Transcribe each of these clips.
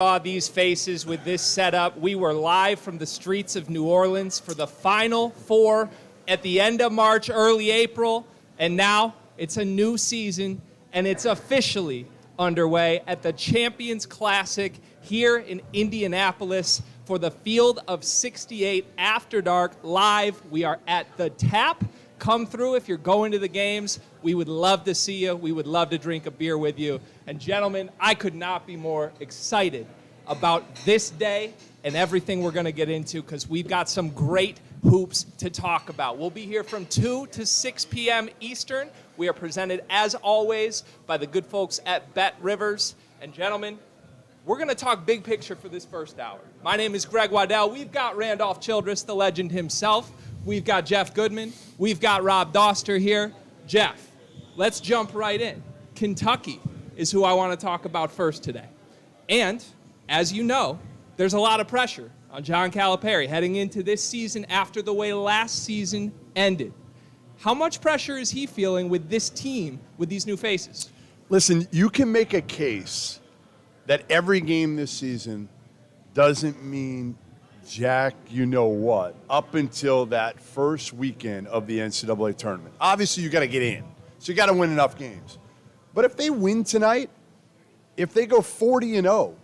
Saw these faces with this setup. We were live from the streets of New Orleans for the Final Four at the end of March, early April, and now it's a new season, and it's officially underway at the Champions Classic here in Indianapolis for the Field of 68 After Dark live. We are at the Tap. Come through if you're going to the games. We would love to see you. We would love to drink a beer with you. And gentlemen, I could not be more excited about this day and everything we're going to get into because we've got some great hoops to talk about. We'll be here from 2 to 6 p.m. Eastern. We are presented, as always, by the good folks at Bet Rivers. And gentlemen, we're going to talk big picture for this first hour. My name is Greg Waddell. We've got Randolph Childress, the legend himself. We've got Jeff Goodman. We've got Rob Doster here. Jeff, let's jump right in. Kentucky is who I want to talk about first today. And, as you know, there's a lot of pressure on Jon Calipari heading into this season after the way last season ended. How much pressure is he feeling with this team, with these new faces? Listen, you can make a case that every game this season doesn't mean jack you know what up until that first weekend of the NCAA tournament. Obviously, you got to get in, so you got to win enough games. But if they win tonight, if they go 40-0,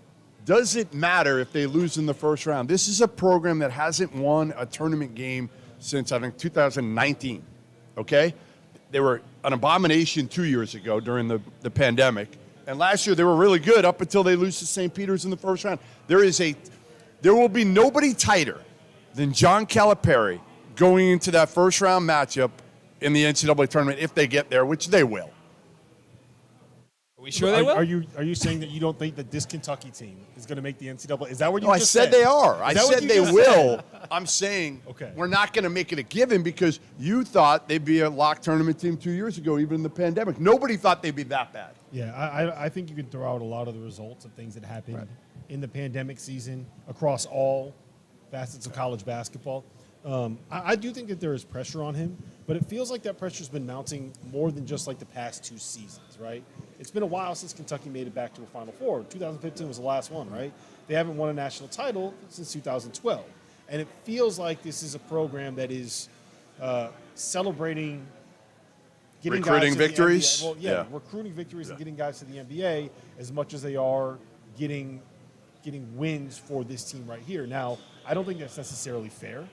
does it matter if they lose in the first round? This is a program that hasn't won a tournament game since, I think, 2019, okay? They were an abomination 2 years ago during the pandemic, and last year they were really good up until they lose to St. Peter's in the first round. There will be nobody tighter than Jon Calipari going into that first round matchup in the NCAA tournament if they get there, which they will. Are we sure they will? Are you saying that you don't think that this Kentucky team is going to make the NCAA? Is that what you just said? I said they are. I said they will. I'm saying we're not going to make it a given because you thought they'd be a lock tournament team 2 years ago, even in the pandemic. Nobody thought they'd be that bad. Yeah, I think you can throw out a lot of the results of things that happened in the pandemic season across all facets of college basketball. I do think that there is pressure on him, but it feels like that pressure's been mounting more than just like the past two seasons, right? It's been a while since Kentucky made it back to a Final Four. 2015 was the last one, right? They haven't won a national title since 2012. And it feels like this is a program that is celebrating getting recruiting guys to victories? The NBA. Well, recruiting victories and getting guys to the NBA as much as they are getting wins for this team right here. Now, I don't think that's necessarily fair,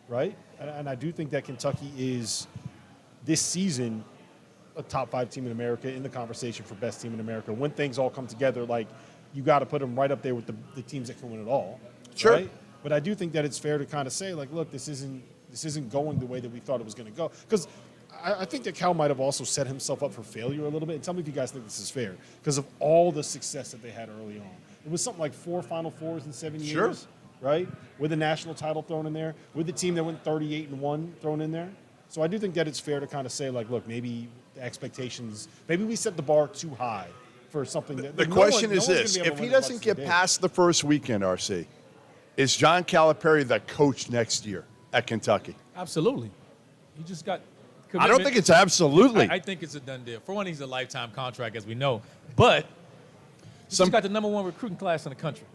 right? And I do think that Kentucky is, this season, a top 5 team in America, in the conversation for best team in America. When things all come together, like, you got to put them right up there with the teams that can win it all. Sure. Right? But I do think that it's fair to kind of say, like, look, this isn't going the way that we thought it was going to go. Because I think that Cal might have also set himself up for failure a little bit. And tell me if you guys think this is fair. Because of all the success that they had early on. It was something like 4 Final Fours in 7 years, right? With a national title thrown in there, with the team that went 38-1 thrown in there. So I do think that it's fair to kind of say, like, look, maybe the expectations, maybe we set the bar too high for something that. The question is this: if he doesn't get past the first weekend, RC, is Jon Calipari the coach next year at Kentucky? Absolutely. He just got. I don't think it's absolutely. I think it's a done deal. For one, he's a lifetime contract, as we know. But he's got the number 1 recruiting class in the country.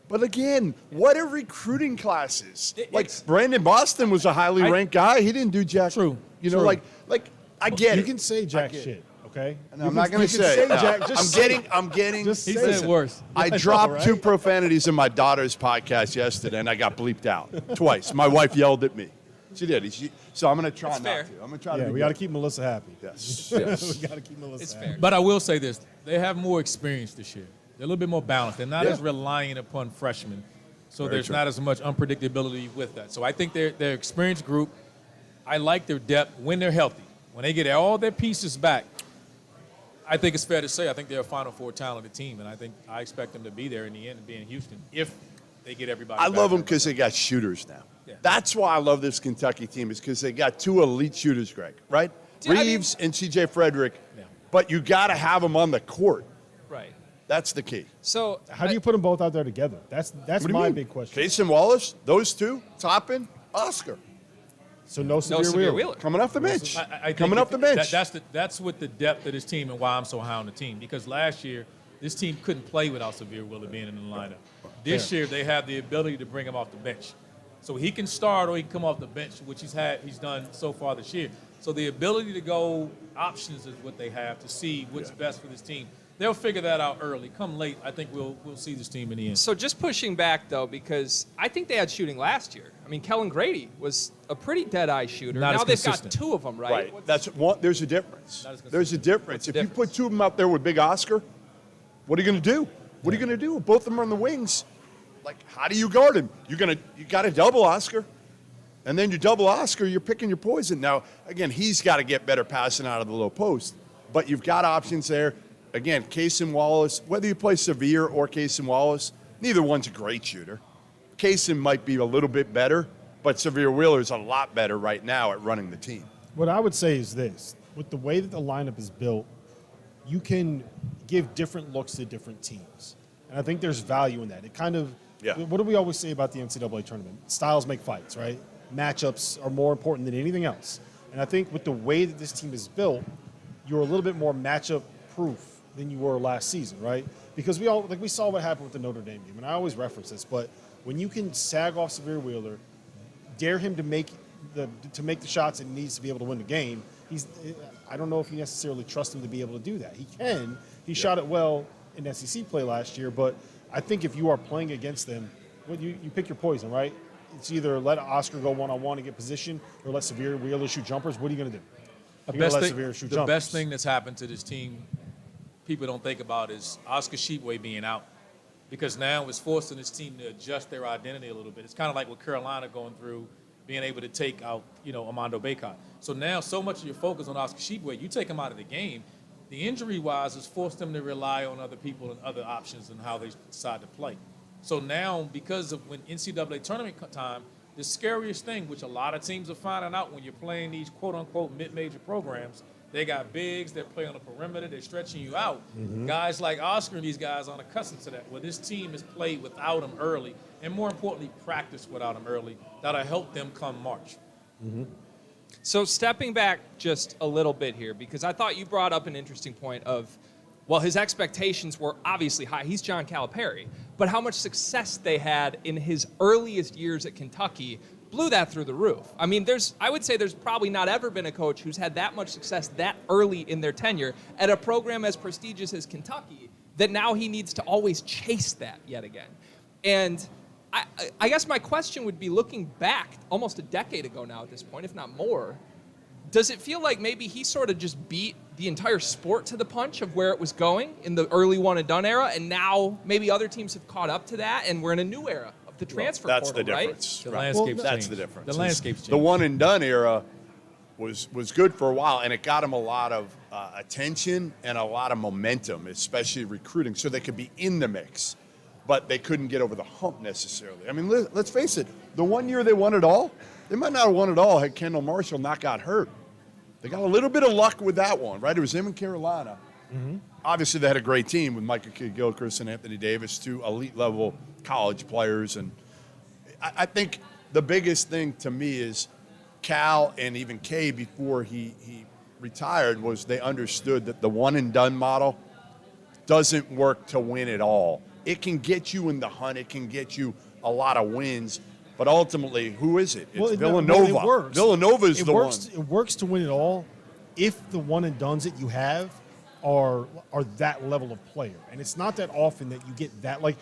But again, what are recruiting classes? Brandon Boston was a highly ranked guy. He didn't do jack. True. You know, like I get it. You can say jack shit, okay? And I'm not going to say jack. I'm getting. Just He say said it. worse. I dropped 2 profanities in my daughter's podcast yesterday, and I got bleeped out twice. My wife yelled at me. She did. So I'm going to try not to. I'm going to try to. Yeah, we got to keep Melissa happy. Yes. We got to keep Melissa happy. But I will say this. They have more experience this year. They're a little bit more balanced. They're not as reliant upon freshmen. So there's not as much unpredictability with that. So I think they're experienced group. I like their depth when they're healthy. When they get all their pieces back, I think it's fair to say I think they're a Final Four talented team, and I expect them to be there in the end and be in Houston if they get everybody I back. love them because they got shooters now. Yeah. That's why I love this Kentucky team, is because they got 2 elite shooters, Greg, right? Reeves and C.J. Frederick. Yeah. But you got to have them on the court. Right. That's the key. So how do you put them both out there together? That's my big question. Casey Wallace, those 2, Toppin, Oscar. So no Severe Wheeler. Coming off the bench. I think Coming off the bench. That's with the depth of this team and why I'm so high on the team. Because last year, this team couldn't play without Severe Wheeler being in the lineup. This year, they have the ability to bring him off the bench. So he can start or he can come off the bench, which he's done so far this year. So the ability to go options is what they have to see what's best for this team. They'll figure that out early. Come late, I think we'll see this team in the end. So just pushing back, though, because I think they had shooting last year. I mean, Kellen Grady was a pretty dead-eye shooter. Not now as they've consistent. got two of them, right? Right. That's one. There's a difference. Not as consistent. There's a difference. What's the If you put two of them out there with Big Oscar, what are you going to do? What are you going to do? Both of them are on the wings. Like, how do you guard him? You got to double Oscar. And then you double Oscar, you're picking your poison. Now, again, he's got to get better passing out of the low post. But you've got options there. Again, Case and Wallace, whether you play Severe or Case and Wallace, neither one's a great shooter. Case might be a little bit better, but Severe Wheeler's a lot better right now at running the team. What I would say is this. With the way that the lineup is built, you can give different looks to different teams. And I think there's value in that. It kind of, what do we always say about the NCAA tournament? Styles make fights, right? Matchups are more important than anything else. And I think with the way that this team is built, you're a little bit more matchup proof than you were last season, right? Because we saw what happened with the Notre Dame game, and I always reference this, but when you can sag off Severe Wheeler, dare him to make the shots that he needs to be able to win the game, I don't know if you necessarily trust him to be able to do that. He can. He shot it well in SEC play last year, but I think if you are playing against them, you pick your poison, right? It's either let Oscar go one-on-one and get position or let Severe Wheeler shoot jumpers. What are you going to do? The best thing that's happened to this team people don't think about is Oscar Sheepway being out, because now it's forcing this team to adjust their identity a little bit. It's kind of like what Carolina going through, being able to take out, Armando Bacot. So now so much of your focus on Oscar Sheepway, you take him out of the game, the injury-wise has forced them to rely on other people and other options and how they decide to play. So now, because of when NCAA tournament time, the scariest thing, which a lot of teams are finding out when you're playing these quote-unquote mid-major programs, they got bigs, they're playing on the perimeter, they're stretching you out. Mm-hmm. Guys like Oscar and these guys aren't accustomed to that. Well, this team has played without him early, and more importantly, practiced without him early. That'll help them come March. Mm-hmm. So stepping back just a little bit here, because I thought you brought up an interesting point of, well, his expectations were obviously high. He's John Calipari. But how much success they had in his earliest years at Kentucky blew that through the roof. I mean, I would say there's probably not ever been a coach who's had that much success that early in their tenure at a program as prestigious as Kentucky, that now he needs to always chase that yet again. And I guess my question would be, looking back almost a decade ago now at this point, if not more, does it feel like maybe he sort of just beat the entire sport to the punch of where it was going in the early one and done era, and now maybe other teams have caught up to that, and we're in a new era of the transfer that's portal, the right? difference. The landscape's That's changed. the difference. The landscape's changed. The one and done era was good for a while, and it got him a lot of attention and a lot of momentum, especially recruiting, so they could be in the mix. But they couldn't get over the hump necessarily. I mean, let's face it. The 1 year they won it all, they might not have won it all had Kendall Marshall not got hurt. They got a little bit of luck with that one, right? It was him and Carolina. Mm-hmm. Obviously, they had a great team with Micah Kidd-Gilchrist and Anthony Davis, two elite-level college players. And I think the biggest thing to me is Cal and even Kay, before he retired, was they understood that the one-and-done model doesn't work to win it all. It can get you in the hunt. It can get you a lot of wins. But ultimately, who is it? It's Villanova. It works. Villanova is the one. It works to win it all if the one-and-dones that you have are that level of player. And it's not that often that you get that. Like,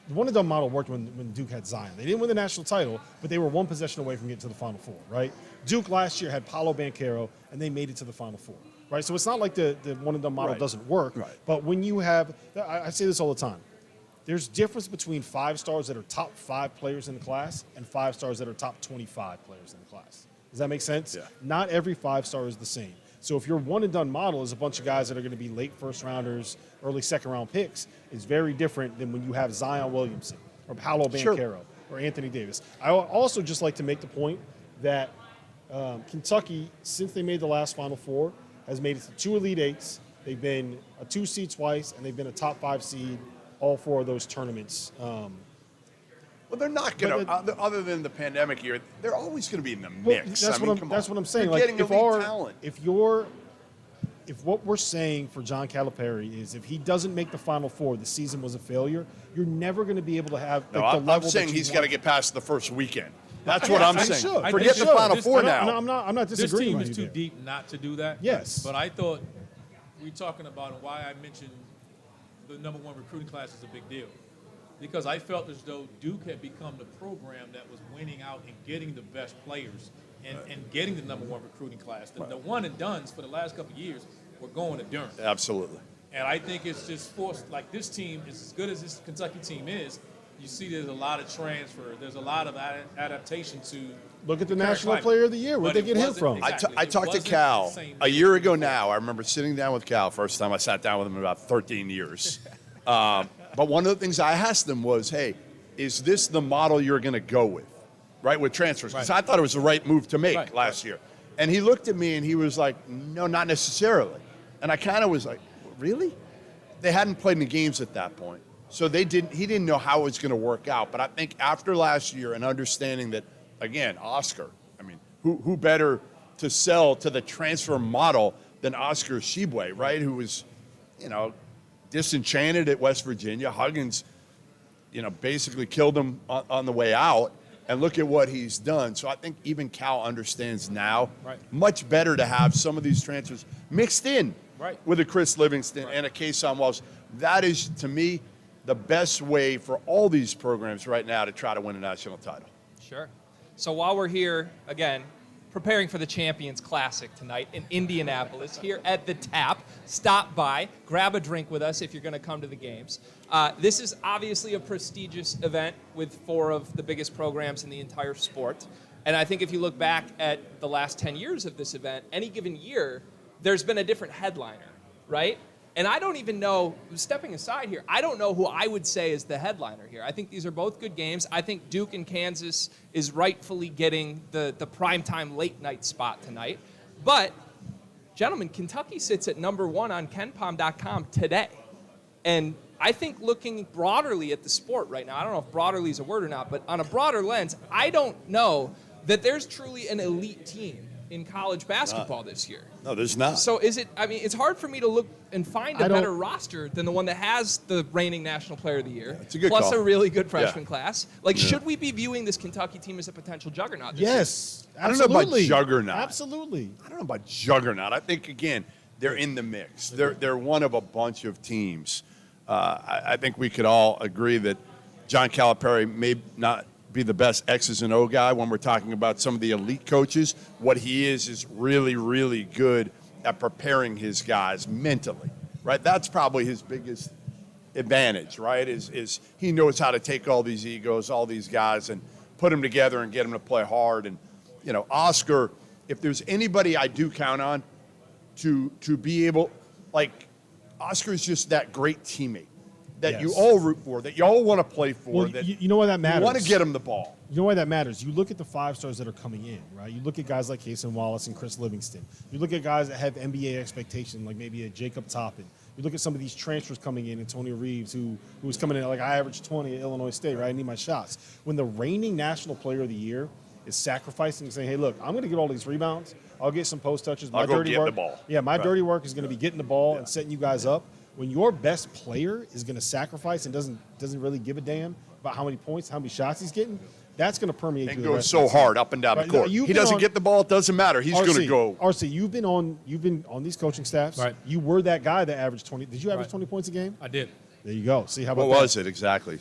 the one-and-done model worked when Duke had Zion. They didn't win the national title, but they were one possession away from getting to the Final Four, right? Duke last year had Paolo Banchero, and they made it to the Final Four, right? So it's not like the one-and-done model doesn't work. Right. But when you have – I say this all the time. There's difference between 5 stars that are top 5 players in the class and 5 stars that are top 25 players in the class. Does that make sense? Yeah. Not every 5 star is the same. So if your one-and-done model is a bunch of guys that are going to be late first-rounders, early second-round picks, it's very different than when you have Zion Williamson or Paolo Banchero or Anthony Davis. I would also just like to make the point that Kentucky, since they made the last Final Four, has made it to 2 Elite Eights. They've been a 2 seed twice, and they've been a top 5 seed all 4 of those tournaments. Well, they're not going to, other than the pandemic year, they're always going to be in the mix. That's what I'm saying. You're getting elite talent. If your if what we're saying for John Calipari is if he doesn't make the Final Four, the season was a failure, you're never going to be able to have No, the level I'm saying he's got to get past the first weekend. That's what I'm saying. should. Forget the Final Four now. I'm not This disagreeing team with is you too there. deep not to do that. Yes. But I thought we talking about and why I mentioned the number one recruiting class is a big deal. Because I felt as though Duke had become the program that was winning out and getting the best players and getting the number one recruiting class. The one and dones for the last couple of years were going to Durham. Absolutely. And I think it's just forced, like this team, is as good as this Kentucky team is, you see there's a lot of transfer. There's a lot of adaptation to Look at the current National climate. Player of the Year. Where'd But they it get him wasn't- from? exactly. I It talked to wasn't Cal the same a year ago now. I remember sitting down with Cal first time I sat down with him in about 13 years. But one of the things I asked him was, hey, is this the model you're going to go with, right, with transfers? Because Right. I thought it was the right move to make Right, last year. And he looked at me and he was like, no, not necessarily. And I kind of was like, really? They hadn't played any games at that point. So he didn't know how it was going to work out. But I think after last year and understanding that, again, Oscar, I mean, who better to sell to the transfer model than Oscar Tshiebwe, right? Who was, disenchanted at West Virginia. Huggins, basically killed him on the way out. And look at what he's done. So I think even Cal understands now much better to have some of these transfers mixed in with a Chris Livingston and a Kason Wallace. That is, to me, the best way for all these programs right now to try to win a national title. Sure. So while we're here, again, preparing for the Champions Classic tonight in Indianapolis, here at the Tap, stop by, grab a drink with us if you're going to come to the games. This is obviously a prestigious event with 4 of the biggest programs in the entire sport. And I think if you look back at the last 10 years of this event, any given year, there's been a different headliner, right? And I don't even know, stepping aside here, I don't know who I would say is the headliner here. I think these are both good games. I think Duke and Kansas is rightfully getting the primetime late night spot tonight. But, gentlemen, Kentucky sits at number 1 on KenPom.com today. And I think looking broaderly at the sport right now, I don't know if broaderly is a word or not, but on a broader lens, I don't know that there's truly an elite team in college basketball this year. No, there's not. So it's hard for me to look and find a better roster than the one that has the reigning National Player of the Year, it's a good plus call. a really good freshman Yeah. class. Should we be viewing this Kentucky team as a potential juggernaut this Yes, I don't know about absolutely. juggernaut. Absolutely. I don't know about juggernaut. I think, again, they're in the mix. They're one of a bunch of teams. I think we could all agree that John Calipari may not be the best X's and O guy when we're talking about some of the elite coaches. What he is really, really good at preparing his guys mentally, right? That's probably his biggest advantage, right? Is he knows how to take all these egos, all these guys, and put them together and get them to play hard. And, Oscar, if there's anybody I do count on to be able, Oscar's just that great teammate that you Yes. all root for, that you all want to play for. Well, that you know why that matters? You want to get him the ball. You know why that matters? You look at the 5 stars that are coming in, right? You look at guys like Kason Wallace and Chris Livingston. You look at guys that have NBA expectation, like maybe a Jacob Toppin. You look at some of these transfers coming in, Antonio Reeves, who was coming in, I averaged 20 at Illinois State, right? I need my shots. When the reigning National Player of the Year is sacrificing and saying, hey, look, I'm going to get all these rebounds. I'll get some post touches. I'll go get the ball. Yeah, my Right. dirty work is going to be getting the ball and setting you guys up. When your best player is going to sacrifice and doesn't really give a damn about how many points, how many shots he's getting, that's going to permeate And through the goes rest so of the season. hard up and down Right, the court. you've He been doesn't on- get the ball, it doesn't matter. He's going to go. RC, you've been on these coaching staffs. Right. You were that guy that averaged 20. Did you average Right. 20 points a game? I did. There you go. See how about What that? was it exactly?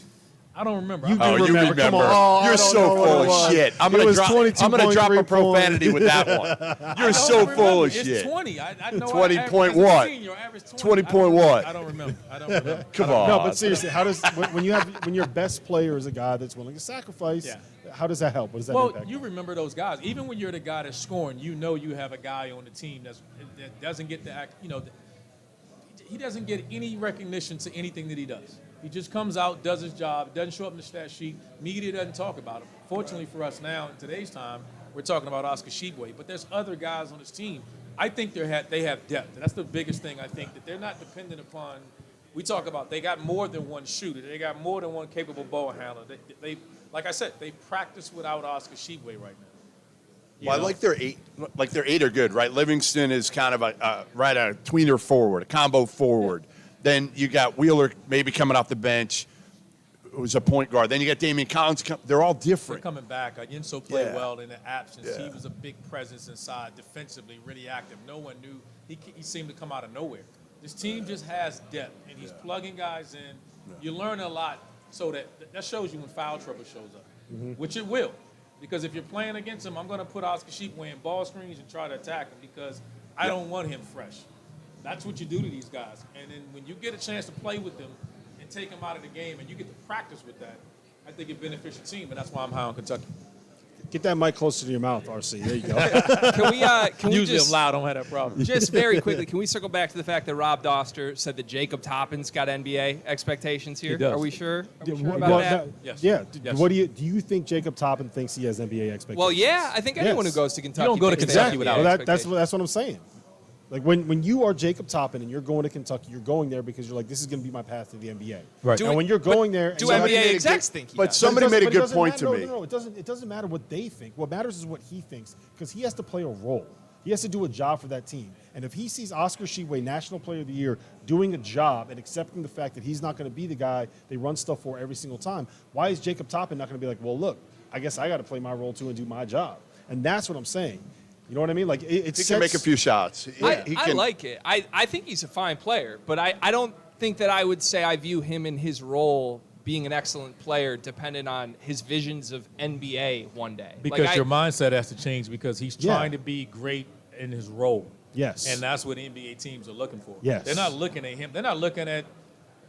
I don't remember. You I- do Oh, you remember. Come on. Oh, I You're don't so know what full it of was. shit. I'm It going was to drop a 22.3 profanity points. with that one. You're so don't full remember. of It's shit. 20. I know 20 I averaged, point as a what? senior, I averaged 20 I point don't- what? I don't remember. I don't remember. Come on. No, but seriously, how does when your best player is a guy that's willing to sacrifice? Yeah. How does that help? What does that Well, impact? you remember those guys. Even when you're the guy that's scoring, you know you have a guy on the team that doesn't get the act. He doesn't get any recognition to anything that he does. He just comes out, does his job, doesn't show up in the stat sheet. Media doesn't talk about him. Fortunately for us now, in today's time, we're talking about Oscar Tshiebwe. But there's other guys on this team. I think they have depth. And that's the biggest thing, I think, that they're not dependent upon. We talk about they got more than one shooter. They got more than one capable ball handler. They like I said, they practice without Oscar Tshiebwe right now. Well, I like their 8. Like their 8 are good, right? Livingston is kind of a tweener forward, a combo forward. Then you got Wheeler maybe coming off the bench, who's a point guard. Then you got Damian Collins. They're all different. They're coming back. Inso played Yeah. well in the absence. Yeah. He was a big presence inside, defensively, really active. No one knew. He seemed to come out of nowhere. This team just has depth, and he's plugging guys in. You learn a lot, so that shows you when foul trouble shows up, which it will. Because if you're playing against him, I'm going to put Oscar Sheepway in ball screens and try to attack him because I don't want him fresh. That's what you do to these guys. And then when you get a chance to play with them and take them out of the game and you get to practice with that, I think it benefits your team, and that's why I'm high on Kentucky. Get that mic closer to your mouth, RC. There you go. Can we Usually just, I'm loud, I don't have that problem. just very quickly, can we circle back to the fact that Rob Doster said that Jacob Toppin's got NBA expectations here? He does. Are we sure? Are we sure Well, about that? Yes. Yeah. Yes. What do you think Jacob Toppin thinks he has NBA expectations? Well, yeah, I think anyone who Yes. goes to Kentucky. don't go to thinks they have Kentucky NBA without Well, expectations. that's what I'm saying. Like when you are Jacob Toppin and you're going to Kentucky, you're going there because you're like, this is going to be my path to the NBA. Right. And when you're going there, do and somebody- NBA execs think he But does? somebody made a But it good doesn't point matter- to me. No, it doesn't matter what they think. What matters is what he thinks because he has to play a role. He has to do a job for that team. And if he sees Oscar Tshiebwe, National Player of the Year, doing a job and accepting the fact that he's not going to be the guy they run stuff for every single time, why is Jacob Toppin not going to be like, well, look, I guess I got to play my role too and do my job? And that's what I'm saying. You know what I mean? Like it He can make a few shots. I can, like it. I think he's a fine player, but I don't think that I would say I view him in his role being an excellent player dependent on his visions of NBA one day. Because your mindset has to change because he's Yeah. trying to be great in his role. Yes. And that's what NBA teams are looking for. Yes. They're not looking at him. They're not looking at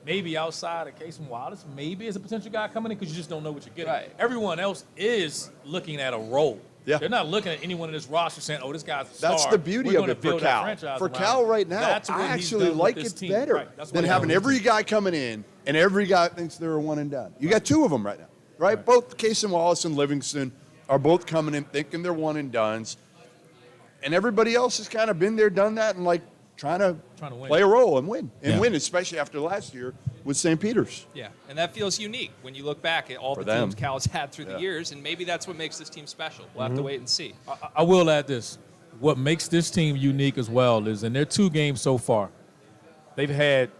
maybe outside of Casey Wallace, maybe as a potential guy coming in because you just don't know what you're getting. Right. Everyone else is looking at a role. Yeah. They're not looking at anyone in this roster saying, oh, this guy's a star. That's the beauty We're of gonna it for build that Cal. franchise For around Cal him." right now, That's what I he's actually done like with this it team. better Right. That's what than he having does. every guy coming in and every guy thinks they're a one and done. You got 2 of them right now, right? Both Casey Wallace and Livingston are both coming in thinking they're one and dones. And everybody else has kind of been there, done that, and like trying to win. play a role and win. And Yeah. win, especially after last year with St. Peter's. Yeah, and that feels unique when you look back at all For the teams them. Cal's had through the Yeah. years, and maybe that's what makes this team special. We'll have to wait and see. I will add this. What makes this team unique as well is in their 2 games so far, they've had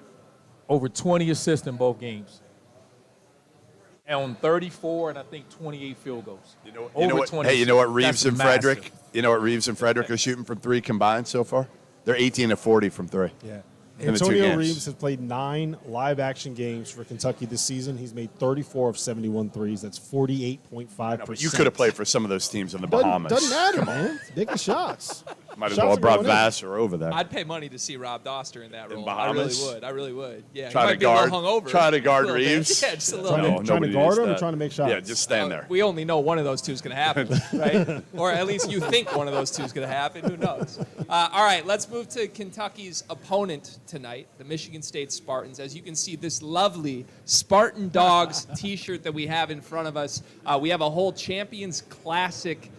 over 20 assists in both games. And on 34 and I think 28 field goals. You know Over what? 20 Hey, you know what? assists. Reeves That's and Frederick. massive. You know what? Reeves and Frederick are shooting from 3 combined so far. They're 18 of 40 from 3. Yeah. In the 2 Antonio games. Reeves has played 9 live action games for Kentucky this season. He's made 34 of 71 threes. That's 48.5%. But you could have played for some of those teams in the Bahamas. Doesn't matter, man. Making shots. Might as Shots well are have brought going in. Vassar over there. I'd pay money to see Rob Doster in that In role. Bahamas? I really would. Yeah, Try he to might be a little guard- hungover. try to guard A little bit. Reeves? Yeah, just a little Trying bit. to nobody guard does him or that. trying to make shots? Yeah, just stand there. We only know one of those two is going to happen, right? Or at least you think one of those two is going to happen. Who knows? All right, let's move to Kentucky's opponent tonight, the Michigan State Spartans. As you can see, this lovely Spartan Dogs T-shirt that we have in front of us. We have a whole Champions Classic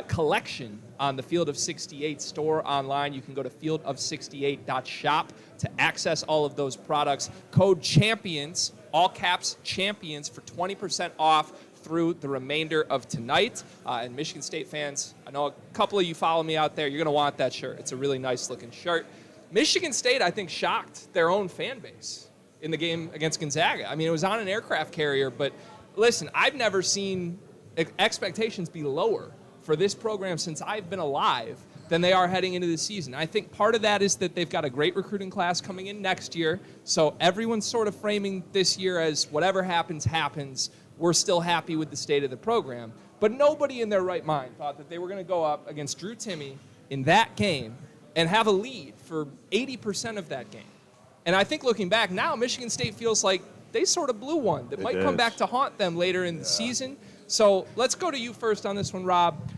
collection on the Field of 68 store online. You can go to fieldof68.shop to access all of those products. Code CHAMPIONS, all caps CHAMPIONS, for 20% off through the remainder of tonight. And Michigan State fans, I know a couple of you follow me out there. You're going to want that shirt. It's a really nice looking shirt. Michigan State, I think, shocked their own fan base in the game against Gonzaga. I mean, it was on an aircraft carrier, but listen, I've never seen expectations be lower for this program since I've been alive than they are heading into the season. I think part of that is that they've got a great recruiting class coming in next year, so everyone's sort of framing this year as whatever happens, happens. We're still happy with the state of the program. But nobody in their right mind thought that they were going to go up against Drew Timme in that game and have a lead for 80% of that game. And I think looking back now, Michigan State feels like they sort of blew one that might come back to haunt them later in the season. So let's go to you first on this one, Rob.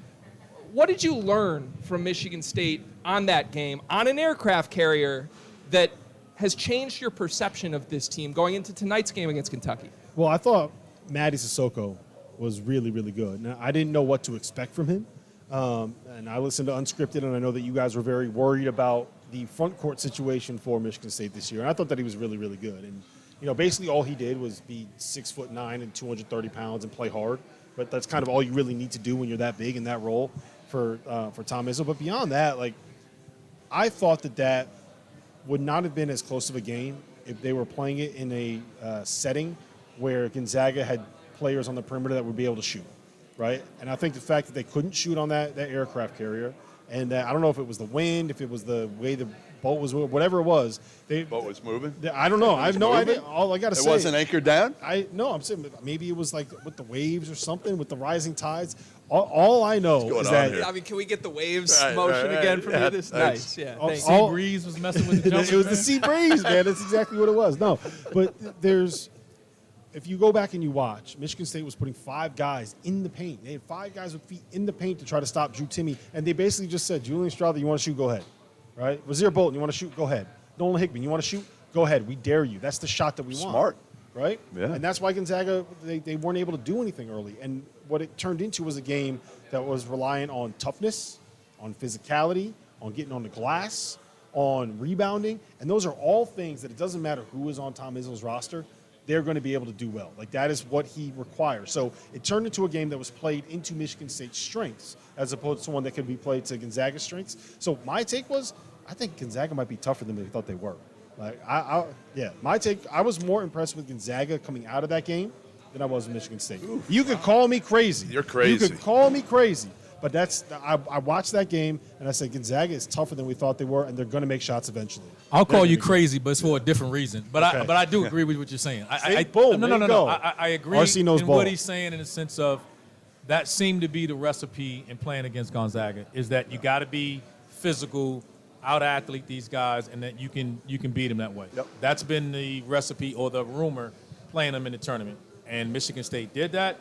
What did you learn from Michigan State on that game, on an aircraft carrier, that has changed your perception of this team going into tonight's game against Kentucky? Well, I thought Mady Sissoko was really, really good. Now, I didn't know what to expect from him. And I listened to Unscripted, and I know that you guys were very worried about the front court situation for Michigan State this year. And I thought that he was really, really good. And, you know, basically all he did was be 6'9" and 230 pounds and play hard. But that's kind of all you really need to do when you're that big in that role. for Tom Izzo. But beyond that, like, I thought that would not have been as close of a game if they were playing it in a setting where Gonzaga had players on the perimeter that would be able to shoot, right? And I think the fact that they couldn't shoot on that aircraft carrier, and I don't know if it was the wind, if it was the way the boat was moving, whatever it was. Boat was moving? I don't know. I have no idea. All I got to say. It wasn't anchored down? I'm saying maybe it was like with the waves or something, with the rising tides. All I know is that. I mean, can we get the waves motion again from you? This nice. Yeah. All- Thanks. all- Sea breeze was messing with the It jumper. was the sea breeze, man. That's exactly what it was. No, but if you go back and you watch, Michigan State was putting 5 guys in the paint. They had 5 guys with feet in the paint to try to stop Drew Timme, and they basically just said, Julian Strouder, you want to shoot? Go ahead. Right? Wazir Bolton, you want to shoot? Go ahead. Nolan Hickman, you want to shoot? Go ahead. We dare you. That's the shot that we want. Smart. Right? Yeah. And that's why Gonzaga, they weren't able to do anything early. And what it turned into was a game that was reliant on toughness, on physicality, on getting on the glass, on rebounding. And those are all things that it doesn't matter who is on Tom Izzo's roster, they're going to be able to do well. Like, that is what he requires. So it turned into a game that was played into Michigan State's strengths as opposed to one that could be played to Gonzaga's strengths. So my take was, I think Gonzaga might be tougher than they thought they were. Like, my take, I was more impressed with Gonzaga coming out of that game than I was with Michigan State. You could call me crazy. You're crazy. You could call me crazy. But I watched that game, and I said Gonzaga is tougher than we thought they were, and they're going to make shots eventually. I'll call you crazy, but it's for a different reason. But Okay. I do agree with what you're saying. Boom, No. there you go. I agree RC knows in ball. what he's saying in the sense of that seemed to be the recipe in playing against Gonzaga is that you got to be physical, out-athlete these guys, and that you can beat them that way. Yep. That's been the recipe or the rumor playing them in the tournament. And Michigan State did that,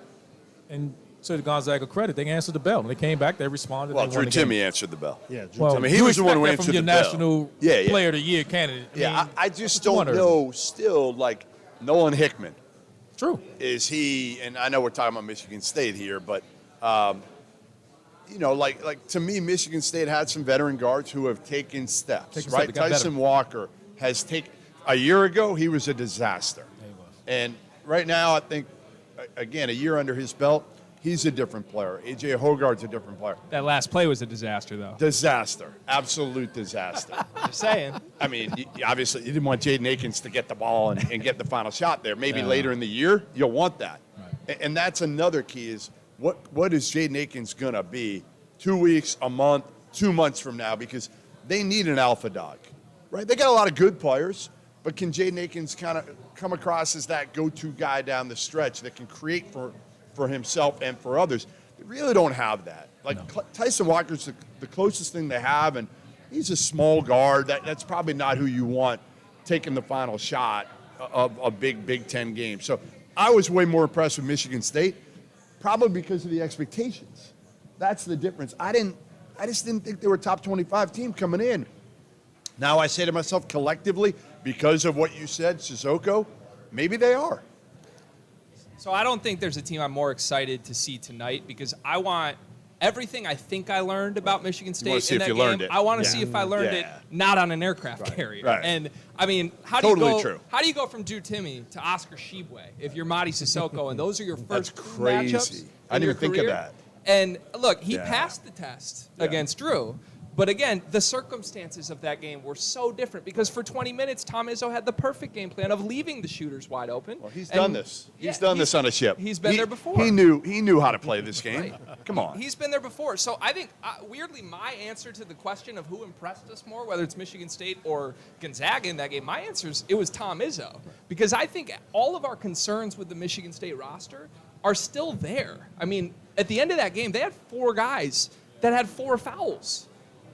and to the Gonzaga credit, they answered the bell. When they came back, they responded. Well, they Drew won the game. Timme answered the bell. Yeah, Drew Well, Timme. I mean, he you was the one who expect that answered from the your bell. national Yeah. player of the year candidate. Yeah, mean, I just what you don't wonder. know still, like, Nolan Hickman. True. Is he, and I know we're talking about Michigan State here, but, like to me, Michigan State had some veteran guards who have taken steps, Taken right? steps, they got Tyson better. Walker has taken, a year ago, he was a disaster. Yeah, he was. And right now, I think, again, a year under his belt, he's a different player. A.J. Hogarth's a different player. That last play was a disaster, though. Disaster. Absolute disaster. Just saying. I mean, obviously, you didn't want Jaden Akins to get the ball and get the final shot there. Maybe later in the year, you'll want that. Right. And that's another key is what is Jaden Akins going to be 2 weeks, a month, 2 months from now? Because they need an alpha dog, right? They got a lot of good players, but can Jaden Akins kind of come across as that go-to guy down the stretch that can create for himself and for others? They really don't have that. Like, Tyson Walker's the closest thing they have, and he's a small guard. That's probably not who you want taking the final shot of a big Big Ten game. So I was way more impressed with Michigan State, probably because of the expectations. That's the difference. I just didn't think they were a top 25 team coming in. Now I say to myself, collectively, because of what you said, Sissoko, maybe they are. So I don't think there's a team I'm more excited to see tonight because I want everything I think I learned about Michigan State see in if that you game. learned it. I want to Yeah. see if I learned it Yeah. not on an aircraft carrier. Right. And I mean, how do Totally you go? true. How do you go from Drew Timme to Oscar Shibwe if you're Madi Sissoko and those are your That's first crazy. matchups? I in didn't your even think of career? that. And look, he Yeah. passed the test Yeah. against Drew. But again, the circumstances of that game were so different because for 20 minutes, Tom Izzo had the perfect game plan of leaving the shooters wide open. Well, he's And- done this. Yeah, He's done this on a ship. He's been there before. He knew how to play this game. Right. Come on. He's been there before. So I think, weirdly, my answer to the question of who impressed us more, whether it's Michigan State or Gonzaga in that game, my answer is it was Tom Izzo. Because I think all of our concerns with the Michigan State roster are still there. I mean, at the end of that game, they had 4 guys that had 4 fouls.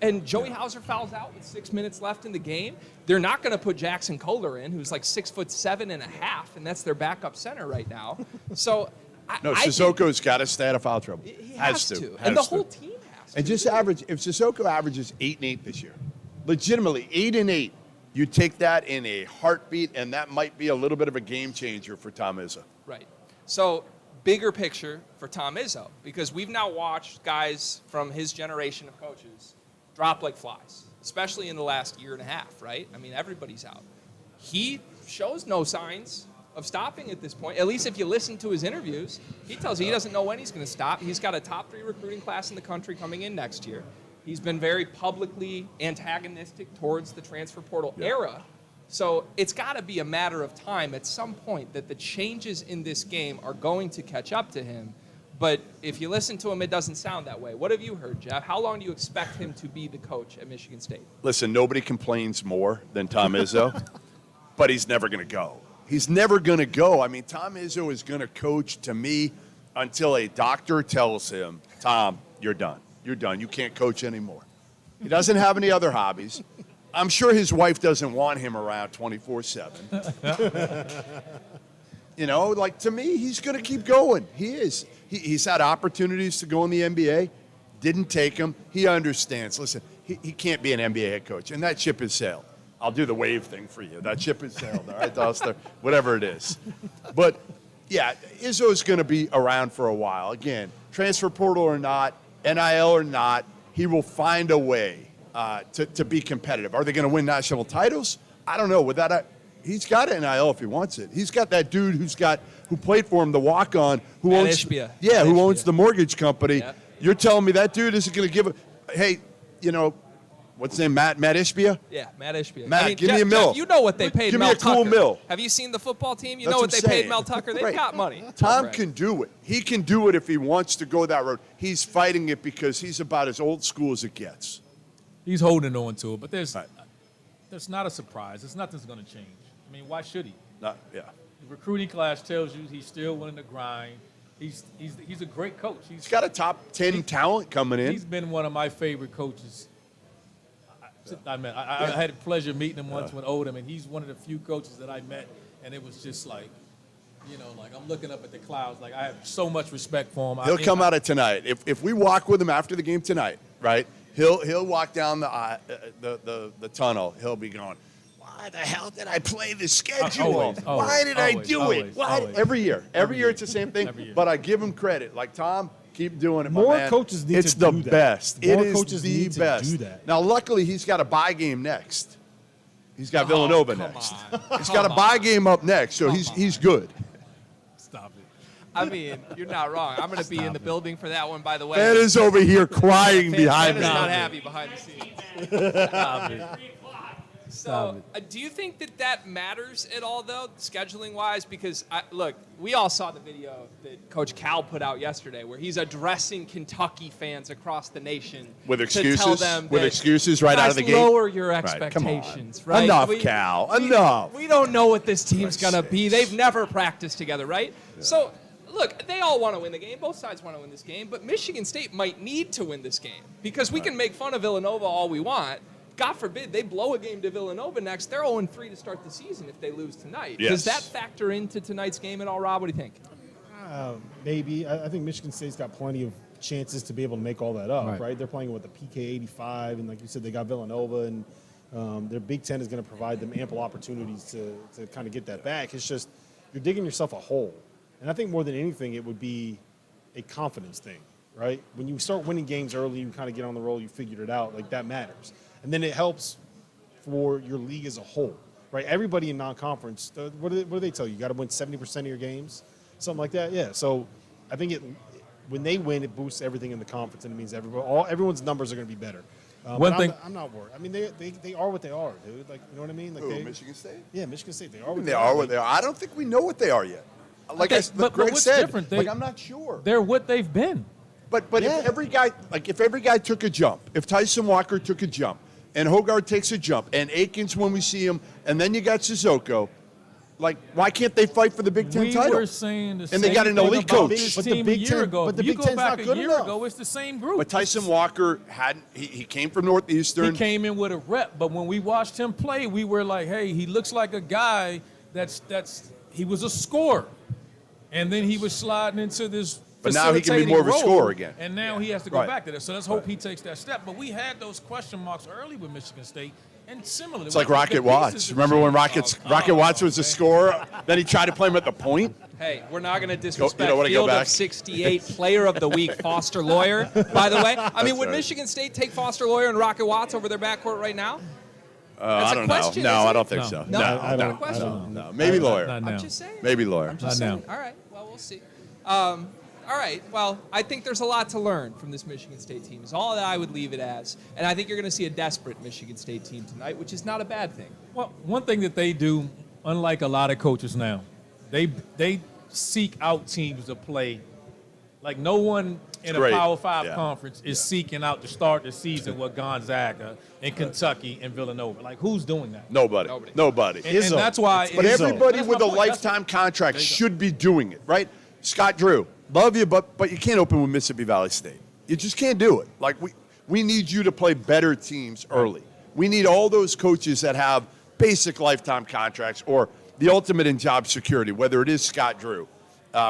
And Joey Hauser fouls out with 6 minutes left in the game. They're not going to put Jackson Kohler in, who's like 6'7.5", and that's their backup center right now. So No, I think Sissoko's got to stay out of foul trouble. he has to. Has And the to. whole team has to. And just average, if Sissoko averages 8-8 this year, legitimately 8-8, you take that in a heartbeat, and that might be a little bit of a game changer for Tom Izzo. Right. So, bigger picture for Tom Izzo, because we've now watched guys from his generation of coaches drop like flies, especially in the last year and a half, right? I mean, everybody's out. He shows no signs of stopping at this point. At least if you listen to his interviews, he tells you he doesn't know when he's going to stop. He's got a top 3 recruiting class in the country coming in next year. He's been very publicly antagonistic towards the transfer portal era. So it's got to be a matter of time at some point that the changes in this game are going to catch up to him. But if you listen to him, it doesn't sound that way. What have you heard, Jeff? How long do you expect him to be the coach at Michigan State? Listen, nobody complains more than Tom Izzo, but he's never going to go. He's never going to go. I mean, Tom Izzo is going to coach, to me, until a doctor tells him, Tom, you're done. You're done. You can't coach anymore. He doesn't have any other hobbies. I'm sure his wife doesn't want him around 24/7. You know, like, to me, he's going to keep going. He is. He's had opportunities to go in the NBA, didn't take them. He understands. Listen, he can't be an NBA head coach, and that ship has sailed. I'll do the wave thing for you. That ship has sailed, all right, Duster? Whatever it is. But, yeah, Izzo's going to be around for a while. Again, transfer portal or not, NIL or not, he will find a way to be competitive. Are they going to win national titles? I don't know. With that, he's got NIL if he wants it. He's got that dude who played for him, the walk-on, who Matt owns Ishbia. yeah, Matt who Ishbia. owns the mortgage company. Yep. You're telling me that dude isn't going to give a hey, you know, what's his name? Matt Ishbia? Yeah, Matt Ishbia. Matt, give me a mill. Jeff, you know what they paid Give me Mel a cool Tucker. mill. Have you seen the football team? You That's know what what they I'm paid saying. Mel Tucker. They've Right. got money. Tom Right. can do it. He can do it if he wants to go that road. He's fighting it because he's about as old school as it gets. He's holding on to it, but there's Right. not a surprise. There's nothing's going to change. I mean, why should he? Yeah. The recruiting class tells you he's still willing to grind. He's a great coach. He's got a top 10 talent coming in. He's been one of my favorite coaches. I had the pleasure of meeting him once with Odom, and he's one of the few coaches that I met, and it was just like, you know, like I'm looking up at the clouds. Like I have so much respect for him. He'll come out of tonight. If we walk with him after the game tonight, right? He'll walk down the tunnel. He'll be going, why the hell did I play this schedule? Why did I do it? Why? Every year it's the same thing. Every year. But I give him credit. Like, Tom, keep doing it, my More man. coaches need it's to the do that. best. More It is coaches the need to best. do that. Now, luckily, he's got a bye game next. He's got Villanova come next. on. He's got a bye game up next, so he's good. Stop it. I mean, you're not wrong. I'm going to be in the building for that one, by the way. Fan is over here crying Fan behind is me. not happy behind the scenes. Stop it. So, do you think that matters at all, though, scheduling-wise? Because, look, we all saw the video that Coach Cal put out yesterday where he's addressing Kentucky fans across the nation With to excuses? tell them With that, excuses right out of the guys, gate? lower your Right, come on. expectations, right? Enough, Cal. Enough. We don't know what this team's Christ's going to be. sakes. They've never practiced together, right? Yeah. So, look, they all want to win the game. Both sides want to win this game. But Michigan State might need to win this game because we can make fun of Villanova all we want. God forbid they blow a game to Villanova next. They're 0-3 to start the season if they lose tonight. Yes. Does that factor into tonight's game at all, Rob? What do you think? Maybe. I think Michigan State's got plenty of chances to be able to make all that up, right? They're playing with the PK 85, and like you said, they got Villanova, and their Big Ten is going to provide them ample opportunities to kind of get that back. It's just you're digging yourself a hole. And I think more than anything, it would be a confidence thing, right? When you start winning games early, you kind of get on the roll, you figured it out, like that matters. And then it helps for your league as a whole, right? Everybody in non-conference, what do they tell you? You got to win 70% of your games, something like that. Yeah. So I think when they win, it boosts everything in the conference, and it means everyone's numbers are going to be better. One thing I'm not worried. I mean, they are what they are, dude. Like, you know what I mean? Like Michigan State? Yeah, Michigan State. They are what They are what they are. I don't think we know what they are yet. Like but Greg what's said, different? I'm not sure. They're what they've been. But if every guy took a jump, if Tyson Walker took a jump, and Hogarth takes a jump, and Akins when we see him, and then you got Sissoko, like, why can't they fight for the Big Ten title? We were saying the same they got an thing elite about coach. this But the team Big a year Ten- ago. but the You Big go Ten's back not a good year enough. ago, it's the same group. But Tyson Walker he came from Northeastern. He came in with a rep, but when we watched him play, we were like, hey, he looks like a guy he was a scorer. And then he was sliding into this But now he can be more of a role, scorer again. And now he has to go Right. back to that. So let's hope he takes that step. But we had those question marks early with Michigan State. And similarly, It's like Rocket Watts. Remember when Rocket Watts was a scorer? Then he tried to play him at the point? Hey, we're not going to disrespect wanna go Field back? of 68 Player of the Week, Foster Lawyer, by the way. I mean, would right. Michigan State take Foster Lawyer and Rocket Watts over their backcourt right now? I don't know. question, No, isn't I it? don't think No. so. No, I don't- question. No. Maybe lawyer. Not now. I'm just saying. Maybe lawyer. I'm just Not saying. now. All right. Well, we'll see. All right. Well, I think there's a lot to learn from this Michigan State team. Is all that I would leave it as. And I think you're going to see a desperate Michigan State team tonight, which is not a bad thing. Well, one thing that they do, unlike a lot of coaches now, they seek out teams to play. Like no one in a great. Power 5 Yeah. conference is seeking out to start the season with Gonzaga and Kentucky and Villanova. Like who's doing that? Nobody. Nobody. And that's why. But it's- everybody that's with my a point. lifetime contract should be doing it, right? Scott Drew, love you, but you can't open with Mississippi Valley State. You just can't do it. Like we need you to play better teams early. We need all those coaches that have basic lifetime contracts or the ultimate in job security, whether it is Scott Drew,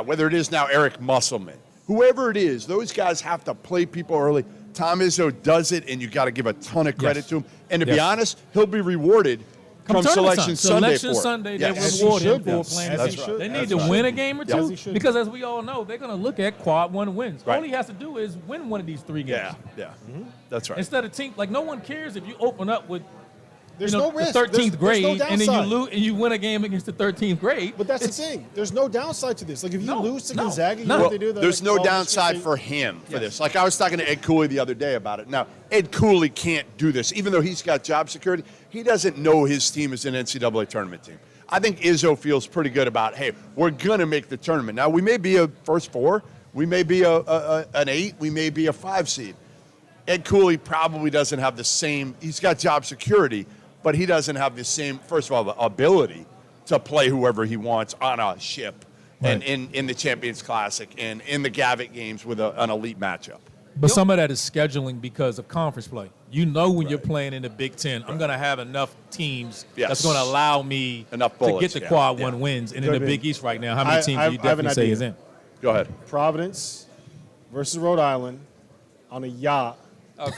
whether it is now Eric Musselman. Whoever it is, those guys have to play people early. Tom Izzo does it, and you got to give a ton of credit Yes. to him. And to be Yes. honest, he'll be rewarded come tournament Selection time. Sunday Selection for it. Sunday, Yes. they As he reward him should for be. playing. As That's he right. should. They need That's to right. win a game or Yes, two he should. because, as we all know, they're going to look at quad one wins. Right. All he has to do is win one of these 3 games. Yeah. That's right. Instead of team, like no one cares if you open up with There's you know, no risk. the 13th There's grade no and then you downside. lose and you win a game against the 13th grade. But that's the thing. There's no downside to this. Like if you No, lose to no, Gonzaga, you no. know what they do? They're There's like, no oh, Michigan downside State- for him for this. Like I was talking to Ed Cooley the other day about it. Now, Ed Cooley can't do this. Even though he's got job security, he doesn't know his team is an NCAA tournament team. I think Izzo feels pretty good about, hey, we're going to make the tournament. Now, we may be a first 4. We may be an 8. We may be a 5 seed. Ed Cooley probably doesn't have the same – he's got job security, but he doesn't have the same, first of all, ability to play whoever he wants on a ship and in the Champions Classic and in the Gavitt games with an elite matchup. But some of that is scheduling because of conference play. You know when you're playing in the Big Ten, I'm going to have enough teams Yes. that's going to allow me Enough to bullets, get the yeah, quad yeah. one wins. And Good in the man. Big East right now, how many teams do you I have an definitely say idea. is in? Go ahead. Providence versus Rhode Island on a yacht Okay.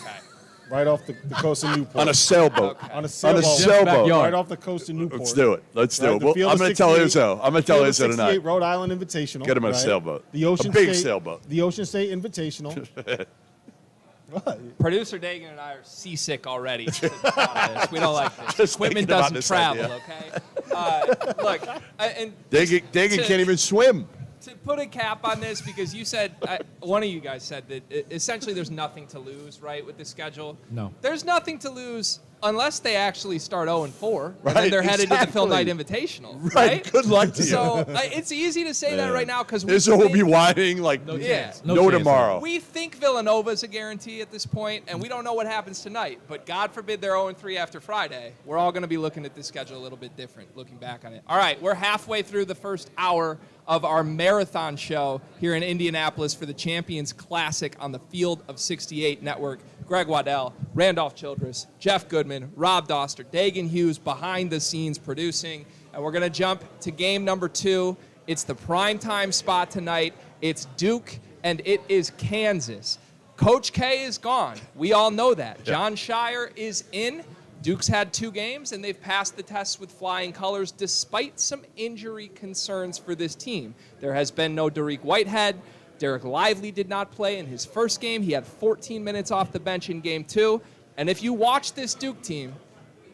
right off the coast of Newport. On a sailboat. Okay. On a sailboat. sailboat. Backyard. Right off the coast of Newport. Let's do it. Let's do Right, it. the Well, Field I'm of going to tell 68 Izzo. I'm going to tell Field of Izzo 68 tonight. Rhode Island Invitational. Get him on a right? sailboat. The Ocean A big State, sailboat. The Ocean State Invitational. What? Producer Dagan and I are seasick already. about this. We don't like this. Just Equipment thinking about doesn't this travel, idea. okay? Look, and Dagan to- can't even swim. to put a cap on this, because you said, one of you guys said that essentially there's nothing to lose, right, with the schedule? No. There's nothing to lose unless they actually start 0-4, and Right, then they're headed to the Phil Knight exactly. Invitational, Right. Good luck to you. So it's easy to say that right now because Izzo will be whining like No Yeah. chance. no chance. tomorrow. we think Villanova's a guarantee at this point, and we don't know what happens tonight. But God forbid they're 0-3 after Friday. We're all going to be looking at this schedule a little bit different, looking back on it. All right, we're halfway through the first hour of our marathon show here in Indianapolis for the Champions Classic on the Field of 68 Network. Greg Waddell, Randolph Childress, Jeff Goodman, Rob Doster, Dagan Hughes behind the scenes producing. And we're going to jump to game number 2. It's the primetime spot tonight. It's Duke and it is Kansas. Coach K is gone. We all know that. Jon Scheyer is in. Duke's had 2 games, and they've passed the tests with flying colors despite some injury concerns for this team. There has been no Dariq Whitehead. Derek Lively did not play in his first game. He had 14 minutes off the bench in game 2. And if you watch this Duke team,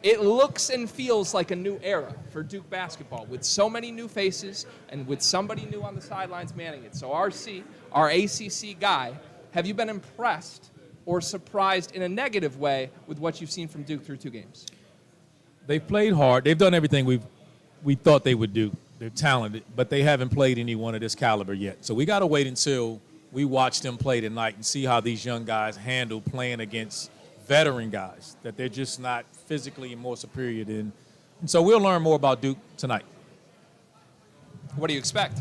it looks and feels like a new era for Duke basketball with so many new faces and with somebody new on the sidelines manning it. So RC, our ACC guy, have you been impressed or surprised in a negative way with what you've seen from Duke through 2 games? They've played hard. They've done everything we thought they would do. They're talented, but they haven't played anyone of this caliber yet. So we got to wait until we watch them play tonight and see how these young guys handle playing against veteran guys that they're just not physically more superior than. And so we'll learn more about Duke tonight. What do you expect?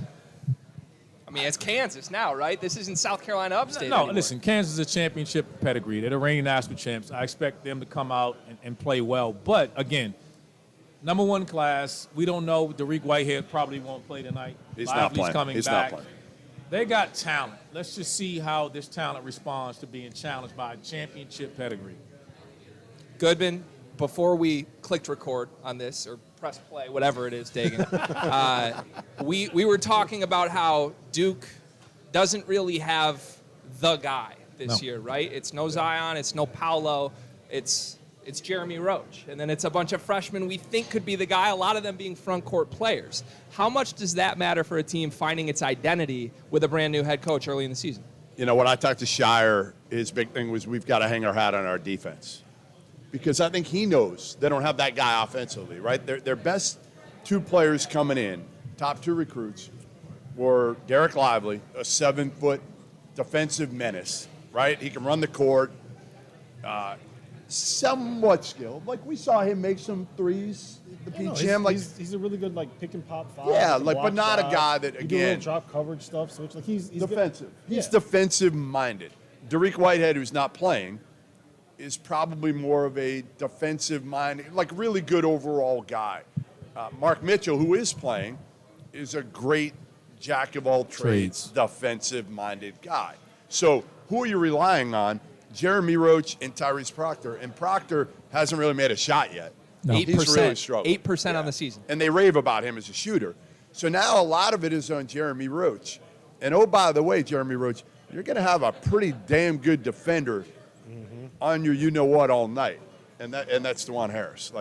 I mean, it's Kansas now, right? This isn't South Carolina upstate No, anymore. listen, Kansas is a championship pedigree. They're the reigning national champs. I expect them to come out and play well. But, again, number 1 class, we don't know. Dariq Whitehead probably won't play tonight. He's not Lively's playing. coming He's back. not playing. They got talent. Let's just see how this talent responds to being challenged by a championship pedigree. Goodman, before we clicked record on this, or press play, whatever it is, Dagan, we were talking about how Duke doesn't really have the guy this No. year, right? It's no Zion, it's no Paolo, it's it's Jeremy Roach. And then it's a bunch of freshmen we think could be the guy, a lot of them being front court players. How much does that matter for a team finding its identity with a brand new head coach early in the season? You know, when I talked to Scheyer, his big thing was we've got to hang our hat on our defense. Because I think he knows they don't have that guy offensively, right? Their best two players coming in, top two recruits, were Derek Lively, a 7-foot defensive menace, right? He can run the court, somewhat skilled. Like, we saw him make some threes at the PGM. He's a really good, pick and pop five. Yeah, but not a guy that, he do a again, little drop coverage stuff. So it's he's defensive. Good. He's Yeah. defensive-minded. Dariq Whitehead, who's not playing, is probably more of a defensive-minded, really good overall guy. Mark Mitchell, who is playing, is a great jack-of-all-trades, defensive-minded guy. So who are you relying on? Jeremy Roach and Tyrese Proctor. And Proctor hasn't really made a shot yet. No. He's really struggled. 8% on the season. And they rave about him as a shooter. So now a lot of it is on Jeremy Roach. And oh, by the way, Jeremy Roach, you're going to have a pretty damn good defender on your you-know-what all night. And that's DeJuan Harris.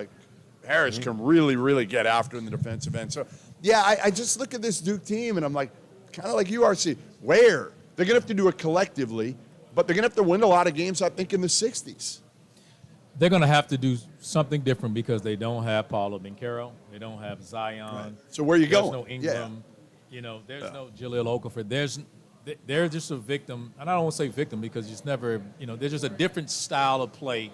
Harris can really, really get after in the defensive end. So, yeah, I just look at this Duke team, and I'm like, kind of like you, RC. Where? They're going to have to do it collectively, but they're going to have to win a lot of games, I think, in the 60s. They're going to have to do something different because they don't have Paulo Banchero. They don't have Zion. Right. So where are you going? There's no Ingram. Yeah. There's no Jahlil Okafor. They're just a victim, and I don't want to say victim because it's never, there's just a different style of play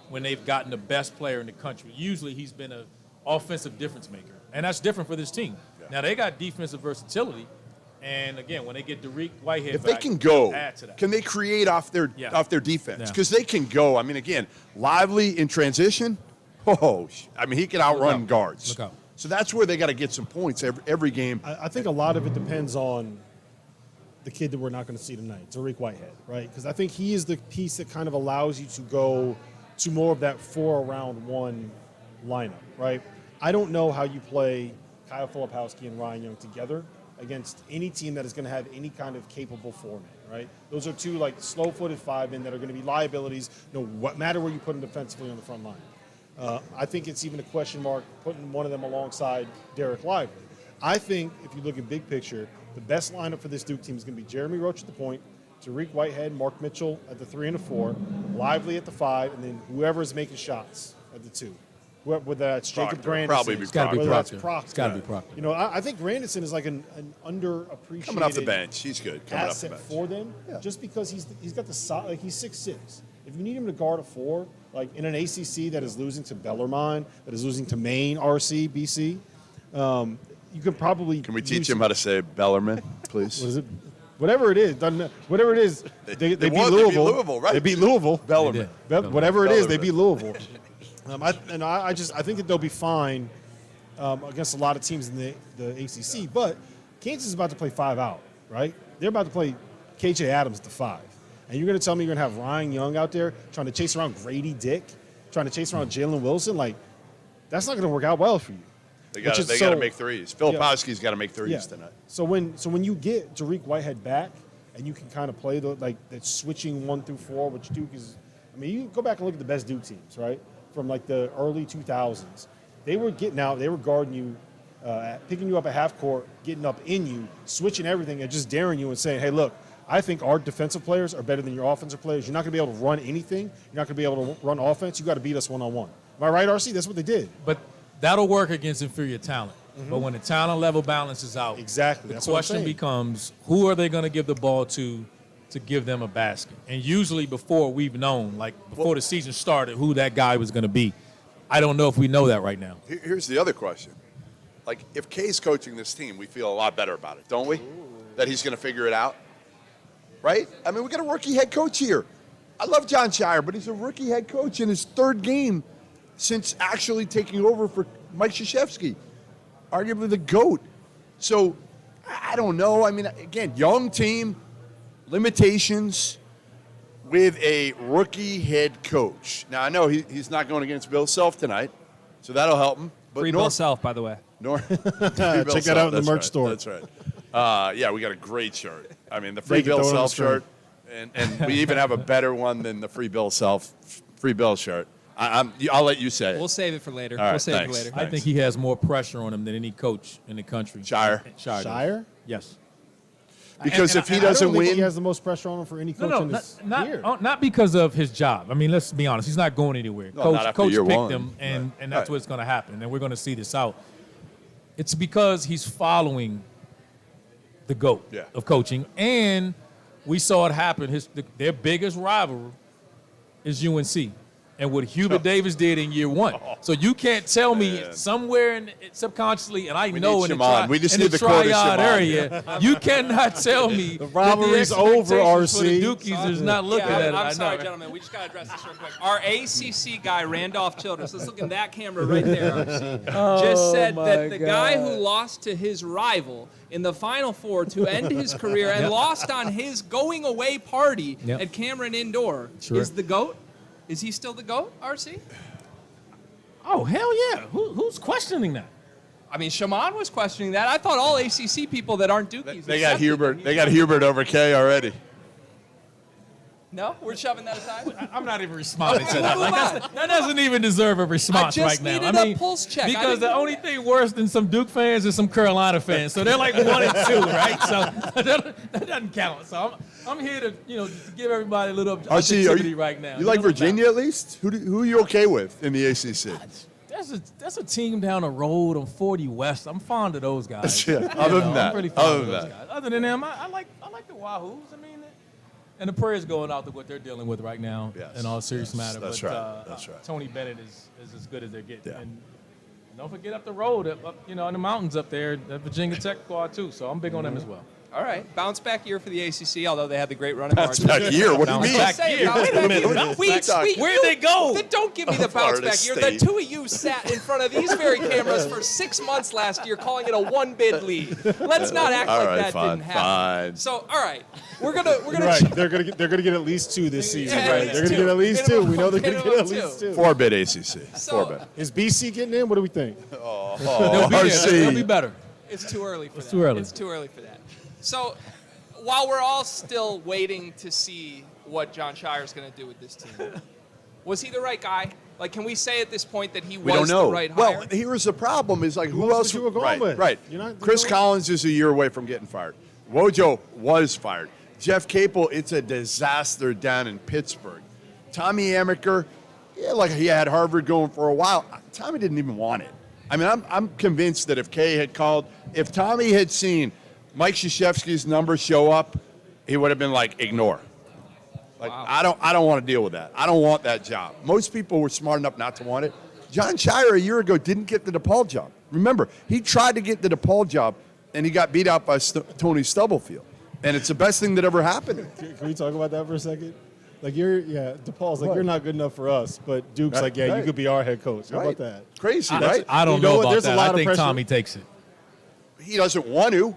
when they've gotten the best player in the country. Usually he's been an offensive difference maker, and that's different for this team. Yeah. Now, they got defensive versatility, and, again, when they get Dariq Whitehead if back, they can go, add to that. Can they create off their defense? Because they can go. I mean, again, Lively in transition, he can outrun guards. Look out. So that's where they got to get some points every game. I think a lot of it depends on the kid that we're not going to see tonight, Dariq Whitehead, right? Because I think he is the piece that kind of allows you to go to more of that 4-round-1 lineup, right? I don't know how you play Kyle Filipowski and Ryan Young together against any team that is going to have any kind of capable four-man, right? Those are two slow-footed five-men that are going to be liabilities, what matter where you put them defensively on the front line. I think it's even a question mark putting one of them alongside Derek Lively. I think if you look at big picture, the best lineup for this Duke team is going to be Jeremy Roach at the point, Dariq Whitehead, Mark Mitchell at the 3 and the 4, Lively at the 5, and then whoever is making shots at the 2. Whether that's Jacob Grandison. Probably be It's got to be Proctor. Proctor. It's got to be Proctor. I think Grandison is an underappreciated Coming off the bench. He's good. Coming off the asset bench. for them, just because he's got the size. He's 6'6". If you need him to guard a 4, in an ACC that is losing to Bellarmine, that is losing to Maine, RC, BC, you could probably. Can we teach him how to say Bellarmine, please? What is it? Whatever it is, they beat Louisville. They beat Louisville, right? They beat Louisville. Bellarmine. Whatever it is, they beat Louisville. I think that they'll be fine against a lot of teams in the ACC. But Kansas is about to play 5 out, right? They're about to play KJ Adams at the 5. And you're going to tell me you're going to have Ryan Young out there trying to chase around Grady Dick, trying to chase around Jalen Wilson? That's not going to work out well for you. They got to make threes. Filipowski's got to make threes tonight. So when you get Dariq Whitehead back and you can kind of play that switching 1 through 4, which Duke is. You go back and look at the best Duke teams, right? From the early 2000s, they were getting out, they were guarding you, picking you up at half court, getting up in you, switching everything, and just daring you and saying, "Hey, look, I think our defensive players are better than your offensive players. You're not going to be able to run anything. You're not going to be able to run offense. You got to beat us one-on-one." Am I right, RC? That's what they did. But that'll work against inferior talent. Mm-hmm. But when the talent level balances out, exactly, the question becomes, who are they going to give the ball to give them a basket? And usually before we've known, before the season started, who that guy was going to be. I don't know if we know that right now. Here's the other question. If Kay's coaching this team, we feel a lot better about it, don't we? That he's going to figure it out, right? We got a rookie head coach here. I love Jon Scheyer, but he's a rookie head coach in his 3rd game since actually taking over for Mike Krzyzewski, arguably the GOAT. So, I don't know. Again, young team, limitations with a rookie head coach. Now, I know he's not going against Bill Self tonight, so that'll help him. But Free Bill Self, by the way. Check that out in the merch store. That's right. We got a great shirt. The Free Bill Self shirt, and we even have a better one than the Free Bill Self, Free Bill shirt. I'll let you say it. We'll save it for later. All right, We'll save thanks. it for later. I think he has more pressure on him than any coach in the country. Scheyer. Shire? Yes. Because if he I don't doesn't think win, he has the most pressure on him for any coach in this year. Not because of his job. I mean, let's be honest. He's not going anywhere. No, not after Coach year picked one. him, and Right. that's what's going to happen. And we're going to see this out. It's because he's following the GOAT of coaching, and we saw it happen. Their biggest rival is UNC. And what Hubert Davis did in year one. So you can't tell me somewhere subconsciously, and I know in the tryout area, you cannot tell me the rivalry's over, RC. For the Dookies is not looking at it. I'm sorry, gentlemen. We just got to address this real quick. Our ACC guy, Randolph Childress, let's look in that camera right there, RC, just said that the guy who lost to his rival in the Final Four to end his career and lost on his going-away party at Cameron Indoor is the GOAT? Is he still the GOAT, RC? Oh, hell yeah. Who's questioning that? I mean, Shaman was questioning that. I thought all ACC people that aren't Dookies. they got Hubert. They got Hubert over K already. No? We're shoving that aside? I'm not even responding to that. That doesn't even deserve a response right now. I just needed a pulse check. Because the only thing worse than some Duke fans is some Carolina fans. So they're like 1 and 2, right? So that doesn't count. So I'm here to, to give everybody a little objectivity right now. You like Virginia at least? Who are you okay with in the ACC? That's a team down the road on 40 West. I'm fond of those guys. Other than that. I'm pretty fond of those guys. Other than them, I like the Wahoos. I mean, and the prayers going out to what they're dealing with right now in all serious matter. That's but, That's right. Tony Bennett is as good as they're getting. Yeah. And don't forget up the road, in the mountains up there, at Virginia Tech squad too. So I'm big on them as well. All right. Bounce back year for the ACC, although they had the great run in March. Bounce back year? What do you mean? Wait a minute. Where'd they go? Then don't give me the bounce back year. The two of you sat in front of these very cameras for 6 months last year calling it a one-bid lead. Let's not act like that didn't happen. Fine. So, all right. We're gonna right. They're gonna get at least 2 this season. Yeah, Right. They're gonna get at least 2. We know they're gonna get at least 2. 4-bit ACC. So, 4-bit. Is BC getting in? What do we think? They'll be better. It's too early for that. Too early. It's too early for that. So, while we're all still waiting to see what Jon Scheyer is going to do with this team, was he the right guy? Like, can we say at this point that he was the right hire? Well, here's the problem: is like who else? You were going with? Right. Chris Collins is a year away from getting fired. Wojo was fired. Jeff Capel, it's a disaster down in Pittsburgh. Tommy Amaker, he had Harvard going for a while. Tommy didn't even want it. I mean, I'm convinced that if Tommy had seen Mike Krzyzewski's numbers show up, he would have been like, ignore. Wow. I don't want to deal with that. I don't want that job. Most people were smart enough not to want it. Jon Scheyer a year ago didn't get the DePaul job. Remember, he tried to get the DePaul job, and he got beat out by Tony Stubblefield. And it's the best thing that ever happened. Can we talk about that for a second? DePaul's like, you're not good enough for us, but Duke's you could be our head coach. How about that? Crazy, right? I don't know about that. I think Tommy takes it. He doesn't want to.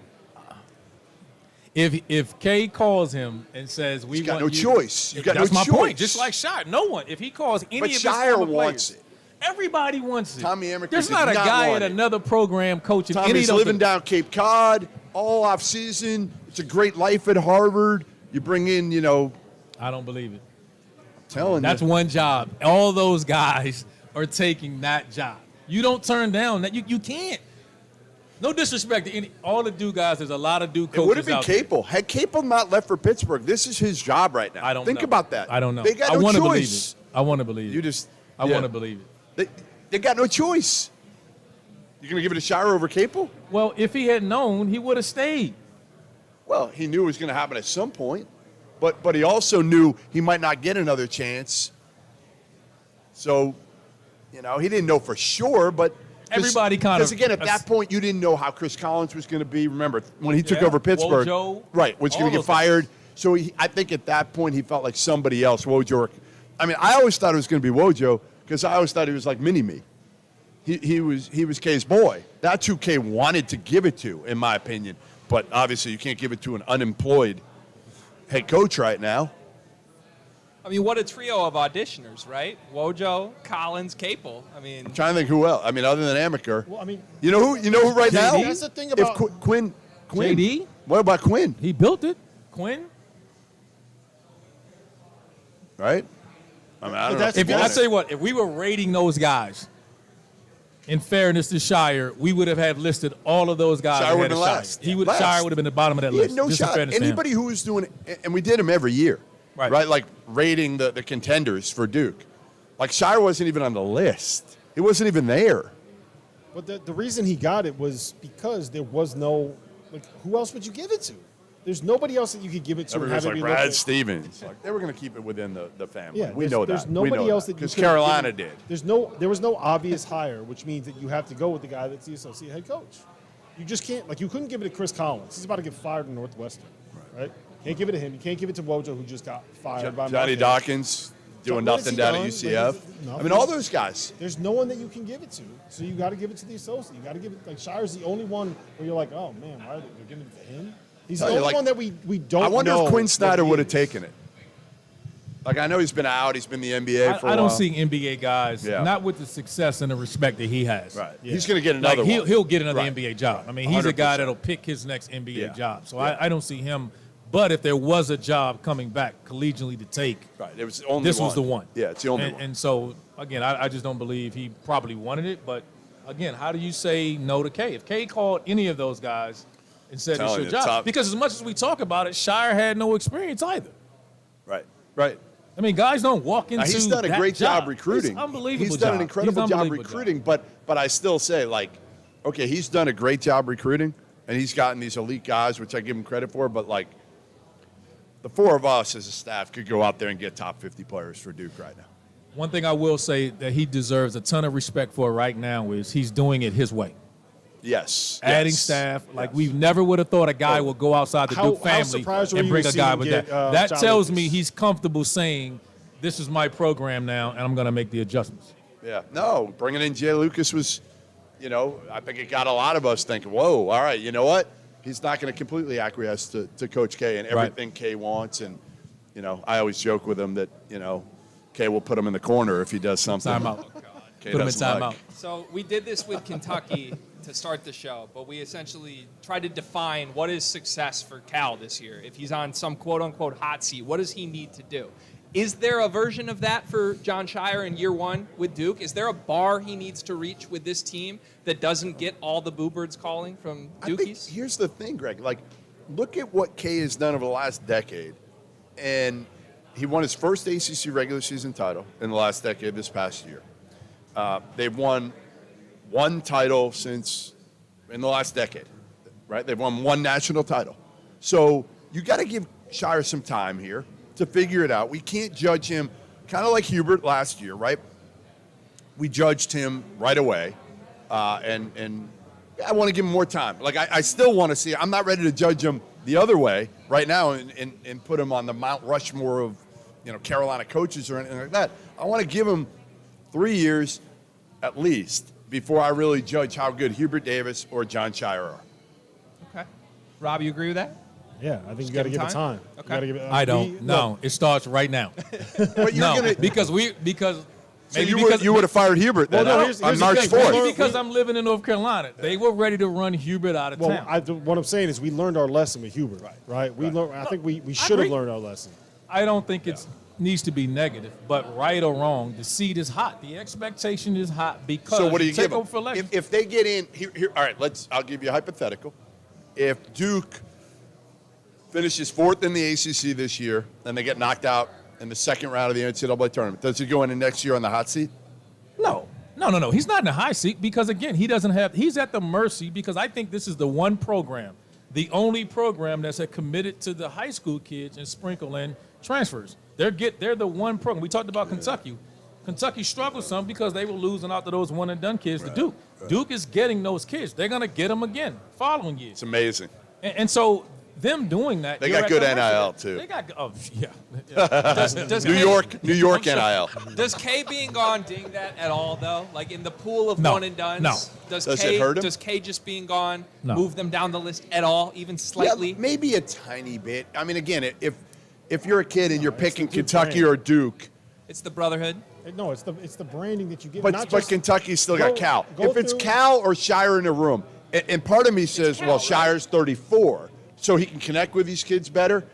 If Kay calls him and says He's got no choice. You got no choice. That's my point. Just like Scheyer, no one. If he calls any of his former players, it. Everybody wants it. Tommy Amaker There's not a guy at another program coaching. Tommy's living down Cape Cod all off season. It's a great life at Harvard. You bring in, I don't believe it. That's one job. All those guys are taking that job. You don't turn down that. You can't. No disrespect to all the Duke guys. There's a lot of Duke coaches. It would have been out Capel. Had Capel not left for Pittsburgh, this is his job right now. I don't think know. about that. I don't know. They got no choice. I want to believe it. I want to believe it. They got no choice. You're going to give it a Scheyer over Capel? Well, if he had known, he would have stayed. Well, he knew it was going to happen at some point, but he also knew he might not get another chance. So, he didn't know for sure, but everybody because again, at that point, you didn't know how Chris Collins was going to be. Remember, when he took over Pittsburgh, Wojo, was going to get fired. So I think at that point, he felt like somebody else, Wojo. I mean, I always thought it was going to be Wojo because I always thought he was like mini-me. He was Kay's boy. That's who Kay wanted to give it to, in my opinion. But obviously, you can't give it to an unemployed head coach right now. I mean, what a trio of auditioners, right? Wojo, Collins, Capel. I mean, I'm trying to think who else. I mean, other than Amaker. Well, I mean, you know who right now? That's the thing about Quinn. JD? What about Quinn? He built it. Quinn? Right? I mean, I don't But know. that's- I tell you what, if we were rating those guys, in fairness to Scheyer, we would have had listed all of those guys. Scheyer would ahead have of been last. Scheyer would have been the bottom of that He list. had no Just in shot. fairness to him. Anybody who was doing it, and we did him every year, Right. Like rating the contenders for Duke. Like Scheyer wasn't even on the list. He wasn't even there. But the reason he got it was because there was no, like, who else would you give it to? There's nobody else that you could give it to. and Everybody's have it like be Brad looked at. Stevens. Like they were going to keep it within the family. Yeah, we there's- know there's that. nobody we know else that you because could have Carolina given- did. There was no obvious hire, which means that you have to go with the guy that's the associate head coach. You just can't, like, you couldn't give it to Chris Collins. He's about to get fired in Northwestern, right? Can't give it to him. You can't give it to Wojo, who just got fired by Johnny Marquez. Dawkins doing What has nothing he down done? at Like, UCF. nothing. I mean, all those guys. There's no one that you can give it to, so you got to give it to the associate. You got to give it, like, Shire's the only one where you're like, oh man, why are they giving it to him? He's the Tell you, only like, one that we don't. I wonder know if Quinn what Snyder he would have is. taken it. Like I know he's been out. He's been in the NBA for a while. I don't see NBA guys, Yeah. not with the success and the respect that he has. Right. Yeah. He's going to get another Like one. he'll get another Right. NBA job. I mean, he's a guy 100%. that'll pick his next NBA Yeah. job. So Yeah. I don't see him. But if there was a job coming back collegiately to take, Right. It was the only this one. was the one. Yeah, it's the only and, one. And so, again, I just don't believe he probably wanted it. But, again, how do you say no to K? If K called any of those guys and said it's Telling your you, job. top- Because as much as we talk about it, Scheyer had no experience either. Right. Right. I mean, guys don't walk into Now, he's done a that great job It's recruiting. unbelievable He's done an job. incredible He's job unbelievable recruiting, but I still say, like, okay, he's done a great job recruiting, and he's gotten these elite guys, which I give him credit for, but, like, the four of us as a staff could go out there and get top 50 players for Duke right now. One thing I will say that he deserves a ton of respect for right now is he's doing it his way. Yes. Adding yes, staff, like yes. we never would have thought a guy would go outside the How- Duke how family surprised were and you bring to a see guy him with get, that. That John tells Lucas? me he's comfortable saying, this is my program now, and I'm going to make the adjustments. Yeah. No, bringing in Jay Lucas was, you know, I think it got a lot of us thinking, whoa, all right, you know what? He's not going to completely acquiesce to Coach K and Right. everything K wants. And, you know, I always joke with him that, you know, K will put him in the corner if he does something. Timeout. K Put him in doesn't timeout. like. So we did this with Kentucky to start the show, but we essentially tried to define what is success for Cal this year. If he's on some quote-unquote hot seat, what does he need to do? Is there a version of that for Jon Scheyer in year one with Duke? Is there a bar he needs to reach with this team that doesn't get all the boo birds calling from I think Dukies? here's the thing, Greg. Like, look at what K has done over the last decade. And he won his first ACC regular season title in the last decade this past year. They've won one title since in the last decade, right? They've won one national title. So you got to give Scheyer some time here to figure it out. We can't judge him kind of like Hubert last year, right? We judged him right away, and I want to give him more time. Like I still want to see. I'm not ready to judge him the other way right now and put him on the Mount Rushmore of, you know, Carolina coaches or anything like that. I want to give him 3 years at least before I really judge how good Hubert Davis or Jon Scheyer are. Okay. Rob, you agree with that? Yeah, I think you give got to him give it time? time. Okay. You gotta give it, I don't. No, look, it starts right now. But you're No, gonna. because So maybe you would have fired Hubert then Well, no, on here's March the thing. 4th. Maybe because I'm living in North Carolina, they were ready to run Hubert out of well, town. what I'm saying is we learned our lesson with Hubert, right? We learned. I think we should have agree. learned our lesson. I don't think it needs to be negative, but right or wrong, the seed is hot. The expectation is hot because So what do you take give them? over for election. If they get in here, all right. I'll give you a hypothetical. If Duke finishes 4th in the ACC this year and they get knocked out in the second round of the NCAA tournament, does he go into next year on the hot seat? No. He's not in the high seat because, again, he's at the mercy because I think this is the one program, the only program that's committed to the high school kids and sprinkle in transfers. They're the one program. We talked about Kentucky. Kentucky struggled some because they were losing out to those one-and-done kids to Duke. Duke is getting those kids. They're going to get them again following years. It's amazing. And so them doing that, They you're got at good the mercy. NIL too. They got yeah. Does New K- York NIL. Does K being gone ding that at all, though? Like in the pool of No. one and dones? No. Does Does K, it hurt him? Does K just being gone No. move them down the list at all, even slightly? Yeah, maybe a tiny bit. I mean, again, if you're a kid and you're picking the Duke Kentucky brand. or Duke, It's the brotherhood. No, it's the branding that you get. but not just, Kentucky's still got go- Cal. go If it's through- Cal or Scheyer in a room, and part of me says, Cal, well, right? Shire's 34, so he can connect with these kids better.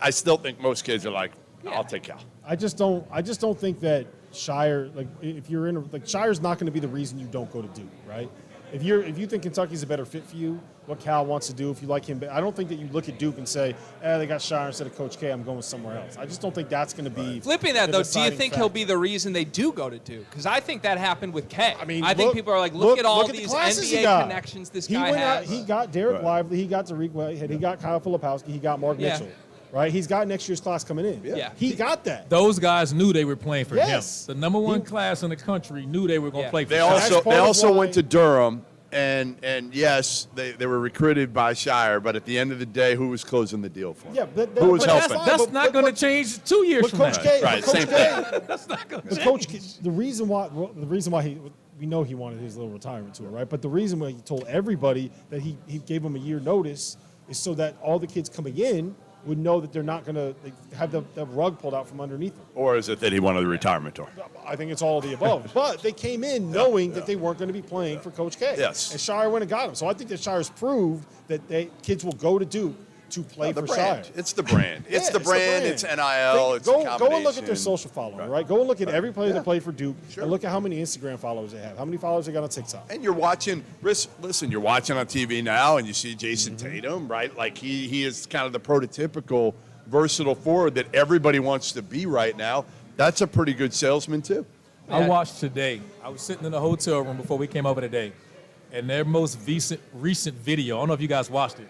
I still think most kids are like, I'll take Cal. I just don't think that Scheyer, like if you're in Scheyer's not going to be the reason you don't go to Duke, right? If you think Kentucky's a better fit for you, what Cal wants to do, if you like him, I don't think that you look at Duke and say, they got Scheyer instead of Coach K, I'm going somewhere else. I just don't think that's going to be Flipping that, the though, do you deciding think factor. he'll be the reason they do go to Duke? Because I think that happened with K. I mean, I think people are like, look at all the these classes he NBA got. connections this He guy went out, has. he got Derek Lively, he got Tariq Whitehead, he got Kyle Filipowski, he got Mark Yeah. Mitchell, right? He's got next year's class coming in. Yeah. He got that. Those guys knew they were playing for Yes. him. The number one class in the country knew they were going to Yeah. play for They him. That's also part of why- went to Durham, and yes, they were recruited by Scheyer, but at the end of the day, who was closing the deal for him? Yeah, Who was but helping? That's not going to change 2 years But from Coach now. K, Right, but Coach same K, That's not going to but change. Coach K, the reason why we know he wanted his little retirement tour, right? But the reason why he told everybody that he gave them a year notice is so that all the kids coming in would know that they're not going to have the rug pulled out from underneath them. Or is it that he wanted the retirement tour? I think it's all of the above. But they came in knowing that they weren't going to be playing for Coach K. Yes. And Scheyer went and got him. So I think that Scheyer's proved that kids will go to Duke to play The for brand. Scheyer. It's the brand. It's Yeah, the brand. It's NIL. It's a go and look at combination. their social following, right? Go and look at every player that played for Duke and look at how many Instagram followers they have, how many followers they got on TikTok. And you're watching, listen, you're watching on TV now and you see Jason Tatum, right? Like he is kind of the prototypical versatile forward that everybody wants to be right now. That's a pretty good salesman too. I watched today. I was sitting in the hotel room before we came over today, and their most recent video, I don't know if you guys watched it,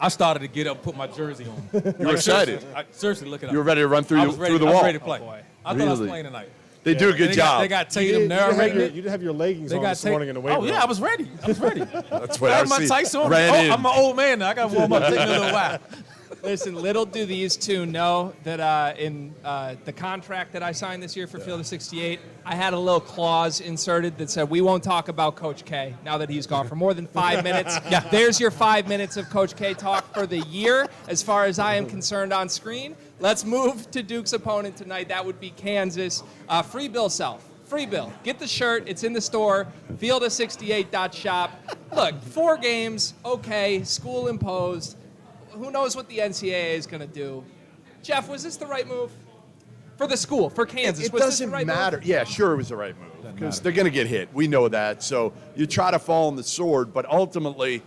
I started to get up, put my jersey on. You were excited. Seriously, look it up. You were ready to run through I was ready, the I was wall. ready to play. boy. I thought I was Really? playing tonight. They do a good They job. got You Tatum narrating it. didn't have your leggings They on got this morning in the weight Oh, room. yeah, I was ready. That's what I I had my see. tights on. Ran in. I'm an old man now. I got to warm up. Take me a little while. Listen, little do these two know that in the contract that I signed this year for Field of 68, I had a little clause inserted that said we won't talk about Coach K now that he's gone for more than 5 minutes. Yeah, there's your 5 minutes of Coach K talk for the year, as far as I am concerned on screen. Let's move to Duke's opponent tonight. That would be Kansas. Free Bill Self. Free Bill. Get the shirt. It's in the store. Field68.shop. Look, 4 games. Okay. School imposed. Who knows what the NCAA is going to do? Jeff, was this the right move? For the school, for Kansas. It was this the doesn't right matter. Move? Yeah, sure, it was the right move because they're going to get hit. We know that. So you try to fall on the sword, but ultimately,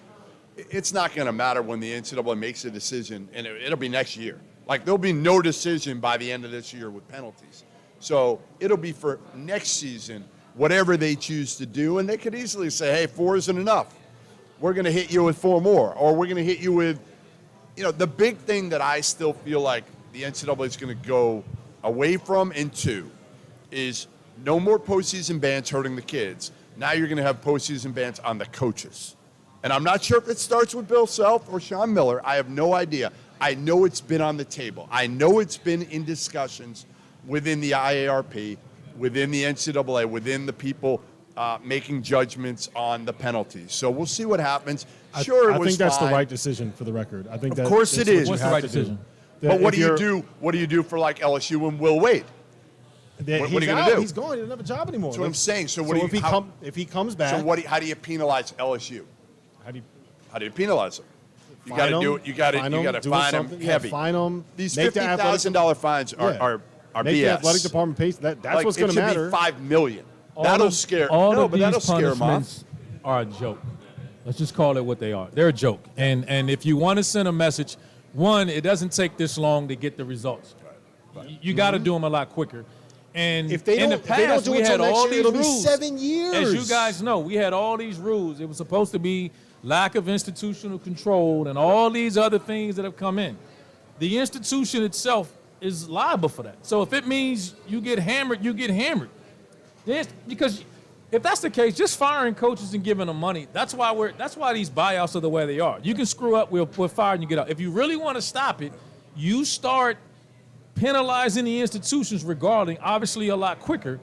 it's not going to matter when the NCAA makes a decision, and it'll be next year. Like there'll be no decision by the end of this year with penalties. So it'll be for next season, whatever they choose to do, and they could easily say, "Hey, 4 isn't enough. We're going to hit you with 4 more, or we're going to hit you with." The big thing that I still feel like the NCAA is going to go away from into is no more postseason bans hurting the kids. Now you're going to have postseason bans on the coaches. And I'm not sure if it starts with Bill Self or Sean Miller. I have no idea. I know it's been on the table. I know it's been in discussions within the IARP, within the NCAA, within the people making judgments on the penalties. So we'll see what happens. Sure, I it was think that's fine. the right decision for the record. I think Of course that's it what is. you What's the have right to decision? do. But what If do you you're- do? What do you do for like LSU and Will Wade? that What are he's you gonna out, do? He's gone. He doesn't have a job anymore. That's what I'm saying. So what do if you? he comes back, So how do you penalize LSU? how do you How do you penalize them? You fine got to them, do it. You got to fine you them, got to do fine them something, heavy. Fine them. These make the athletic- $50,000 fines are make BS. the athletic department pay. That's like, what's it going to should matter. be $5 million. All That'll of- scare. All no, of but that'll these scare them off. punishments are a joke. Let's just call it what they are. They're a joke. And if you want to send a message, one, it doesn't take this long to get the results. You got to do them a lot quicker. And If they in don't, the past, if they don't do we it had until next all year, these it'll be rules. 7 years. As you guys know, we had all these rules. It was supposed to be lack of institutional control and all these other things that have come in. The institution itself is liable for that. So if it means you get hammered, you get hammered. Because if that's the case, just firing coaches and giving them money, that's why these buyouts are the way they are. You can screw up, we'll fire and you get out. If you really want to stop it, you start penalizing the institutions regarding, obviously, a lot quicker,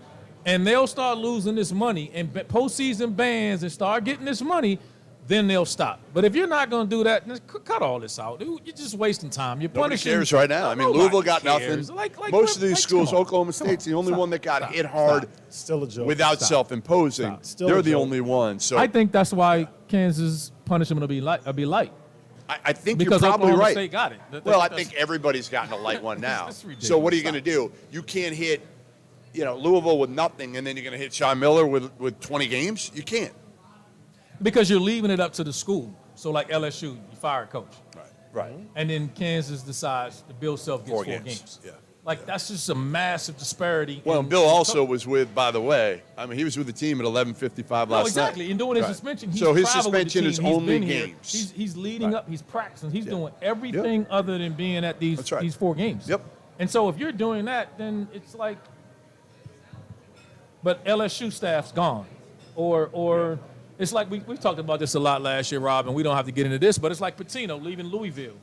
and they'll start losing this money and postseason bans and start getting this money, then they'll stop. But if you're not going to do that, then cut all this out. You're just wasting time. You're Nobody punishing. cares right now. I mean, Nobody Louisville got cares. nothing. Most of these schools, come on. Oklahoma State's the only one that got hit hard Still a joke. without Stop. self-imposing. Still They're a the joke. only one. So I think that's why Kansas punishment will be light. I think because you're probably Oklahoma right. State got it. Well, I think everybody's gotten a light one now. That's ridiculous. So what are you going to do? You can't hit, Louisville with nothing, and then you're going to hit Sean Miller with 20 games? You can't. Because you're leaving it up to the school. So like LSU, you fire a coach. Right. And then Kansas decides that Bill Self gets 4 games. Yeah. Like, that's just a massive disparity. Well, and Bill also was with, by the way, he was with the team at 11:55 last night. Exactly. And during his suspension, So his traveled with the suspension is team. He's only been here. games. He's leading up. He's practicing. He's doing everything other than being at these 4 games. Yep. And so if you're doing that, then it's like, but LSU staff's gone. Or it's like we talked about this a lot last year, Rob, and we don't have to get into this, but it's like Pitino leaving Louisville.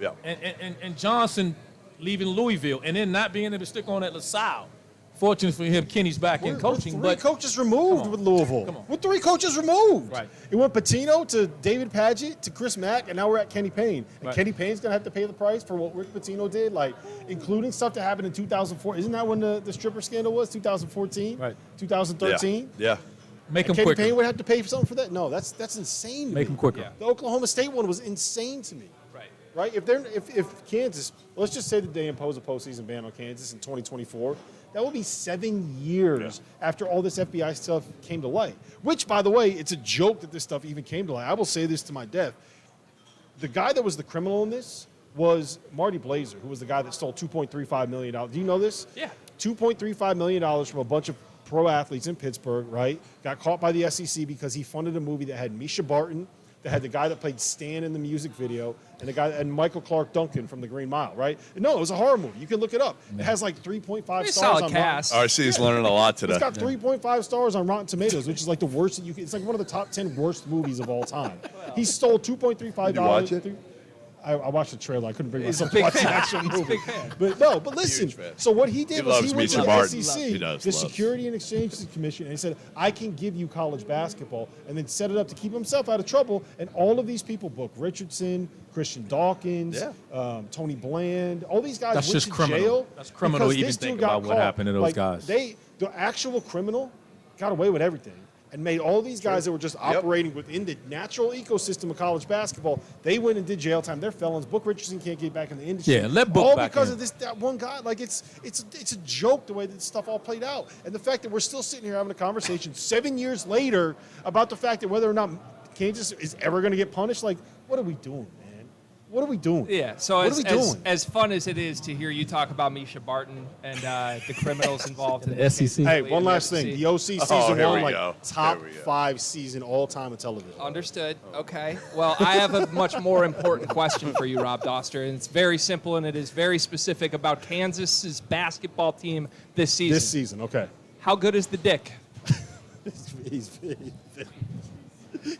Yeah. And Johnson leaving Louisville and then not being able to stick on at LaSalle. Fortunately for him, Kenny's back in coaching. We're 3 coaches removed with Louisville. Come on. We're 3 coaches removed. Right. It went Pitino to David Padgett to Chris Mack, and now we're at Kenny Payne. And Right. Kenny Payne's going to have to pay the price for what Rick Pitino did, like including stuff that happened in 2004. Isn't that when the stripper scandal was, 2014? Right. 2013? Yeah. Make him Kenny quicker. Payne would have to pay for something for that? No, that's insane to Make me. him quicker. Yeah. The Oklahoma State one was insane to me. Right? If Kansas, let's just say that they impose a postseason ban on Kansas in 2024, that will be 7 years after all this FBI stuff came to light. Which, by the way, it's a joke that this stuff even came to light. I will say this to my death. The guy that was the criminal in this was Marty Blazer, who was the guy that stole $2.35 million. Do you know this? Yeah. $2.35 million from a bunch of pro athletes in Pittsburgh, right? Got caught by the SEC because he funded a movie that had Misha Barton, that had the guy that played Stan in the music video, and the guy and Michael Clark Duncan from the Green Mile, right? No, it was a horror movie. You can look it up. It has like 3.5 Pretty stars solid on cast. RC's learning a lot today. It's got 3.5 stars on Rotten Tomatoes, which is like the worst that you can. It's like one of the top 10 worst movies of all time. He stole $2.35. Did you watch it? I watched the trailer. I couldn't bring He's a myself to big watch the fan. actual He's a movie. big fan. But listen. Huge fan. So what he did He was loves he went to Misha the Barton. SEC, He does, the loves. Security and Exchange Commission, and he said, "I can give you college basketball," and then set it up to keep himself out of trouble. And all of these people, Book Richardson, Christian Dawkins, Tony Bland, all these guys That's went just to criminal. jail. That's criminal to because even this dude think got about what caught. happened to those guys. The actual criminal got away with everything and made all these guys that were just operating within the natural ecosystem of college basketball, they went and did jail time. They're felons. Book Richardson can't get back in the industry. Yeah, let Book all back because in. of that one guy. Like it's a joke the way that this stuff all played out, and the fact that we're still sitting here having a conversation 7 years later about the fact that whether or not Kansas is ever going to get punished. Like, what are we doing, man? What are we doing? Yeah, so what are we doing? as fun as it is to hear you talk about Misha Barton and the criminals involved in the SEC. Hey, one last thing. The OC season here one, we like go. top Here we go. 5 season all time of television. Understood. Okay. Well, I have a much more important question for you, Rob Doster, and it's very simple and it is very specific about Kansas's basketball team this season. This season, okay. How good is the Dick? He's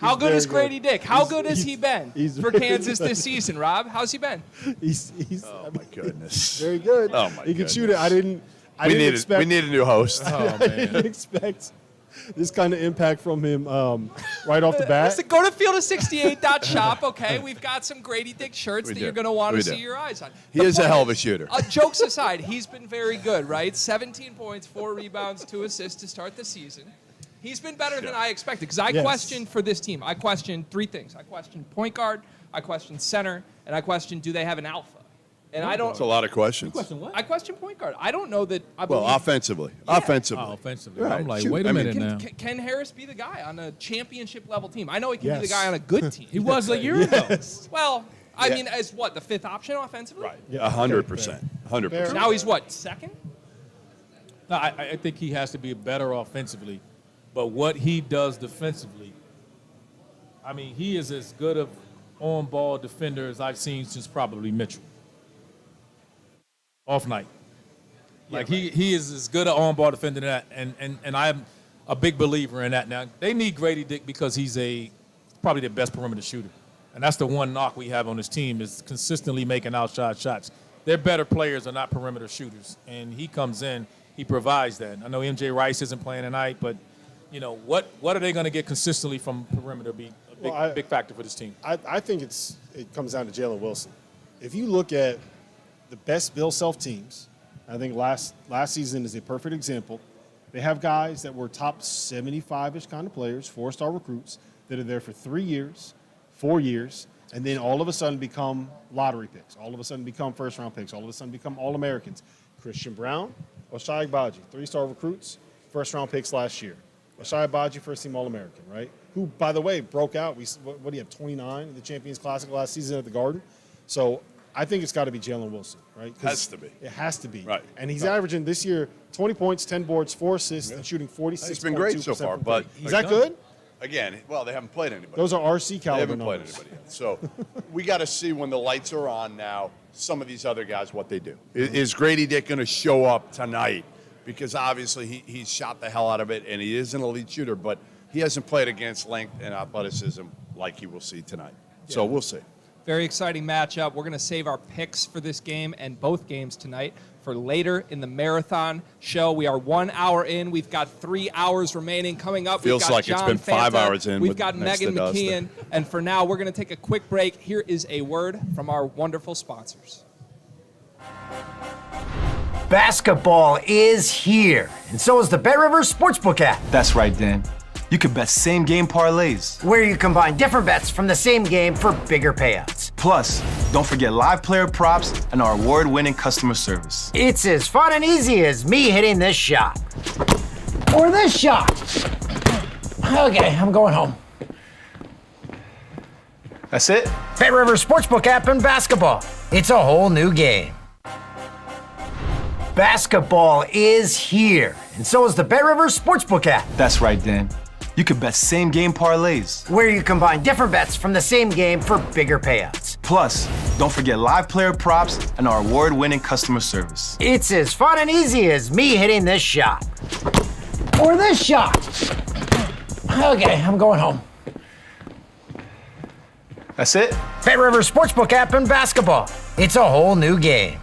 How good very is Grady good. Dick? How good has he been he's for very Kansas good. this season, Rob? How's he been? he's Oh my goodness. very good. Oh, my He can shoot it. goodness. I didn't expect. We need a new host. Oh, I man. didn't expect this kind of impact from him right off the bat. Listen, go to field68.shop, okay? We've got some Grady Dick shirts We that do. you're going to want We to do. see your eyes on. He The is a point hell of a shooter. Jokes aside, he's been very good, right? 17 points, 4 rebounds, 2 assists to start the season. He's been better than I expected because I Yes. questioned for this team. I questioned 3 things. I questioned point guard, I questioned center, and I questioned do they have an alpha? And I don't. That's a lot of questions. Question what? I question point guard. I don't know that. I Well, believe, offensively. Yeah. Offensively. Oh, offensively. Right. I'm like, Shoot, wait a I mean, minute now. Can Harris be the guy on a championship level team? I know he can be the Yes. guy on a good team. He was a year ago. Yes. Well, I Yeah. mean, as what, the 5th option offensively? Right. Yeah, 100%. 100%. Now he's what, 2nd? No, I think he has to be better offensively, but what he does defensively, I mean, he is as good of on-ball defender as I've seen since probably Mitchell. Off night. Like, he is as good an on-ball defender than that, and I'm a big believer in that. Now, they need Grady Dick because he's probably the best perimeter shooter. And that's the one knock we have on this team is consistently making outside shots. Their better players are not perimeter shooters, and he comes in, he provides that. I know MJ Rice isn't playing tonight, but, you know, what are they going to get consistently from perimeter be a big factor for this team? I think it comes down to Jalen Wilson. If you look at the best Bill Self teams, I think last season is a perfect example. They have guys that were top 75-ish kind of players, 4-star recruits, that are there for 3 years, 4 years, and then all of a sudden become lottery picks, all of a sudden become first-round picks, all of a sudden become All-Americans. Christian Brown, Ochai Agbaji, 3-star recruits, first-round picks last year. Ochai Agbaji, first-team All-American, right? Who, by the way, broke out. What do you have, 29 in the Champions Classic last season at the Garden? So I think it's got to be Jalen Wilson, right? Has to be. It has to be. Right. And he's averaging this year 20 points, 10 boards, 4 assists, and shooting 46%. He's been great so far, but is that good? Again, well, they haven't played anybody. Those are RC They caliber haven't numbers. played anybody yet. So we got to see when the lights are on now, some of these other guys, what they do. Is Grady Dick going to show up tonight? Because obviously he's shot the hell out of it, and he is an elite shooter, but he hasn't played against length and athleticism like he will see tonight. So we'll see. Very exciting matchup. We're going to save our picks for this game and both games tonight for later in the marathon show. We are 1 hour in. We've got 3 hours remaining. Coming up, Feels we've got like it's John been 5 Fanta. hours in We've with got next Megan to Dustin. McKeon. And for now, we're going to take a quick break. Here is a word from our wonderful sponsors. Basketball is here, and so is the Bet Rivers Sportsbook app, That's right, Dan. You can bet same-game parlays. where you combine different bets from the same game for bigger payouts. Plus, don't forget live player props and our award-winning customer service. It's as fun and easy as me hitting this shot. Or this shot. Okay, I'm going home. That's it? Bet Rivers Sportsbook app and basketball. It's a whole new game. Basketball is here, and so is the Bet Rivers Sportsbook app, That's right, Dan. You can bet same-game parlays. where you combine different bets from the same game for bigger payouts. Plus, don't forget live player props and our award-winning customer service. It's as fun and easy as me hitting this shot. Or this shot. Okay, I'm going home. That's it? Bet Rivers Sportsbook app and basketball. It's a whole new game.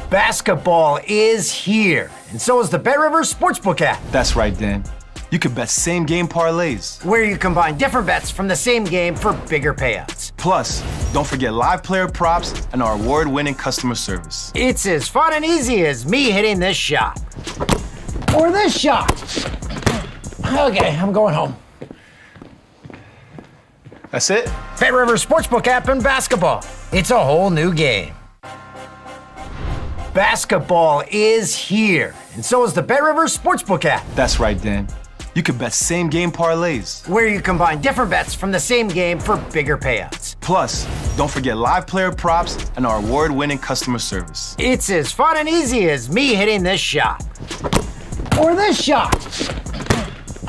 Basketball is here, and so is the Bet Rivers Sportsbook app, That's right, Dan. You can bet same-game parlays. where you combine different bets from the same game for bigger payouts. Plus, don't forget live player props and our award-winning customer service. It's as fun and easy as me hitting this shot. Or this shot. Okay, I'm going home. That's it? Bet Rivers Sportsbook app and basketball. It's a whole new game. Basketball is here, and so is the Bet Rivers Sportsbook app, That's right, Dan. You can bet same-game parlays. where you combine different bets from the same game for bigger payouts. Plus, don't forget live player props and our award-winning customer service. It's as fun and easy as me hitting this shot. Or this shot.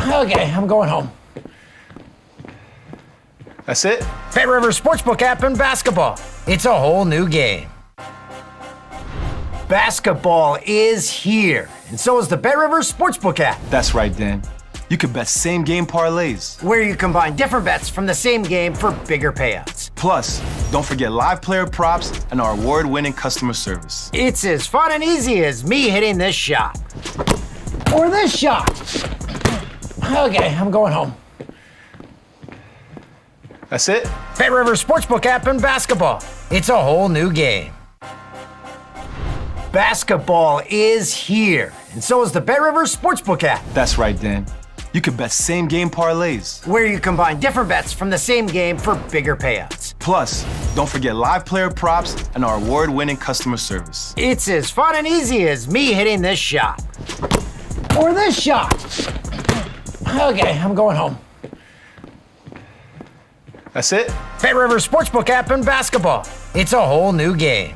Okay, I'm going home. That's it? Bet Rivers Sportsbook app and basketball. It's a whole new game. Basketball is here, and so is the Bet Rivers Sportsbook app, That's right, Dan. You can bet same-game parlays. where you combine different bets from the same game for bigger payouts. Plus, don't forget live player props and our award-winning customer service. It's as fun and easy as me hitting this shot. Or this shot. Okay, I'm going home. That's it? Bet Rivers Sportsbook app and basketball. It's a whole new game. Basketball is here, and so is the Bet Rivers Sportsbook app, That's right, Dan. You can bet same-game parlays. where you combine different bets from the same game for bigger payouts. Plus, don't forget live player props and our award-winning customer service. It's as fun and easy as me hitting this shot. Or this shot. Okay, I'm going home. That's it? Bet Rivers Sportsbook app and basketball. It's a whole new game.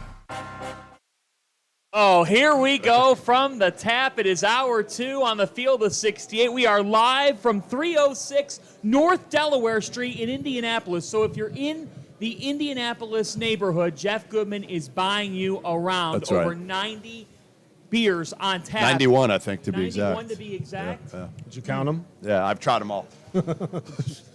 Oh, here we go from the tap. It is hour 2 on the field of 68. We are live from 306 North Delaware Street in Indianapolis. So if you're in the Indianapolis neighborhood, Jeff Goodman is buying you around That's right. over 90 beers on tap. 91, I think, to be 91 exact. to be exact. Yeah, Did you count them? yeah, I've tried them all.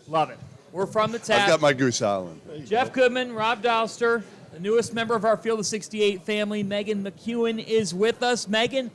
Love it. We're from the I've tap. got my Goose Island. Jeff Goodman, Rob Dowster, the newest member of our Field of 68 family, Megan McEwen, is with us. Megan,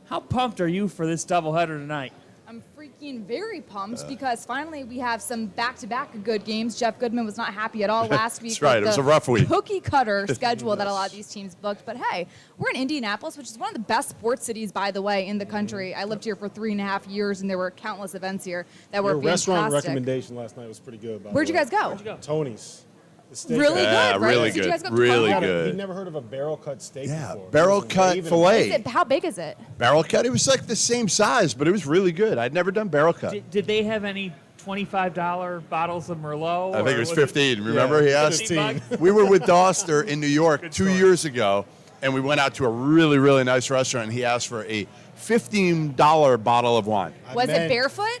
how pumped are you for this doubleheader tonight? I'm freaking speaking, very pumped because finally we have some back-to-back good games. Jeff Goodman was not happy at all last week. That's right. It was a rough week. Cookie-cutter schedule that a lot of these teams booked. But hey, we're in Indianapolis, which is one of the best sports cities, by the way, in the country. I lived here for 3.5 years, and there were countless events here that were Your fantastic. restaurant recommendation last night was pretty good. Where'd you guys go? Tony's. The steak. Really Yeah, good, right? really Did you good. guys go to Really Tony's? good. You'd never heard of a barrel cut steak before. barrel It was cut waving. filet. How big is it? Barrel cut. It was like the same size, but it was really good. I'd never done barrel cut. Did they have any $25 bottles of Merlot? I think or it was 15. Remember, Yeah, he asked. 15. We were with Doster in New York 2 years ago, and we went out to a really, really nice restaurant. And he asked for a $15 bottle of wine. Was it barefoot?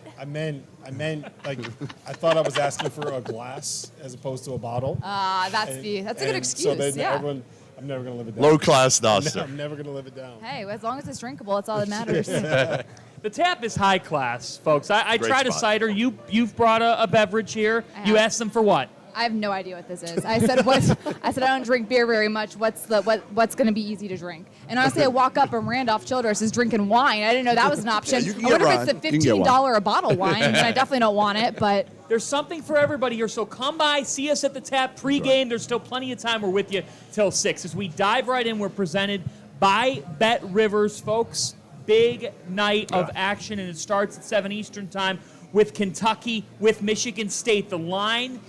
I meant, like, I thought I was asking for a glass as opposed to a bottle. That's a good And excuse. So then yeah. everyone, I'm never going to live it down. Low class Doster. I'm never going to live it down. Hey, as long as it's drinkable, that's all that matters. The tap is high class, folks. I Great tried a spot. cider. You've brought a beverage here. I You have. asked them for what? I have no idea what this is. I said I don't drink beer very much. What's going to be easy to drink? And honestly, I walk up and Randolph Childress is drinking wine. I didn't know that was an option. you can I get wonder if it's wine. the You can get $15 a bottle wine, and I definitely don't want it. But There's something for everybody here, so come by, see us at the tap pregame. There's still plenty of time. We're with you till 6. As we dive right in, we're presented by Bet Rivers, folks. Big night of action, and it starts at 7 Eastern time with Kentucky, with Michigan State. The line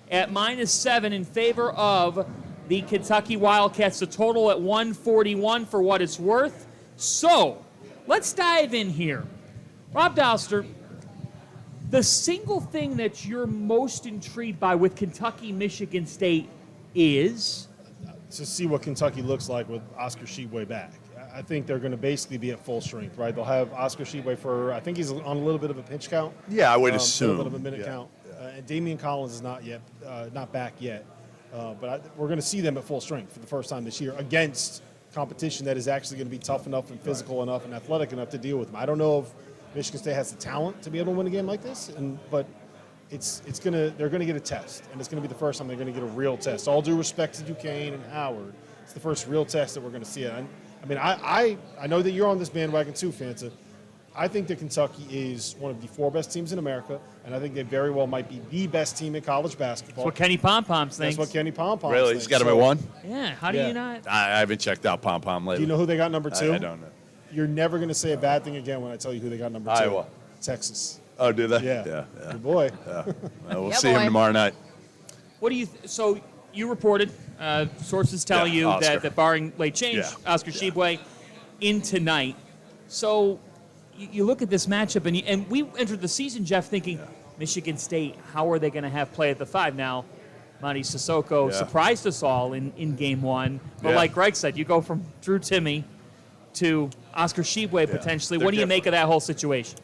at -7 in favor of the Kentucky Wildcats. The total at 141 for what it's worth. So let's dive in here. Rob Doster, the single thing that you're most intrigued by with Kentucky, Michigan State is? To see what Kentucky looks like with Oscar Tshiebwe back. I think they're going to basically be at full strength, right? They'll have Oscar Tshiebwe for, I think he's on a little bit of a pinch count. Yeah, I would A assume. little bit of a minute count. And Damian Collins is not back yet. But we're going to see them at full strength for the first time this year against competition that is actually going to be tough enough and physical enough and athletic enough to deal with them. I don't know if Michigan State has the talent to be able to win a game like this, but they're going to get a test, and it's going to be the first time they're going to get a real test. All due respect to Duquesne and Howard, it's the first real test that we're going to see. I mean, I know that you're on this bandwagon too, Fanta. I think that Kentucky is one of the 4 best teams in America, and I think they very well might be the best team in college basketball. That's what Kenny Pom-Poms thinks. That's what Kenny Pom-Poms Really? thinks. He's got him at So, 1? Yeah, how do Yeah. you not? I haven't checked out Pom Pom lately. Do you know who they got number 2? I don't know. You're never going to say a bad thing again when I tell you who they got number 2. Iowa. Texas. Oh, do they? Yeah. Yeah. Good boy. We'll Yeah, see him boy. tomorrow night. What do you? So you reported, sources tell Yeah, you Oscar. that barring late change, Yeah. Oscar Tshiebwe in tonight. So you look at this matchup, and we entered the season, Jeff, thinking Michigan State, how are they going to have play at the 5? Now, Monty Sissoko surprised us all in game 1. But Yeah. like Greg said, you go from Drew Timme to Oscar Tshiebwe potentially. They're What do you different. make of that whole situation?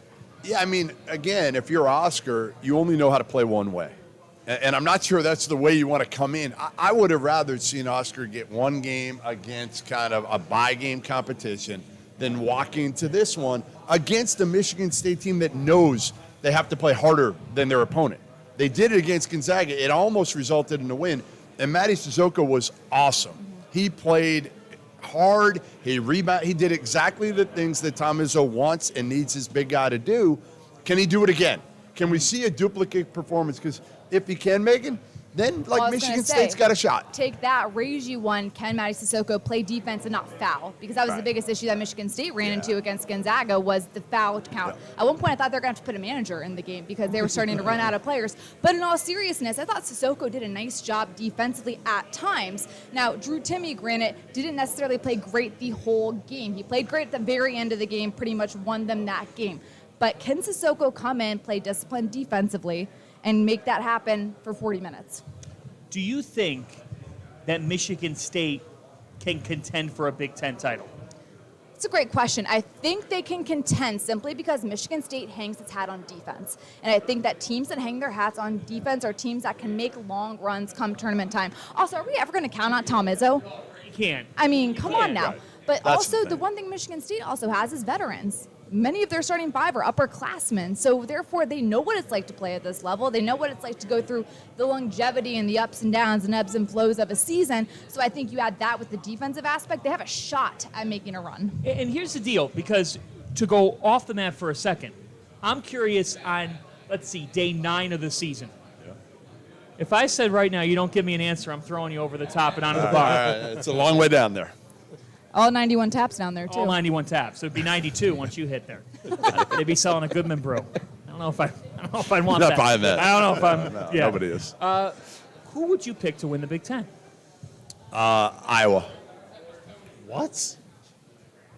Yeah, I mean, again, if you're Oscar, you only know how to play one way. And I'm not sure that's the way you want to come in. I would have rather seen Oscar get one game against kind of a bye game competition than walking into this one against a Michigan State team that knows they have to play harder than their opponent. They did it against Gonzaga. It almost resulted in a win. And Matty Sissoko was awesome. He played hard. He rebounded. He did exactly the things that Tom Izzo wants and needs his big guy to do. Can he do it again? Can we see a duplicate performance? Because if he can, Megan, then Well, I was Michigan gonna say, State's got a shot. Take that, raise you one. Can Matty Sissoko play defense and not foul? Because that was the biggest issue that Michigan State ran into against Gonzaga was the foul count. At one point, I thought they were going to have to put a manager in the game because they were starting to run out of players. But in all seriousness, I thought Sissoko did a nice job defensively at times. Now, Drew Timme, granted, didn't necessarily play great the whole game. He played great at the very end of the game, pretty much won them that game. But can Sissoko come in, play disciplined defensively, and make that happen for 40 minutes? Do you think that Michigan State can contend for a Big Ten title? It's a great question. I think they can contend simply because Michigan State hangs its hat on defense. And I think that teams that hang their hats on defense are teams that can make long runs come tournament time. Also, are we ever going to count on Tom Izzo? You can't. I mean, come on now. Right. But That's also, the the thing. one thing Michigan State also has is veterans. Many of their starting 5 are upperclassmen, so therefore they know what it's like to play at this level. They know what it's like to go through the longevity and the ups and downs and ebbs and flows of a season. So I think you add that with the defensive aspect, they have a shot at making a run. And here's the deal, because to go off the map for a second, I'm curious on, let's see, day 9 of the season. If I said right now you don't give me an answer, I'm throwing you over the top and onto the bar. It's a long way down there. All 91 taps down there, too. All 91 taps. So it'd be 92 once you hit there. They'd be selling a Goodman brew. I don't know if I'd want Not that. buying that. I don't know if I'm. No, yeah. nobody is. Who would you pick to win the Big Ten? Iowa. What?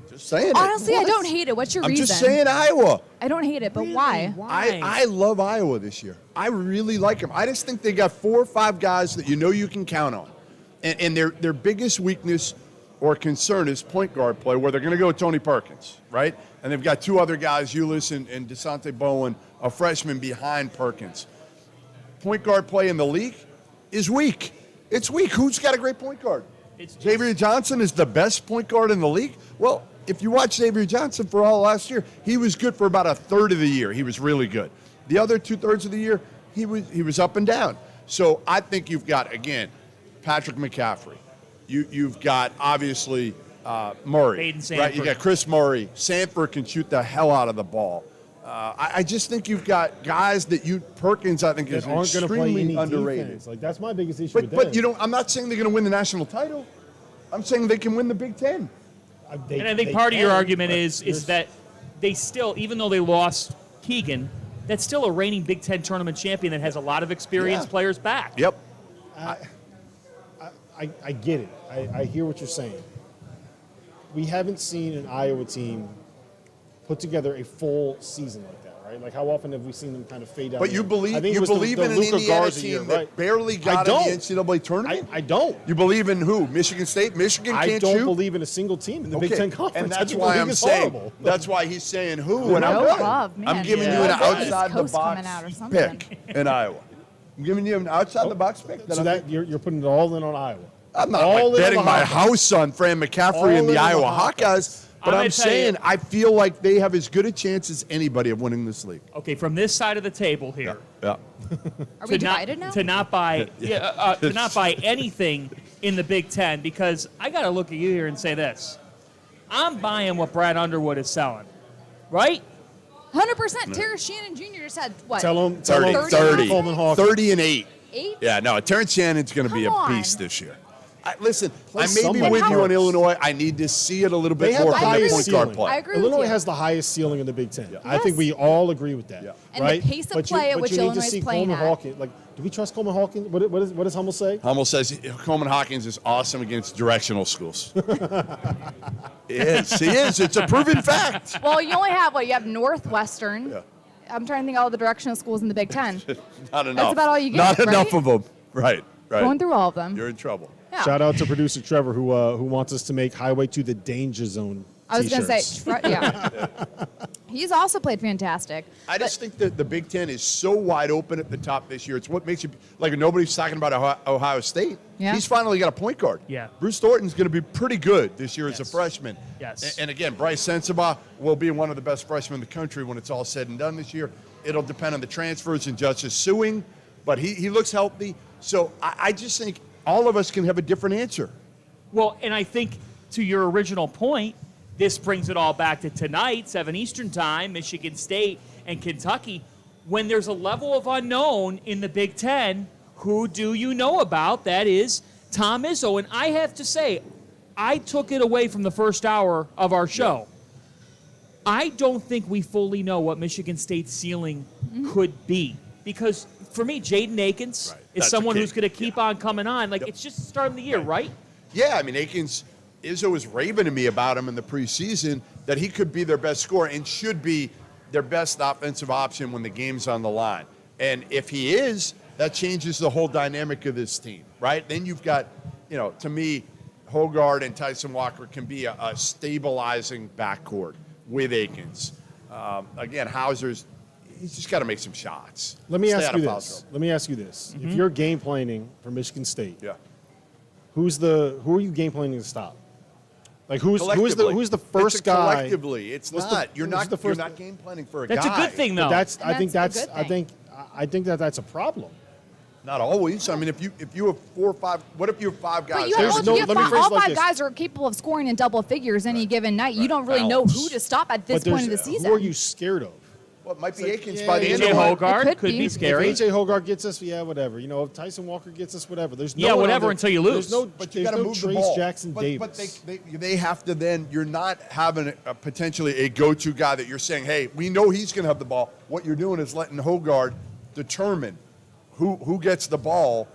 Just saying it. Honestly, I don't hate it. What's your I'm reason? just saying Iowa. I don't hate it, but why? I love Iowa this year. I really like them. I just think they got 4 or 5 guys that you know you can count on. And their biggest weakness or concern is point guard play, where they're going to go with Tony Perkins, right? And they've got 2 other guys, Ulis and DeSante Bowen, a freshman behind Perkins. Point guard play in the league is weak. It's weak. Who's got a great point guard? Xavier Johnson is the best point guard in the league? Well, if you watch Xavier Johnson for all last year, he was good for about a third of the year. He was really good. The other 2/3 of the year, he was up and down. So I think you've got, again, Patrick McCaffrey. You've got, obviously, Murray. Right? You got Chris Murray. Sanford can shoot the hell out of the ball. I just think you've got guys Perkins, I think, is aren't going to play extremely any underrated. defense. Like, that's my biggest issue with them. But I'm not saying they're going to win the national title. I'm saying they can win the Big Ten. And I think part of your argument is that they still, even though they lost Keegan, that's still a reigning Big Ten tournament champion that has a lot of experienced players back. Yep. I get it. I hear what you're saying. We haven't seen an Iowa team put together a full season like that, right? Like, how often have we seen them kind of fade out? But you believe in an Indiana team that barely got in the NCAA tournament? I don't. You believe in who? Michigan State? Michigan can't shoot? I don't believe in a single team in the Big Ten Conference. And that's why I'm saying. That's why he's saying who, and I'm giving you an outside-the-box pick in Iowa. I'm giving you an outside-the-box pick. You're putting it all in on Iowa. I'm not betting my house on Fran McCaffrey and the Iowa Hawkeyes. But I'm saying I feel like they have as good a chance as anybody of winning this league. Okay, from this side of the table here. Yeah. Are we divided now? To not buy anything in the Big Ten, because I got to look at you here and say this. I'm buying what Brad Underwood is selling, right? 100%. Terrence Shannon Jr. just had what? Tell him 30 Coleman Hawkins. 30 and 8. 8? Yeah, no, Terrence Shannon's going to be Come a beast on. this year. Listen, I may be somebody. with you on Illinois. I need to see it a little bit They have more the from the highest point guard ceiling. play. I agree with Illinois you. has the highest ceiling in the Big Ten. Yeah. I think we all agree with that. Yeah. And the right? pace of But play at which you need Illinois to is see playing Coleman at. Hawkins. Like, do we trust Coleman Hawkins? What does Hummel say? Hummel says Coleman Hawkins is awesome against directional schools. He is. It's a proven fact. Well, you only have what? You have Northwestern. Yeah. I'm trying to think of all the directional schools in the Big Ten. Not enough. That's about all you get, Not right? enough of them. Right. Going through all of them. You're in trouble. Yeah. Shout out to producer Trevor who wants us to make Highway to the Danger Zone I was going to t-shirts. say, yeah. He's also played fantastic. I just think that the Big Ten is so wide open at the top this year. It's what makes you like nobody's talking about Ohio State. Yeah. He's finally got a point guard. Yeah. Bruce Thornton's going to be pretty good this year as a freshman. Yes. And again, Bryce Sensabaugh will be one of the best freshmen in the country when it's all said and done this year. It'll depend on the transfers and Justice Suing, but he looks healthy. So I just think all of us can have a different answer. Well, and I think to your original point, this brings it all back to tonight, 7 Eastern time, Michigan State and Kentucky. When there's a level of unknown in the Big Ten, who do you know about? That is Tom Izzo. And I have to say, I took it away from the first hour of our show. I don't think we fully know what Michigan State's ceiling could be. Because for me, Jaden Akins is That's someone the who's key. going to keep on coming on. Like, it's just the start of the year, right? Yeah, I mean, Izzo was raving to me about him in the preseason that he could be their best scorer and should be their best offensive option when the game's on the line. And if he is, that changes the whole dynamic of this team, right? Then you've got, to me, Hogard and Tyson Walker can be a stabilizing backcourt with Akins. Again, Hauser's, he's just got to make some shots. Let me Stay ask out you of foul this. trouble. Let me ask you this. If you're game planning for Michigan State, Yeah. who are you game planning to stop? Like who's Collectively. the first It's a guy? Collectively, it's What's not. the- You're who's not. the first- You're not game planning for a That's guy. a good thing, though. But And I think that's a that's good thing. I think that's a problem. Not always. I mean, if you have 4 or 5, what if you have 5 guys? But you There's have, no- you have let me five, phrase all it like 5 this. guys are capable of scoring in double figures any given night. You don't really know Balance. who to stop at this But point of the season. who are you scared of? Well, it might be like, Akins yeah, by the end AJ of the Hogarth It could be be. scary. If AJ Hogarth gets us, yeah, whatever. You know, if Tyson Walker gets us, whatever. There's no Yeah, one whatever on the- until you lose. There's no, But you there's got to no move the Trace ball. Jackson but, Davis. But they have to then. You're not having potentially a go-to guy that you're saying, hey, we know he's going to have the ball. What you're doing is letting Hogarth determine who gets the ball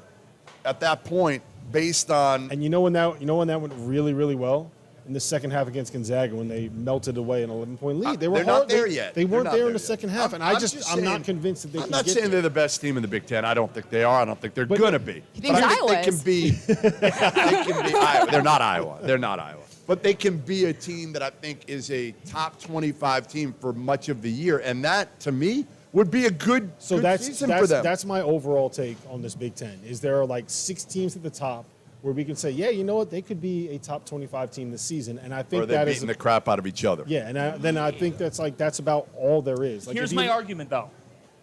at that point based on. And you know when that went really, really well? In the second half against Gonzaga when they melted away an 11-point lead. They're not there yet. They weren't They're not there in there the yet. second half. And I'm I'm saying- not convinced that they I'm can not get saying there. they're the best team in the Big Ten. I don't think they are. I don't think they're But- going to be. He thinks But I think Iowa they can is. be. They can be Iowa. They're not Iowa. They're not Iowa. But they can be a team that I think is a top 25 team for much of the year, and that to me would be a good, good season for them. That's my overall take on this Big Ten. Is there are like 6 teams at the top where we can say, yeah, you know what, they could be a top 25 team this season, and I think or they're that is beating the crap out of each other. yeah, and then I think that's about all there is. Like, Here's if my you- argument, though.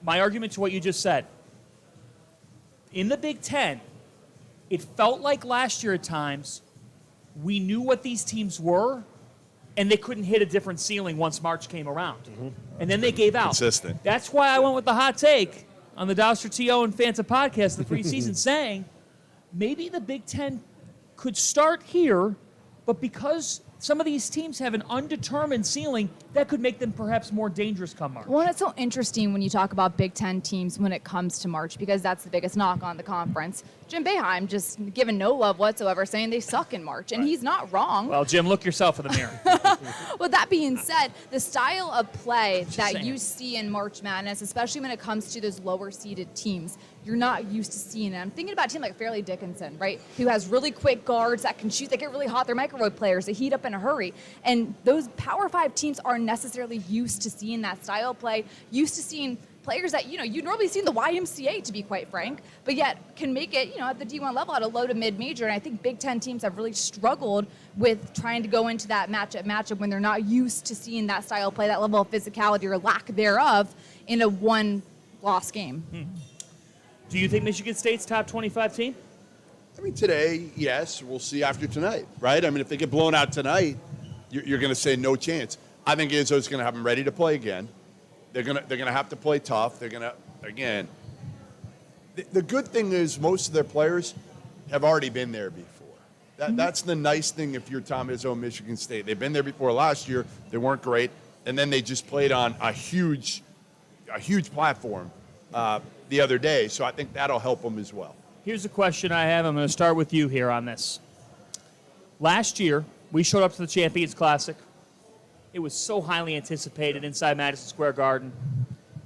My argument to what you just said. In the Big Ten, it felt like last year at times we knew what these teams were, and they couldn't hit a different ceiling once March came around. And then they gave out. Consistent. That's why I went with the hot take on the Douster T.O. and Fanta podcast, the preseason, saying maybe the Big Ten could start here, but because some of these teams have an undetermined ceiling, that could make them perhaps more dangerous come March. Well, it's so interesting when you talk about Big Ten teams when it comes to March because that's the biggest knock on the conference. Jim Boeheim just giving no love whatsoever, saying they suck in March, and he's not wrong. Well, Jim, look yourself in the mirror. With that being said, the style of play that saying. you see in March Madness, especially when it comes to those lower-seeded teams, you're not used to seeing it. I'm thinking about a team like Fairleigh Dickinson, right, who has really quick guards that can shoot. They get really hot. They're microwave players. They heat up in a hurry. And those Power 5 teams aren't necessarily used to seeing that style of play, used to seeing players that, you normally see in the YMCA, to be quite frank, but yet can make it, at the D1 level at a low to mid-major. And I think Big Ten teams have really struggled with trying to go into that matchup when they're not used to seeing that style of play, that level of physicality or lack thereof in a one-loss game. Do you think Michigan State's top 25 team? I mean, today, yes. We'll see after tonight, right? I mean, if they get blown out tonight, you're going to say no chance. I think Izzo's going to have them ready to play again. They're going to have to play tough. They're going to, again, the good thing is most of their players have already been there before. That's the nice thing if you're Tom Izzo and Michigan State. They've been there before last year. They weren't great. And then they just played on a huge platform the other day. So I think that'll help them as well. Here's a question I have. I'm going to start with you here on this. Last year, we showed up to the Champions Classic. It was so highly anticipated inside Madison Square Garden.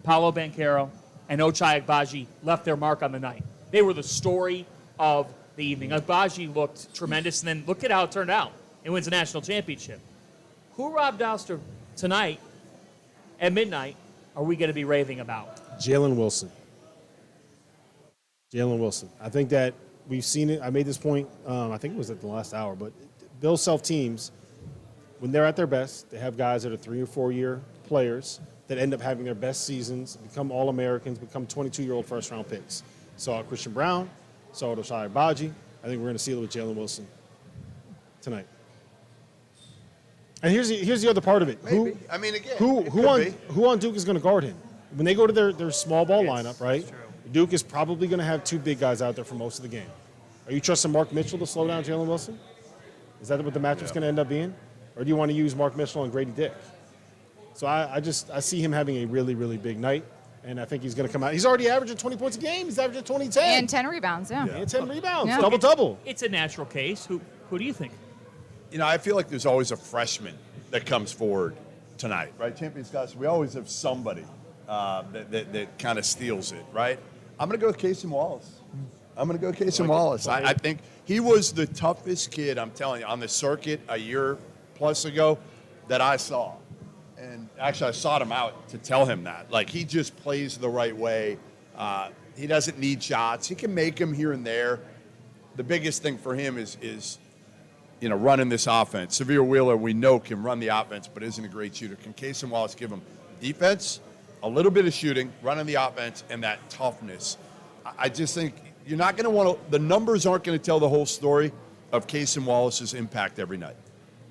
Paolo Banchero and Ochai Agbaji left their mark on the night. They were the story of the evening. Agbaji looked tremendous, and then look at how it turned out. It wins a national championship. Who, Rob Douster, tonight at midnight are we going to be raving about? Jalen Wilson. I think that we've seen it. I made this point, I think it was at the last hour, but Bill Self teams, when they're at their best, they have guys that are 3 or 4 year players that end up having their best seasons, become All-Americans, become 22-year-old first-round picks. Saw Christian Brown, saw Ochai Agbaji. I think we're going to see it with Jalen Wilson tonight. And here's the other part of it. Maybe. I mean, again, Who on Duke is going to guard him? When they go to their small ball lineup, right? Duke is probably going to have 2 big guys out there for most of the game. Are you trusting Mark Mitchell to slow down Jalen Wilson? Is that what the matchup's going to end up being? Or do you want to use Mark Mitchell and Grady Dick? So I see him having a really, really big night, and I think he's going to come out. He's already averaging 20 points a game. He's averaging 20-10. And 10 rebounds, yeah. And 10 rebounds, Yeah. double-double. It's a natural case. Who do you think? I feel like there's always a freshman that comes forward tonight, right? Champions Classic, we always have somebody that kind of steals it, right? I'm going to go with Casey Wallace. I think he was the toughest kid, I'm telling you, on the circuit a year plus ago that I saw. And actually, I sought him out to tell him that. Like, he just plays the right way. He doesn't need shots. He can make them here and there. The biggest thing for him is running this offense. Severe Wheeler, we know, can run the offense, but isn't a great shooter. Can Casey Wallace give him defense, a little bit of shooting, running the offense, and that toughness? I just think you're not going to want to – the numbers aren't going to tell the whole story of Casey Wallace's impact every night.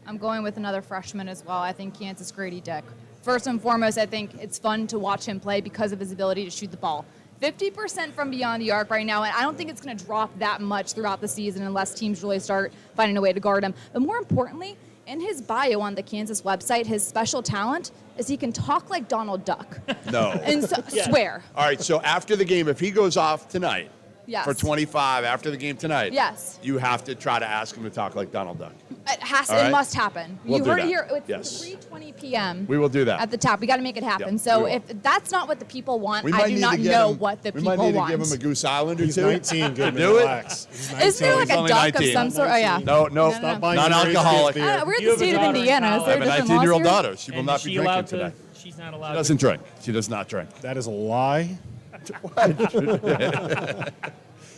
I'm going with another freshman as well. I think Kansas Grady Dick. First and foremost, I think it's fun to watch him play because of his ability to shoot the ball. 50% from beyond the arc right now, and I don't think it's going to drop that much throughout the season unless teams really start finding a way to guard him. But more importantly, in his bio on the Kansas website, his special talent is he can talk like Donald Duck. No. And so, swear. All right, so after the game, if he goes off tonight Yes. for 25 after the game tonight, Yes. you have to try to ask him to talk like Donald Duck. It All right. must happen. We'll You do heard that. it here. It's Yes. 3:20 p.m. We will do that. At the top. We got to make it happen. Yep, we So will. if that's not what the people want, We I might do need not to get know him, what the we people might need want. to give him a Goose Island or He's two. 19, Goodman. Do it? Relax. He's 19. Isn't there like He's a only duck 19. of some sort? Oh, yeah. No. Stop buying Non-alcoholic. beer. We're in You the have a state of daughter in Indiana. Is college. there I have a different laws 19-year-old here? daughter. She will And not is be she drinking allowed today. She's not allowed She to. doesn't drink. She does not drink. That is a lie.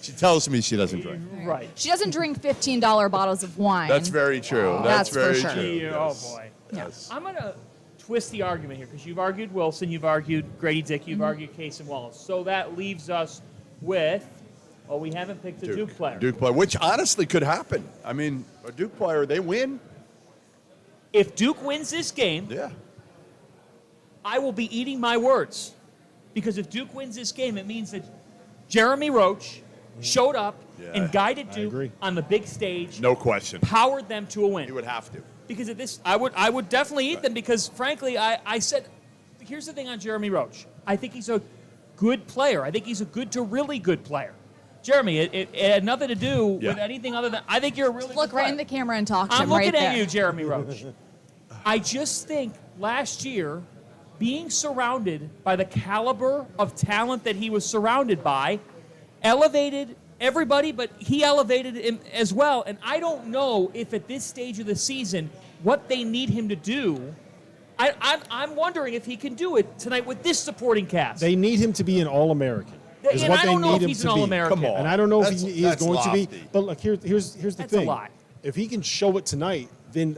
She tells me she doesn't drink. Right. She doesn't drink $15 bottles of wine. That's very true. That's for very sure. true. Oh, boy. Yes. I'm going to twist the argument here because you've argued Wilson, you've argued Grady Dick, you've argued Case and Wallace. So that leaves us with, well, we haven't picked a Duke player. Duke player, which honestly could happen. I mean, a Duke player, they win. If Duke wins this game, Yeah. I will be eating my words. Because if Duke wins this game, it means that Jeremy Roach showed up and guided I Duke agree. on the big stage, No question. powered them to a win. He would have to. Because at this, I would definitely eat them because, frankly, I said, here's the thing on Jeremy Roach. I think he's a good player. I think he's a good to really good player. Jeremy, it had nothing to do with anything other than, I think you're a really Look good right player. in the camera and talk to I'm him looking right at there. you, Jeremy Roach. I just think last year, being surrounded by the caliber of talent that he was surrounded by, elevated everybody, but he elevated him as well. And I don't know if at this stage of the season, what they need him to do, I'm wondering if he can do it tonight with this supporting cast. They need him to be an All-American. Is And what I they don't know need if him he's to an be. All-American. Come on. And I don't know if That's- he is that's going to be. lofty. But look, here's the That's a thing. lot. If he can show it tonight, then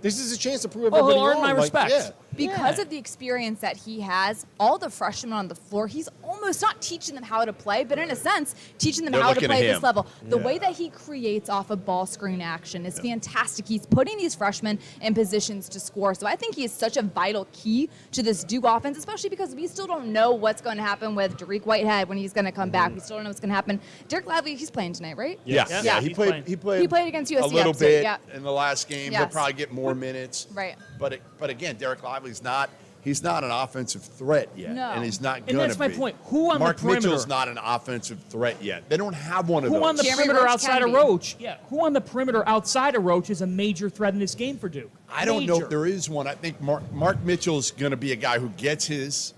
this is a chance to prove Oh, everybody he'll earn wrong. my Like, respect. yeah. Because of the experience that he has, all the freshmen on the floor, he's almost not teaching them how to play, but in a sense, teaching them They're how to looking play at at this him. level. The way that he creates off of ball screen action is fantastic. He's putting these freshmen in positions to score. So I think he is such a vital key to this Duke offense, especially because we still don't know what's going to happen with Derek Whitehead when he's going to come back. We still don't know what's going to happen. Derek Lively, he's playing tonight, right? Yeah. Yeah, He he's played. playing. He played. He played against a USC little upstate, bit yeah. in the last game. He'll Yes. probably get more minutes. Right. But again, Derek Lively's not. He's not an offensive threat yet, No. and he's not And going to be. that's my point. Who on the Mark perimeter? Mitchell's not an offensive threat yet. They don't have one of Who those. on the Jeremy perimeter Roach outside can of be. Roach? Yeah. Who on the perimeter outside of Roach is a major threat in this game for Duke? I don't know Major. if there is one. I think Mark Mitchell's going to be a guy who gets his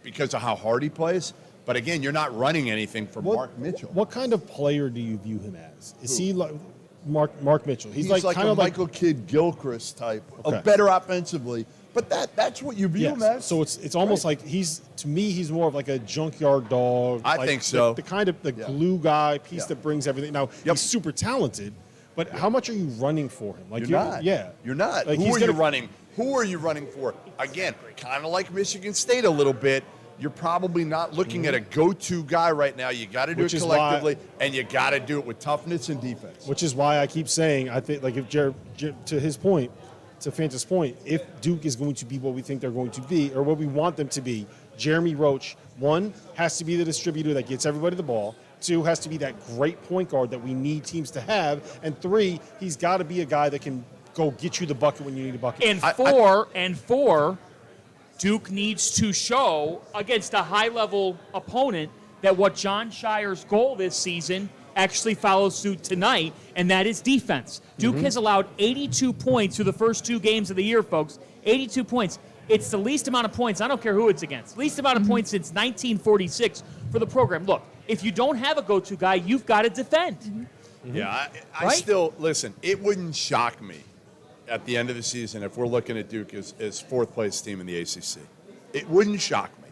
because of how hard he plays. But again, you're not running anything for Mark Mitchell. What kind of player do you view him as? Is he like Mark Mitchell? He's like like kind a of like Michael Kidd Gilchrist type, Okay. better offensively. But that's what you view him as. So it's almost like he's more of like a junkyard dog. I like think so. The kind of glue guy piece that brings everything. Now he's super talented, but how much are you running for him? Like You're not. Yeah, You're not. Like, Who he's are you gonna- running? Who are you running for? Again, kind of like Michigan State a little bit. You're probably not looking at a go-to guy right now. You got to do Which it is why- collectively, and you got to do it with toughness and defense. Which is why I keep saying I think like if to his point, to Fanta's point, if Duke is going to be what we think they're going to be or what we want them to be, Jeremy Roach, one, has to be the distributor that gets everybody the ball. Two, has to be that great point guard that we need teams to have. And three, he's got to be a guy that can go get you the bucket when you need a bucket. And four, Duke needs to show against a high-level opponent that what Jon Scheyer's goal this season actually follows suit tonight, and that is defense. Duke has allowed 82 points through the first 2 games of the year, folks. 82 points. It's the least amount of points. I don't care who it's against. Least amount of points since 1946 for the program. Look, if you don't have a go-to guy, you've got to defend. Yeah, I Right? still, listen, it wouldn't shock me at the end of the season if we're looking at Duke as fourth-place team in the ACC. It wouldn't shock me.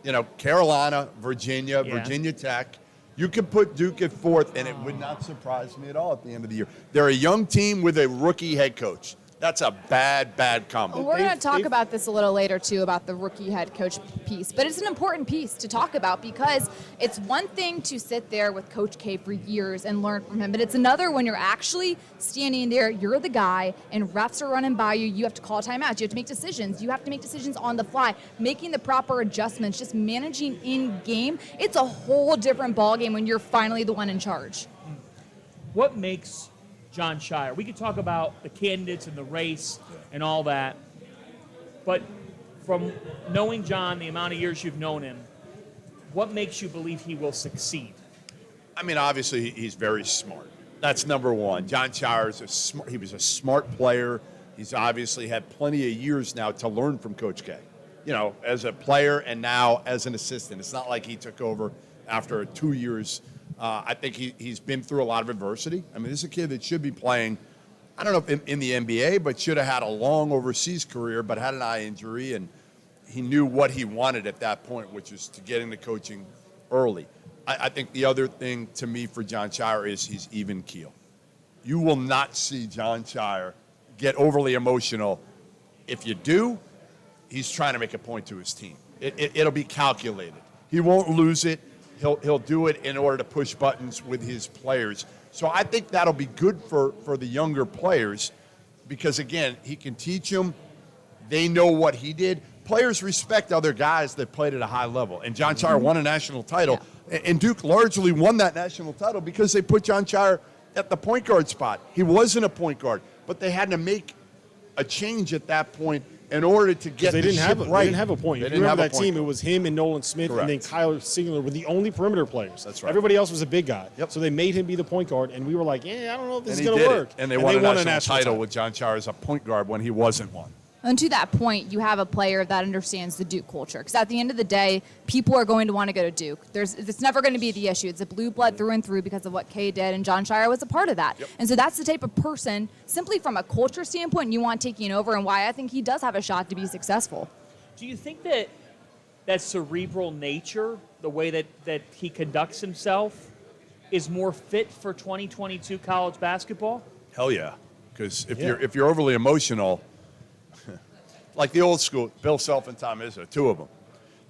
You know, Carolina, Virginia, Yeah. Virginia Tech, you could put Duke at fourth, and it would not surprise me at all at the end of the year. They're a young team with a rookie head coach. That's a bad combo. We're going to talk about this a little later, too, about the rookie head coach piece. But it's an important piece to talk about because it's one thing to sit there with Coach K for years and learn from him. But it's another when you're actually standing there, you're the guy, and refs are running by you. You have to call timeouts. You have to make decisions. You have to make decisions on the fly, making the proper adjustments, just managing in game. It's a whole different ballgame when you're finally the one in charge. What makes Jon Scheyer? We could talk about the candidates and the race and all that, but from knowing Jon, the amount of years you've known him, what makes you believe he will succeed? I mean, obviously, he's very smart. That's number one. Jon Scheyer he was a smart player. He's obviously had plenty of years now to learn from Coach K, as a player and now as an assistant. It's not like he took over after 2 years. I think he's been through a lot of adversity. I mean, this is a kid that should be playing, I don't know if in the NBA, but should have had a long overseas career, but had an eye injury, and he knew what he wanted at that point, which is to get into coaching early. I think the other thing to me for Jon Scheyer is he's even keel. You will not see Jon Scheyer get overly emotional. If you do, he's trying to make a point to his team. It'll be calculated. He won't lose it. He'll do it in order to push buttons with his players. So I think that'll be good for the younger players because, again, he can teach them. They know what he did. Players respect other guys that played at a high level. And Jon Scheyer won a national title. Yeah. And Duke largely won that national title because they put Jon Scheyer at the point guard spot. He wasn't a point guard, but they had to make a change at that point in order to get they didn't have a point. If you remember that team, guard. It was him and Nolan Smith, Correct. and then Kyler Sigler were the only perimeter players. That's right. Everybody else was a big guy. Yep. So they made him be the point guard, and we were like, I don't know if this is going to to work. And they won a national title with Jon Scheyer as a point guard when he wasn't one. And to that point, you have a player that understands the Duke culture. Because at the end of the day, people are going to want to go to Duke. It's never going to be the issue. It's a blue blood through and through because of what Kay did, and Jon Scheyer was a part of that. Yep. And so that's the type of person, simply from a culture standpoint, you want taking over, and why I think he does have a shot to be successful. Do you think that cerebral nature, the way that he conducts himself, is more fit for 2022 college basketball? Hell yeah. Because if you're overly emotional, like the old school, Bill Self and Tom Izzo, two of them,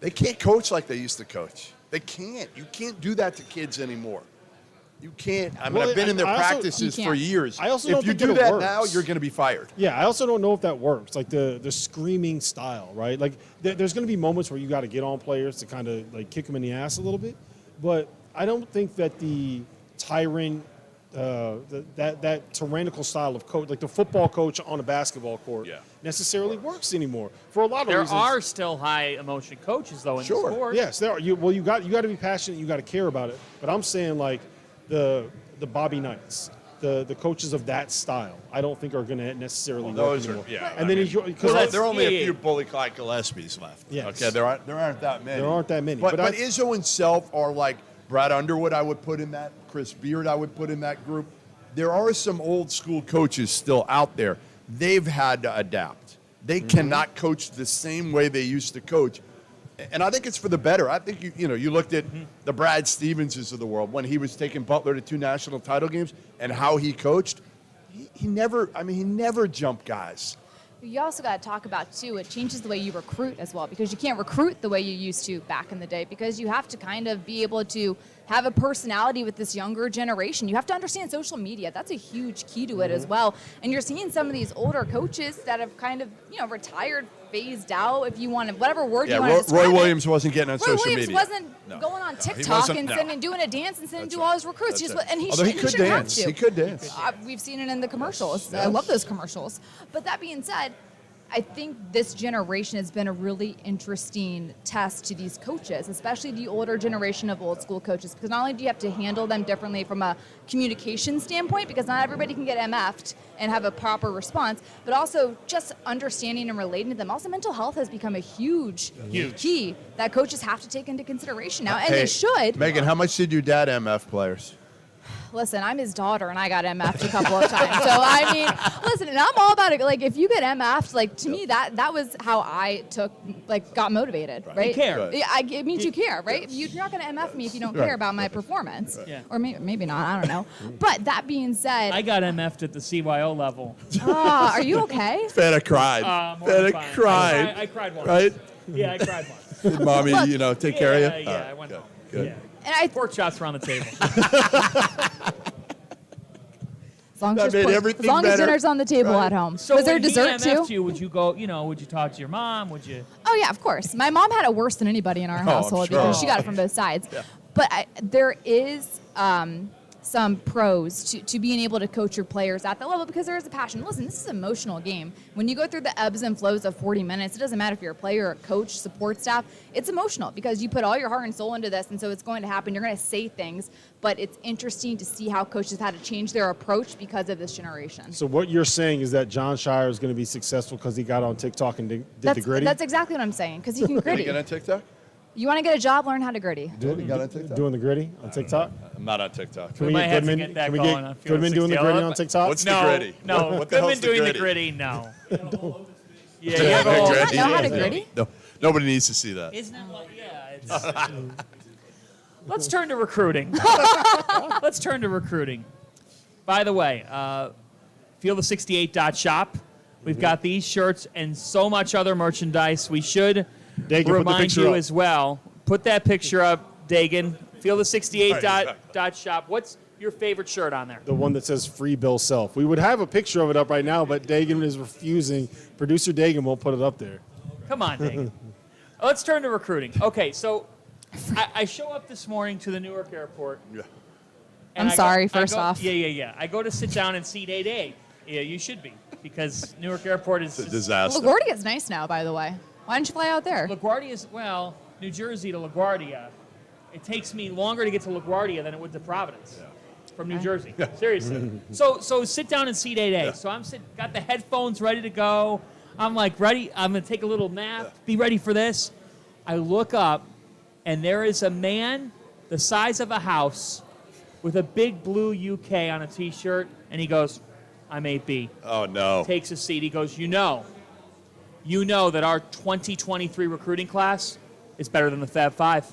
they can't coach like they used to coach. They can't. You can't do that to kids anymore. You can't. I mean, I've been in their practices for years. I also if don't you think do it that works. now, you're going to be fired. Yeah, I also don't know if that works. Like the screaming style, right? Like there's going to be moments where you got to get on players to kind of like kick them in the ass a little bit, but I don't think that the tyrant, that tyrannical style of coach, like the football coach on a basketball court, necessarily works anymore for a lot of reasons. There are still high emotion coaches though in the sport. Yes, there are. You got to be passionate. You got to care about it. But I'm saying like the Bobby Knights, the coaches of that style, I don't think are going to necessarily work anymore. And then because there are only a few Bully Clyde Gillespies left. Yes. Okay, there aren't that many. There aren't that many. But Izzo himself are like Brad Underwood. I would put in that. Chris Beard. I would put in that group. There are some old school coaches still out there. They've had to adapt. They cannot coach the same way they used to coach. And I think it's for the better. I think you looked at the Brad Stevenses of the world when he was taking Butler to 2 national title games and how he coached. He never jumped guys. You also got to talk about, too, it changes the way you recruit as well, because you can't recruit the way you used to back in the day, because you have to kind of be able to have a personality with this younger generation. You have to understand social media. That's a huge key to it as well. And you're seeing some of these older coaches that have kind of, retired, phased out, if you want to, whatever word you want to describe Roy Williams wasn't getting on social media. Roy Williams wasn't going on TikTok and doing a dance and sending to all his recruits. Although he could dance. He could dance. We've seen it in the commercials. I love those commercials. But that being said, I think this generation has been a really interesting test to these coaches, especially the older generation of old school coaches, because not only do you have to handle them differently from a communication standpoint, because not everybody can get MF'd and have a proper response, but also just understanding and relating to them. Also, mental health has become a huge key that coaches have to take into consideration now, and they should. Megan, how much did your dad MF players? Listen, I'm his daughter, and I got MF'd a couple of times. So, I mean, listen, and I'm all about it. Like, if you get MF'd, like, to me, that was how I got motivated, right? You care. Right. Yeah, it means you care, right? You're not going to MF me if you don't care about my performance. Yeah. Or maybe not, I don't know. But that being said, I got MF'd at the CYO level. are you okay? Fanta cried. Fanta Mortified. cried. I cried once. Right? Yeah, I cried once. Did mommy, Look, take care of you? Yeah, All right, I went home. Good. Yeah. And Pork chops were on the table. as long That as, made there's everything as long as better. dinner's on the table Right. at home. So was there when he dessert too? MF'd you, would you go, would you talk to your mom? Would you? Oh yeah, of course. My mom had it worse than anybody in our household sure. because she got it from both sides. But there is some pros to being able to coach your players at that level because there is a passion. Listen, this is an emotional game. When you go through the ebbs and flows of 40 minutes, it doesn't matter if you're a player, a coach, support staff. It's emotional because you put all your heart and soul into this, and so it's going to happen. You're going to say things, but it's interesting to see how coaches have had to change their approach because of this generation. So what you're saying is that Jon Scheyer is going to be successful because he got on TikTok and did the gritty? That's exactly what I'm saying because he can gritty. You get on TikTok? You want to get a job, learn how to gritty. You got on TikTok? Doing the gritty on TikTok? I'm not on TikTok. Can We we might get have to Goodman? get that Can we going get on Field Goodman doing the 60. gritty on TikTok? What's the No, gritty? no. What the hell's Goodman doing the gritty? gritty, no. Yeah, Yeah, yeah, the well, gritty. know how to gritty? No, nobody needs to see that. Isn't it like, yeah, it's... Let's turn to recruiting. Let's turn to recruiting. By the way, Field68.shop. We've got these shirts and so much other merchandise. We should Dagan, put the remind picture you up. as well. Put that picture up, Dagan. Field68.shop. What's your favorite shirt on there? The one that says Free Bill Self. We would have a picture of it up right now, but Dagan is refusing. Producer Dagan won't put it up there. Come on, Dagan. Let's turn to recruiting. Okay, so I show up this morning to the Newark airport. Yeah. and I'm sorry, first off. Yeah. I go to sit down in seat 8A. Yeah, you should be, because Newark Airport is... It's a disaster. LaGuardia's nice now, by the way. Why didn't you fly out there? LaGuardia is, well, New Jersey to LaGuardia. It takes me longer to get to LaGuardia than it would to Providence from New Jersey. Seriously. So sit down in seat 8A. So I'm got the headphones ready to go. I'm like ready. I'm going to take a little nap, be ready for this. I look up, and there is a man the size of a house with a big blue UK on a T-shirt, and he goes, I'm 8B. Oh, no. Takes a seat. He goes, you know that our 2023 recruiting class is better than the Fab Five.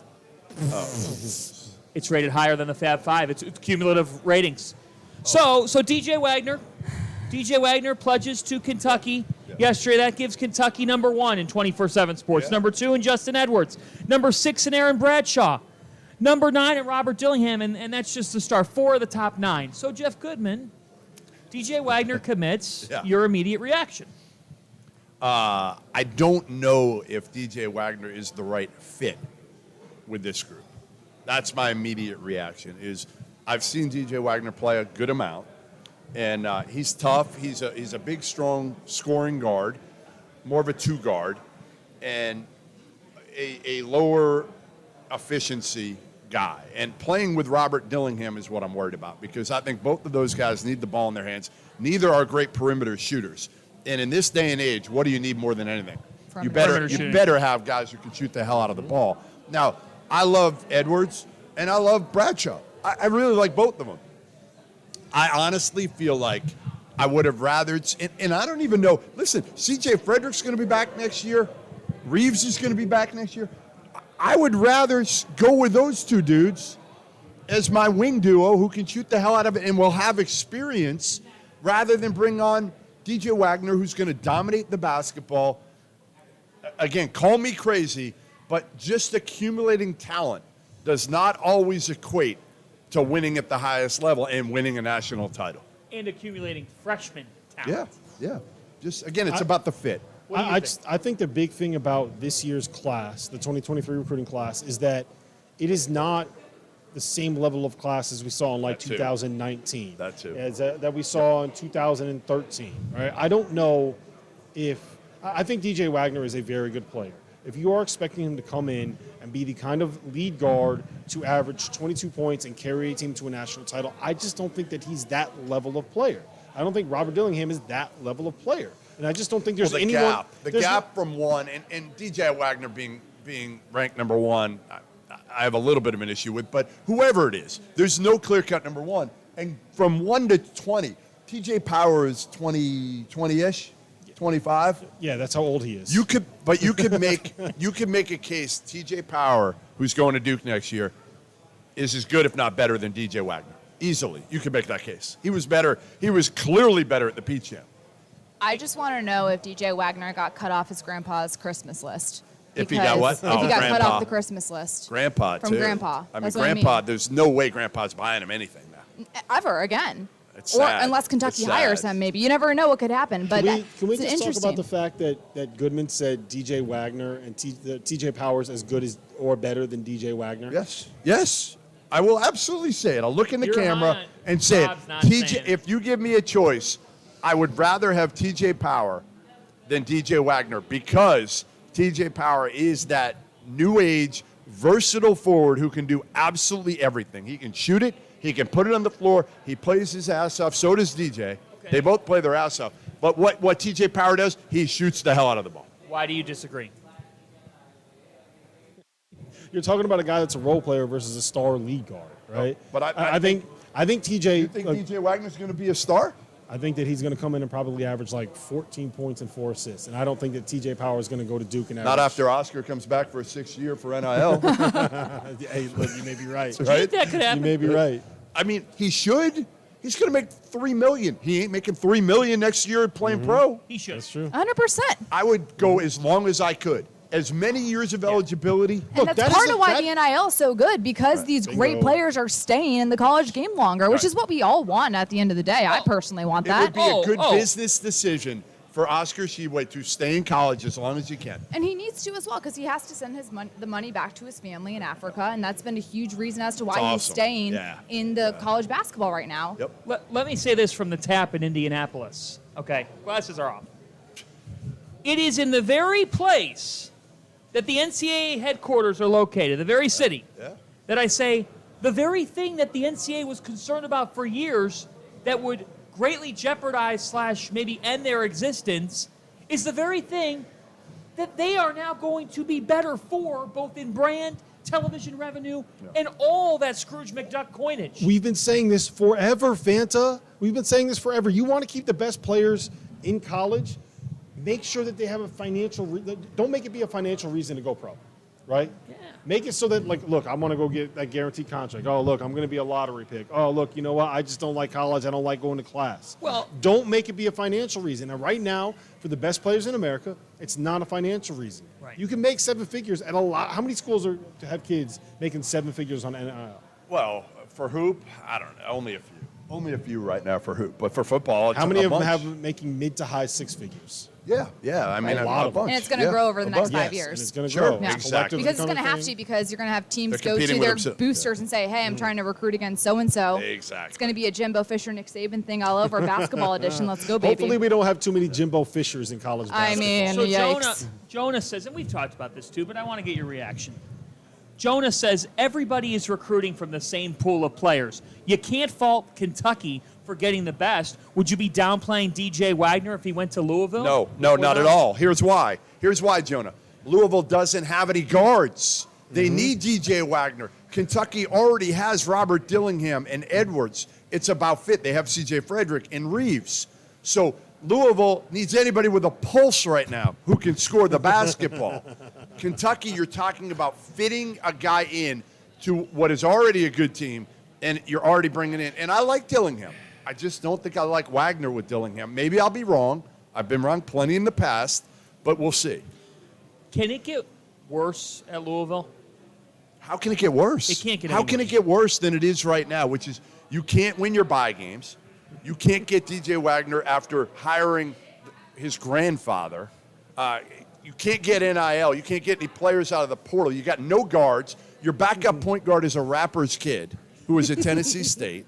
It's rated higher than the Fab Five. It's cumulative ratings. So DJ Wagner pledges to Kentucky yesterday. That gives Kentucky number 1 in 24/7 Sports. Number 2 in Justin Edwards. Number 6 in Aaron Bradshaw. Number 9 in Robert Dillingham, and that's just the start. 4 of the top 9. So Jeff Goodman, DJ Wagner commits. Yeah. Your immediate reaction? I don't know if DJ Wagner is the right fit with this group. That's my immediate reaction. I've seen DJ Wagner play a good amount, and he's tough. He's a big, strong scoring guard, more of a 2 guard, and a lower efficiency guy. And playing with Robert Dillingham is what I'm worried about, because I think both of those guys need the ball in their hands. Neither are great perimeter shooters. And in this day and age, what do you need more than anything? You better have guys who can shoot the hell out of the ball. Now, I love Edwards and I love Bradshaw. I really like both of them. I honestly feel like I would have rather, and I don't even know. Listen, CJ Frederick's going to be back next year. Reeves is going to be back next year. I would rather go with those 2 dudes as my wing duo who can shoot the hell out of it and will have experience, rather than bring on DJ Wagner, who's going to dominate the basketball. Again, call me crazy, but just accumulating talent does not always equate to winning at the highest level and winning a national title. And accumulating freshman talent. Yeah. Just, again, it's about the fit. What do you think? I think the big thing about this year's class, the 2023 recruiting class, is that it is not the same level of class as we saw in like That too. 2019. That too. That we saw in 2013. Right? I don't know if I think DJ Wagner is a very good player. If you are expecting him to come in and be the kind of lead guard to average 22 points and carry a team to a national title, I just don't think that he's that level of player. I don't think Robert Dillingham is that level of player. And I just don't think there's The anyone. gap from 1 and DJ Wagner being ranked number 1, I have a little bit of an issue with, but whoever it is, there's no clear-cut number 1. And from 1 to 20, TJ Power is 20-ish, 25. Yeah, that's how old he is. You could make a case. TJ Power, who's going to Duke next year, is as good, if not better, than DJ Wagner. Easily, you could make that case. He was better. He was clearly better at the Peach Jam. I just want to know if DJ Wagner got cut off his grandpa's Christmas list. If he got what? If he got cut off the Christmas list. Grandpa, From too. Grandpa. I mean, That's what I Grandpa, mean. there's no way Grandpa's buying him anything now. Ever again. It's Or sad. unless Kentucky It's hires sad. him, maybe. You never know what could happen. But Can we it's just talk interesting. about the fact that Goodman said DJ Wagner and TJ Power's as good as or better than DJ Wagner? Yes. Yes. I will absolutely say it. I'll look in the You're camera not- and say Bob's it. not saying it. If you give me a choice, I would rather have TJ Power than DJ Wagner because TJ Power is that new age, versatile forward who can do absolutely everything. He can shoot it. He can put it on the floor. He plays his ass off. So does DJ. Okay. They both play their ass off. But what TJ Power does, he shoots the hell out of the ball. Why do you disagree? You're talking about a guy that's a role player versus a star lead guard, right? But I think TJ. You think DJ Wagner's going to be a star? I think that he's going to come in and probably average like 14 points and 4 assists, and I don't think that TJ Power is going to go to Duke and average. Not after Oscar comes back for a 6th year for NIL. Hey, look, you may be right. Right? That could You happen. may be right. I mean, he should. He's going to make $3 million. He ain't making $3 million next year playing pro. He should. That's true. 100%. I would go as long as I could. As many years of eligibility. And that's that part is of a- why that- the NIL is so good because these great Bingo. players are staying in the college game longer, which Right. is what we all want at the end of the day. I personally want It would that. be a good business decision for Oscar Tshiebwe to stay in college as long as you can. And he needs to as well because he has to send the money back to his family in Africa, and that's been a huge reason as to why he's awesome. staying Yeah. in the college basketball right now. Yep. Let me say this from the tap in Indianapolis. Okay, glasses are off. It is in the very place that the NCAA headquarters are located, the very city, that I say the very thing that the NCAA was concerned about for years that would greatly jeopardize / maybe end their existence is the very thing that they are now going to be better for, both in brand, television revenue, and all that Scrooge McDuck coinage. We've been saying this forever, Fanta. We've been saying this forever. You want to keep the best players in college? Make sure that they have a financial. Don't make it be a financial reason to go pro, right? Yeah. Make it so that, like, look, I want to go get that guaranteed contract. Oh, look, I'm going to be a lottery pick. Oh, look, you know what? I just don't like college. I don't like going to class. Well- don't make it be a financial reason. And right now, for the best players in America, it's not a financial reason. Right. You can make 7 figures at a lot. How many schools are to have kids making 7 figures on NIL? Well, for hoop, I don't know. Only a few. Only a few right now for hoop. But for football, it's How many a of them bunch. have making mid to high 6 figures? Yeah. I mean, A lot a of them. bunch. And it's going to grow over the a next bunch. 5 Yes, years. and it's going to Sure, grow. Yeah. exactly. Because it's going to have to, because you're going to have teams They're go competing to with their themselves. boosters and say, hey, I'm trying to recruit against so-and-so. Exactly. It's going to be a Jimbo Fisher, Nick Saban thing all over basketball edition. Let's go, baby. Hopefully, we don't have too many Jimbo Fishers in college I basketball. mean, So yikes. Jonah says, and we've talked about this too, but I want to get your reaction. Jonah says everybody is recruiting from the same pool of players. You can't fault Kentucky for getting the best. Would you be downplaying DJ Wagner if he went to Louisville? No, Or not at all. Here's why, Jonah. Louisville doesn't have any guards. They need DJ Wagner. Kentucky already has Robert Dillingham and Edwards. It's about fit. They have C.J. Frederick and Reeves. So Louisville needs anybody with a pulse right now who can score the basketball. Kentucky, you're talking about fitting a guy in to what is already a good team, and you're already bringing in. And I like Dillingham. I just don't think I like Wagner with Dillingham. Maybe I'll be wrong. I've been wrong plenty in the past, but we'll see. Can it get worse at Louisville? How can it get worse? It can't get How any can worse. it get worse than it is right now, which is you can't win your bye games. You can't get DJ Wagner after hiring his grandfather. You can't get NIL. You can't get any players out of the portal. You got no guards. Your backup point guard is a rapper's kid who is at Tennessee State.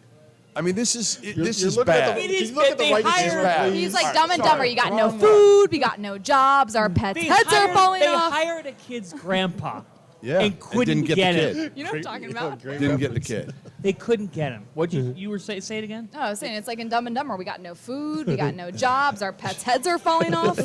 I mean, this is You're bad. looking at the- It can is you look that at the they right hired- camera, He's please? like All Dumb and right, Dumber. sorry. You got no Wrong food. We got no jobs. Our pets' heads are falling They off. hired a kid's grandpa. Yeah, and couldn't didn't get get the him. kid. You know what I'm talking about? Didn't get the kid. They couldn't get him. What you were say it again? No, I was saying it's like in Dumb and Dumber. We got no food, we got no jobs, our pets' heads are falling off.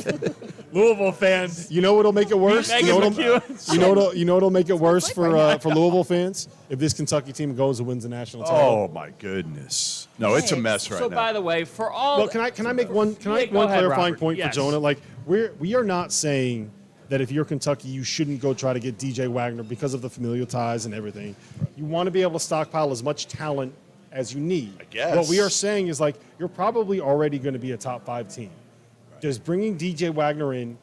Louisville fans. You know what'll make it worse? Megan You know McEwen. you know what'll make it worse like for right for Louisville fans if this Kentucky team goes and wins the national title. Oh my goodness! No, it's a mess right So now. by the way, for all Well, can I make one go ahead, clarifying Robert. point Yes. for Jonah? Like we are not saying that if you're Kentucky, you shouldn't go try to get DJ Wagner because of the familial ties and everything. You want to be able to stockpile as much talent as you need. I guess. What we are saying is like you're probably already going to be a top 5 team. Does bringing DJ Wagner in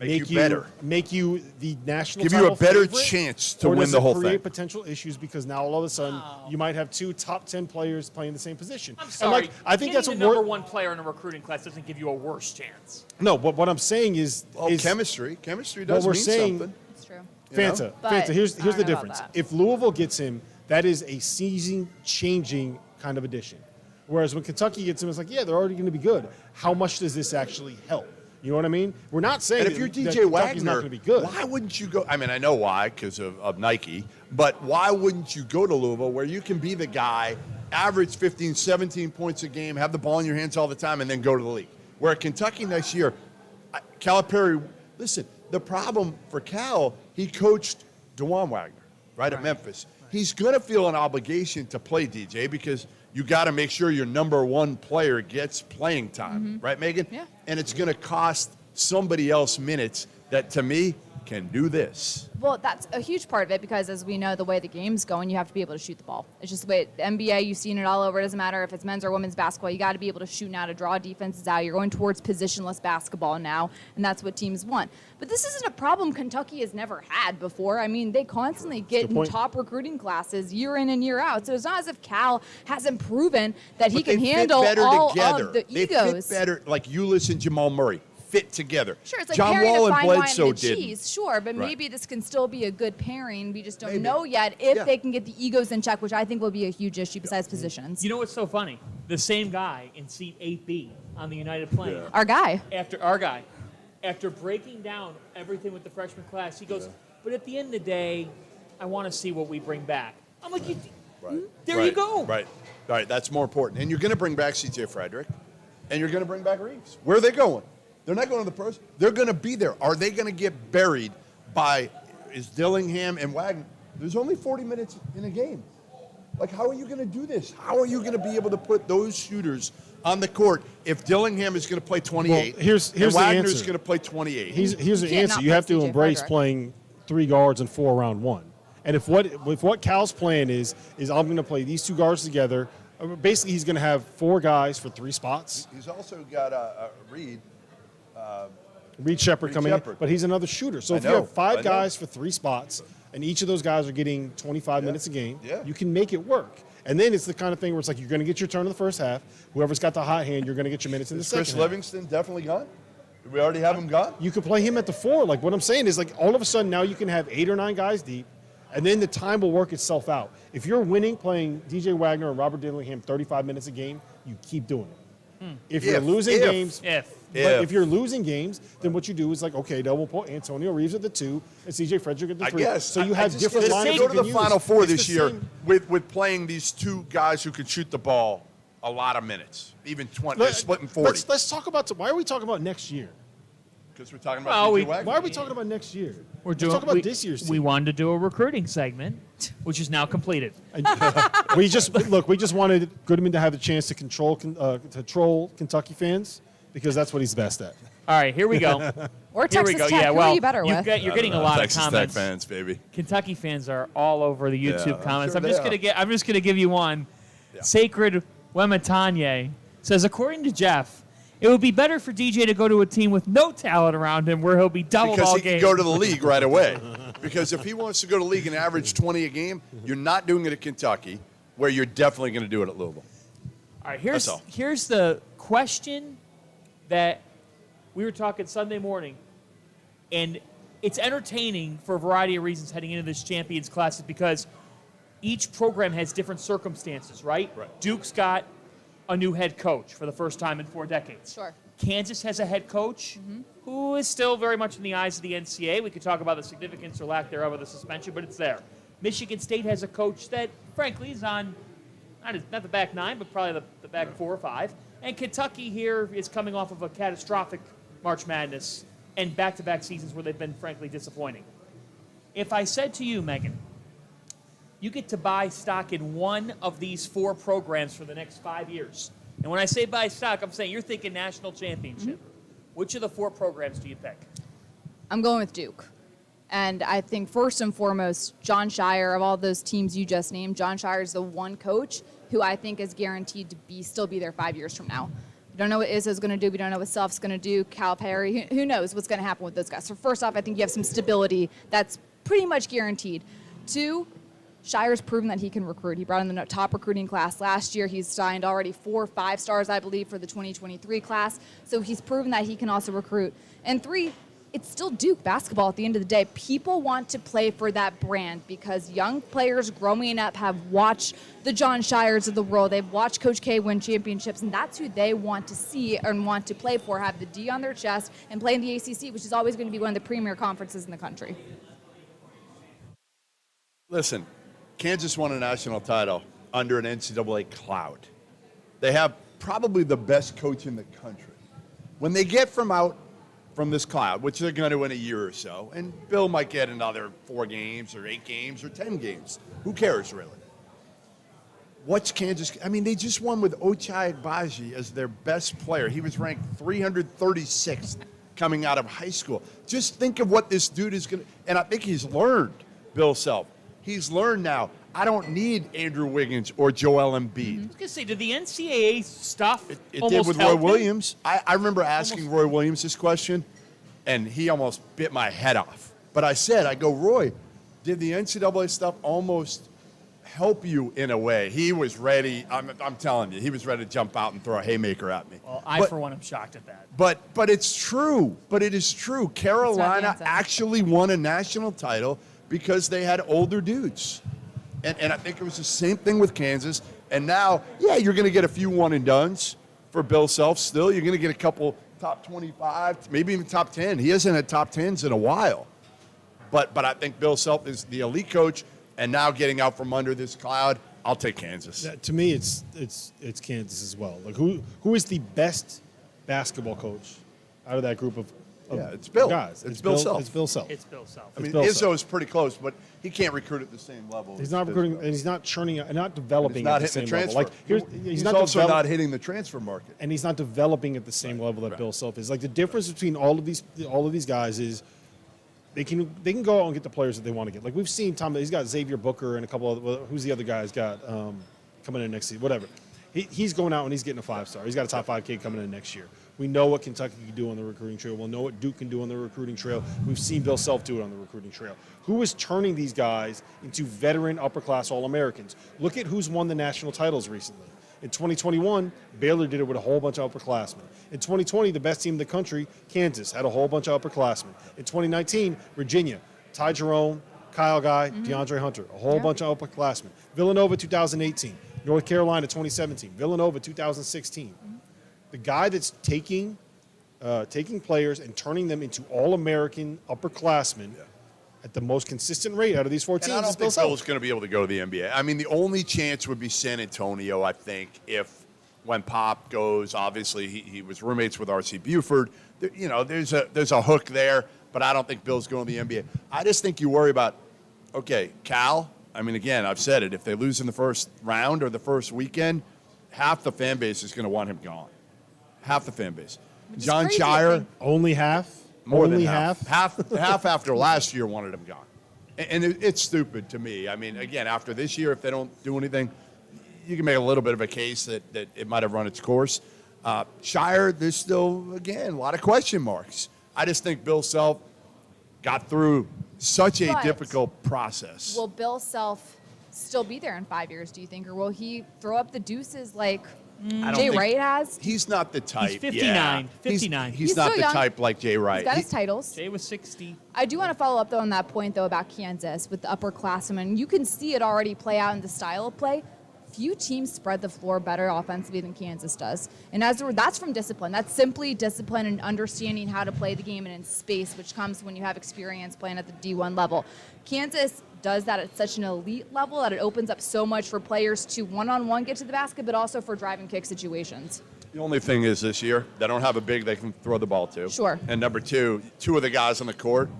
Make you better. make you the national Give you title a better favorite? chance to Or win does the it whole create thing. potential issues because now all of a sudden you might have 2 top 10 players playing the same position? I'm And, sorry. like, I think that's Getting what the number we're, one player in a recruiting class doesn't give you a worse chance. no, but what I'm saying is, Chemistry does what we're mean saying- something. It's true. Fanta, But Fanta. Here's I don't the know about difference. that. If Louisville gets him, that is a season-changing kind of addition. Whereas when Kentucky gets him, it's like, yeah, they're already going to be good. How much does this actually help? You know what I mean? We're not saying And if you're that DJ Kentucky's Wagner, not going to be good. why wouldn't you go? I mean, I know why because of Nike, but why wouldn't you go to Louisville where you can be the guy, average 15, 17 points a game, have the ball in your hands all the time, and then go to the league? Where at Kentucky next year, Calipari, listen, the problem for Cal, he coached DeJuan Wagner, right at Memphis. He's going to feel an obligation to play DJ because you got to make sure your number one player gets playing time, right, Megan? Yeah. And it's going to cost somebody else minutes that, to me, can do this. Well, that's a huge part of it because, as we know, the way the game's going, you have to be able to shoot the ball. It's just the way the NBA, you've seen it all over. It doesn't matter if it's men's or women's basketball. You got to be able to shoot now to draw defenses out. You're going towards positionless basketball now, and that's what teams want. But this isn't a problem Kentucky has never had before. I mean, they constantly get in point. top recruiting classes year in and year out. So it's not as if Cal hasn't proven that he But can they fit handle better all together. of the They egos. fit better, like Ulyss and Jamal Murray fit together. Sure, it's like John pairing Wall a and fine wine Bledsoe and a didn't. cheese, sure, but Right. maybe this can still be a good pairing. We just don't Maybe. know yet if Yeah. they can get the egos in check, which I think will be a huge issue besides positions. You know what's so funny? The same guy in seat 8B on the United plane. Our guy. After breaking down everything with the freshman class, he goes, but at the end of the day, I want to see what we bring back. I'm like, there you go. Right. All right, that's more important. And you're going to bring back C.J. Frederick, and you're going to bring back Reeves. Where are they going? They're not going to the pros. They're going to be there. Are they going to get buried by, is Dillingham and Wagner? There's only 40 minutes in a game. Like, how are you going to do this? How are you going to be able to put those shooters on the court if Dillingham is going to play 28 Well, here's and the Wagner's answer. going to play 28? Here's the can't answer. not You have play to CJ embrace Frederick. playing 3 guards and 4 around 1. And if what Cal's plan is I'm going to play these 2 guards together. Basically, he's going to have 4 guys for 3 spots. He's also got Reed. Reed Shepherd Reed coming Shepherd. in, but he's another shooter. So I if you know, have 5 I know. guys for 3 spots, and each of those guys are getting 25 minutes a game, Yeah. you can make it work. And then it's the kind of thing where it's like you're going to get your turn in the first half. Whoever's got the hot hand, you're going to get your minutes in the Is second Chris half. Livingston definitely gone? Did we already have him gone? You could play him at the 4. Like what I'm saying is like all of a sudden now you can have 8 or 9 guys deep, and then the time will work itself out. If you're winning playing DJ Wagner and Robert Dillingham 35 minutes a game, you keep doing it. If you're losing games, but if you're losing games, then what you do is like, okay, then we'll put Antonio Reeves at the 2 and CJ Frederick at the 3. I guess. So you I have just- different it's lineups to you go to can the use. Final Four It's this the year same- with playing these 2 guys who could shoot the ball a lot of minutes, even 20, they're splitting 40. Let's talk about why are we talking about next year? Because we're talking about DJ Wagner. Why are we talking about next year? We're Let's doing, talk about we, this year's team. we wanted to do a recruiting segment, which is now completed. we just wanted Goodman to have the chance to troll Kentucky fans because that's what he's best at. All right, here we go. Or Here we Texas go. Tech. Yeah, Who well, are you better with? you're getting a lot Texas of comments. Tech fans, baby. Kentucky fans are all over the YouTube I'm comments. sure I'm just gonna give you one. Sacred Wematanye says, according to Jeff, it would be better for DJ to go to a team with no talent around him where he'll be doubled Because all he game. can go to the league right away. Because if he wants to go to the league and average 20 a game, you're not doing it at Kentucky, where you're definitely going to do it at Louisville. All right, That's all. here's the question that we were talking Sunday morning, and it's entertaining for a variety of reasons heading into this Champions Classic because each program has different circumstances, right? Right. Duke's got a new head coach for the first time in 4 decades. Sure. Kansas has a head coach who is still very much in the eyes of the NCAA. We could talk about the significance or lack thereof of the suspension, but it's there. Michigan State has a coach that, frankly, is on not the back nine, but probably the back 4 or 5. And Kentucky here is coming off of a catastrophic March Madness and back-to-back seasons where they've been, frankly, disappointing. If I said to you, Megan, you get to buy stock in one of these 4 programs for the next 5 years. And when I say buy stock, I'm saying you're thinking national championship. Which of the 4 programs do you pick? I'm going with Duke. And I think first and foremost, Jon Scheyer, of all those teams you just named, Jon Scheyer is the one coach who I think is guaranteed to still be there 5 years from now. We don't know what Izzo's going to do. We don't know what Self's going to do. Calipari, who knows what's going to happen with those guys. So first off, I think you have some stability that's pretty much guaranteed. 2, Shirer's proven that he can recruit. He brought in the top recruiting class last year. He's signed already 4 5-stars, I believe, for the 2023 class. So he's proven that he can also recruit. And 3, it's still Duke basketball at the end of the day. People want to play for that brand because young players growing up have watched the Jon Scheyers of the world. They've watched Coach K win championships, and that's who they want to see and want to play for, have the D on their chest, and play in the ACC, which is always going to be one of the premier conferences in the country. Listen, Kansas won a national title under an NCAA cloud. They have probably the best coach in the country. When they get from this cloud, which they're going to in a year or so, and Bill might get another 4 games or 8 games or 10 games. Who cares, really? What's Kansas? I mean, they just won with Ochai Agbaji as their best player. He was ranked 336th coming out of high school. Just think of what this dude is going to, and I think he's learned, Bill Self. He's learned now, I don't need Andrew Wiggins or Joel Embiid. I was going to say, did the NCAA stuff It did almost with Roy help him? Williams. I remember asking Roy Williams this question, and he almost bit my head off. But I go, Roy, did the NCAA stuff almost help you in a way? He was ready. I'm telling you, he was ready to jump out and throw a haymaker at me. Well, for one, am shocked at that. But it's true. But it is true. Carolina answer. actually won a national title because they had older dudes. And I think it was the same thing with Kansas. And now, yeah, you're going to get a few one-and-dones for Bill Self still. You're going to get a couple top 25, maybe even top 10. He hasn't had top 10s in a while. But I think Bill Self is the elite coach, and now getting out from under this cloud, I'll take Kansas. To me, it's Kansas as well. Like who is the best basketball coach out of that group of it's Bill. guys? It's Bill Self. It's Bill Self. It's Bill Self. I mean, Bill Izzo Self. is pretty close, but he can't recruit at the same level. He's not recruiting, and he's not churning, and not developing He's not at the hitting same the level. transfer. Like he's also not hitting the transfer market. and he's not developing at the same level that Bill Self is. Like the difference between all of these guys is they can go out and get the players that they want to get. Like we've seen Tom, he's got Xavier Booker and a couple of who's the other guy he's got coming in next season, whatever. He's going out and he's getting a 5-star. He's got a top 5 kid coming in next year. We know what Kentucky can do on the recruiting trail. We'll know what Duke can do on the recruiting trail. We've seen Bill Self do it on the recruiting trail. Who is turning these guys into veteran upper-class All-Americans? Look at who's won the national titles recently. In 2021, Baylor did it with a whole bunch of upperclassmen. In 2020, the best team in the country, Kansas, had a whole bunch of upperclassmen. In 2019, Virginia, Ty Jerome, Kyle Guy, DeAndre Hunter, a whole bunch of upperclassmen. Villanova 2018, North Carolina 2017, Villanova 2016. The guy that's taking players and turning them into All-American upperclassmen at the most consistent rate out of these 4 teams. And I don't is Bill think Self. Bill's going to be able to go to the NBA. I mean, the only chance would be San Antonio, I think, if when Pop goes, obviously he was roommates with R.C. Buford. There's a hook there, but I don't think Bill's going to the NBA. I just think you worry about, okay, Cal. I mean, again, I've said it. If they lose in the first round or the first weekend, half the fan base is going to want him gone. Half the fan base. Jon crazy, I Scheyer, think. Only half? more Only than half. Half after last year wanted him gone. And it's stupid to me. I mean, again, after this year, if they don't do anything, you can make a little bit of a case that it might have run its course. Scheyer, there's still, again, a lot of question marks. I just think Bill Self got through such a But difficult process. Will Bill Self still be there in 5 years, do you think? Or will he throw up the deuces like I don't Jay think- Wright has? He's not the type. He's 59. Yeah. 59. He's He's not still the young. type like Jay Wright. He's got his titles. Jay was 60. I do want to follow up, though, on that point, though, about Kansas with the upperclassmen. You can see it already play out in the style of play. few teams spread the floor better offensively than Kansas does. And that's from discipline. That's simply discipline and understanding how to play the game and in space, which comes when you have experience playing at the D1 level. Kansas does that at such an elite level that it opens up so much for players to one-on-one get to the basket, but also for drive and kick situations. The only thing is this year, they don't have a big they can throw the ball to. Sure. And number two of the guys on the court,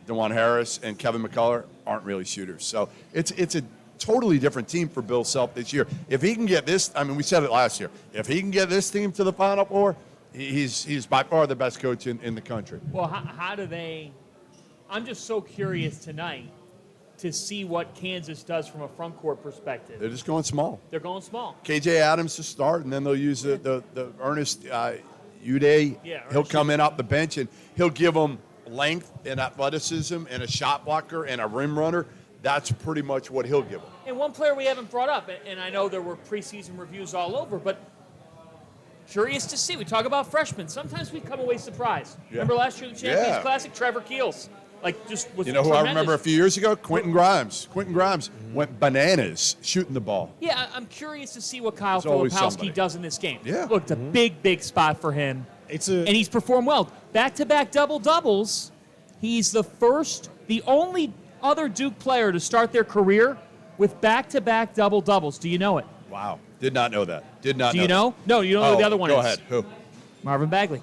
DeJuan Harris and Kevin McCullough, aren't really shooters. So it's a totally different team for Bill Self this year. If he can get this, I mean, we said it last year, if he can get this team to the Final Four, he's by far the best coach in the country. Well, how do they – I'm just so curious tonight to see what Kansas does from a front court perspective. They're just going small. They're going small. KJ Adams to start, and then they'll use the Ernest Uday. Yeah, he'll come in off the bench, and he'll give them length and athleticism and a shot blocker and a rim runner. That's pretty much what he'll give them. And one player we haven't brought up, and I know there were preseason reviews all over, but curious to see. We talk about freshmen. Sometimes we come away surprised. Yeah. Remember last year in the Champions Yeah. Classic, Trevor Keels. Like, just was You know who tremendous. I remember a few years ago? Quentin Grimes. Quentin Grimes went bananas shooting the ball. Yeah, I'm curious to see what Kyle There's always Filipowski somebody. does in this game. Yeah. Look, it's a big spot for him. And he's performed well. Back-to-back double-doubles. He's the only other Duke player to start their career with back-to-back double-doubles. Do you know it? Wow. Did not know that. Did not Do know you know? No, you don't know who the other one go is. ahead. Who? Marvin Bagley.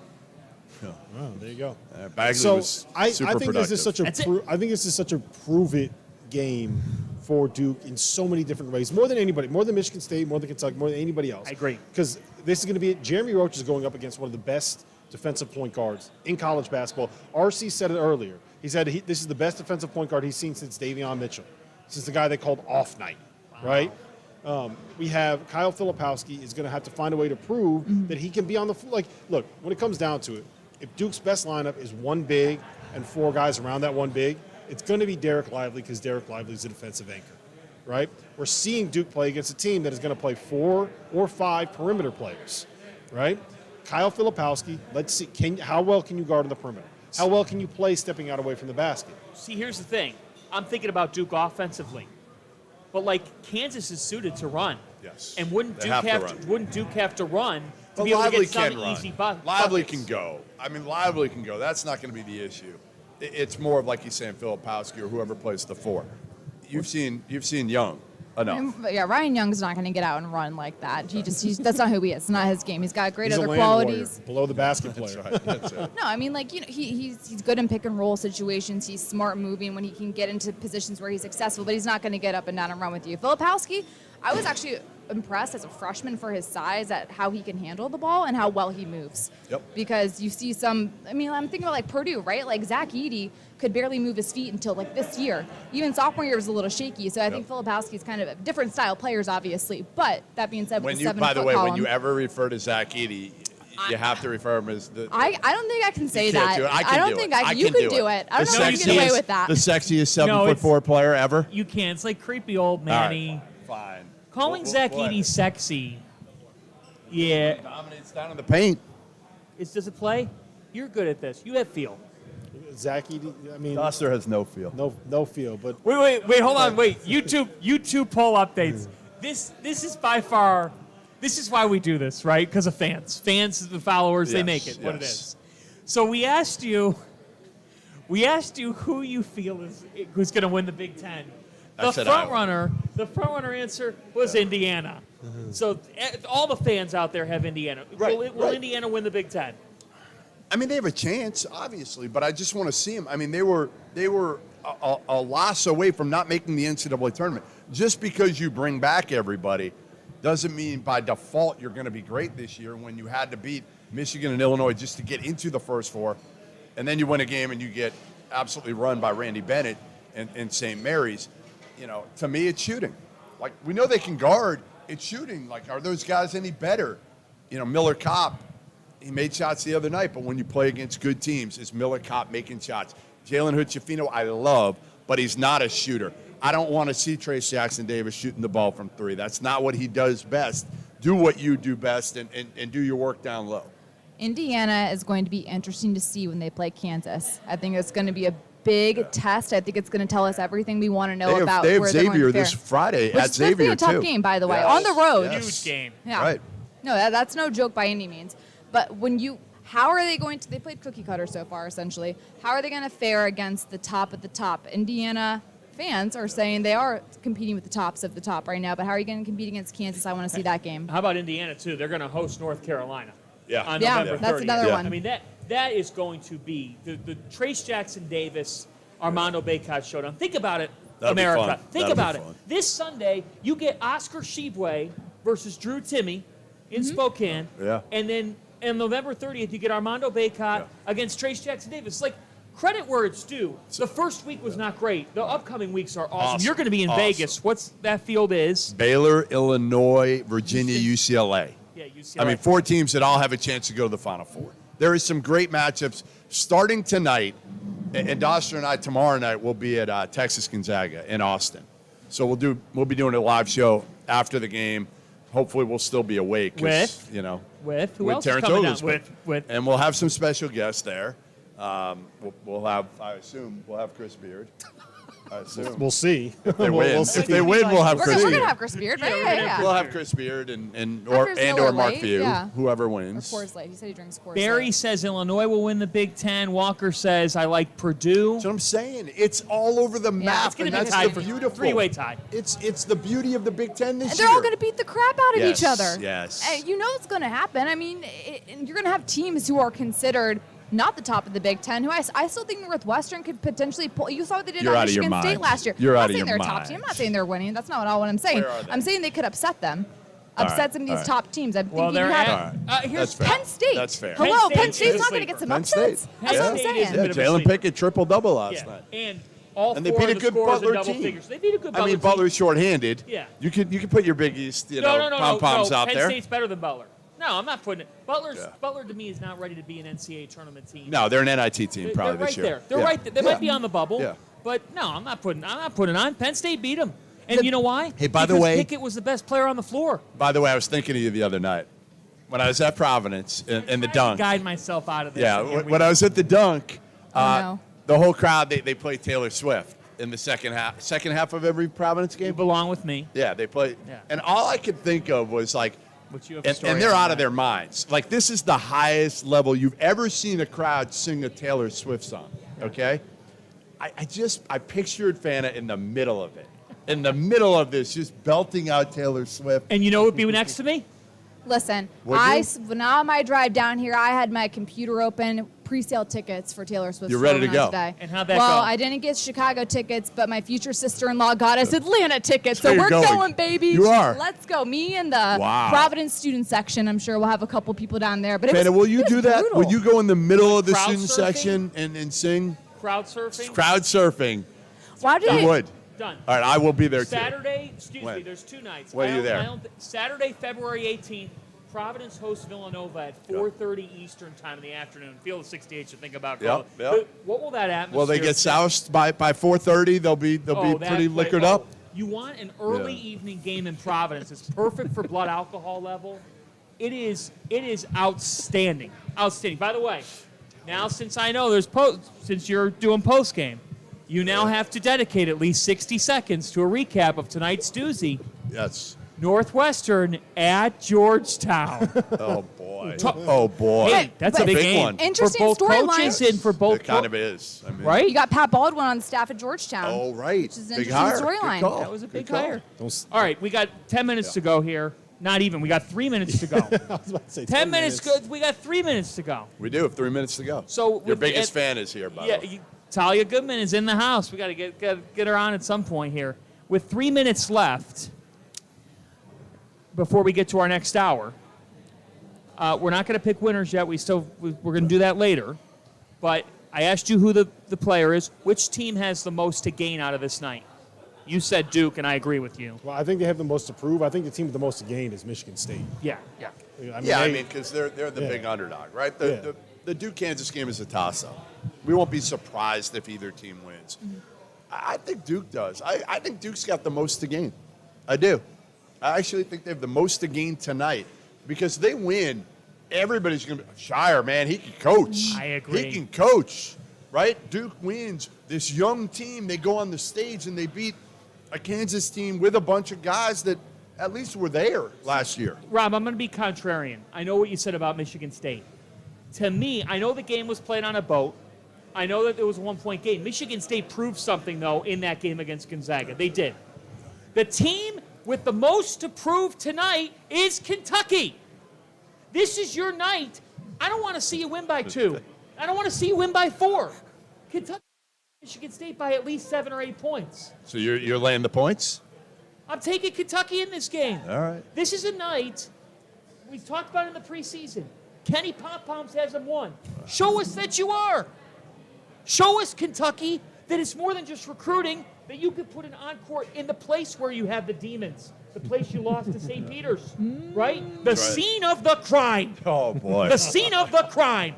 Oh, there you go. Bagley So was I super think productive. this is such I think this is such a prove-it game for Duke in so many different ways. More than anybody, more than Michigan State, more than Kentucky, more than anybody else. I agree. Because this is going to be Jeremy Roach is going up against one of the best defensive point guards in college basketball. RC said it earlier. He said this is the best defensive point guard he's seen since Davion Mitchell, since the guy they called Off Night, right? We have Kyle Filipowski is going to have to find a way to prove that he can be on the floor. Like, look, when it comes down to it, if Duke's best lineup is one big and four guys around that one big, it's going to be Derek Lively because Derek Lively is a defensive anchor, right? We're seeing Duke play against a team that is going to play 4 or 5 perimeter players, right? Kyle Filipowski, let's see, how well can you guard on the perimeter? How well can you play stepping out away from the basket? See, here's the thing. I'm thinking about Duke offensively. But, like, Kansas is suited to run. Yes. And wouldn't They Duke have to have run. to, wouldn't Duke have to run to But be able to Lively get some can run. easy Lively buckets? can go. I mean, Lively can go. That's not going to be the issue. It's more of, like he's saying, Filipowski or whoever plays the 4. You've seen Young enough. Yeah, Ryan Young's not going to get out and run like that. That's not who he is. It's not his game. He's got great He's other a land qualities. warrior, below the basket player. That's it. No, I mean, like, you know, he's good in pick and roll situations. He's smart moving when he can get into positions where he's successful, but he's not going to get up and down and run with you. Filipowski, I was actually impressed as a freshman for his size at how he can handle the ball and how well he moves. Yep. Because you see I'm thinking about like Purdue, right? Like Zach Edey could barely move his feet until like this year. Even sophomore year was a little shaky. So I think Filipowski's kind of a different style players, obviously. But that being said, with the 7 by the foot way, column, when you ever refer to Zach Edey, you have to refer him as the. I don't think I can say can't that. do it. I I can don't do think it. I I can. You can can do do it. it. I The don't know if you can get away sexiest- with that. The sexiest 7 No, foot it's- 4 player ever. You can't. It's like creepy old All right. Manny. Fine. Calling Well, Zach whatever. Edey sexy. Yeah. Dominates down in the paint. Does it play? You're good at this. You have feel. Zach Edey, I mean, Doster has no feel. no feel, but Wait, hold on, wait. YouTube poll updates. This is by far, this is why we do this, right? Because of fans. Fans, the followers, they Yes, make it what it yes. is. So we asked you who you feel who's going to win the Big Ten. The said front Iowa. runner answer was Indiana. So all the fans out there have Indiana. Right, Will right. Indiana win the Big Ten? I mean, they have a chance, obviously, but I just want to see them. I mean, they were a loss away from not making the NCAA tournament. Just because you bring back everybody doesn't mean by default you're going to be great this year when you had to beat Michigan and Illinois just to get into the first 4. And then you win a game and you get absolutely run by Randy Bennett and St. Mary's. You know, to me, it's shooting. Like, we know they can guard. It's shooting. Like, are those guys any better? You know, Miller Kopp, he made shots the other night, but when you play against good teams, is Miller Kopp making shots? Jalen Hood-Schifino, I love, but he's not a shooter. I don't want to see Trace Jackson-Davis shooting the ball from 3. That's not what he does best. Do what you do best and do your work down low. Indiana is going to be interesting to see when they play Kansas. I think it's going to be a big test. I think it's going to tell us everything we want to know about they have where they're going Xavier to fare. this Friday Which at is going to be Xavier a tough too. game, by the way, Yes. on the road. Huge game. Yeah. Right. No, that's no joke by any means. But how are they going to? They played cookie cutter so far, essentially. How are they going to fare against the top of the top? Indiana fans are saying they are competing with the tops of the top right now. But how are you going to compete against Kansas? I want to see that game. How about Indiana, too? They're going to host North Carolina Yeah. on Yeah, November 30th. that's another one. I mean, that is going to be the Trace Jackson Davis, Armando Bacot showdown. Think about it, That'll be America. fun. Think That'll be about it. fun. This Sunday, you get Oscar Tshiebwe versus Drew Timme in Spokane. Yeah. And then on November 30th, you get Armando Bacot against Trace Jackson Davis. Like, credit where it's due. The first week was not great. The upcoming weeks are awesome. You're going to be in Vegas. What's that field is? Baylor, Illinois, Virginia, UCLA. Yeah, UCLA. I mean, 4 teams that all have a chance to go to the Final Four. There is some great matchups starting tonight, and Doster and I tomorrow night will be at Texas Gonzaga in Austin. So we'll be doing a live show after the game. Hopefully, we'll still be awake. 'Cause, With? you know, With? Who with else is Terrence coming down? Oglesby. With? And we'll have some special guests there. We'll have, I assume, we'll have Chris Beard. I assume. We'll see. If they We'll win, see. if they win, we'll have We're Chris going to Beard. have Chris Beard, right? Yeah, we're Yeah, gonna have yeah. We'll have Chris Beard and After his or Miller Mark Lite, Few, yeah. whoever Or wins. Coors Light. He said he drinks Coors Barry Light. says Illinois will win the Big Ten. Walker says I like Purdue. That's what I'm saying. It's all over the map, It's going and to be that's a tie the for beautiful. three-way tie. It's the beauty of the Big Ten this And year. they're all going to beat the crap out of Yes, each other. yes. And you know it's going to happen. I mean, and you're going to have teams who are considered not the top of the Big Ten, who I still think Northwestern could potentially pull. You saw what they did You're on out of your Michigan State mind. last year. You're I'm out not of saying your they're a top mind. team. I'm not saying they're winning. That's not what I'm saying. Where are they? I'm saying they could upset them. All Upset right, some of all these right. top teams. I'm Well, thinking they're you at. have Here's That's fair. Penn State. That's fair. Hello, Penn Penn State State's is not a going to get some Penn upsets. State. That's Yeah. what I'm Penn State saying. is a Yeah, bit of a Jalen sleeper. Pickett triple-double last Yeah, night. and all And they four beat a of the good scores Butler in double team. figures. They beat a good I Butler mean, team. Butler's shorthanded. Yeah. You can put your Big East, No, pom-poms out Penn there. State's better than Butler. No, I'm not putting it. Butler Yeah. to me is not ready to be an NCAA tournament team. No, they're an NIT team probably They're right this year. there. They're Yeah. right there. They Yeah. might be on the bubble. Yeah. But no, I'm not putting on. Penn State beat them. And you know why? Hey, by the Because way- Pickett was the best player on the floor. By the way, I was thinking of you the other night when I was at Providence in the dunk. Guide myself out of this. Yeah, and here we when go. I was at the dunk, no. the whole crowd they played Taylor Swift in the second half of every Providence You game. belong with me. Yeah, they played, Yeah. and all I could think of was like, But you have a and story they're on out of that. their minds. Like this is the highest level you've ever seen a crowd sing a Taylor Swift song. Okay, I pictured Fana in the middle of it, in the middle of this, just belting out Taylor Swift. And you know who would be next to me? Listen, Would you? when on my drive down here, I had my computer open, pre-sale tickets for Taylor Swift. You're ready to go. Today. And how'd that well, go? I didn't get Chicago tickets, but my future sister-in-law got us Atlanta tickets. So So you're we're going. going, baby. You are. Let's go. Me and the Wow. Providence student section. I'm sure we'll have a couple people down there. But it Fana, was, will you it was do that? brutal. Will you go in the middle of the Crowd student surfing? section and sing Crowd surfing. crowd surfing? Why did I you? would. Done. All right, I will be there too. Saturday, excuse When? me, there's 2 nights. When are you there? Saturday, February 18th, Providence hosts Villanova at 4:30 Eastern time in the afternoon. Field of 68 should think about. Yep, yep. But what will that atmosphere? Will they get soused by 4:30? They'll be pretty liquored up. You want an early Yeah. evening game in Providence. It's perfect for blood alcohol level. It is outstanding. Outstanding. By the way, now since I know since you're doing post game, you now have to dedicate at least 60 seconds to a recap of tonight's doozy. Yes. Northwestern at Georgetown. Oh boy. Oh boy. Hey, that's a but- big Big game. one. Interesting for both storyline. coaches and for both It kind of is. I mean, right. You got Pat Baldwin on the staff at Georgetown. Oh right. Which is an Big interesting hire. storyline. Good call. That was a Good big call. hire. Don't All right, we got 10 minutes to go here. Not even. We got 3 minutes to go. I was about to say 10 minutes. We got 3 minutes to go. We do have 3 minutes to go. So your with- biggest and- fan is here, by Yeah, the way. Talia Goodman is in the house. We got to get her on at some point here. With 3 minutes left, before we get to our next hour, we're not going to pick winners yet. We're going to do that later. But I asked you who the player is. Which team has the most to gain out of this night? You said Duke, and I agree with you. Well, I think they have the most to prove. I think the team with the most to gain is Michigan State. Yeah. I mean, because they're the big underdog, right? The Duke-Kansas game is a toss-up. We won't be surprised if either team wins. I think Duke does. I think Duke's got the most to gain. I do. I actually think they have the most to gain tonight because they win. everybody's going to be, Scheyer, man, he can coach. I agree. He can coach, right? Duke wins. This young team, they go on the stage and they beat a Kansas team with a bunch of guys that at least were there last year. Rob, I'm going to be contrarian. I know what you said about Michigan State. To me, I know the game was played on a boat. I know that it was a one-point game. Michigan State proved something, though, in that game against Gonzaga. They did. The team with the most to prove tonight is Kentucky. This is your night. I don't want to see you win by 2. I don't want to see you win by 4. Kentucky, Michigan State by at least 7 or 8 points. So you're laying the points? I'm taking Kentucky in this game. All right. This is a night, we talked about it in the preseason. Kenny Pop-Poms has them won. Show us that you are. Show us, Kentucky, that it's more than just recruiting, that you could put an encore in the place where you have the demons, the place you lost to St. Peter's, right? The scene of the crime. Oh, boy. The scene of the crime.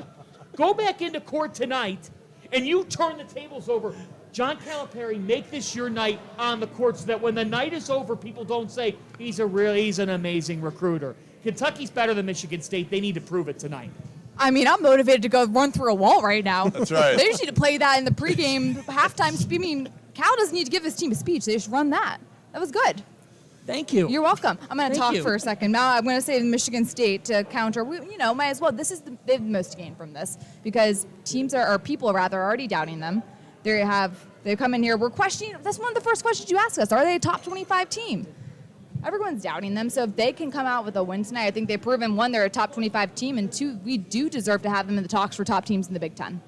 Go back into court tonight, and you turn the tables over. John Calipari, make this your night on the court so that when the night is over, people don't say, he's an amazing recruiter. Kentucky's better than Michigan State. They need to prove it tonight. I mean, I'm motivated to go run through a wall right now. That's right. They just need to play that in the pregame, halftime speech. I mean, Cal doesn't need to give his team a speech. They just run that. That was good. Thank you. You're welcome. I'm going to Thank talk you. for a second. Now I'm going to say Michigan State to counter. Might as well. They have the most to gain from this because teams are already doubting them. They come in here. We're questioning. That's one of the first questions you ask us. Are they a top 25 team? Everyone's doubting them. So if they can come out with a win tonight, I think they've proven, 1, they're a top 25 team, and 2, we do deserve to have them in the talks for top teams in the Big Ten.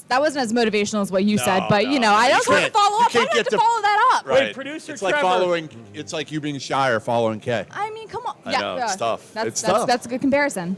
That wasn't as motivational as what you said, but I just want to follow up. I have to follow that up. Right. Wait, producer it's like Trevor. It's like you being Scheyer following Kay. I mean, come on. I know, it's tough. It's That's tough. That's a good comparison.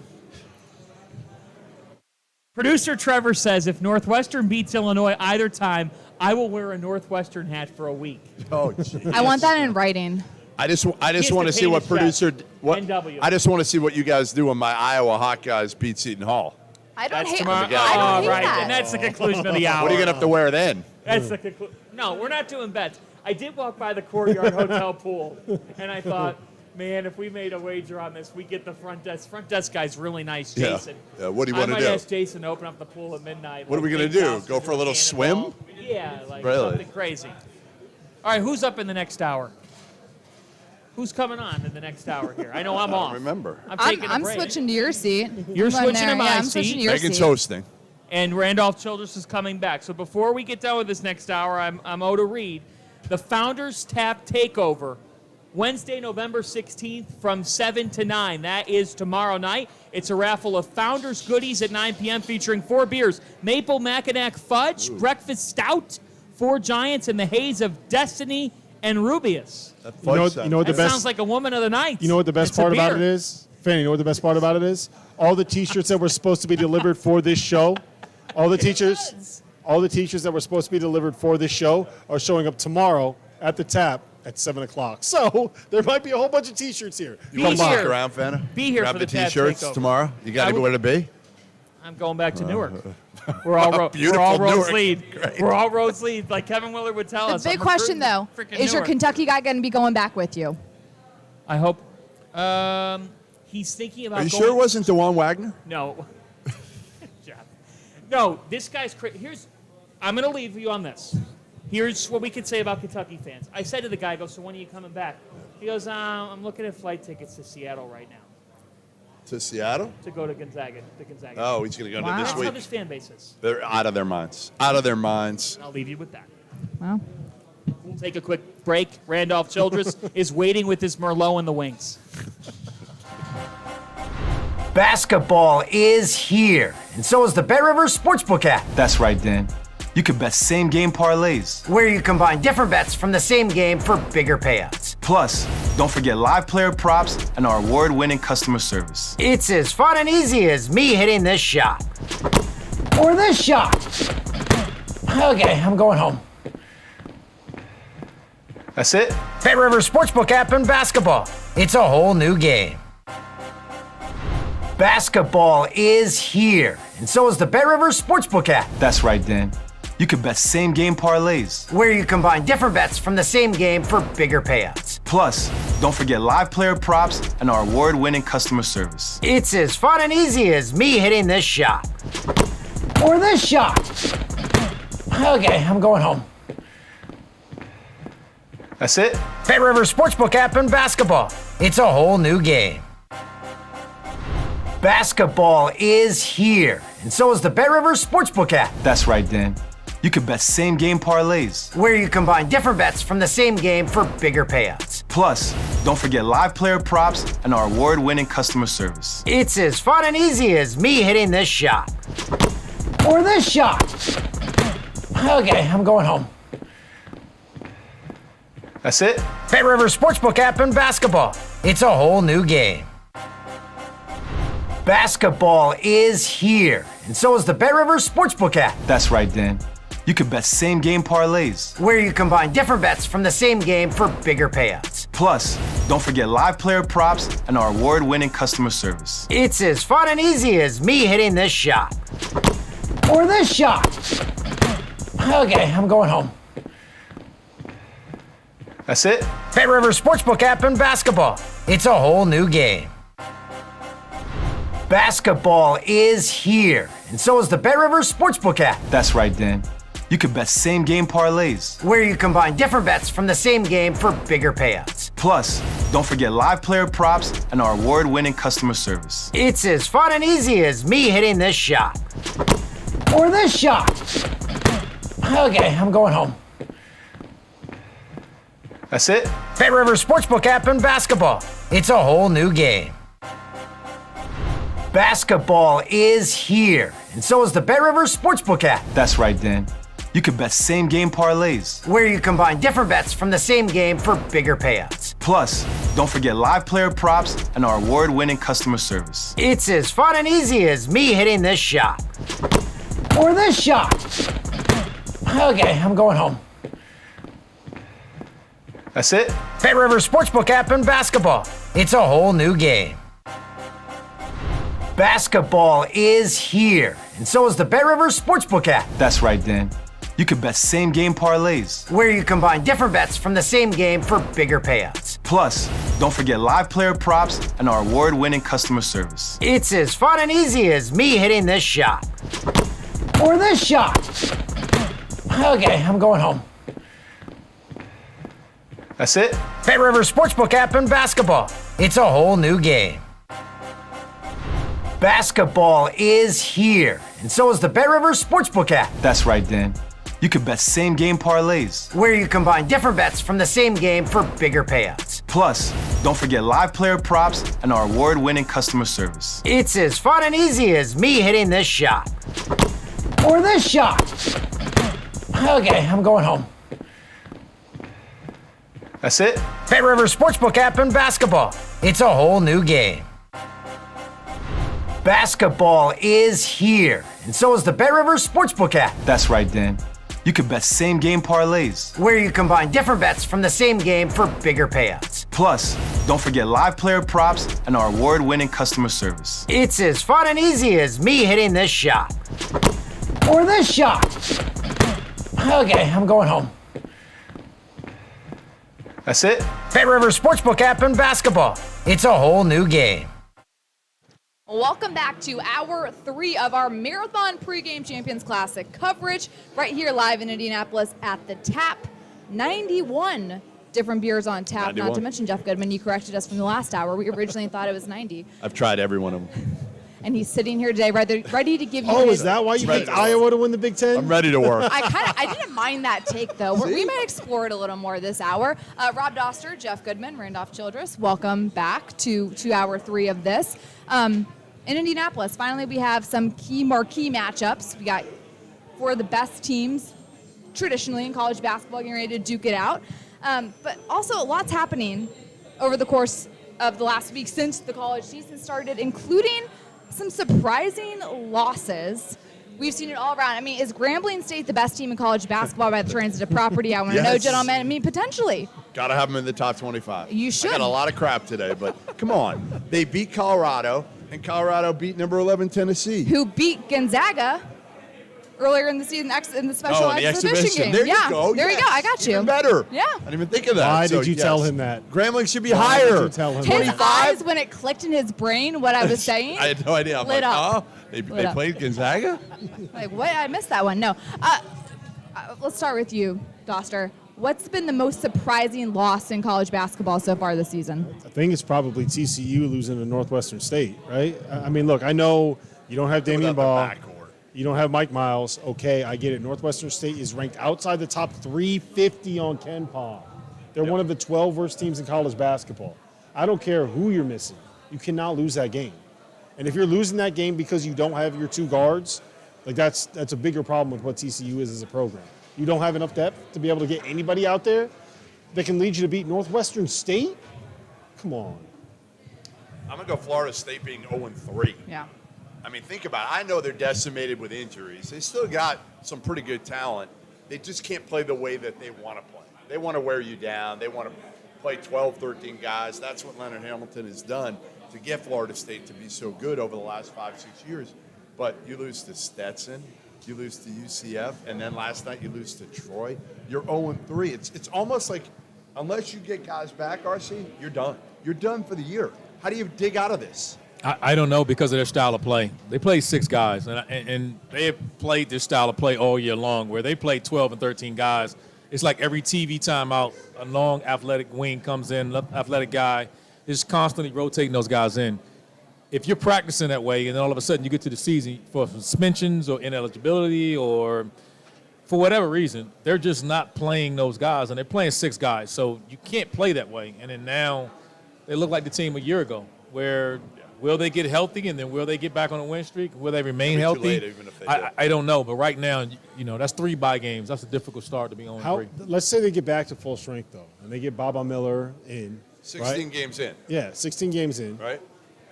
Producer Trevor says if Northwestern beats Illinois either time, I will wear a Northwestern hat for a week. Oh, geez. I want that in writing. I just want has to to see pay what his producer check. what NW. I just want to see what you guys do when my Iowa Hawkeyes beat Seton Hall. I don't That's hate. tomorrow. I don't hate right. that. And that's the conclusion of the hour. What are you gonna have to wear then? That's the conclusion. No, we're not doing bets. I did walk by the Courtyard Hotel pool, and I thought, man, if we made a wager on this, we get the front desk. Front desk guy's really nice, Yeah. Jason. Yeah, what do you I wanna might do? ask Jason to open up the pool at midnight. What are we like gonna Jake do? Dawson Go for a little cannonball. swim? Yeah, like Really? something crazy. All right, who's up in the next hour? Who's coming on in the next hour here? I know I'm off. Remember. I'm taking a I'm break. switching to your seat. You're Come on switching there. to my Yeah, I'm seat. switching to your Megan's seat. hosting. And Randolph Childress is coming back. So before we get done with this next hour, I'm owed a read. The Founders Tap Takeover, Wednesday, November 16th from 7 to 9. That is tomorrow night. It's a raffle of Founders goodies at 9 p.m. featuring 4 beers, Maple Mackinac Fudge, Breakfast Stout, 4 Giants, and the Haze of Destiny and Rubius. That You know what the That best? sounds like a woman of the night. You know what the best It's a part about beer. it is? Fanny, you know what the best part about it is? All the T-shirts that were supposed to be delivered for this show, all the teachers that were supposed to be delivered for this show are showing up tomorrow at the tap at 7 o'clock. So there might be a whole bunch of T-shirts here. You Be want to here. walk around, Fana? Be here Grab for the the Tap T-shirts Takeover. tomorrow. You got I anywhere to be? I'm going back to Newark. We're all roads Newark. lead. Great. We're all roads lead, like Kevin Willard would tell The us. big I'm question, recruiting though, frickin' is your Newark. Kentucky guy going to be going back with you? I hope. He's thinking about. Are you going, sure it wasn't DeJuan Wagner? No. Jeff. No, this guy's crazy. I'm going to leave you on this. Here's what we could say about Kentucky fans. I said to the guy, I go, so when are you coming back? He goes, I'm looking at flight tickets to Seattle right now To Seattle? to go to Gonzaga. Oh, he's going to go to Wow. this That's how week. this fan base is. They're out of their minds. Out of their minds. I'll leave you with that. Well, We'll take a quick break. Randolph Childress is waiting with his Merlot in the wings. Basketball is here, and so is the Bet Rivers Sportsbook app, That's right, Dan. You can bet same game parlays. where you combine different bets from the same game for bigger payouts. Plus, don't forget live player props and our award-winning customer service. It's as fun and easy as me hitting this shot. Or this shot. Okay, I'm going home. That's it? Bet Rivers Sportsbook app and basketball. It's a whole new game. Basketball is here, and so is the Bet Rivers Sportsbook app, That's right, Dan. you could bet same-game parlays. where you combine different bets from the same game for bigger payouts. Plus, don't forget live player props and our award-winning customer service. It's as fun and easy as me hitting this shot. Or this shot. Okay, I'm going home. That's it? Bet River Sportsbook app and basketball. It's a whole new game. Basketball is here, and so is the Bet River Sportsbook app, That's right, Dan. You could bet same-game parlays. where you combine different bets from the same game for bigger payouts. Plus, don't forget live player props and our award-winning customer service. It's as fun and easy as me hitting this shot. Or this shot. Okay, I'm going home. That's it? Bet River Sportsbook app and basketball. It's a whole new game. Basketball is here, and so is the Bet River Sportsbook app, That's right, Dan. You could bet same-game parlays. where you combine different bets from the same game for bigger payouts. Plus, don't forget live player props and our award-winning customer service. It's as fun and easy as me hitting this shot. Or this shot. Okay, I'm going home. That's it? Bet River Sportsbook app and basketball. It's a whole new game. Basketball is here, and so is the Bet River Sportsbook app, That's right, Dan. You could bet same-game parlays. where you combine different bets from the same game for bigger payouts. Plus, don't forget live player props and our award-winning customer service. It's as fun and easy as me hitting this shot. Or this shot. Okay, I'm going home. That's it? Bet River Sportsbook app and basketball. It's a whole new game. Basketball is here, and so is the Bet River Sportsbook app, That's right, Dan. You could bet same-game parlays. where you combine different bets from the same game for bigger payouts. Plus, don't forget live player props and our award-winning customer service. It's as fun and easy as me hitting this shot. Or this shot. Okay, I'm going home. That's it? Bet River Sportsbook app and basketball. It's a whole new game. Basketball is here, and so is the Bet River Sportsbook app, That's right, Dan. You could bet same-game parlays. where you combine different bets from the same game for bigger payouts. Plus, don't forget live player props and our award-winning customer service. It's as fun and easy as me hitting this shot. Or this shot. Okay, I'm going home. That's it? Bet River Sportsbook app and basketball. It's a whole new game. Basketball is here, and so is the Bet River Sportsbook app, That's right, Dan. You could bet same-game parlays. where you combine different bets from the same game for bigger payouts. Plus, don't forget live player props and our award-winning customer service. It's as fun and easy as me hitting this shot. Or this shot. Okay, I'm going home. That's it? Bet River Sportsbook app and basketball. It's a whole new game. Basketball is here, and so is the Bet River Sportsbook app, That's right, Dan. You could bet same-game parlays. where you combine different bets from the same game for bigger payouts. Plus, don't forget live player props and our award-winning customer service. It's as fun and easy as me hitting this shot. Or this shot. Okay, I'm going home. That's it? Bet River Sportsbook app and basketball. It's a whole new game. Welcome back to hour 3 of our Marathon Pregame Champions Classic coverage right here live in Indianapolis at the Tap. 91 different beers on tap, 91. not to mention Jeff Goodman. You corrected us from the last hour. We originally thought it was 90. I've tried every one of them. And he's sitting here today ready to give you Oh, his... is that why you picked Iowa to win the Big Ten? I'm ready to work. I didn't mind that take, though. We might explore it a little more this hour. Rob Doster, Jeff Goodman, Randolph Childress, welcome back to hour 3 of this. In Indianapolis, finally we have some key marquee matchups. We got 4 of the best teams traditionally in college basketball getting ready to duke it out. But also lots happening over the course of the last week since the college season started, including some surprising losses. We've seen it all around. I mean, is Grambling State the best team in college basketball by the transitive property? I want to know, Yes. gentlemen. I mean, potentially. Got to have them in the top 25. You should. I got a lot of crap today, but come on. They beat Colorado, and Colorado beat number 11 Tennessee. Who beat Gonzaga earlier in the season in the special in the exhibition game. There yeah, you go. there you go. I got you. Even better. Yeah. I didn't even think of that. Why So, did you tell him that? Grambling should be Why did higher. you tell him His that? 25? eyes, when it clicked in his brain what I was saying, I had no idea. I'm lit like, up. oh, they Lit up. played Gonzaga? like, what? I missed that one. No. Let's start with you, Doster. What's been the most surprising loss in college basketball so far this season? I think it's probably TCU losing to Northwestern State, right? I mean, look, I know you don't have Damian Ball. You don't have Mike Miles. Okay, I get it. Northwestern State is ranked outside the top 350 on KenPom. They're one of the 12 worst teams in college basketball. I don't care who you're missing. You cannot lose that game. And if you're losing that game because you don't have your two guards, like that's a bigger problem with what TCU is as a program. You don't have enough depth to be able to get anybody out there that can lead you to beat Northwestern State? Come on. I'm going to go Florida State being 0-3. Yeah. I mean, think about it. I know they're decimated with injuries. They still got some pretty good talent. They just can't play the way that they want to play. They want to wear you down. They want to play 12, 13 guys. That's what Leonard Hamilton has done to get Florida State to be so good over the last 5, 6 years. But you lose to Stetson. You lose to UCF, and then last night you lose to Troy. You're 0-3. It's almost like unless you get guys back, RC, you're done. You're done for the year. How do you dig out of this? I don't know because of their style of play. They play 6 guys, and they have played this style of play all year long where they play 12 and 13 guys. It's like every TV timeout, a long athletic wing comes in, athletic guy is constantly rotating those guys in. If you're practicing that way and then all of a sudden you get to the season for suspensions or ineligibility or for whatever reason, they're just not playing those guys, and they're playing 6 guys. So you can't play that way. And then now they look like the team a year ago where will they get healthy and then will they get back on a win streak? Will they remain healthy? Too late, even if they do. I don't know. But right now, that's 3 bye games. That's a difficult start to be on 3. Let's say they get back to full strength, though, and they get Baba Miller in. 16 right? games in. Yeah, 16 games in. Right?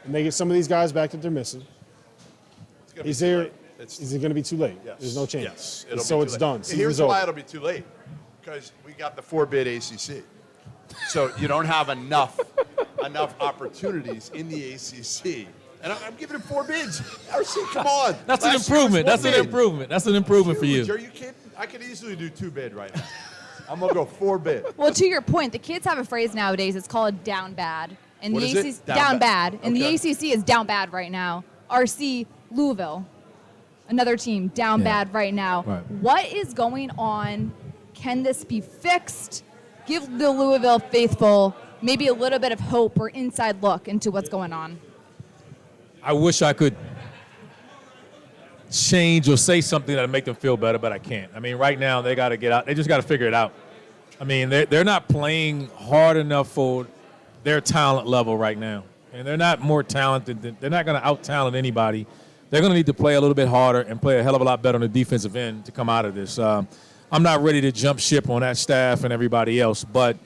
And they get some of these guys back that they're missing. Is it going to be too late? Yes. There's no chance. Yes. It'll So be it's too late. done. And Season's here's why over. it'll be too late. Because we got the 4-bid ACC. So you don't have enough opportunities in the ACC. And I'm giving it 4 bids. RC, come on. That's an Last year was improvement. 1 That's an bid. improvement. That's an improvement for you. Are you kidding? I could easily do 2 bid right now. I'm going to go 4 bid. Well, to your point, the kids have a phrase nowadays. It's called down bad. And What the is it? ACC, Down down bad. bad. And Okay. the ACC is down bad right now. RC, Louisville, another team, down bad right now. Right. What is going on? Can this be fixed? Give the Louisville faithful maybe a little bit of hope or inside look into what's going on. I wish I could change or say something that would make them feel better, but I can't. I mean, right now they got to get out. They just got to figure it out. I mean, they're not playing hard enough for their talent level right now, and they're not more talented. They're not going to out-talent anybody. They're going to need to play a little bit harder and play a hell of a lot better on the defensive end to come out of this. I'm not ready to jump ship on that staff and everybody else, but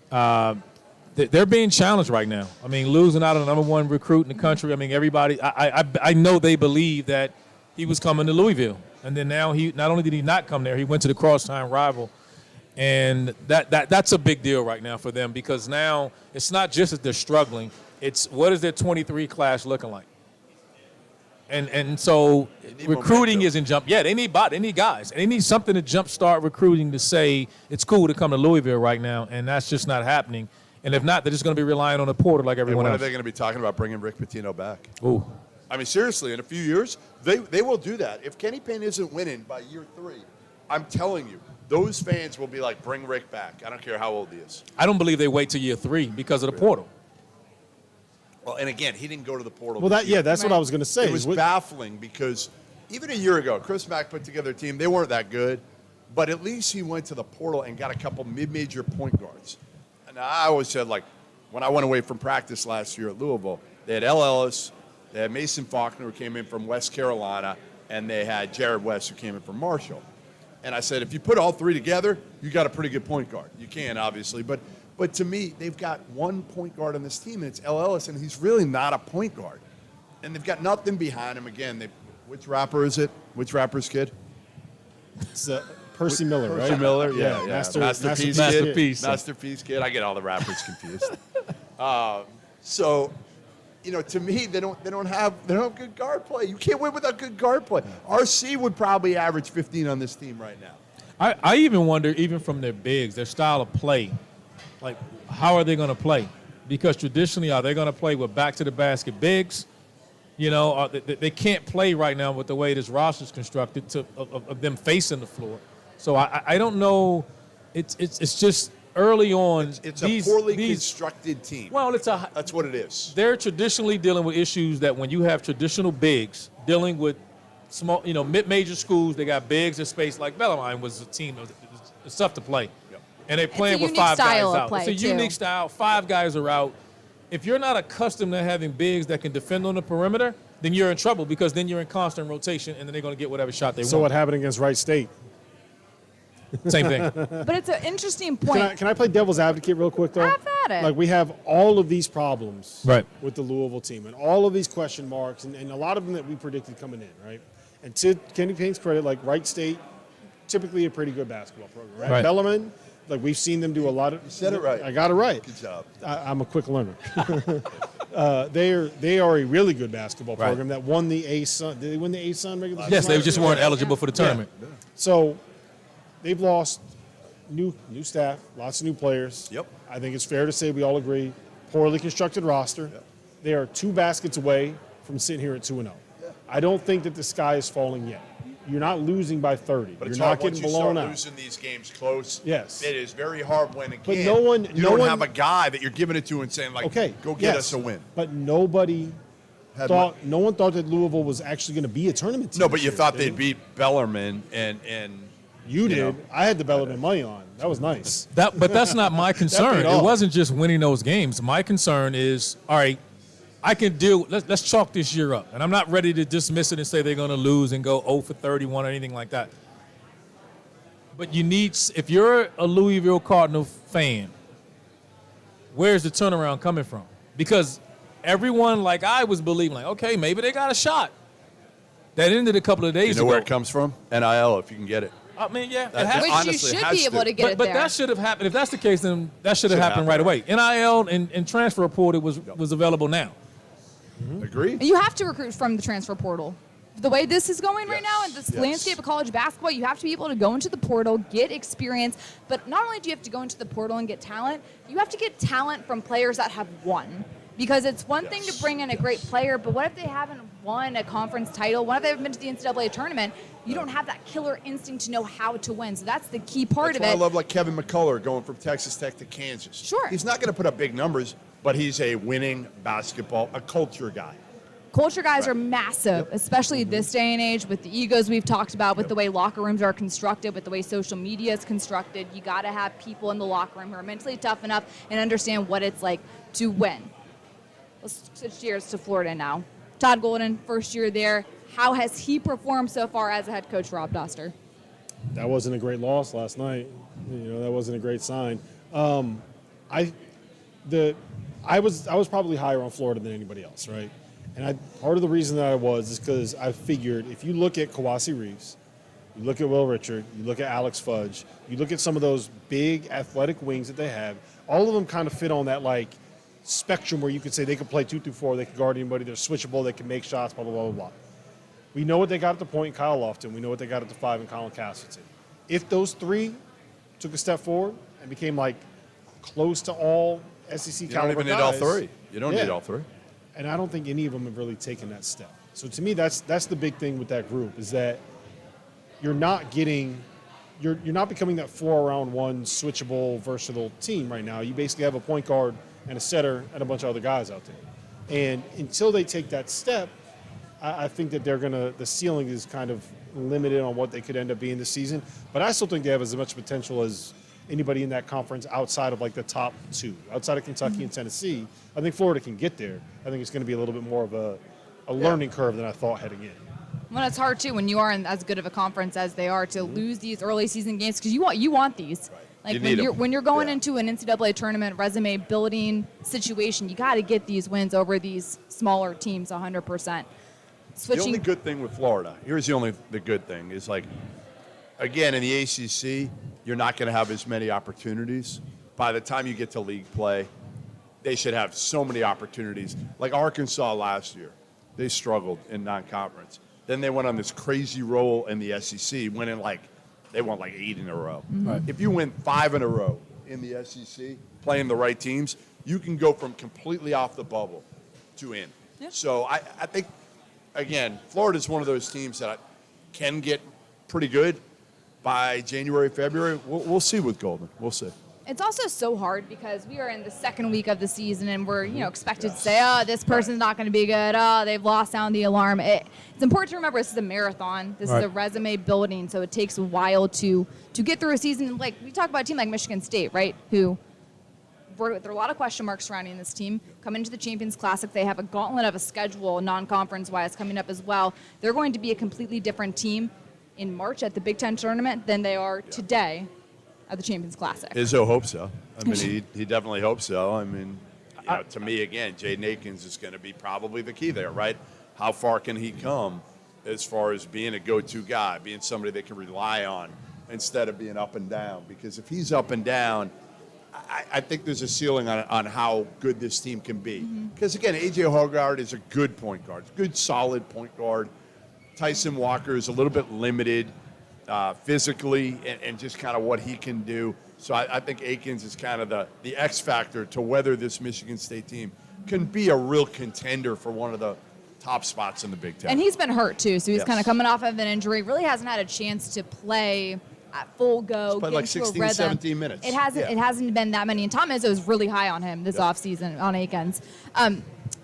they're being challenged right now. I mean, losing out on the #1 recruit in the country. I mean, everybody. I know they believe that he was coming to Louisville, and then now he not only did he not come there, he went to the crosstown rival, and that's a big deal right now for them because now it's not just that they're struggling. It's what is their 23 class looking like, and so recruiting isn't jump. Yeah, they need guys, and they need something to jumpstart recruiting to say it's cool to come to Louisville right now, and that's just not happening. And if not, they're just going to be relying on the portal like everyone When else. are they going to be talking about bringing Rick Pitino back? Ooh. I mean, seriously, in a few years, they will do that. If Kenny Payne isn't winning by year 3, I'm telling you, those fans will be like, bring Rick back. I don't care how old he is. I don't believe they wait till year 3 because of the portal. Well, and again, he didn't go to the portal. Well, this year. that's what I was going to say. It was baffling because even a year ago, Chris Mack put together a team. They weren't that good, but at least he went to the portal and got a couple mid-major point guards. And I always said, like, when I went away from practice last year at Louisville, they had L. Ellis, they had Mason Faulkner, who came in from West Carolina, and they had Jared West, who came in from Marshall. And I said, if you put all 3 together, you got a pretty good point guard. You can, obviously, but to me, they've got 1 point guard on this team, and it's L. Ellis, and he's really not a point guard. And they've got nothing behind him. Again, which rapper is it? Which rapper's kid? It's Percy Miller, right? Percy Miller, yeah. Masterpiece. Masterpiece kid. I get all the rappers confused. So to me, they don't have good guard play. You can't win without good guard play. RC would probably average 15 on this team right now. I even wonder, even from their bigs, their style of play, like how are they going to play? Because traditionally, are they going to play with back to the basket bigs? They can't play right now with the way this roster is constructed of them facing the floor. So I don't know. It's just early on. It's a poorly constructed team. Well, that's what it is. They're traditionally dealing with issues that when you have traditional bigs dealing with small, mid-major schools, they got bigs in space. Like Bellarmine was a team. It's tough to play. Yep. And they're playing with 5 guys out. It's a unique style. 5 guys are out. If you're not accustomed to having bigs that can defend on the perimeter, then you're in trouble because then you're in constant rotation and then they're going to get whatever shot they want. So what happened against Wright State? Same thing. But it's an interesting point. Can I play devil's advocate real quick, though? Have at it. Like, we have all of these problems right. with the Louisville team and all of these question marks and a lot of them that we predicted coming in, right? And to Kenny Payne's credit, like Wright State, typically a pretty good basketball program, right? Bellarmine, like we've seen them do a lot of. You said it right. I got it right. Good job. I'm a quick learner. They are a really good basketball program that won the A-Sun. Did they win the A-Sun regular season? Yes, they just weren't eligible for the tournament. Yeah. So they've lost new staff, lots of new players. Yep. I think it's fair to say we all agree, poorly constructed roster. Yep. They are 2 baskets away from sitting here at 2-0. Yeah. I don't think that the sky is falling yet. You're not losing by 30. But you're not getting blown out. Once you start losing these games close, yes, it is very hard when But no one, you don't have a guy that you're giving it to and saying like, okay, go get us a win. But no one thought that Louisville was actually going to be a tournament team. No, but you thought they'd beat Bellarmine and you did. I had the Bellarmine money line. That was nice. But that's not my concern. It wasn't just winning those games. My concern is, all right, I can deal. Let's chalk this year up. And I'm not ready to dismiss it and say they're going to lose and go 0 for 31 or anything like that. But if you're a Louisville Cardinal fan, where's the turnaround coming from? Because everyone, like I was believing, like, okay, maybe they got a shot. That ended a couple of days ago. You know where it comes from? NIL, if you can get it. I mean, yeah. Which you should be able to get it there. But there. that should have happened. If that's the case, then that should have happened right away. NIL and transfer portal was available now. Mm-hmm. Agreed. You have to recruit from the transfer portal. The way this is going right now in this landscape of college basketball, you have to be able to go into the portal, get experience. But not only do you have to go into the portal and get talent, you have to get talent from players that have won. Because it's one thing to bring in a great player, but what if they haven't won a conference title? What if they haven't been to the NCAA tournament? You don't have that killer instinct to know how to win. So that's the key part of it. I love like Kevin McCullough going from Texas Tech to Kansas. Sure. He's not going to put up big numbers, but he's a winning basketball, a culture guy. Culture guys are massive, especially this day and age with the egos we've talked about, with the way locker rooms are constructed, with the way social media is constructed. You got to have people in the locker room who are mentally tough enough and understand what it's like to win. Let's switch gears to Florida now. Todd Golden, first year there. How has he performed so far as a head coach, Rob Doster? That wasn't a great loss last night. That wasn't a great sign. I was probably higher on Florida than anybody else, right? And part of the reason that I was is because I figured if you look at Kawasi Reeves, you look at Will Richard, you look at Alex Fudge, you look at some of those big athletic wings that they have, all of them kind of fit on that spectrum where you could say they could play 2 through 4, they could guard anybody, they're switchable, they can make shots, blah, blah, blah, blah, blah. We know what they got at the point in Kyle Lofton. We know what they got at the 5 in Colin Castleton. If those 3 took a step forward and became close to all SEC caliber guys. You don't even need all 3. You don't need all 3. And I don't think any of them have really taken that step. So to me, that's the big thing with that group is that you're not becoming that 4-round-1 switchable, versatile team right now. You basically have a point guard and a setter and a bunch of other guys out there. And until they take that step, I think that the ceiling is kind of limited on what they could end up being this season. But I still think they have as much potential as anybody in that conference outside of the top 2, outside of Kentucky and Tennessee. I think Florida can get there. I think it's going to be a little bit more of a learning curve than I thought heading in. Well, it's hard too when you are in as good of a conference as they are to lose these early season games because you want these. Like when you're going into an NCAA tournament resume building situation, you got to get these wins over these smaller teams 100%. The only good thing with Florida, here's the good thing, is again, in the ACC, you're not going to have as many opportunities. By the time you get to league play, they should have so many opportunities. Like Arkansas last year, they struggled in non-conference. Then they went on this crazy roll in the SEC, they won like 8 in a row. Right. If you win 5 in a row in the SEC, playing the right teams, you can go from completely off the bubble to in. Yeah. So I think, again, Florida's one of those teams that can get pretty good by January, February. We'll see with Golden. We'll see. It's also so hard because we are in the second week of the season and we're, expected to say, oh, this person's not going to be good. Oh, they've lost sound the alarm. It's important to remember this is a marathon. This is a resume building, so it takes a while to get through a season. Like we talk about a team like Michigan State, right, who there are a lot of question marks surrounding this team. Coming into the Champions Classic, they have a gauntlet of a schedule, non-conference-wise, coming up as well. They're going to be a completely different team in March at the Big Ten tournament than they are today at the Champions Classic. Izzo hopes so. I mean, he definitely hopes so. I mean, to me, again, Jaden Akins is going to be probably the key there, right? How far can he come as far as being a go-to guy, being somebody they can rely on instead of being up and down? Because if he's up and down, I think there's a ceiling on how good this team can be. Because, again, A.J. Hoggard is a good point guard, good, solid point guard. Tyson Walker is a little bit limited physically and just kind of what he can do. So I think Akins is kind of the X factor to whether this Michigan State team can be a real contender for one of the top spots in the Big Ten. And he's been hurt, too, so he's Yes. kind of coming off of an injury. Really hasn't had a chance to play at full go. He's played get like into 16, a rhythm. 17 minutes. It hasn't been that many. And Tom Izzo is really high on him this offseason on Akins.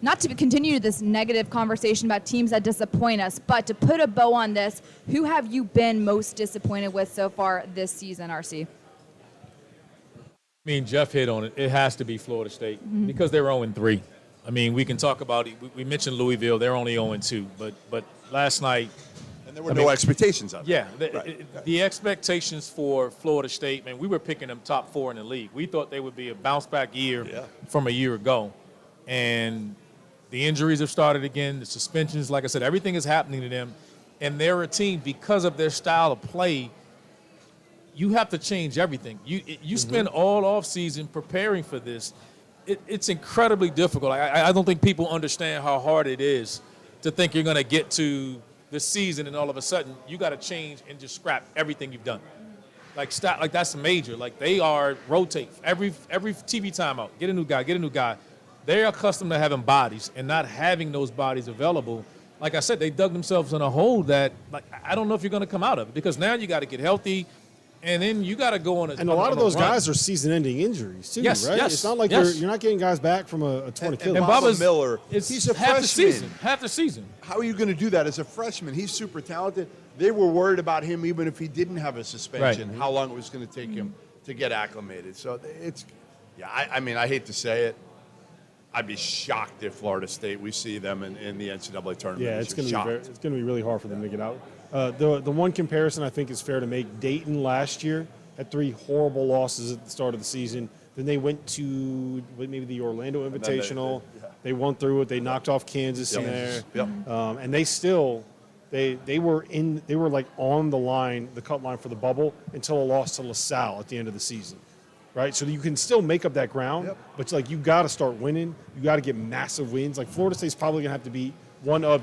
Not to continue this negative conversation about teams that disappoint us, but to put a bow on this, who have you been most disappointed with so far this season, RC? I mean, Jeff hit on it. It has to be Florida State because they're 0-3. I mean, we can talk about it. We mentioned Louisville. They're only 0-2. But last night, And there were no expectations of it. yeah, Right. the expectations for Florida State, man, we were picking them top 4 in the league. We thought they would be a bounce-back year from a year ago. And the injuries have started again, the suspensions, like I said, everything is happening to them. And they're a team, because of their style of play, you have to change everything. You spend all offseason preparing for this. It's incredibly difficult. I don't think people understand how hard it is to think you're going to get to the season and all of a sudden you got to change and just scrap everything you've done. Like that's major. Like they are rotate every TV timeout. Get a new guy. They're accustomed to having bodies and not having those bodies available. Like I said, they dug themselves in a hole that I don't know if you're going to come out of it because now you got to get healthy. And then you got to go on a And a lot of those run. guys are season-ending injuries too, Yes, right? yes, It's not like yes. you're not getting guys back from a torn Achilles. And Baba Baba's Miller, it's he's a half freshman. Half the season. How are you going to do that as a freshman? He's super talented. They were worried about him even if he didn't have a suspension, Right. how long it was going to take him to get acclimated. So I mean, I hate to say it. I'd be shocked if Florida State, we see them in the NCAA tournament. Yeah, it's going to be really hard for them to get out. The one comparison I think is fair to make: Dayton last year had 3 horrible losses at the start of the season. Then they went to maybe the Orlando Invitational. They won through it. They knocked off Kansas in there. Yep. And they still they were like on the line, the cut line for the bubble until a loss to LaSalle at the end of the season. Right, so you can still make up that ground, but you got to start winning. You got to get massive wins. Like Florida State's probably gonna have to beat one of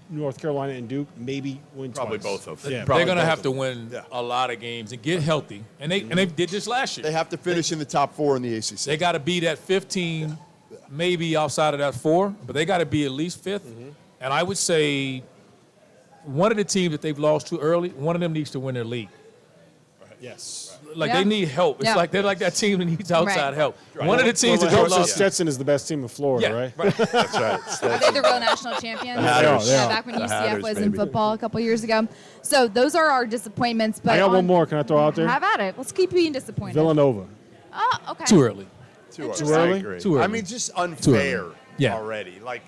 North Carolina and Duke, maybe win Probably twice. both of them. Yeah, They're going to have to win a lot of games and get healthy. And they did this last year. They have to finish in the top 4 in the ACC. They got to be that 15, maybe outside of that 4, but they got to be at least 5th. And I would say one of the teams that they've lost too early, one of them needs to win their league. Yes. They need help. It's like they're like that team that needs outside help. Right. One of the teams that Well, they've lost. Stetson is the best team in Florida, right? That's right. Are they the real national champions? Hatters. They are. Back when The UCF Hatters, was in baby. football a couple years ago. So those are our disappointments. But I got one more. Can I throw out there? Have at it. Let's keep being disappointed. Villanova. Oh, okay. Too early. Too early. Too early? I agree. Too early. I mean, just unfair Yeah. already. Like,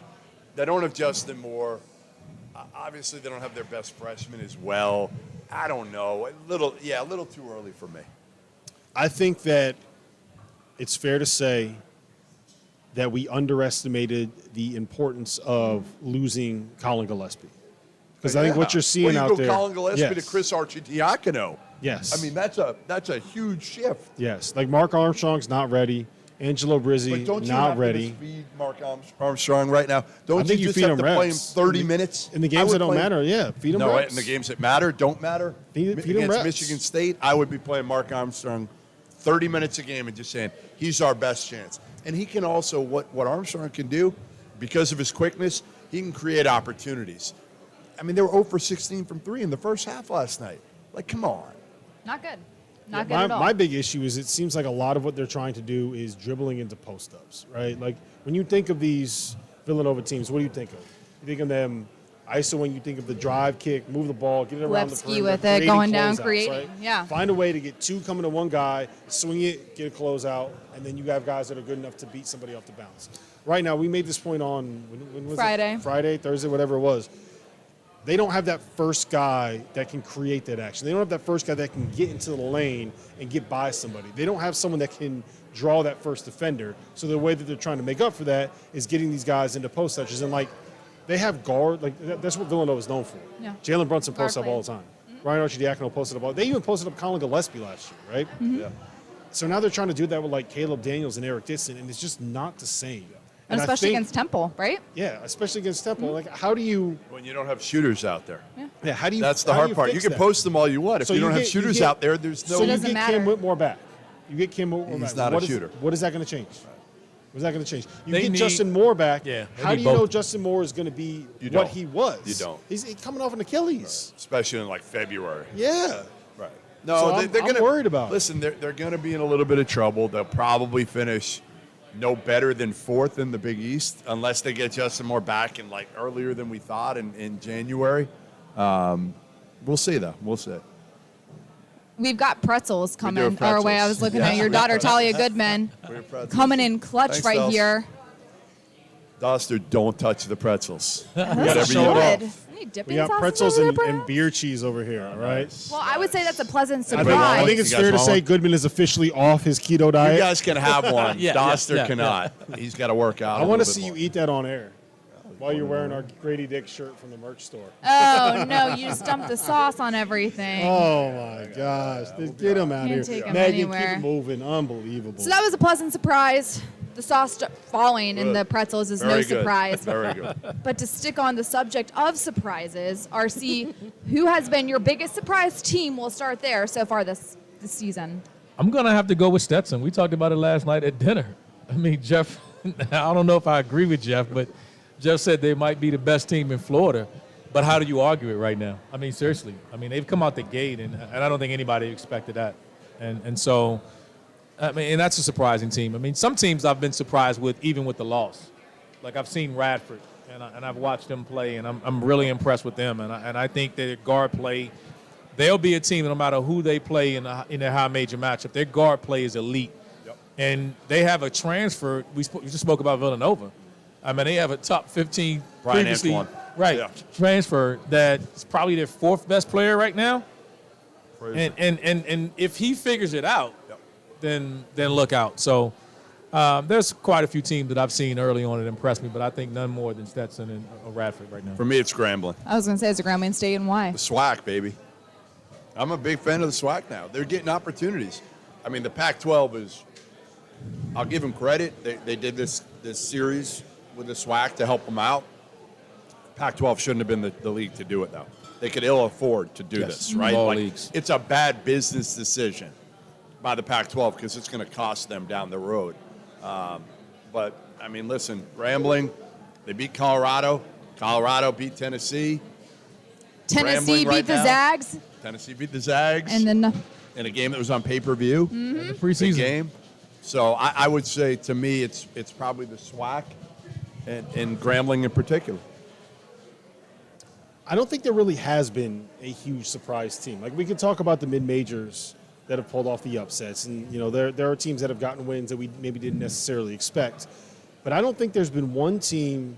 they don't have Justin Moore. Obviously, they don't have their best freshman as well. I don't know. A little too early for me. I think that it's fair to say that we underestimated the importance of losing Colin Gillespie. Because I think what you're seeing out there. Colin Gillespie to Yes. Chris Arcidiacono. Yes. I mean, that's a huge shift. Yes. Like Mark Armstrong's not ready. Angelo Brizzi, But don't you not have ready. to just feed Mark Armstrong right now? Don't think you you just feed have him to play him reps. 30 minutes? In the I games would that don't play- matter, yeah, feed him No, reps. in the games that matter, don't matter. Feed him Against reps. Michigan State, I would be playing Mark Armstrong 30 minutes a game and just saying, he's our best chance. And he can also, what Armstrong can do, because of his quickness, he can create opportunities. I mean, they were 0 for 16 from 3 in the first half last night. Like, come on. Not good. Not good my, at all. my big issue is it seems like a lot of what they're trying to do is dribbling into post-ups, right? Like, when you think of these Villanova teams, what do you think of? You think of them ISO when you think of the drive, kick, move the ball, get it around the Lipsky perimeter, with it, creating going down, closeouts, creating, right? yeah. Find a way to get 2 coming to 1 guy, swing it, get a closeout, and then you have guys that are good enough to beat somebody off the bounce. Right now, we made this point on when was Friday. it? Friday, Thursday, whatever it was. They don't have that first guy that can create that action. They don't have that first guy that can get into the lane and get by somebody. They don't have someone that can draw that first defender. So the way that they're trying to make up for that is getting these guys into post touches. And, like, they have guard. Like, that's what Villanova is known for. Yeah. Jalen Brunson Guard posts up all the time. Ryan Archidiakono posted up all. They even posted up Colin Gillespie last year, right? Yeah. So now they're trying to do that with, like, Caleb Daniels and Eric Disson, and it's just not the same. And I especially think- against Temple, right? Yeah, especially against Temple. Like, how do you? When you don't have shooters out there. Yeah, how do you? That's the how do hard part. You fix can that? post them all you want. If So you you don't have get- you shooters get- out there, there's no. So you doesn't get matter. Cam Whitmore back. You get Cam Whitmore back. He's not a What is- shooter. What is that going to change? What is that going to change? You They get need- Justin Moore back. Yeah, they How need do you know both. Justin Moore is going to be You what don't. he was? You don't. He's coming off an Achilles. Especially in like February. Yeah. Right. No, So they're I'm gonna, worried about it. Listen, they're going to be in a little bit of trouble. They'll probably finish no better than 4th in the Big East unless they get Justin Moore back in like earlier than we thought in January. We'll see, though. We'll see. We've got pretzels coming our pretzels. way. I was looking Yeah. at your daughter, Talia Goodman, We're pretzels. coming in clutch Thanks, right Dels. here. Doster, don't touch the pretzels. That's Whatever you show want. good. Any dipping We got sauces pretzels over and, there, and perhaps? beer cheese over here, all right? Well, I would say that's a pleasant I surprise. think it's You guys fair to want say one? Goodman is officially off his keto You diet. guys can have one. Yeah, Doster yeah, cannot. He's got to work out. I want to see you eat that on air while you're wearing our Grady Dick shirt from the merch store. Oh, no, you just dumped the sauce on everything. Oh my gosh! Get him out Can't here, take him Megan. anywhere. Keep it moving. Unbelievable. So that was a pleasant surprise. The sauce falling in the pretzels is no Very good. surprise. Very good. But to stick on the subject of surprises, RC, who has been your biggest surprise team? We'll start there so far this season. I'm going to have to go with Stetson. We talked about it last night at dinner. I mean, Jeff, I don't know if I agree with Jeff, but Jeff said they might be the best team in Florida. But how do you argue it right now? I mean, seriously. I mean, they've come out the gate, and I don't think anybody expected that. And so, I mean, and that's a surprising team. I mean, some teams I've been surprised with, even with the loss. Like I've seen Radford, and I've watched them play, and I'm really impressed with them. And I think their guard play, they'll be a team no matter who they play in their high major matchup. Their guard play is elite. Yep. And they have a transfer. We just spoke about Villanova. I mean, they have a top 15 Brian previously, Antoine. right, Yeah. transfer that's probably their 4th best player right now. Praise And if he figures it out, Yep. then look out. So there's quite a few teams that I've seen early on that impressed me, but I think none more than Stetson and Radford right now. For me, it's scrambling. I was going to say it's a Grambling State and why? The SWAC, baby. I'm a big fan of the SWAC now. They're getting opportunities. I mean, the Pac-12 is, I'll give them credit. They did this series with the SWAC to help them out. Pac-12 shouldn't have been the league to do it, though. They could ill afford to do this, right? All Like, leagues. it's a bad business decision by the Pac-12 because it's going to cost them down the road. But, I mean, listen, Grambling, they beat Colorado. Colorado beat Tennessee. Tennessee Grambling right beat the now. Zags, Tennessee beat the Zags and then in a game that was on pay-per-view. The Big preseason game. So I would say, to me, it's probably the SWAC and Grambling in particular. I don't think there really has been a huge surprise team. Like, we could talk about the mid-majors that have pulled off the upsets, and there are teams that have gotten wins that we maybe didn't necessarily expect. But I don't think there's been one team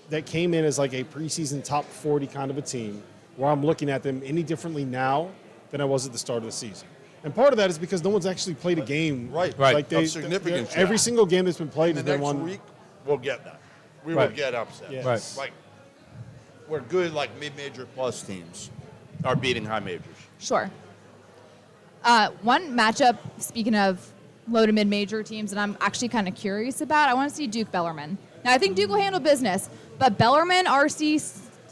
that came in as like a preseason top 40 kind of a team where I'm looking at them any differently now than I was at the start of the season. And part of that is because no one's actually played a game. Right. Like Of significance. every single game that's been played The has been next one. week, we'll get that. We Right. will get upset. Yes. Right. Like, we're good, like, mid-major plus teams are beating high majors. sure. One matchup, speaking of low to mid-major teams that I'm actually kind of curious about. I want to see Duke Bellarmine. Now, I think Duke will handle business, but Bellarmine, RC,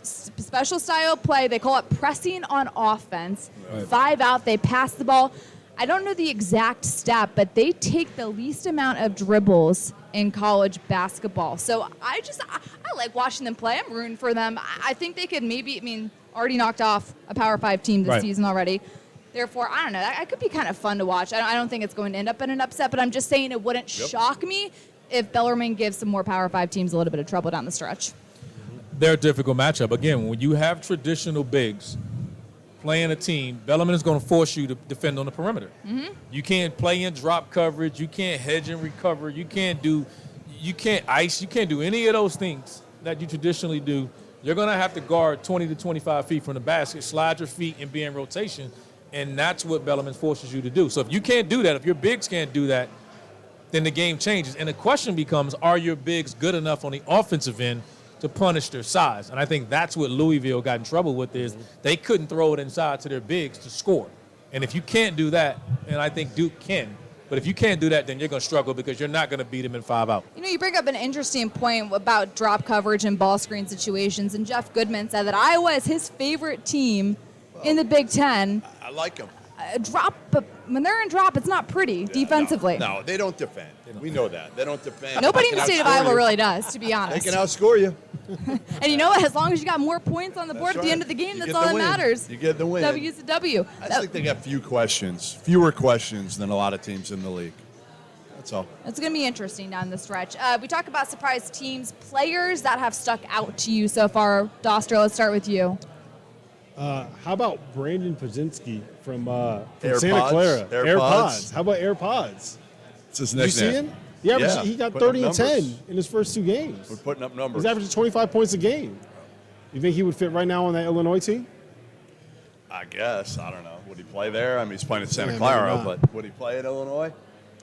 special style play, they call it pressing on offense. Right. 5 out, they pass the ball. I don't know the exact stat, but they take the least amount of dribbles in college basketball. So I like watching them play. I'm rooting for them. I think they could already knocked off a Power 5 team this season already. Therefore, I don't know. That could be kind of fun to watch. I don't think it's going to end up in an upset, but I'm just saying it wouldn't shock me if Bellarmine gives some more Power 5 teams a little bit of trouble down the stretch. They're a difficult matchup. Again, when you have traditional bigs playing a team, Bellarmine is going to force you to defend on the perimeter. Mm-hmm. You can't play in drop coverage. You can't hedge and recover. You can't ice. You can't do any of those things that you traditionally do. You're going to have to guard 20 to 25 feet from the basket, slide your feet, and be in rotation, and that's what Bellarmine forces you to do. So if you can't do that, if your bigs can't do that, then the game changes. And the question becomes, are your bigs good enough on the offensive end to punish their size? And I think that's what Louisville got in trouble with is they couldn't throw it inside to their bigs to score. And if you can't do that, and I think Duke can, but if you can't do that, then you're going to struggle because you're not going to beat them in 5 out. You bring up an interesting point about drop coverage and ball screen situations, and Jeff Goodman said that Iowa is his favorite team in the Big Ten. I like them. But when they're in drop, it's not pretty defensively. No, they don't defend. We know that. They don't defend. Nobody in the state of Iowa really does, to be honest. They can outscore you. And you know what? As long as you got more points on the board at the end of the game, that's all that matters. You get the win. W's a W. I just think they got fewer questions than a lot of teams in the league. That's all. It's going to be interesting down the stretch. We talk about surprise teams, players that have stuck out to you so far. Doster, let's start with you. How about Brandon Pazinski from AirPods? Santa Clara? AirPods. How about AirPods? It's his Did you see him? Yeah, he got 30 and 10 in his first 2 games. We're putting up numbers. He's averaging 25 points a game. You think he would fit right now on that Illinois team? I guess. I don't know. Would he play there? I mean, he's playing at Santa Clara, but would he play at Illinois?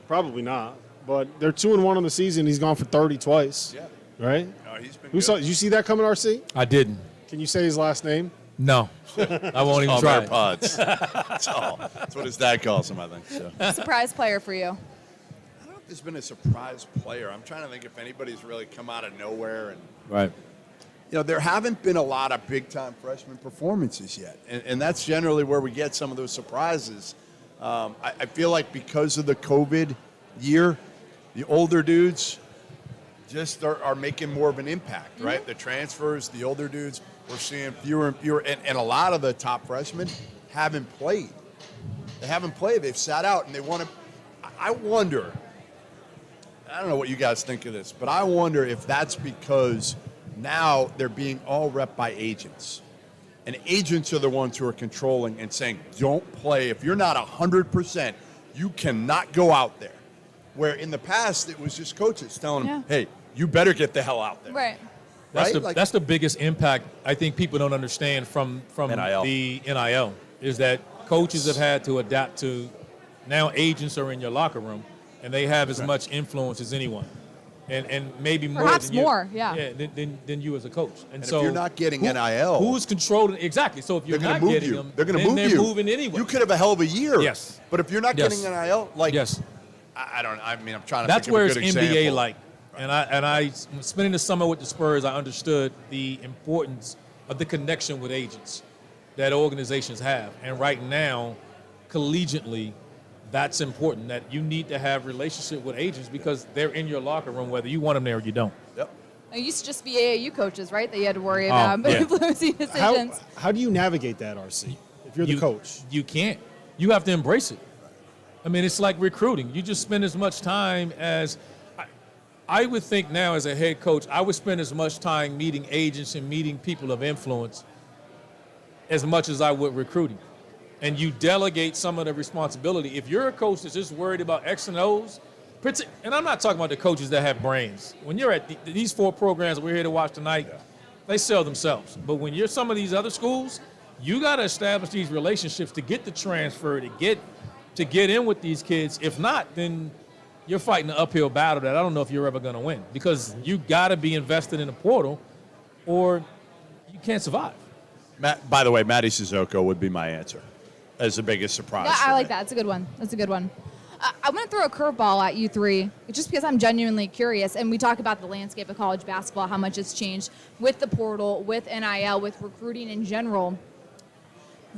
Probably not. But they're 2-1 on the season. He's gone for 30 twice. Yeah. Right? No, he's been good. Did you see that coming, RC? I didn't. Can you say his last name? No. I won't even try. AirPods. That's all. That's what his dad calls him, I think. So. Surprise player for you. I don't know if there's been a surprise player. I'm trying to think if anybody's really come out of nowhere. And Right. there haven't been a lot of big-time freshman performances yet. And that's generally where we get some of those surprises. I feel like because of the COVID year, the older dudes just are making more of an impact, right? Mm-hmm. The transfers, the older dudes, we're seeing fewer and fewer. And a lot of the top freshmen haven't played. They haven't played. They've sat out, and they want to – I wonder – I don't know what you guys think of this, but I wonder if that's because now they're being all rep by agents. And agents are the ones who are controlling and saying, don't play. If you're not 100%, you cannot go out there. Where in the past, it was just coaches telling them, hey, you better get the hell out there. Right. That's the biggest impact I think people don't understand from NIL. the NIL is that coaches have had to adapt to now agents are in your locker room and they have as much influence as anyone. And maybe more perhaps than you, more, than you as a coach. And so if you're not getting NIL, who's controlling exactly? So if you're not move getting you. them, They're going to move they're you. moving anyway. You could have a hell of a year. Yes. But if you're not getting NIL, like yes. I'm trying to That's think where of a good it's example. NBA like. And I spending the summer with the Spurs, I understood the importance of the connection with agents that organizations have. And right now, collegiately, that's important, that you need to have relationship with agents because they're in your locker room, whether you want them there or you don't. Yep. It used to just be AAU coaches, right, that you had to worry about influencing decisions. How do you navigate that, RC, if you're the coach? You can't. You have to embrace it. I mean, it's like recruiting. You just spend as much time as I would think now as a head coach, I would spend as much time meeting agents and meeting people of influence as much as I would recruiting. And you delegate some of the responsibility. If you're a coach that's just worried about X and O's, and I'm not talking about the coaches that have brains. When you're at these 4 programs that we're here to watch tonight, they sell themselves. But when you're some of these other schools, you got to establish these relationships to get the transfer, to get in with these kids. If not, then you're fighting an uphill battle that I don't know if you're ever going to win because you got to be invested in the portal or you can't survive. By the way, Matty Sissoko would be my answer as the biggest surprise. Yeah, I like that. It's a good one. That's a good one. I'm going to throw a curveball at you three, just because I'm genuinely curious. And we talk about the landscape of college basketball, how much it's changed with the portal, with NIL, with recruiting in general.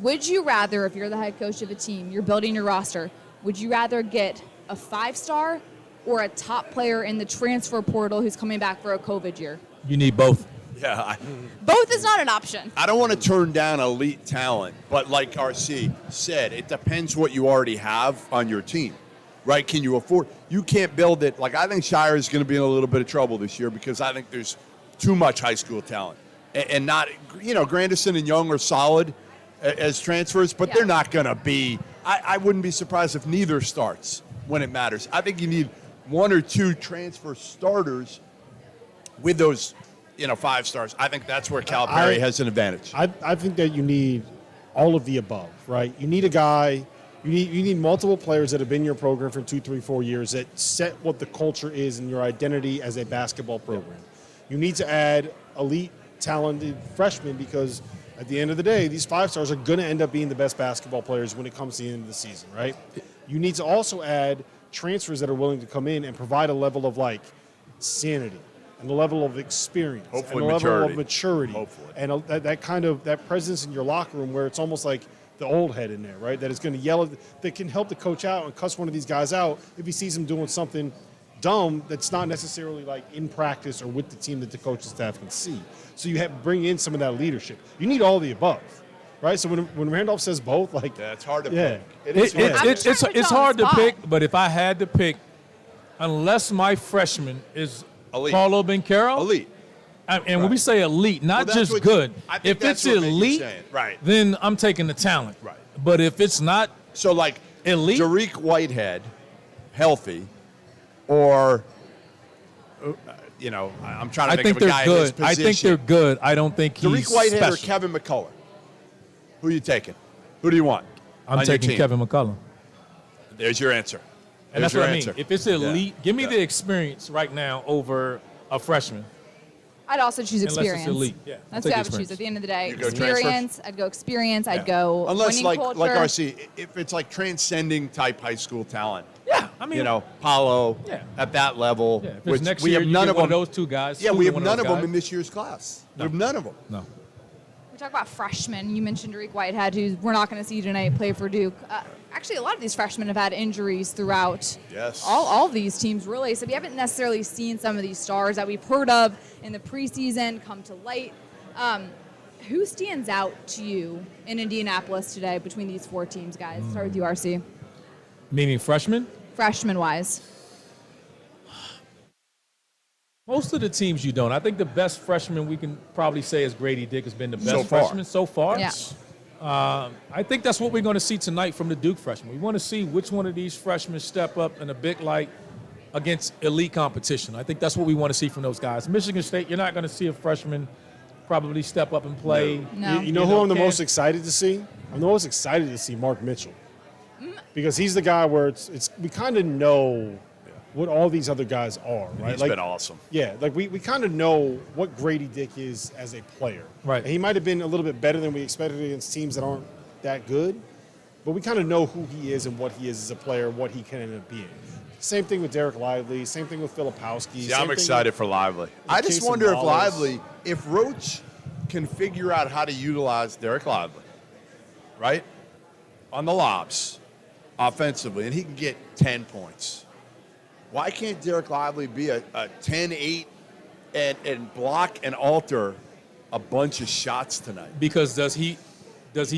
Would you rather, if you're the head coach of a team, you're building your roster, would you rather get a 5-star or a top player in the transfer portal who's coming back for a COVID year? You need both. Yeah. Both is not an option. I don't want to turn down elite talent, but like RC said, it depends what you already have on your team, right? Can you afford? You can't build it. Like, I think Scheyer is going to be in a little bit of trouble this year because I think there's too much high school talent. And not, Granderson and Young are solid as transfers, but they're not going to be. I wouldn't be surprised if neither starts when it matters. I think you need 1 or 2 transfer starters with those 5 stars. I think that's where Calipari has an advantage. I think that you need all of the above, right? You need a guy, you need multiple players that have been in your program for 2, 3, 4 years that set what the culture is and your identity as a basketball program. You need to add elite, talented freshmen because at the end of the day, these 5 stars are going to end up being the best basketball players when it comes to the end of the season, right? You need to also add transfers that are willing to come in and provide a level of sanity and a level of experience, Hopefully and a maturity. level of maturity, Hopefully. and that kind of that presence in your locker room where it's almost like the old head in there, right? That is going to yell, that can help the coach out and cuss one of these guys out if he sees him doing something dumb that's not necessarily in practice or with the team that the coaching staff can see. So you have to bring in some of that leadership. You need all of the above, right? So when Randolph says both, it's hard to pick. It's hard to pick, but if I had to pick, unless my freshman is elite. Paulo Bencaro, Elite. And when we say elite, not just good. If it's elite, right, then I'm taking the talent. Right. But if it's not elite, Dariq Whitehead, healthy, or I'm trying to think of a guy in his position. I think they're good. I don't think he's Dariq Whitehead special. or Kevin McCullough. Who are you taking? Who do you want? I'm taking Kevin McCullough. There's your answer. And that's what I mean. If it's elite, give me the experience right now over a freshman. I'd also choose experience. Unless it's elite. Yeah, That's what I would choose at the end of the day. You go Experience. I'd go experience. I'd go unless winning like culture. RC, if it's transcending type high school talent. Yeah, I mean, Paulo at that level. Yeah, if which next we year have you none get of one them. of those 2 guys. Yeah, we have one none of them guys. in this year's class. No. We have none of them. No. We talk about freshmen. You mentioned Dariq Whitehead, who we're not going to see tonight play for Duke. Actually, a lot of these freshmen have had injuries throughout all of these teams, really. So we haven't necessarily seen some of these stars that we've heard of in the preseason come to light. Who stands out to you in Indianapolis today between these 4 teams, guys? Start with you, RC. Meaning freshmen? Freshman-wise. Most of the teams you don't. I think the best freshman we can probably say is Grady Dick has been the best So far. freshman so far. Yeah. I think that's what we're going to see tonight from the Duke freshmen. We want to see which one of these freshmen step up in a big light against elite competition. I think that's what we want to see from those guys. Michigan State, you're not going to see a freshman probably step up and play. No. You know who I'm the most excited to see? I'm the most excited to see Mark Mitchell. Because he's the guy where we kind of know what all these other guys are, right? He's been awesome. Yeah, we kind of know what Grady Dick is as a player. Right. And he might have been a little bit better than we expected against teams that aren't that good, but we kind of know who he is and what he is as a player, what he can end up being. Same thing with Derek Lively, same thing with Filipowski. See, I'm excited for Lively. I just Casey wonder if Wallace. if Roach can figure out how to utilize Derek Lively, right, on the lobs offensively, and he can get 10 points. Why can't Derek Lively be a 10-8 and block and alter a bunch of shots tonight? Because does he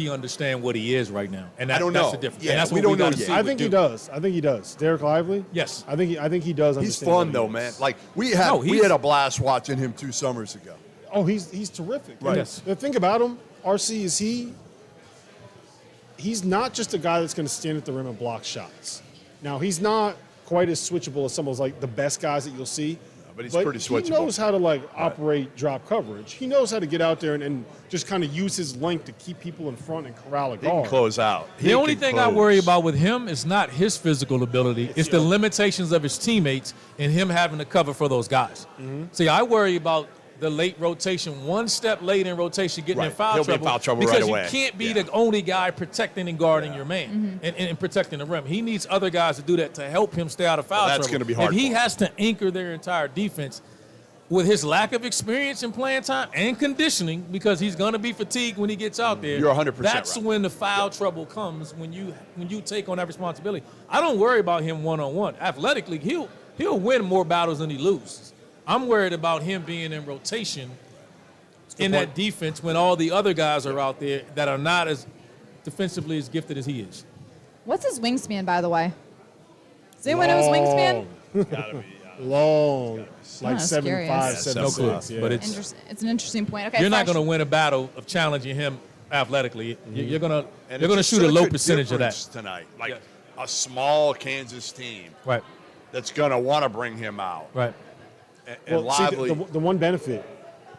understand what he is right now? And I don't know. That's the difference. Yeah, and that's we what don't know gotta yet. see I with think he Duke. does. I think he does. Derek Lively? Yes. I think he does He's understand. fun what he though, is. man. Like we had a blast watching him 2 summers ago. Oh, he's terrific. Right. And Yes. the thing about him, RC, is he's not just a guy that's going to stand at the rim and block shots. Now, he's not quite as switchable as some of the best guys that you'll see. But he's pretty switchable. He knows how to operate drop coverage. He knows how to get out there and just kind of use his length to keep people in front and corral a He can guard. close out. The only thing I worry about with him is not his physical ability. It's the limitations of his teammates and him having to cover for those guys. Mm-hmm. See, I worry about the late rotation, one step late in rotation, getting in Right. foul He'll be in trouble. foul trouble because right away. you can't be Yeah. the only guy protecting and guarding your man and protecting the rim. He needs other guys to do that to help him stay out of foul Well, that's trouble. gonna be hard If he for him. has to anchor their entire defense with his lack of experience in playing time and conditioning, because he's going to be fatigued when he gets out there. You're 100% That's right. when the foul trouble comes, when you take on that responsibility. I don't worry about him one-on-one. Athletically, he'll win more battles than he loses. I'm worried about him being in rotation in that defense when all the other guys are out there that are not as defensively as gifted as he is. What's his wingspan, by the way? Does anyone know his wingspan? Long. Like that's 7'5", curious. 7'6". No clue. Yeah. But it's It's an interesting point. Okay, you're not Fresh. going to win a battle of challenging him athletically. You're going And to it's shoot a such low percentage of difference that. tonight. Like Yes. a small Kansas team Right. that's going to want to bring him out. Right. And Well, see, Lively. the one benefit,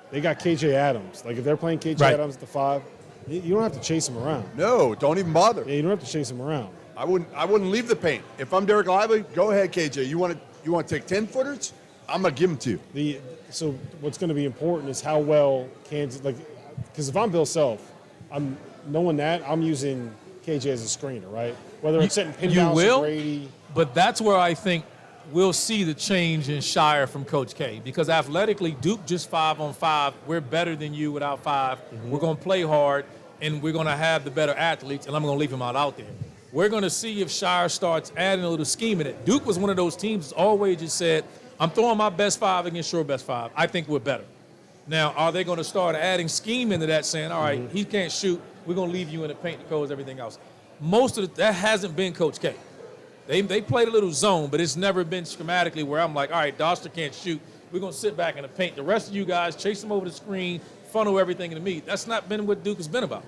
they got KJ Adams. Like if they're playing KJ Right. Adams at the 5, you don't have to chase him around. no, don't even bother. Yeah, you don't have to chase him around. I wouldn't leave the paint. If I'm Derek Lively, go ahead, KJ. You want to take 10-footers? I'm going to give them to you. So what's going to be important is how well Kansas, because if I'm Bill Self, I'm knowing that I'm using KJ as a screener, right? Whether it's setting pin You downs will, to Brady. but that's where I think we'll see the change in Scheyer from Coach K, because athletically, Duke just 5-on-5. We're better than you without 5. We're going to play hard, and we're going to have the better athletes, and I'm going to leave him out there. We're going to see if Scheyer starts adding a little scheme in it. Duke was one of those teams that always just said, I'm throwing my best 5 against your best 5. I think we're better. Now, are they going to start adding scheme into that, saying, all right, he can't shoot, we're going to leave you in the paint to close everything else? That hasn't been Coach K. They played a little zone, but it's never been schematically where I'm like, all right, Doster can't shoot. We're going to sit back in the paint. The rest of you guys chase him over the screen, funnel everything into me. That's not been what Duke has been about.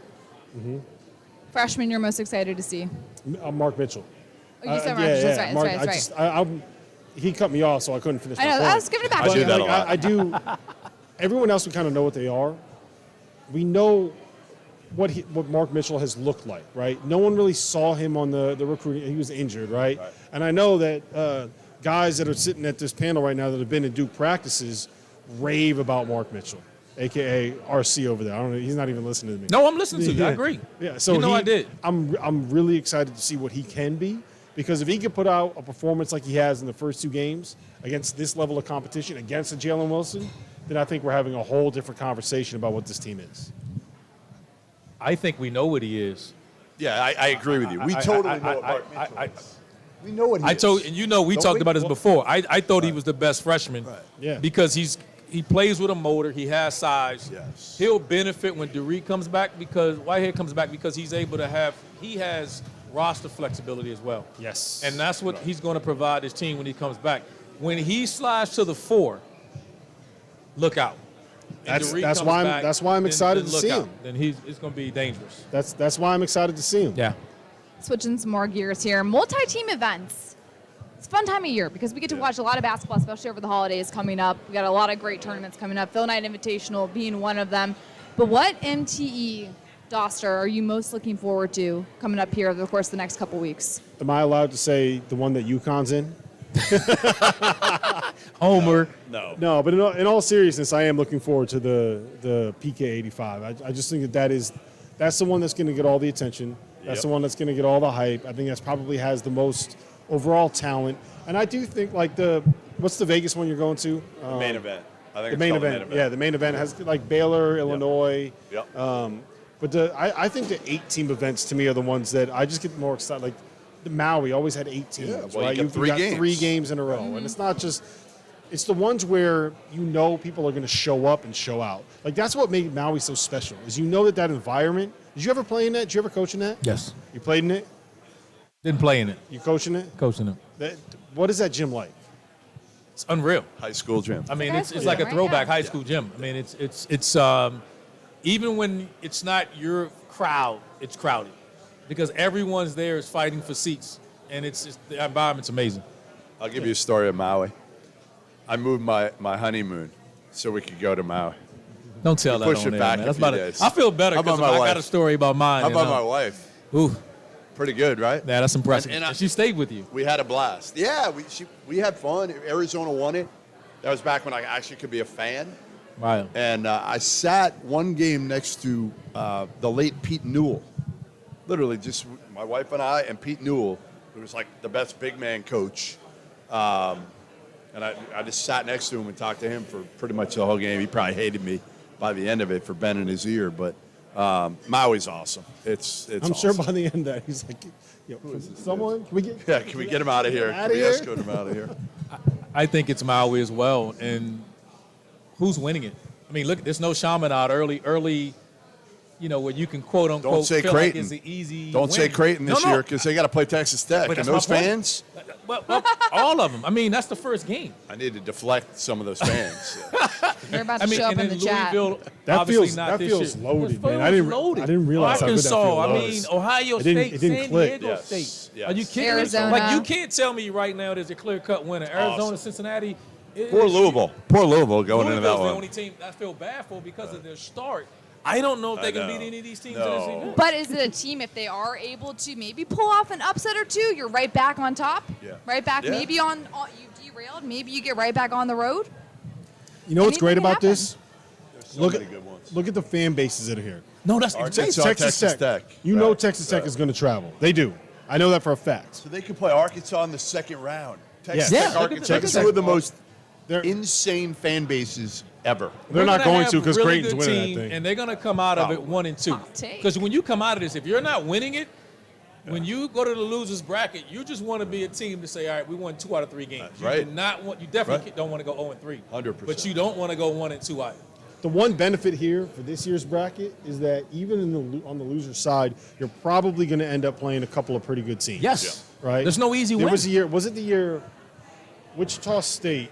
Freshman you're most excited to see? Mark Mitchell. Oh, you said Mark Mitchell. That's right. Mark, That's right. He cut me off, so I couldn't finish my I know. point. I was giving it back I to do you. that a lot. I do. Everyone else, we kind of know what they are. We know what Mark Mitchell has looked like, right? No one really saw him on the recruiting. He was injured, right? And I know that guys that are sitting at this panel right now that have been in Duke practices rave about Mark Mitchell, a.k.a. RC over there. I don't know. He's not even listening to me. No, I'm listening to you. I agree. Yeah, so you know I did. I'm really excited to see what he can be, because if he can put out a performance like he has in the first 2 games against this level of competition, against a Jalen Wilson, then I think we're having a whole different conversation about what this team is. I think we know what he is. Yeah, I agree with you. We totally know what Mark Mitchell is. We know what he is. and you know we Don't talked we? about this before. I thought he was the best freshman Yeah. because he plays with a motor. He has size. Yes. He'll benefit when Derek comes back, because Whitehead comes back, because he has roster flexibility as well. Yes. And that's what he's going to provide his team when he comes back. When he slides to the 4, look out. And Derek That's comes why I'm back, excited then to look see out. him. Then it's going to be dangerous. That's why I'm excited to see him. Yeah. Switching some more gears here. Multi-team events. It's a fun time of year because we get to watch a lot of basketball, especially over the holidays coming up. We got a lot of great tournaments coming up. Phil Knight Invitational being one of them. But what MTE, Doster, are you most looking forward to coming up here over the course of the next couple weeks? Am I allowed to say the one that UConn's in? Homer. No, but in all seriousness, I am looking forward to the PK 85. I just think that's the one that's going to get all the attention. That's the one that's going to get all the hype. I think that's probably has the most overall talent. And I do think what's the Vegas one you're going to? The main event. I think The it's main called event. Yeah, the main event has like Baylor, Illinois. Yep. But I think the 8-team events to me are the ones that I just get more excited. Like the Maui always had 8 teams, Yeah, well, right? you got three games. 3 games in a row, and it's not just. It's the ones where you know people are going to show up and show out. Like that's what made Maui so special. Is you know that environment. Did you ever play in that? Did you ever coach in that? Yes. You played in it. Didn't play in it. You coaching it. Coaching him. What is that gym like? It's unreal. High school gym. I mean, High it's school like a gym, right? throwback Yeah. high school gym. I mean, it's even when it's not your crowd, it's crowded because everyone's there is fighting for seats, and the environment's amazing. I'll give you a story of Maui. I moved my honeymoon so we could go to Maui. Don't tell that push on it there, back man. a That's few about days. I feel better How about because my I wife? got a story about mine. How about my wife? Ooh, Pretty good, right? yeah, that's impressive. And And she stayed with you. We had a blast. Yeah, we had fun. Arizona won it. That was back when I actually could be a fan. Wow. And I sat one game next to the late Pete Newell. Literally just my wife and I and Pete Newell, who was like the best big man coach. And I just sat next to him and talked to him for pretty much the whole game. He probably hated me by the end of it for bending his ear, but Maui's awesome. It's I'm awesome. sure by the end of that, he's like, someone, can we get him out of here? Out of Can we here? escort him out of here? I think it's Maui as well. And who's winning it? I mean, look, there's no Chaminade early, where you can quote unquote Don't say feel Creighton. like it's an easy Don't say win. Creighton this No. year because they got to play Texas Tech. But And that's those my point. fans, Well, all of them. I mean, that's the first game. I need to deflect some of those fans. They're about to I mean, show up and in then the chat. Louisville, That obviously feels not that this feels year. loaded, It man. feels loaded. I didn't realize how good that Arkansas, field I mean, was. Ohio It didn't- State, it didn't San click. Diego Yes, State. yes. Are you kidding Arizona. me? Like, you can't tell me right now there's a clear-cut winner. Arizona, Awesome. Cincinnati. Poor Louisville. Poor Louisville going into that Louisville's the one. only team I feel bad for because of their start. I don't know if they I can know. beat any of these teams No. in this event. But is it a team, if they are able to maybe pull off an upset or two, you're right back on top? Yeah. Right back, Yeah. maybe on you derailed, maybe you get right back on the road? You know what's Anything great can about happen. this? So Look many at good ones. look at the fan bases that are here. No, that's Arkansas, Texas Tech. You know Right. Texas Tech Right. is going to travel. They do. I know that for a fact. So they could play Arkansas in the second round. Texas Yeah. Tech, Yeah, look at Arkansas. Texas Two Tech. of the most They're, insane fan bases ever. they're not going to because because Creighton's winning team, that thing. and they're going to come out of it Probably. 1 and 2. Hot take. Because when you come out of this, if you're not winning it, when you go to the losers bracket, you just want to be a team to say, all right, we won 2 out of 3 games. That's You right. do not want. You definitely Right. don't want to go 0 and 3. 100%. But you don't want to go 1 and 2 either. The one benefit here for this year's bracket is that even on the loser side, you're probably going to end up playing a couple of pretty good teams. Yes. Right? There's no easy There win. was a year, was it the year Wichita State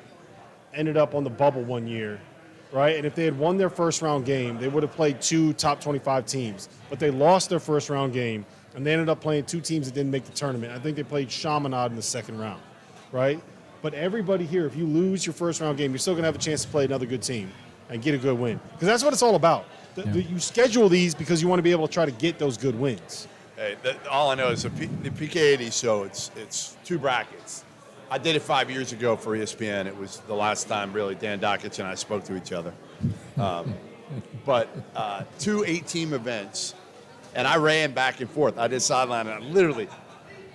ended up on the bubble one year, right? And if they had won their first round game, they would have played 2 top 25 teams. But they lost their first round game, and they ended up playing 2 teams that didn't make the tournament. I think they played Chaminade in the second round, right? But everybody here, if you lose your first round game, you're still going to have a chance to play another good team and get a good win. Because that's what it's all about. You schedule these because you want to be able to try to get those good wins. Hey, all I know is the PK80 show, it's 2 brackets. I did it 5 years ago for ESPN. It was the last time, really, Dan Dockich and I spoke to each other. But 2 8-team events, and I ran back and forth. I did sideline, and I literally,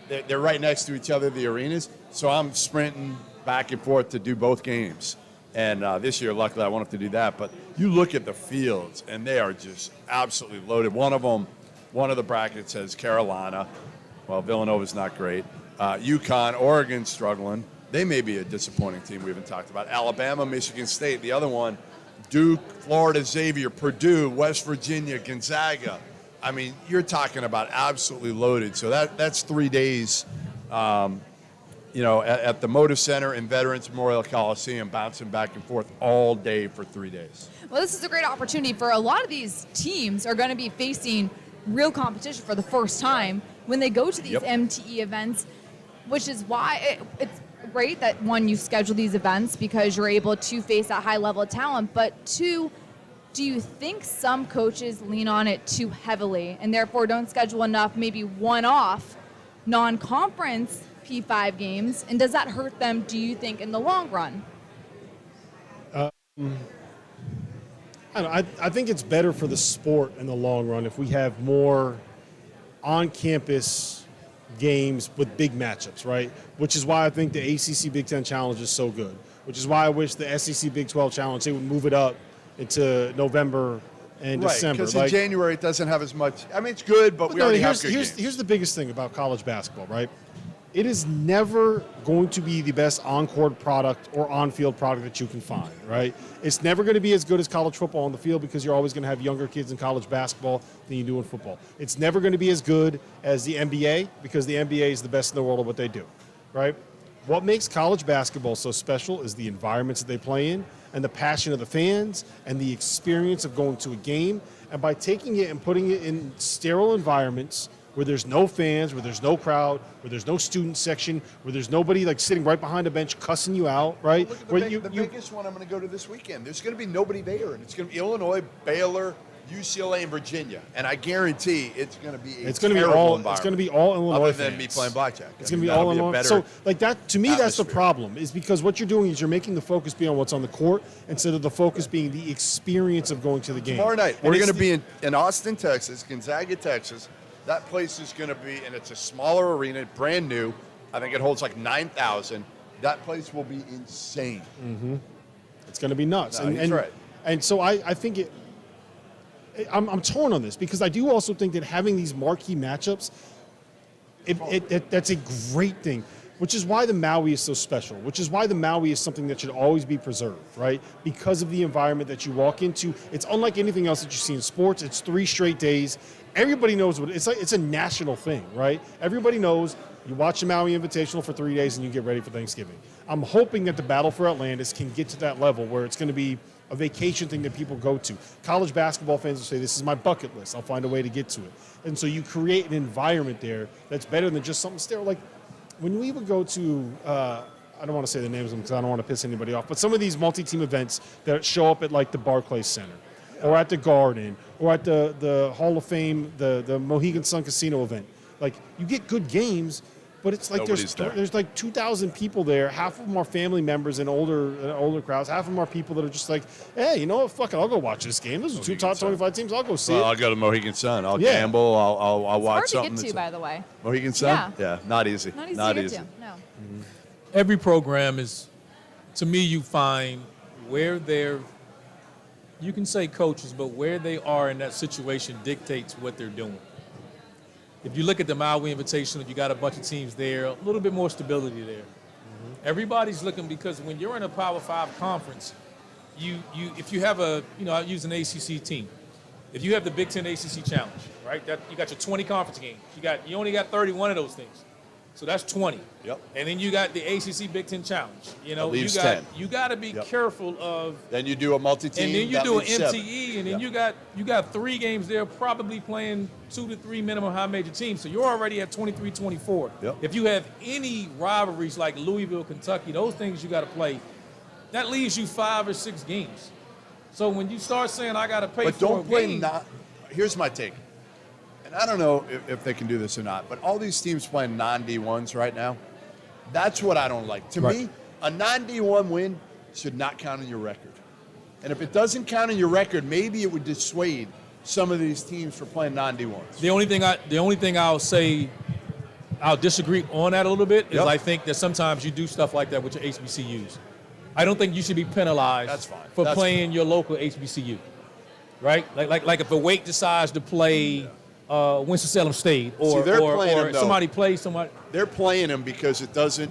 they're right next to each other, the arenas, so I'm sprinting back and forth to do both games. And this year, luckily, I won't have to do that. But you look at the fields, and they are just absolutely loaded. One of the brackets has Carolina. Well, Villanova's not great. UConn, Oregon struggling. They may be a disappointing team we haven't talked about. Alabama, Michigan State. The other one, Duke, Florida, Xavier, Purdue, West Virginia, Gonzaga. I mean, you're talking about absolutely loaded. So that's 3 days, at the Moda Center and Veterans Memorial Coliseum, bouncing back and forth all day for 3 days. Well, this is a great opportunity for a lot of these teams are going to be facing real competition for the first time when they go to these Yep. MTE events, which is why it's great that, one, you schedule these events because you're able to face that high level of talent, but 2, do you think some coaches lean on it too heavily and therefore don't schedule enough, maybe one-off non-conference P5 games, and does that hurt them, do you think, in the long run? I think it's better for the sport in the long run if we have more on-campus games with big matchups, right? Which is why I think the ACC Big Ten Challenge is so good. Which is why I wish the SEC Big 12 Challenge, they would move it up into November and Right, December. because in January it doesn't have as much. I mean, it's good, but we already have good games. Here's the biggest thing about college basketball, right? It is never going to be the best on-court product or on-field product that you can find, right? It's never going to be as good as college football on the field because you're always going to have younger kids in college basketball than you do in football. It's never going to be as good as the NBA because the NBA is the best in the world at what they do, right? What makes college basketball so special is the environments that they play in and the passion of the fans and the experience of going to a game. And by taking it and putting it in sterile environments where there's no fans, where there's no crowd, where there's no student section, where there's nobody like sitting right behind a bench cussing you out, right? Look at Where the biggest one I'm going to go to this weekend. There's going to be nobody there, and it's going to be Illinois, Baylor, UCLA and Virginia, and I guarantee it's going to be It's going to be all Illinois other fans. than me playing blackjack. It's going to be all Illinois. So, like that to me, that's the problem. Is because what you're doing is you're making the focus be on what's on the court instead of the focus being the experience of going to the game. Tomorrow night, we're going to be in Austin, Texas, Gonzaga, Texas. That place is going to be, and it's a smaller arena, brand new. I think it holds like 9,000. That place will be insane. Mm-hmm. It's going to be nuts. No, he's right. And so I think I'm torn on this because I do also think that having these marquee matchups, that's a great thing, which is why the Maui is so special, which is why the Maui is something that should always be preserved, right? Because of the environment that you walk into. It's unlike anything else that you see in sports. It's 3 straight days. Everybody knows what it's like. It's a national thing, right? Everybody knows you watch the Maui Invitational for 3 days and you get ready for Thanksgiving. I'm hoping that the Battle for Atlantis can get to that level where it's going to be a vacation thing that people go to. College basketball fans will say, this is my bucket list. I'll find a way to get to it. And so you create an environment there that's better than just something sterile. Like when we would go to, I don't want to say the names of them because I don't want to piss anybody off, but some of these multi-team events that show up at like the Barclays Center or at the Garden or at the Hall of Fame, the Mohegan Sun Casino event. Like you get good games, but it's like there's like 2,000 people there. Half of them are family members and older crowds. Half of them are people that are just like, hey, you know what? Fuck it, I'll go watch this game. Those are 2 top 25 teams. I'll go see it. I'll go to Mohegan Sun. I'll gamble. I'll watch something. Hard to get to, by the way. Mohegan Sun? Yeah, not easy. Not easy to get to. No. Mm-hmm. Every program is, to me, you find where they're, you can say coaches, but where they are in that situation dictates what they're doing. If you look at the Maui Invitational, you got a bunch of teams there, a little bit more stability there. Mm-hmm. Everybody's looking because when you're in a Power 5 conference, if you have I use an ACC team. If you have the Big Ten ACC Challenge, right? That you got your 20 conference games. You only got 31 of those things. So that's 20. Yep. And then you got the ACC Big Ten Challenge. That leaves 10. You got to be careful of. Then you do a multi-team. And then you do an MTE, 7. and then you got 3 games there, probably playing 2 to 3 minimum high major teams. So you're already at 23-24. Yep. If you have any rivalries like Louisville, Kentucky, those things you got to play, that leaves you 5 or 6 games. So when you start saying I got to pay but for don't a play. game, Here's my take. And I don't know if they can do this or not, but all these teams playing non-D1s right now, that's what I don't like. To me, a non-D1 win should not count in your record. And if it doesn't count in your record, maybe it would dissuade some of these teams from playing non-D1s. The only thing I'll say, I'll disagree on that a little bit, is I think that sometimes you do stuff like that with your HBCUs. I don't think you should be penalized for playing your local HBCU, right? Like if a Wake decides to play Winston-Salem State, or somebody plays somebody. They're playing them because it doesn't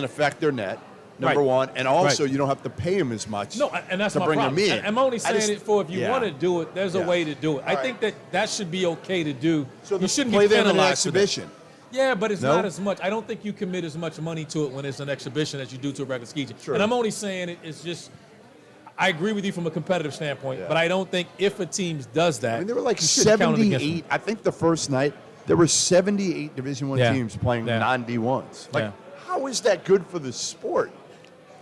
affect their net. Number one, and also you don't have to pay them as much. No, and that's to my bring problem. them in. I'm only saying it for if you want to do it. There's a way to do it. I think that should be okay to do. So you shouldn't play be them in an penalized. exhibition. Yeah, but it's not as much. I don't think you commit as much money to it when it's an exhibition as you do to a regular ski team. Sure. And I'm only saying it's just. I agree with you from a competitive standpoint, but I don't think if a team does that, I mean, there were like 78. I think the first night there were 78 Division I teams playing non-D1s. Like, how is that good for the sport?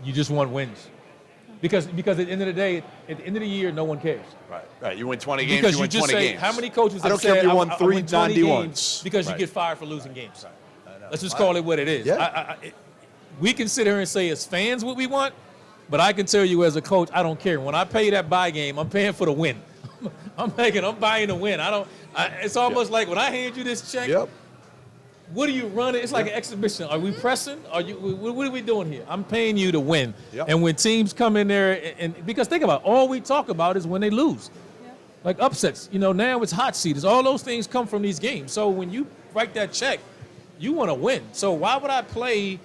You just want wins, because at the end of the day, at the end of the year, no one cares. Right. You win 20 games. Because you win just 20 say games. how many coaches? I don't care if you won 3 non-D1s because you get fired for losing games. Let's just call it what it is. Yeah. We can sit here and say as fans what we want. But I can tell you as a coach, I don't care. When I pay that buy game, I'm paying for the win. I'm buying the win. It's almost like when I hand you this check, what are you running? It's like an exhibition. Are we pressing? What are we doing here? I'm paying you to win. And when teams come in there, and because think about it, all we talk about is when they lose. Like upsets. Now it's hot seat. All those things come from these games. So when you write that check, you want to win. So why would I play?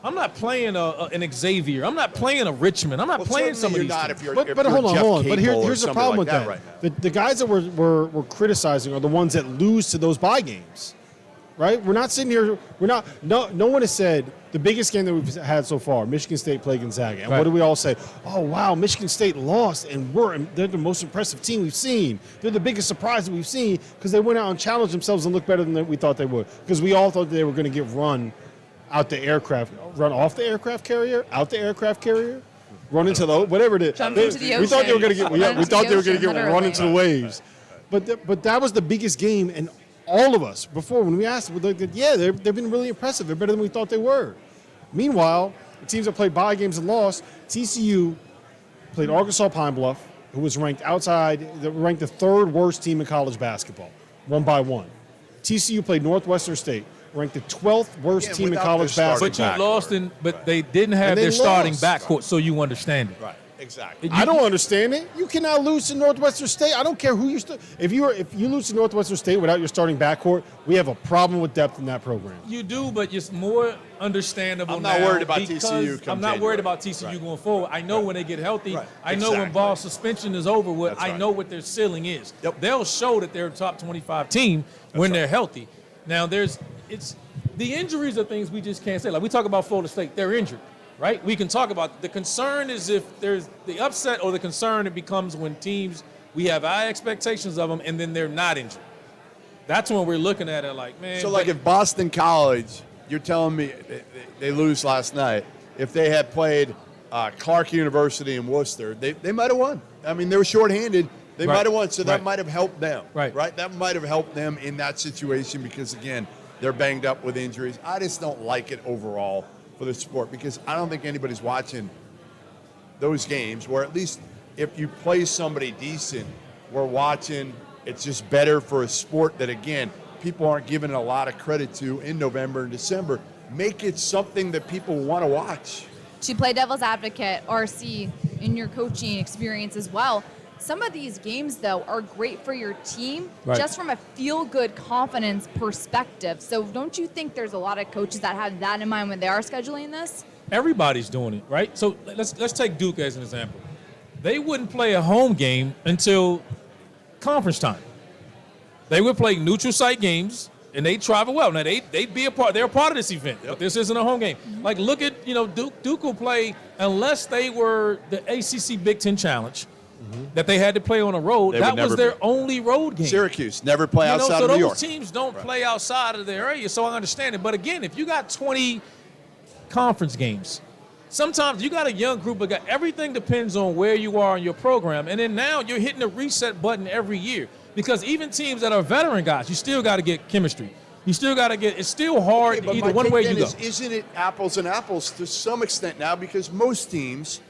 I'm not playing an Xavier. I'm not playing a Richmond. I'm not playing some of these teams. But hold on. But here's the problem with that. The guys that we're criticizing are the ones that lose to those bye games, right? We're not sitting here. No one has said the biggest game that we've had so far, Michigan State played Gonzaga. And what do we all say? Oh, wow, Michigan State lost, and they're the most impressive team we've seen. They're the biggest surprise that we've seen because they went out and challenged themselves and looked better than we thought they would. Because we all thought they were going to get run off the aircraft carrier, run into the whatever it is. Jump into the We thought they were going to ocean. get. Run We into thought the they were going to ocean, get run into the waves. But that was the biggest game, and all of us before when we asked, they've been really impressive. They're better than we thought they were. Meanwhile, the teams that played bye games and lost, TCU played Arkansas Pine Bluff, who was ranked the third worst team in college basketball, 1-1. TCU played Northwestern State, ranked the 12th worst team in without college their starting basketball. But you lost but they didn't have And they their starting lost. backcourt, so you understand it. Right. Exactly. I don't understand it. You cannot lose to Northwestern State. I don't care who you if you lose to Northwestern State without your starting backcourt, we have a problem with depth in that program. You do, but it's more understandable. I'm not now worried about because TCU come I'm not worried January. about TCU going forward. I know when they get healthy. Right. I know when Exactly. ball suspension is over with. That's I right. know what their ceiling is. Yep. They'll show that they're a top 25 team when they're healthy. Now it's the injuries are things we just can't say. Like we talk about Florida State, they're injured. Right? We can talk about the concern is if there's the upset or the concern it becomes when teams we have high expectations of them and then they're not injured. That's when we're looking at it like, man. So, like, if Boston College, you're telling me they lose last night, if they had played Clark University in Worcester, they might have won. I mean, they were shorthanded. They Right. might have won, so that Right. might have helped them. Right. That might have helped them in that situation because, again, they're banged up with injuries. I just don't like it overall for the sport because I don't think anybody's watching those games where at least if you play somebody decent, we're watching. It's just better for a sport that, again, people aren't giving a lot of credit to in November and December. Make it something that people want to watch. To play devil's advocate, RC, in your coaching experience as well, some of these games, though, are great for your team Right. just from a feel-good confidence perspective. So don't you think there's a lot of coaches that have that in mind when they are scheduling this? Everybody's doing it, right? So let's take Duke as an example. They wouldn't play a home game until conference time. They would play neutral site games, and they travel well. Now they'd be a part. They're a part of this event, but this isn't a home game. Like look at Duke will play unless they were the ACC Big Ten Challenge that they had to play on a road. They That would was never their be. only road game. Syracuse never play outside so of New those York. teams don't play outside of their area, so I understand it. But again, if you got 20 conference games, sometimes you got a young group of guys. Everything depends on where you are in your program. And then now you're hitting the reset button every year because even teams that are veteran guys, you still got to get chemistry. You still got to get – it's still hard Okay, but either my one take way then you go. is, isn't it apples and apples to some extent now? Because most teams,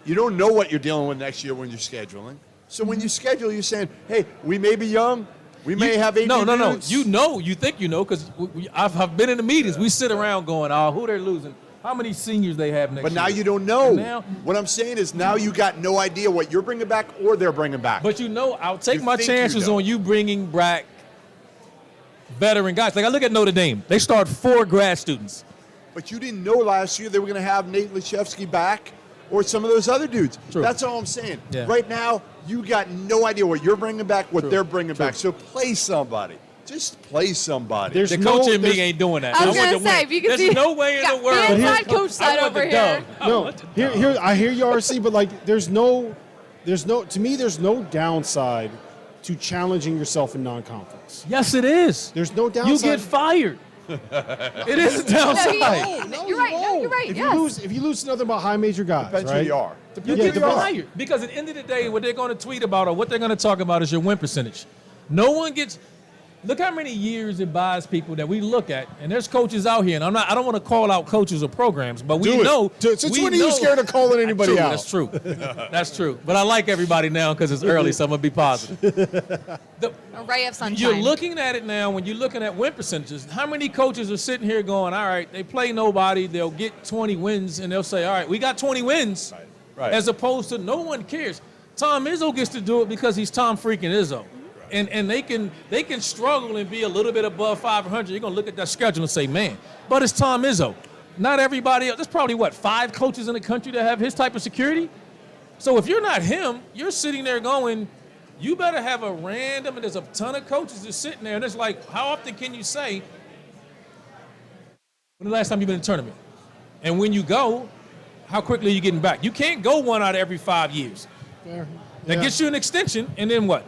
you don't know what you're dealing with next year when you're scheduling. So when you schedule, you're saying, hey, we may be young. We may have 8 No. dudes. You think you know because I've been in the meetings. We sit around going, oh, who they're losing. How many seniors they have next But year. now you don't know. And now, What I'm saying is now you got no idea what you're bringing back or they're bringing back. but I'll take You my think you chances don't. on you bringing back veteran guys. Like I look at Notre Dame. They start 4 grad students. But you didn't know last year they were going to have Nate Leshevsky back or some of those other dudes. True. That's all I'm saying. Yeah. Right now, you got no idea what you're bringing back, what they're bringing back. So play somebody. Just play somebody. There's The no- coach in me there's- ain't doing that. I was want gonna to say, win. if you could There's see- no way in Yeah, the world. the inside Here- coach side I want over the here. dub. No, here I hear you, RC, but like there's no downside to challenging yourself in non-conference. Yes, it is. There's no downside. You get fired. It is a downside. You're right. No, you're right. If Yes. you lose to nothing but high major guys, Depends right? who you are. You Yeah, get depends. fired. Because at the end of the day, what they're going to tweet about or what they're going to talk about is your win percentage. No one gets. Look how many years it buys people that we look at, and there's coaches out here, and I don't want to call out coaches or programs, but we Do it. know. Since we when are you know- scared of calling anybody out? That's true. That's true. But I like everybody now because it's early, so I'm gonna be positive. A ray of sunshine. You're looking at it now when you're looking at win percentages. How many coaches are sitting here going, all right, they play nobody, they'll get 20 wins, and they'll say, all right, we got 20 wins, Right. as opposed to no one cares. Tom Izzo gets to do it because he's Tom freaking Izzo. And they can struggle and be a little bit above 500. You're going to look at that schedule and say, man, but it's Tom Izzo. Not everybody else. There's probably, 5 coaches in the country that have his type of security? So if you're not him, you're sitting there going, you better have a random, and there's a ton of coaches just sitting there, and it's like, how often can you say, when the last time you've been in a tournament? And when you go, how quickly are you getting back? You can't go 1 out of every 5 years. Fair. That Yeah. gets you an extension, and then what?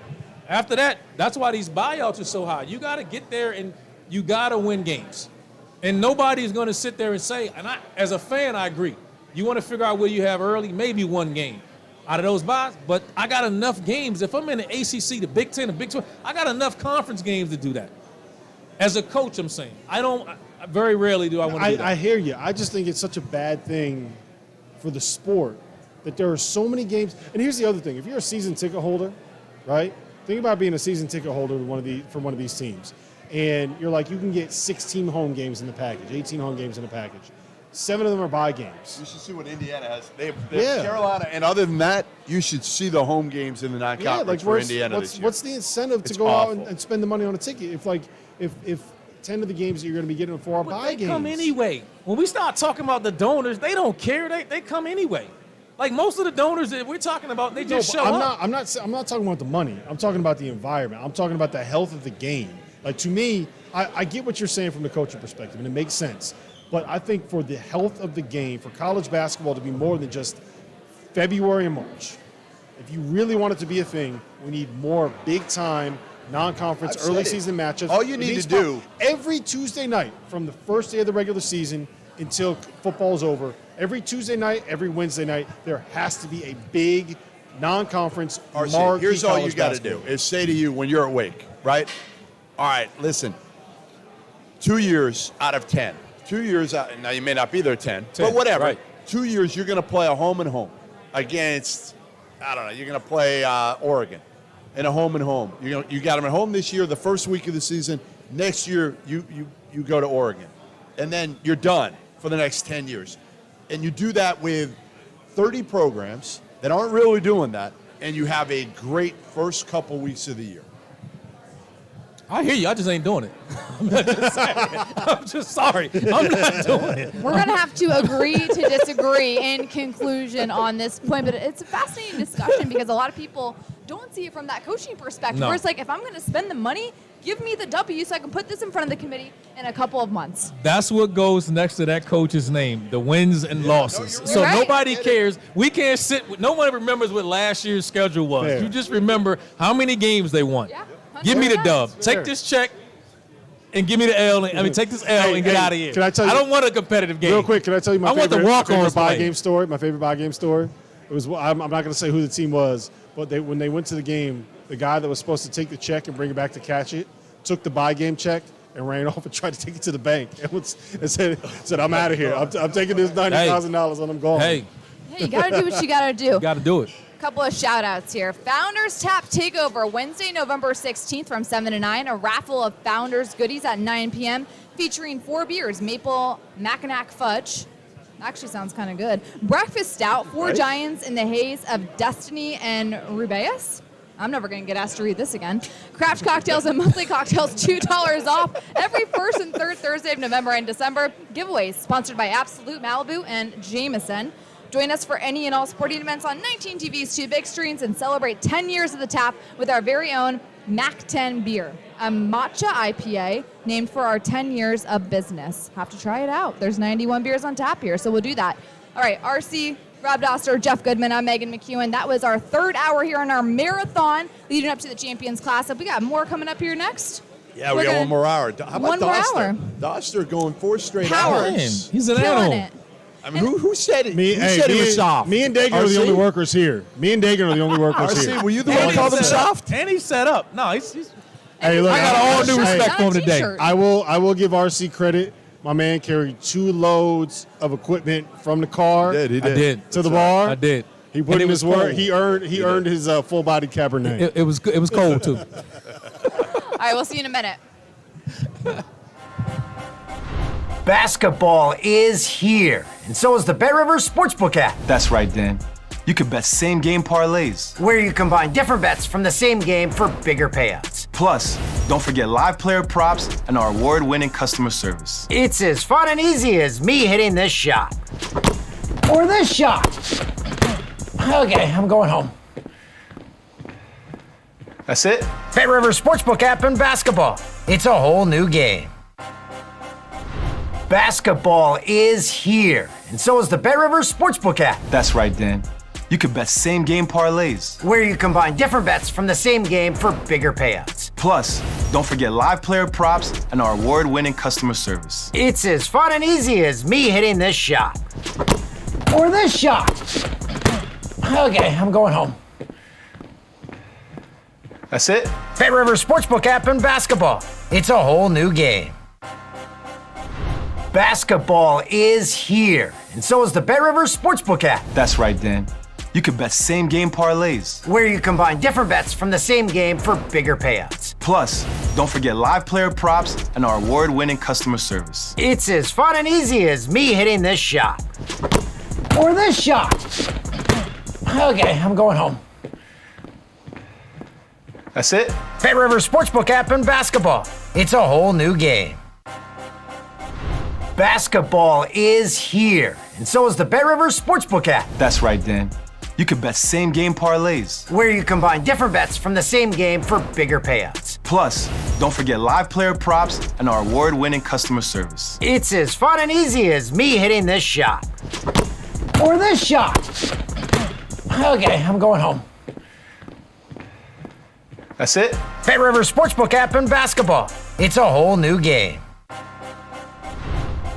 After that, that's why these buyouts are so high. You got to get there, and you got to win games. And nobody is going to sit there and say, and as a fan, I agree. You want to figure out where you have early, maybe one game out of those buys, but I got enough games. If I'm in the ACC, the Big Ten, the Big 12, I got enough conference games to do that. As a coach, I'm saying. Very rarely do I want to do that. I hear you. I just think it's such a bad thing for the sport that there are so many games. And here's the other thing. If you're a season ticket holder, right, think about being a season ticket holder for one of these teams. And you're like, you can get 16 home games in the package, 18 home games in the package. 7 of them are bye games. You should see what Indiana has. They have Carolina, and other than that, you should see the home games in the non-conference for Indiana this year. What's the incentive to go out and spend the money on a ticket if 10 of the games that you're going to be getting for are bye games? They come anyway. When we start talking about the donors, they don't care. They come anyway. Like most of the donors that we're talking about, they just show up. I'm not talking about the money. I'm talking about the environment. I'm talking about the health of the game. Like, to me, I get what you're saying from the coaching perspective, and it makes sense. But I think for the health of the game, for college basketball to be more than just February and March, if you really want it to be a thing, we need more big-time, non-conference, early season matchups. All you need to do every Tuesday night from the first day of the regular season until football's over, every Tuesday night, every Wednesday night, there has to be a big non-conference marquee. Here's all you got to do is say to you when you're awake, right? All right, listen. 2 years out of 10. 2 years out. Now you may not be there 10, but whatever. Right. 2 years you're going to play a home and home against. I don't know. You're going to play Oregon in a home and home. You got them at home this year, the first week of the season. Next year you go to Oregon, and then you're done for the next 10 years. And you do that with 30 programs that aren't really doing that, and you have a great first couple weeks of the year. I hear you. I just ain't doing it. I'm just saying. I'm just sorry. I'm not doing it. We're going to have to agree to disagree in conclusion on this point. But it's a fascinating discussion because a lot of people don't see it from that coaching perspective. No. Where it's like, if I'm going to spend the money, give me the W so I can put this in front of the committee in a couple of months. That's what goes next to that coach's name, the wins and losses. You're So right. nobody cares. We can't no one remembers what last year's schedule was. Fair. You just remember how many games they won. Yeah. Give me the 100%. dub. Take this check and give me the L. Take this L and get out of here. Can I tell you? I don't want a competitive game. Real quick, can I tell you my I want the favorite walk-ons buy playing. game story? My favorite buy game story. It was. I'm not going to say who the team was, but when they went to the game, the guy that was supposed to take the check and bring it back to cash it took the buy game check and ran off and tried to take it to the bank and said, "I'm out of here. I'm taking this $90,000 and I'm gone." Hey, Hey, you got to do what you got to do. you got to do it. Couple of shout outs here. Founders Tap Takeover Wednesday, November 16th from 7 to 9. A raffle of Founders goodies at 9 p.m. featuring 4 beers, Maple Mackinac Fudge. Actually sounds kind of good. Breakfast Stout, 4 Giants in the Haze of Destiny and Rubeus. I'm never going to get asked to read this again. Craft Cocktails and Monthly Cocktails, $2 off every first and third Thursday of November and December. Giveaways sponsored by Absolute Malibu and Jameson. Join us for any and all sporting events on 19 TV's 2 big screens and celebrate 10 years of the tap with our very own Mac 10 beer, a matcha IPA named for our 10 years of business. Have to try it out. There's 91 beers on tap here, so we'll do that. All right, RC, Rob Doster, Jeff Goodman, I'm Megan McEwen. That was our 3rd hour here on our marathon leading up to the Champions Classic. We got more coming up here next. Yeah, we got one more hour. How about One more Doster? hour. Doster going 4 straight Power. hours. Man, he's an Killing animal. it. I mean, who said it? Who said it was soft? Me and Dagan are the RC? only workers here. Me and Dagan are the only workers here. RC, were you the one And who called he him set up. soft? And he's set up. No, he's Hey, look, I got all due respect Not for a him today. t-shirt. I will give RC credit. My man carried 2 loads of equipment from the car He did. I did. to the bar. I did. He put And in it his was work. cold. He earned his full-body Cabernet. It was good. It was cold too. All right, we'll see you in a minute. Basketball is here, and so is the Bet Rivers Sportsbook app, That's right, Dan. You could bet same game parlays. where you combine different bets from the same game for bigger payouts. Plus, don't forget live player props and our award-winning customer service. It's as fun and easy as me hitting this shot. Or this shot. Okay, I'm going home. That's it? Bet Rivers Sportsbook app and basketball. It's a whole new game. Basketball is here, and so is the Bet Rivers Sportsbook app, That's right, Dan. You could bet same game parlays. where you combine different bets from the same game for bigger payouts. Plus, don't forget live player props and our award-winning customer service. It's as fun and easy as me hitting this shot. Or this shot. Okay, I'm going home. That's it? Bet Rivers Sportsbook app and basketball. It's a whole new game. Basketball is here, and so is the Bet Rivers Sportsbook app, That's right, Dan. You can bet same-game parlays. where you combine different bets from the same game for bigger payouts. Plus, don't forget live player props and our award-winning customer service. It's as fun and easy as me hitting this shot. Or this shot. Okay, I'm going home. That's it? Bet Rivers Sportsbook app and basketball. It's a whole new game. Basketball is here, and so is the Bet Rivers Sportsbook app, That's right, Dan. You can bet same-game parlays. where you combine different bets from the same game for bigger payouts. Plus, don't forget live player props and our award-winning customer service. It's as fun and easy as me hitting this shot. Or this shot. Okay, I'm going home. That's it? Bet Rivers Sportsbook app and basketball. It's a whole new game.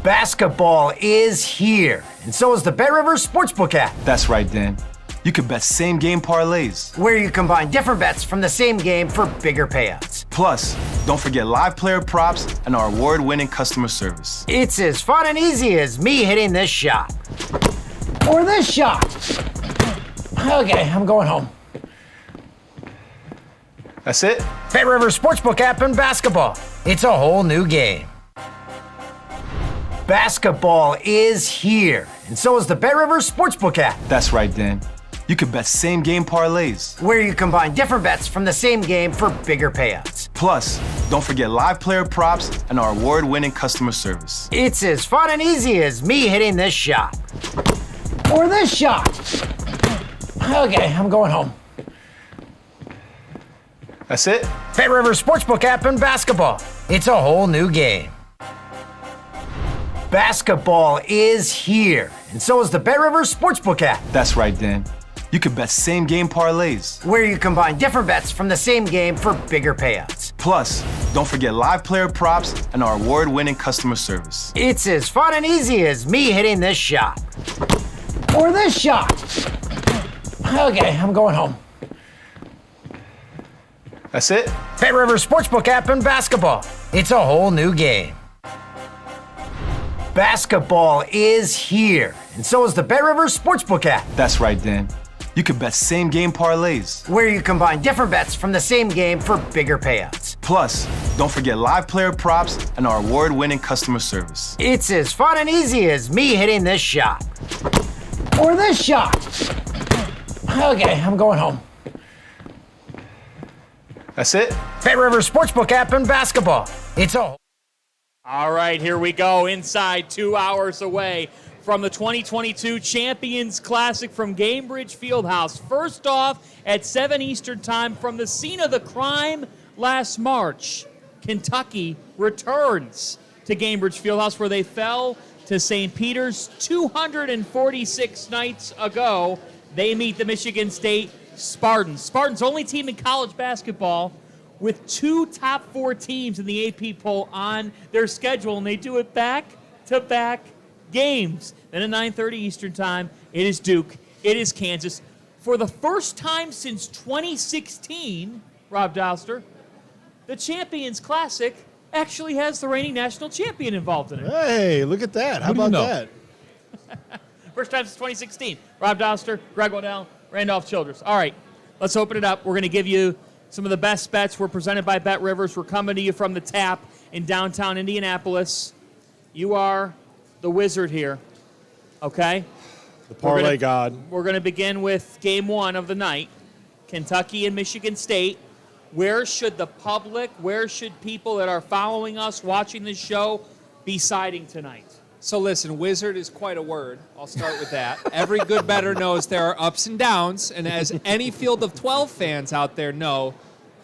Basketball is here, and so is the Bet Rivers Sportsbook app, That's right, Dan. You can bet same-game parlays. where you combine different bets from the same game for bigger payouts. Plus, don't forget live player props and our award-winning customer service. It's as fun and easy as me hitting this shot. Or this shot. Okay, I'm going home. That's it? Bet Rivers Sportsbook app and basketball. It's a whole new game. Basketball is here, and so is the Bet Rivers Sportsbook app, That's right, Dan. You can bet same-game parlays. where you combine different bets from the same game for bigger payouts. Plus, don't forget live player props and our award-winning customer service. It's as fun and easy as me hitting this shot. Or this shot. Okay, I'm going home. That's it? Bet Rivers Sportsbook app and basketball. It's a whole new game. Basketball is here, and so is the Bet Rivers Sportsbook app, That's right, Dan. You can bet same-game parlays. where you combine different bets from the same game for bigger payouts. Plus, don't forget live player props and our award-winning customer service. It's as fun and easy as me hitting this shot. Or this shot. Okay, I'm going home. That's it? Bet Rivers Sportsbook app and basketball. It's a whole new game. Basketball is here, and so is the Bet Rivers Sportsbook app, That's right, Dan. You can bet same-game parlays. where you combine different bets from the same game for bigger payouts. Plus, don't forget live player props and our award-winning customer service. It's as fun and easy as me hitting this shot. Or this shot. Okay, I'm going home. That's it? Bet Rivers Sportsbook app and basketball. It's a All right, here we go. Inside 2 hours away from the 2022 Champions Classic from Gainbridge Fieldhouse. First off, at 7 Eastern Time from the scene of the crime last March, Kentucky returns to Gainbridge Fieldhouse, where they fell to St. Peter's 246 nights ago. They meet the Michigan State Spartans. Spartans, only team in college basketball with 2 top 4 teams in the AP poll on their schedule, and they do it back-to-back games. Then at 9:30 Eastern Time, it is Duke, it is Kansas. For the first time since 2016, Rob Douster, the Champions Classic actually has the reigning national champion involved in it. Hey, look at that. How Who do you about know? that? First time since 2016. Rob Douster, Greg Waddell, Randolph Childress. All right, let's open it up. We're going to give you some of the best bets. We're presented by Bet Rivers. We're coming to you from the Tap in downtown Indianapolis. You are the wizard here, okay? The parlay god. We're going to begin with game 1 of the night, Kentucky and Michigan State. Where should the public, where should people that are following us, watching this show, be siding tonight? So listen, wizard is quite a word. I'll start with that. Every good bettor knows there are ups and downs, and as any Field of 12 fans out there know,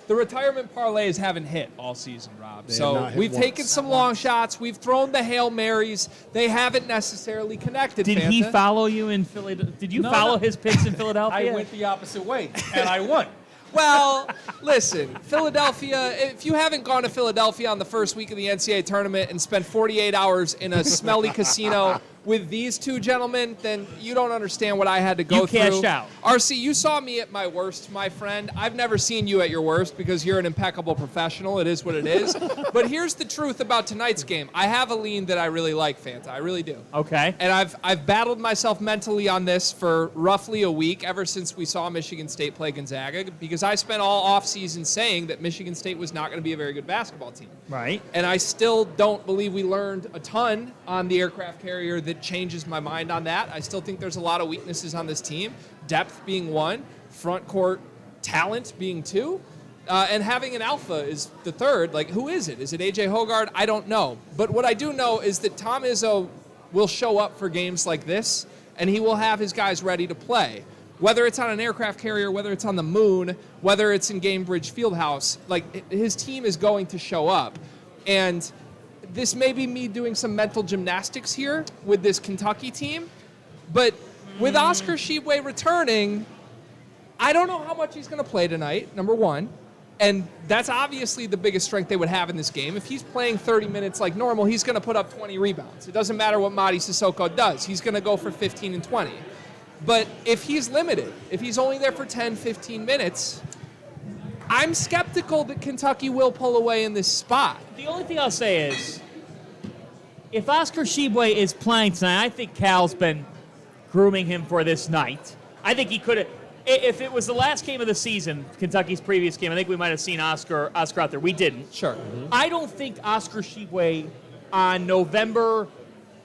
the retirement parlays haven't hit all season, Rob. They have So not hit we've once. taken some long shots. We've thrown the Hail Marys. They haven't necessarily connected, Did he Fanta. follow you in Philadelphia? Did you No, follow no. his picks in Philadelphia? I went the opposite way, and I won. Well, listen, Philadelphia, if you haven't gone to Philadelphia on the first week of the NCAA tournament and spent 48 hours in a smelly casino with these two gentlemen, then you don't understand what I had to go You through. cashed out. RC, you saw me at my worst, my friend. I've never seen you at your worst because you're an impeccable professional. It is what it is. But here's the truth about tonight's game. I have a lean that I really like, Fanta. I really do. Okay. And I've battled myself mentally on this for roughly a week, ever since we saw Michigan State play Gonzaga, because I spent all offseason saying that Michigan State was not going to be a very good basketball team. Right. And I still don't believe we learned a ton on the aircraft carrier that changes my mind on that. I still think there's a lot of weaknesses on this team, depth being one, front court talent being two, and having an alpha is the third. Like, who is it? Is it A.J. Hoggard? I don't know. But what I do know is that Tom Izzo will show up for games like this, and he will have his guys ready to play. Whether it's on an aircraft carrier, whether it's on the moon, whether it's in Gamebridge Fieldhouse, like, his team is going to show up. And this may be me doing some mental gymnastics here with this Kentucky team, but with Oscar Tshiebwe returning, I don't know how much he's going to play tonight, number one, and that's obviously the biggest strength they would have in this game. If he's playing 30 minutes like normal, he's going to put up 20 rebounds. It doesn't matter what Mady Sissoko does. He's going to go for 15 and 20. But if he's limited, if he's only there for 10, 15 minutes, I'm skeptical that Kentucky will pull away in this spot. The only thing I'll say is, if Oscar Tshiebwe is playing tonight, I think Cal's been grooming him for this night. I think he could have. If it was the last game of the season, Kentucky's previous game, I think we might have seen Oscar out there. We didn't. Sure. I don't think Oscar Tshiebwe on November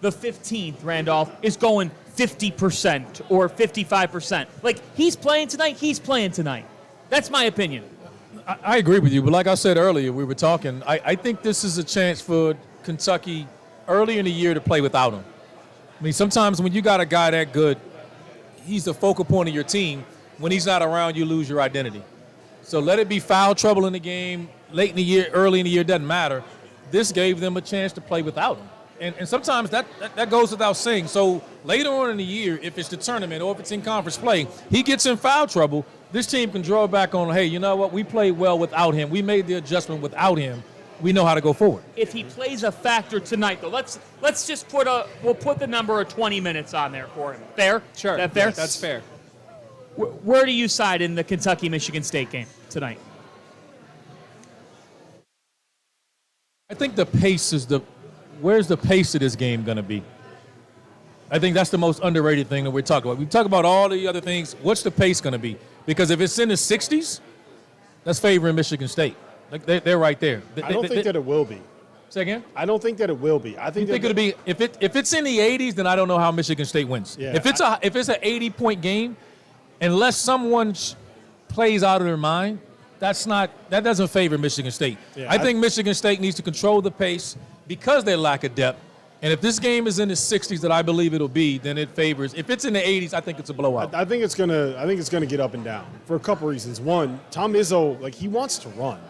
the 15th, Randolph, is going 50% or 55%. Like, he's playing tonight. That's my opinion. I agree with you, but like I said earlier, we were talking, I think this is a chance for Kentucky early in the year to play without him. I mean, sometimes when you got a guy that good, he's the focal point of your team. When he's not around, you lose your identity. So let it be foul trouble in the game, late in the year, early in the year, doesn't matter. This gave them a chance to play without him. And sometimes that goes without saying. So later on in the year, if it's the tournament or if it's in conference play, he gets in foul trouble, this team can draw back on, hey, you know what, we played well without him. We made the adjustment without him. We know how to go forward. If he plays a factor tonight, though, let's just we'll put the number of 20 minutes on there for him. Fair? Sure. That fair? Yes. That's fair. Where do you side in the Kentucky-Michigan State game tonight? I think the pace is where's the pace of this game going to be? I think that's the most underrated thing that we're talking about. We talk about all the other things. What's the pace going to be? Because if it's in the 60s, that's favoring Michigan State. Like they're right there. I don't think that it will be. Say again? I don't think that it will be. I think it'll be if it's in the 80s, then I don't know how Michigan State wins. Yeah, if it's an 80-point game, unless someone plays out of their mind, that doesn't favor Michigan State. Yeah, I think Michigan State needs to control the pace because they lack a depth. And if this game is in the 60s that I believe it'll be, then it favors. If it's in the 80s, I think it's a blowout. I think it's gonna get up and down for a couple reasons. One, Tom Izzo, like, he wants to run,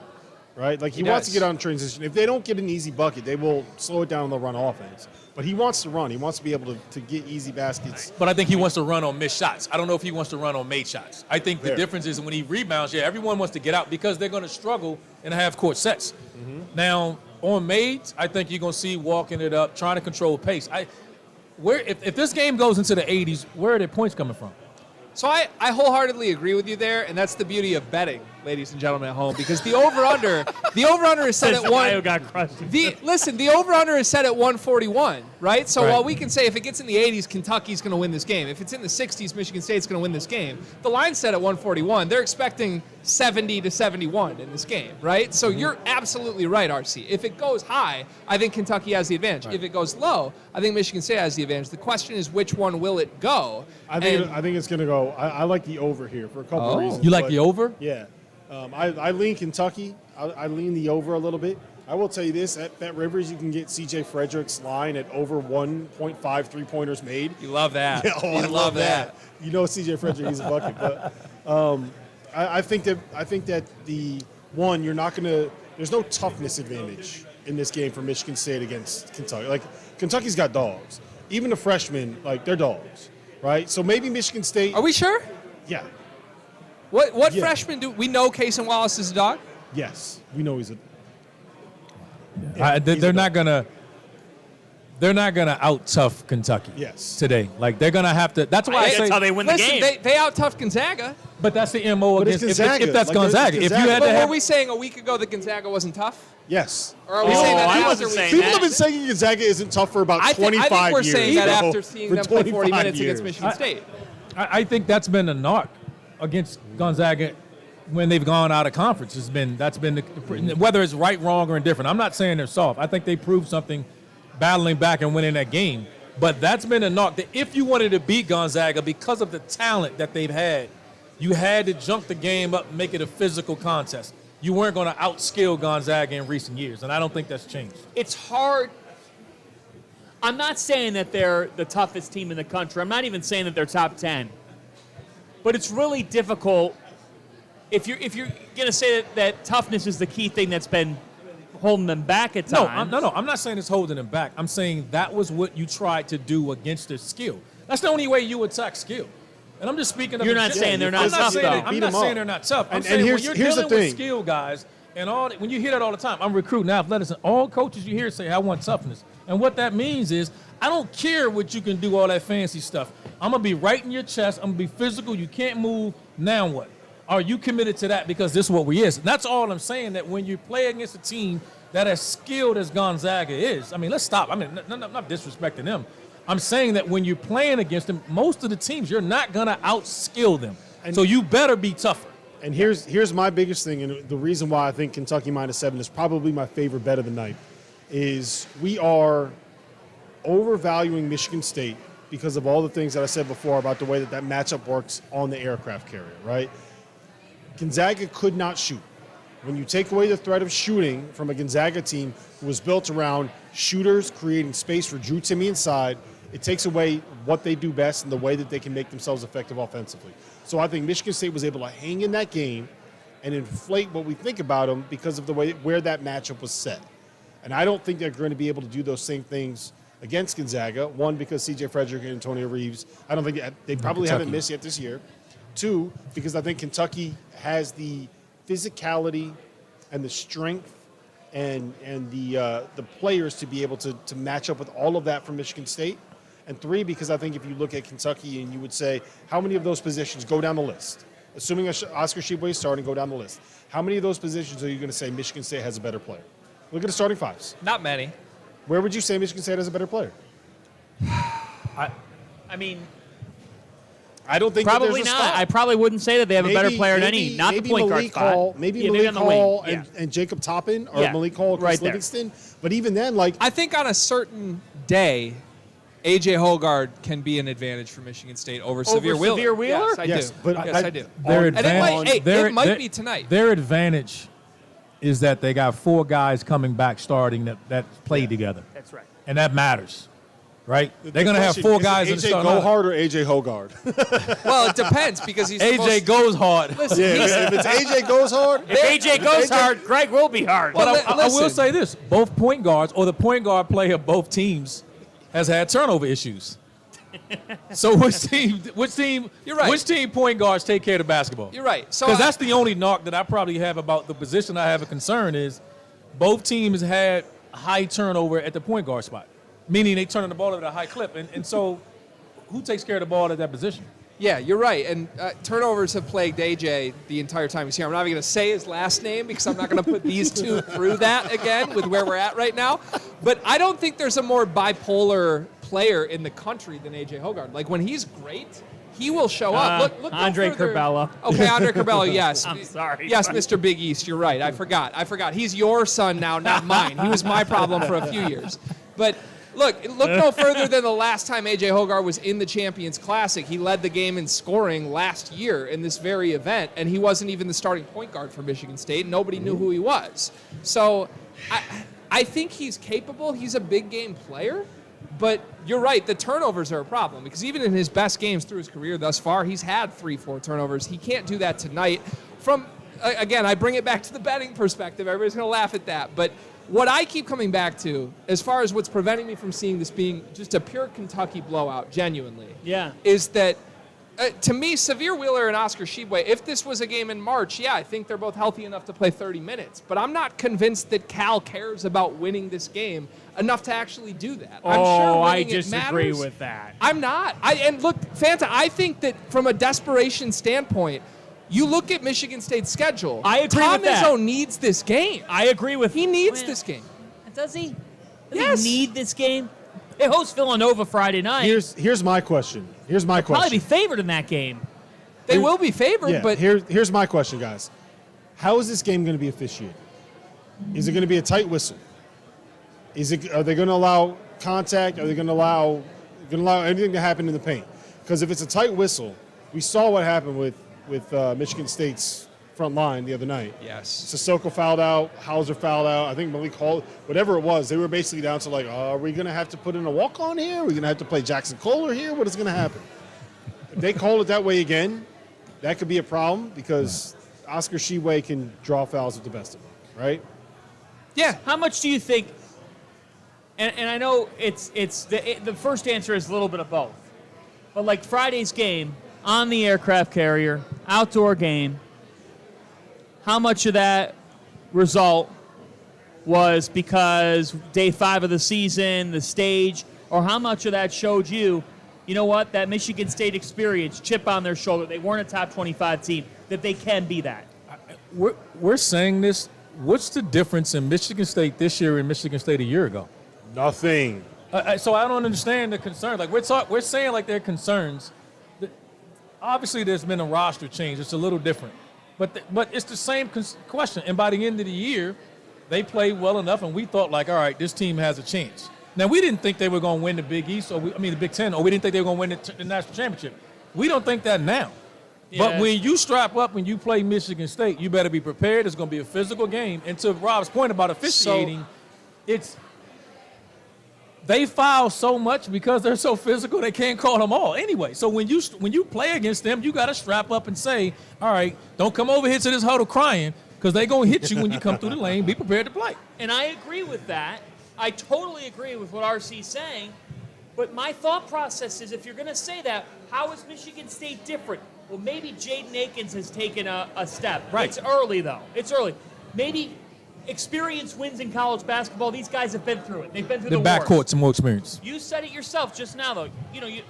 right? Like, he wants to get on transition. If they don't get an easy bucket, they will slow it down and they'll run offense. But he wants to run. He wants to be able to get easy baskets. But I think he wants to run on missed shots. I don't know if he wants to run on made shots. I think the difference is when he rebounds, everyone wants to get out because they're going to struggle in half-court sets. Mm-hmm. Now, on mades, I think you're going to see walking it up, trying to control pace. If this game goes into the 80s, where are the points coming from? So I wholeheartedly agree with you there, and that's the beauty of betting, ladies and gentlemen at home, because the over/under is set at one. Got crushed. The over/under is set at 141, right? So while we can say if it gets in the 80s, Kentucky's going to win this game. If it's in the 60s, Michigan State's going to win this game. The line's set at 141. They're expecting 70 to 71 in this game, right? So you're absolutely right, RC. If it goes high, I think Kentucky has the advantage. Right. If it goes low, I think Michigan State has the advantage. The question is, which one will it go? I think it's going to go. I like the over here for a couple of reasons. You like the over? Yeah. I lean Kentucky. I lean the over a little bit. I will tell you this, at Bet Rivers, you can get C.J. Frederick's line at over 1.5 three-pointers made. You love that. Yeah, I love that. You know C.J. Frederick, he's a bucket. But I think that the one, you're not going to – there's no toughness advantage in this game for Michigan State against Kentucky. Like, Kentucky's got dogs. Even the freshmen, like, they're dogs, right? So maybe Michigan State – Are we sure? Yeah. What freshman do we know? Cason Wallace is a dog? Yes. We know he's a they're not going to they're not going to out-tough Kentucky today. Like, they're going to have to – that's why I say – that's how they win the game. They out-toughed Gonzaga. But that's the MO But against it's if Gonzaga. that's Like, Gonzaga. it's If you had But to were have we saying a week ago that Gonzaga wasn't tough? Yes. Or are we saying that I after wasn't we saying see People that. have been saying Gonzaga isn't tough for about 25 I think we're years. saying that bro. after seeing For them play 40 25 minutes years. against Michigan State. I think that's been a knock against Gonzaga when they've gone out of conference. That's been whether it's right, wrong, or indifferent. I'm not saying they're soft. I think they proved something battling back and winning that game. But that's been a knock that if you wanted to beat Gonzaga because of the talent that they've had, you had to jump the game up and make it a physical contest. You weren't going to outskill Gonzaga in recent years, and I don't think that's changed. It's hard. I'm not saying that they're the toughest team in the country. I'm not even saying that they're top 10. But it's really difficult if you're going to say that toughness is the key thing that's been holding them back at times. No. I'm not saying it's holding them back. I'm saying that was what you tried to do against their skill. That's the only way you attack skill. And I'm just speaking of You're not saying they're not tough, though. I'm not saying they're not tough. I'm And saying when here's you're the dealing thing. with skill guys, and when you hear that all the time, I'm recruiting athletics, and all coaches you hear say, I want toughness. And what that means is, I don't care what you can do, all that fancy stuff. I'm going to be right in your chest. I'm going to be physical. You can't move. Now what? Are you committed to that? Because this is what we is. And that's all I'm saying, that when you play against a team that as skilled as Gonzaga is, I mean, let's stop. I mean, I'm not disrespecting them. I'm saying that when you're playing against them, most of the teams, you're not going to outskill them. So you better be tougher. And here's my biggest thing, and the reason why I think Kentucky -7 is probably my favorite bet of the night, is we are overvaluing Michigan State because of all the things that I said before about the way that matchup works on the aircraft carrier, right? Gonzaga could not shoot. When you take away the threat of shooting from a Gonzaga team who was built around shooters creating space for Drew Timme inside, it takes away what they do best and the way that they can make themselves effective offensively. So I think Michigan State was able to hang in that game and inflate what we think about them because of the way where that matchup was set. And I don't think they're going to be able to do those same things against Gonzaga. One, because C.J. Frederick and Antonio Reeves, I don't think they probably haven't missed yet this year. Two, because I think Kentucky has the physicality and the strength and the players to be able to match up with all of that from Michigan State. And three, because I think if you look at Kentucky and you would say, how many of those positions go down the list? Assuming Oscar Tshiebwe is starting, go down the list. How many of those positions are you going to say Michigan State has a better player? Look at the starting fives. Not many. Where would you say Michigan State has a better player? I mean, I don't think probably that there's a not. spot. I probably wouldn't say that they have a better player than any, not the point guard Malik spot. Hall, maybe Yeah, Malik on the Hall wing. and Jacob Toppin or Yeah, Malik Hall, Chris right there. Livingston. But even then, like, I think on a certain day, A.J. Hogard can be an advantage for Michigan State over Severe Wheeler. Severe Wheeler? Yes, I Yes, do. but Yes, I do. Their And it might be tonight. Their advantage is that they got 4 guys coming back starting that played together. That's right. And that matters, right? They're going to have question, 4 is it guys in the AJ starting lineup. Gohard or AJ Hogard? Well, it depends because he's AJ goes hard. Listen, Yeah, if it's AJ goes hard, If AJ goes hard, Greg will be hard. Well, But I will listen. say this: both point guards or the point guard player of both teams has had turnover issues. So which team? You're right. Which team point guards take care of the basketball? You're right. So Because that's the only knock that I probably have about the position I have a concern is both teams had high turnover at the point guard spot, meaning they turning the ball at a high clip. And so who takes care of the ball at that position? Yeah, you're right. And turnovers have plagued AJ the entire time he's here. I'm not even going to say his last name because I'm not going to put these two through that again with where we're at right now. But I don't think there's a more bipolar player in the country than AJ Hogard. Like when he's great, he will show up. Look Andre no further. Curbelo. Okay, Andre Curbelo, yes. I'm sorry. Yes, Mr. Big East, you're right. I forgot. He's your son now, not mine. He was my problem for a few years. But look no further than the last time A.J. Hogar was in the Champions Classic. He led the game in scoring last year in this very event, and he wasn't even the starting point guard for Michigan State. Nobody knew who he was. So I think he's capable. He's a big game player. But you're right, the turnovers are a problem because even in his best games through his career thus far, he's had 3-4 turnovers. He can't do that tonight. Again, I bring it back to the betting perspective. Everybody's going to laugh at that. But what I keep coming back to, as far as what's preventing me from seeing this being just a pure Kentucky blowout, genuinely, Yeah. is that to me, Severe Wheeler and Oscar Tshiebwe, if this was a game in March, yeah, I think they're both healthy enough to play 30 minutes. But I'm not convinced that Cal cares about winning this game enough to actually do that. I'm sure I winning disagree it matters. with that. I'm not. And look, Fanta, I think that from a desperation standpoint, you look at Michigan State's schedule. I agree Tom with that. Izzo needs this game. I agree with. He needs this game. Does he? Does Yes. he need this game? They host Villanova Friday night. Here's my question. Probably be favored in that game. They will be favored, Yeah, but here's my question, guys. How is this game going to be officiated? Is it going to be a tight whistle? Are they going to allow contact? Are they going to allow anything to happen in the paint? Because if it's a tight whistle, we saw what happened with Michigan State's front line the other night. yes. Sissoko fouled out, Hauser fouled out. I think Malik Hall, whatever it was, they were basically down to like, are we going to have to put in a walk-on here? Are we going to have to play Jackson Kohler here? What is going to happen? If they call it that way again, that could be a problem because Oscar Tshiebwe can draw fouls with the best of them, right? Yeah. How much do you think? And I know it's the first answer is a little bit of both, but like Friday's game on the aircraft carrier, outdoor game. How much of that result was because day 5 of the season, the stage, or how much of that showed you know what, that Michigan State experience, chip on their shoulder, they weren't a top 25 team, that they can be that? We're saying this. What's the difference in Michigan State this year and Michigan State a year ago? Nothing. So I don't understand the concern. Like we're saying like there are concerns. Obviously, there's been a roster change. It's a little different. But it's the same question. And by the end of the year, they played well enough, and we thought, like, all right, this team has a chance. Now, we didn't think they were going to win the Big East, the Big Ten, or we didn't think they were going to win the national championship. We don't think that now. Yeah. But when you strap up and you play Michigan State, you better be prepared. It's going to be a physical game. And to Rob's point about officiating, they foul so much because they're so physical they can't call them all anyway. So when you play against them, you got to strap up and say, all right, don't come over here to this huddle crying because they're going to hit you when you come through the lane. Be prepared to play. And I agree with that. I totally agree with what RC's saying. But my thought process is if you're going to say that, how is Michigan State different? Well, maybe Jaden Akins has taken a step. Right. It's early, though. It's early. Maybe experience wins in college basketball. These guys have been through it. They've been through The the wars. backcourt, some more experience. You said it yourself just now, though.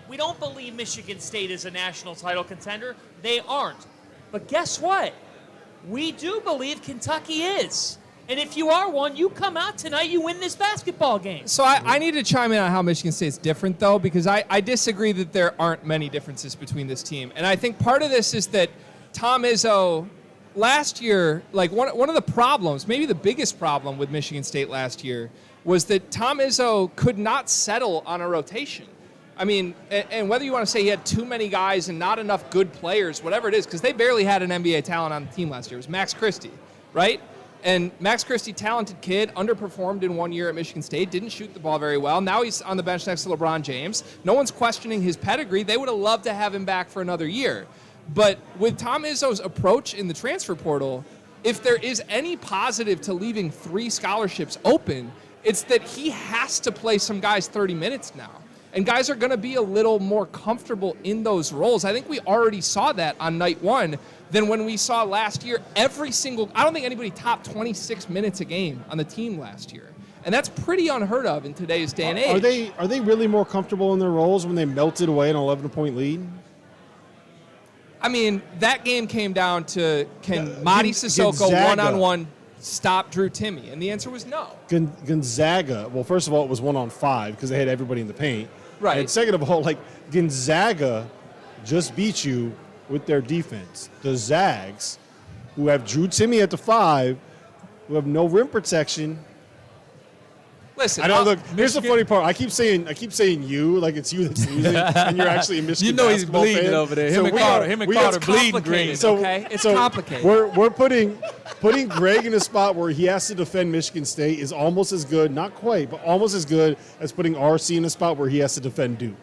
We don't believe Michigan State is a national title contender. They aren't. But guess what? We do believe Kentucky is. And if you are one, you come out tonight, you win this basketball game. So I need to chime in on how Michigan State's different, though, because I disagree that there aren't many differences between this team. And I think part of this is that Tom Izzo, last year, like one of the problems, maybe the biggest problem with Michigan State last year, was that Tom Izzo could not settle on a rotation. I mean, and whether you want to say he had too many guys and not enough good players, whatever it is, because they barely had an NBA talent on the team last year. It was Max Christie, right? And Max Christie, talented kid, underperformed in 1 year at Michigan State, didn't shoot the ball very well. Now he's on the bench next to LeBron James. No one's questioning his pedigree. They would have loved to have him back for another year. But with Tom Izzo's approach in the transfer portal, if there is any positive to leaving 3 scholarships open, it's that he has to play some guys 30 minutes now. And guys are going to be a little more comfortable in those roles. I think we already saw that on night 1 than when we saw last year I don't think anybody topped 26 minutes a game on the team last year. And that's pretty unheard of in today's day and age. Are they really more comfortable in their roles when they melted away an 11-point lead? I mean, that game came down to can Mady Sissoko Gonzaga. one-on-one stop Drew Timme? And the answer was no. Gonzaga, well, first of all, it was 1-on-5 because they had everybody in the paint. Right. And second of all, like, Gonzaga just beat you with their defense. The Zags, who have Drew Timme at the 5, who have no rim protection. Listen, I know. Look, here's the funny part. I keep saying you, like it's you that's losing, and you're actually a Michigan You know he's basketball bleeding fan. over there. So Him and Carter bleeding green. So, okay? It's complicated. We're putting Greg in a spot where he has to defend Michigan State is almost as good, not quite, but almost as good as putting RC in a spot where he has to defend Duke.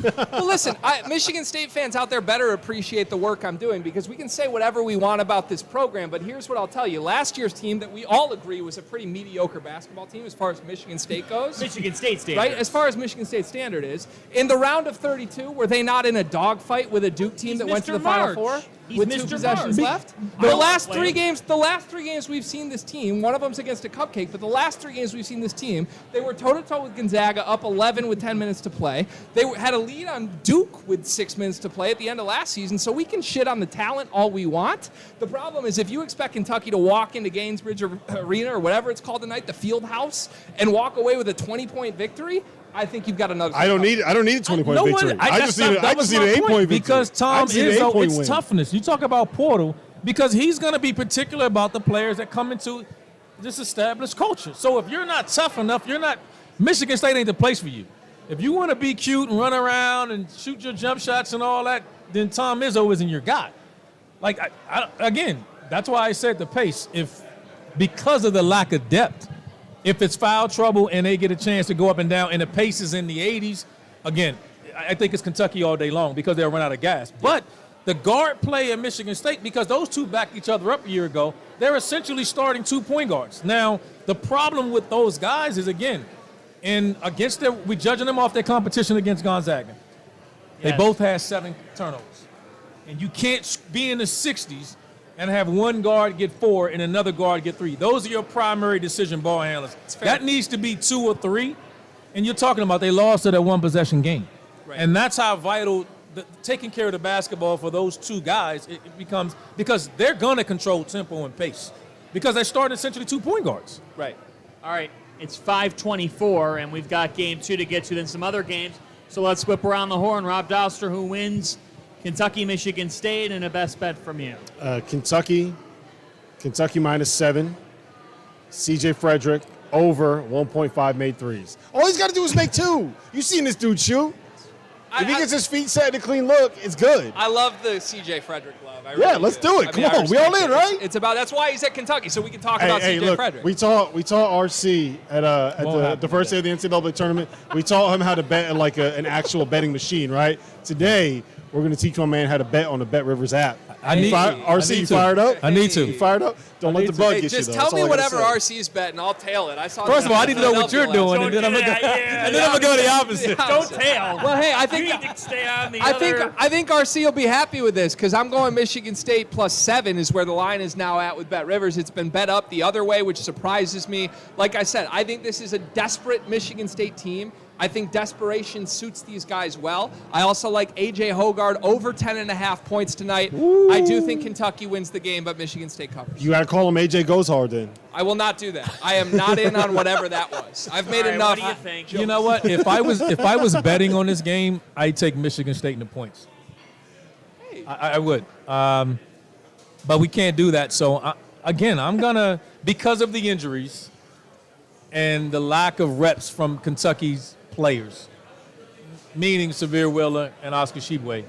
Well, listen, Michigan State fans out there better appreciate the work I'm doing because we can say whatever we want about this program, but here's what I'll tell you. Last year's team that we all agree was a pretty mediocre basketball team as far as Michigan State goes. Michigan State standard. Right? As far as Michigan State standard is. In the round of 32, were they not in a dogfight with a Duke team that went to the Final Four? He's With Mr. 2 possessions March. left? I The love last playing. the last three games we've seen this team, one of them's against a cupcake, but the last 3 games we've seen this team, they were toe-to-toe with Gonzaga, up 11 with 10 minutes to play. They had a lead on Duke with 6 minutes to play at the end of last season, so we can shit on the talent all we want. The problem is if you expect Kentucky to walk into Gainesbridge Arena or whatever it's called tonight, the Field House, and walk away with a 20-point victory, I think you've got another. I don't need a 20-point victory. I just need an 8-point victory. Because Tom Izzo, it's win. toughness. You talk about Portal because he's going to be particular about the players that come into this established culture. So if you're not tough enough, Michigan State ain't the place for you. If you want to be cute and run around and shoot your jump shots and all that, then Tom Izzo isn't your guy. Like, again, that's why I said the pace. Because of the lack of depth, if it's foul trouble and they get a chance to go up and down and the pace is in the 80s, again, I think it's Kentucky all day long because they'll run out of gas. But the guard play at Michigan State, because those two backed each other up a year ago, they're essentially starting 2 point guards. Now, the problem with those guys is, again, we're judging them off their competition against Gonzaga. They both had 7 turnovers. And you can't be in the 60s and have one guard get 4 and another guard get 3. Those are your primary decision ball handlers. That needs to be 2 or 3. And you're talking about they lost to that one possession game. Right. And that's how vital taking care of the basketball for those 2 guys it becomes, because they're going to control tempo and pace because they're starting essentially 2 point guards. Right. All right, it's 5:24, and we've got game 2 to get to, then some other games. So let's whip around the horn. Rob Douster, who wins Kentucky, Michigan State, and a best bet from you. Kentucky -7. CJ Frederick over 1.5 made threes. All he's got to do is make 2. You seen this dude shoot? If he gets his feet set and a clean look, it's good. I love the C.J. Frederick love. Let's do it. Come on, we all in, right? It's about. That's why he's at Kentucky, so we can talk about C.J. look, Frederick. We taught RC at the first day of the NCAA tournament. We taught him how to bet at like an actual betting machine, right? Today, we're going to teach my man how to bet on the Bet Rivers app. RC, you fired up? I need to. You fired up? Don't let the bug get you, just though. tell That's me all I gotta whatever say. RC's betting, I'll tail it. I saw. First of all, I need to know what you're doing, and then I'm going to go the opposite. Don't tail. Well, hey, I You think need to stay on the I other. think RC will be happy with this because I'm going Michigan State +7 is where the line is now at with Bet Rivers. It's been bet up the other way, which surprises me. Like I said, I think this is a desperate Michigan State team. I think desperation suits these guys well. I also like A.J. Hoggard over 10.5 points tonight. Ooh. I do think Kentucky wins the game, but Michigan State covers. You got to call him A.J. Goes Hard then. I will not do that. I am not in on whatever that was. I've made enough. What do you think? You know what? If I was betting on this game, I'd take Michigan State in the points. Hey. I would. But we can't do that. So, again, I'm going to, because of the injuries and the lack of reps from Kentucky's players, meaning Severe Wheeler and Oscar Tshiebwe,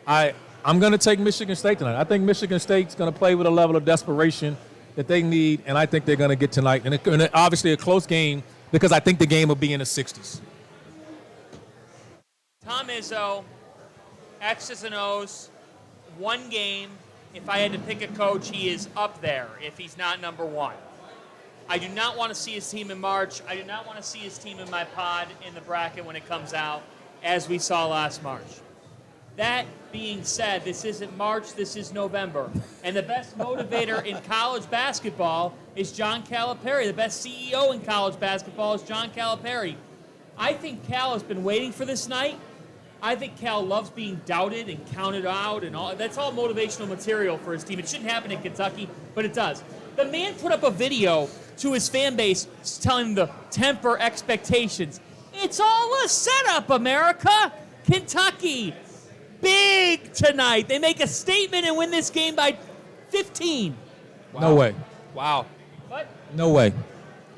I'm going to take Michigan State tonight. I think Michigan State's going to play with a level of desperation that they need, and I think they're going to get tonight. And obviously a close game because I think the game will be in the 60s. Tom Izzo, X's and O's, one game. If I had to pick a coach, he is up there if he's not number 1. I do not want to see his team in March. I do not want to see his team in my pod in the bracket when it comes out, as we saw last March. That being said, this isn't March, this is November. And the best motivator in college basketball is Jon Calipari. The best CEO in college basketball is Jon Calipari. I think Cal has been waiting for this night. I think Cal loves being doubted and counted out and all. That's all motivational material for his team. It shouldn't happen in Kentucky, but it does. The man put up a video to his fan base telling them to temper expectations. It's all a setup, America. Kentucky, big tonight. They make a statement and win this game by 15. Wow. No way. Wow. What? No way.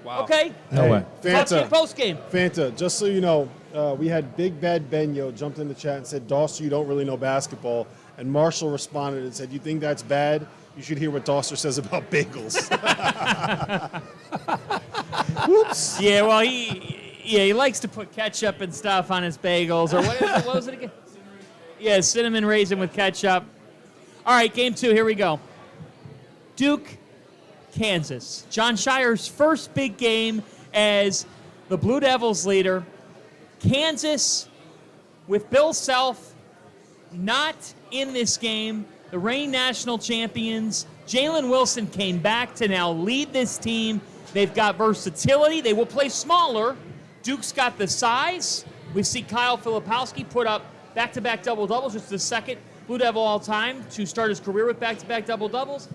Wow. Okay. No way. Talk to you Fanta, post game. Fanta, just so you know, we had Big Bad Benyo jumped in the chat and said, Doster, you don't really know basketball. And Marshall responded and said, you think that's bad? You should hear what Doster says about bagels. Whoops. Yeah, well, he Yeah, he likes to put ketchup and stuff on his bagels. Or what was it again? Yeah, cinnamon raisin with ketchup. All right, game 2, here we go. Duke, Kansas. Jon Scheyer's first big game as the Blue Devils leader. Kansas, with Bill Self not in this game, the reigning national champions. Jalen Wilson came back to now lead this team. They've got versatility. They will play smaller. Duke's got the size. We see Kyle Filipowski put up back-to-back double-doubles. It's the second Blue Devil all-time to start his career with back-to-back double-doubles.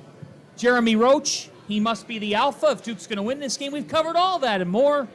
Jeremy Roach, he must be the alpha if Duke's going to win this game. We've covered all that and more.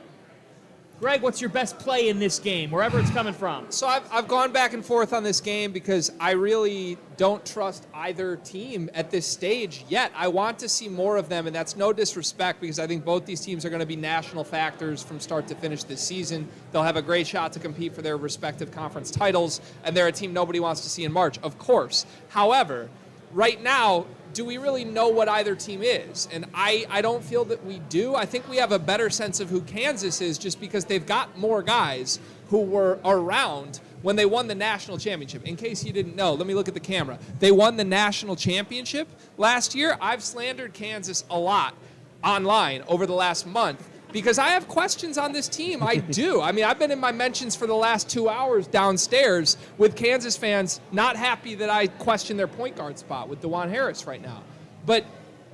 Greg, what's your best play in this game, wherever it's coming from? So I've gone back and forth on this game because I really don't trust either team at this stage yet. I want to see more of them, and that's no disrespect because I think both these teams are going to be national factors from start to finish this season. They'll have a great shot to compete for their respective conference titles, and they're a team nobody wants to see in March, of course. However, right now, do we really know what either team is? And I don't feel that we do. I think we have a better sense of who Kansas is just because they've got more guys who were around when they won the national championship. In case you didn't know, let me look at the camera. They won the national championship last year. I've slandered Kansas a lot online over the last month because I have questions on this team. I do. I mean, I've been in my mentions for the last 2 hours downstairs with Kansas fans not happy that I question their point guard spot with DeJuan Harris right now. But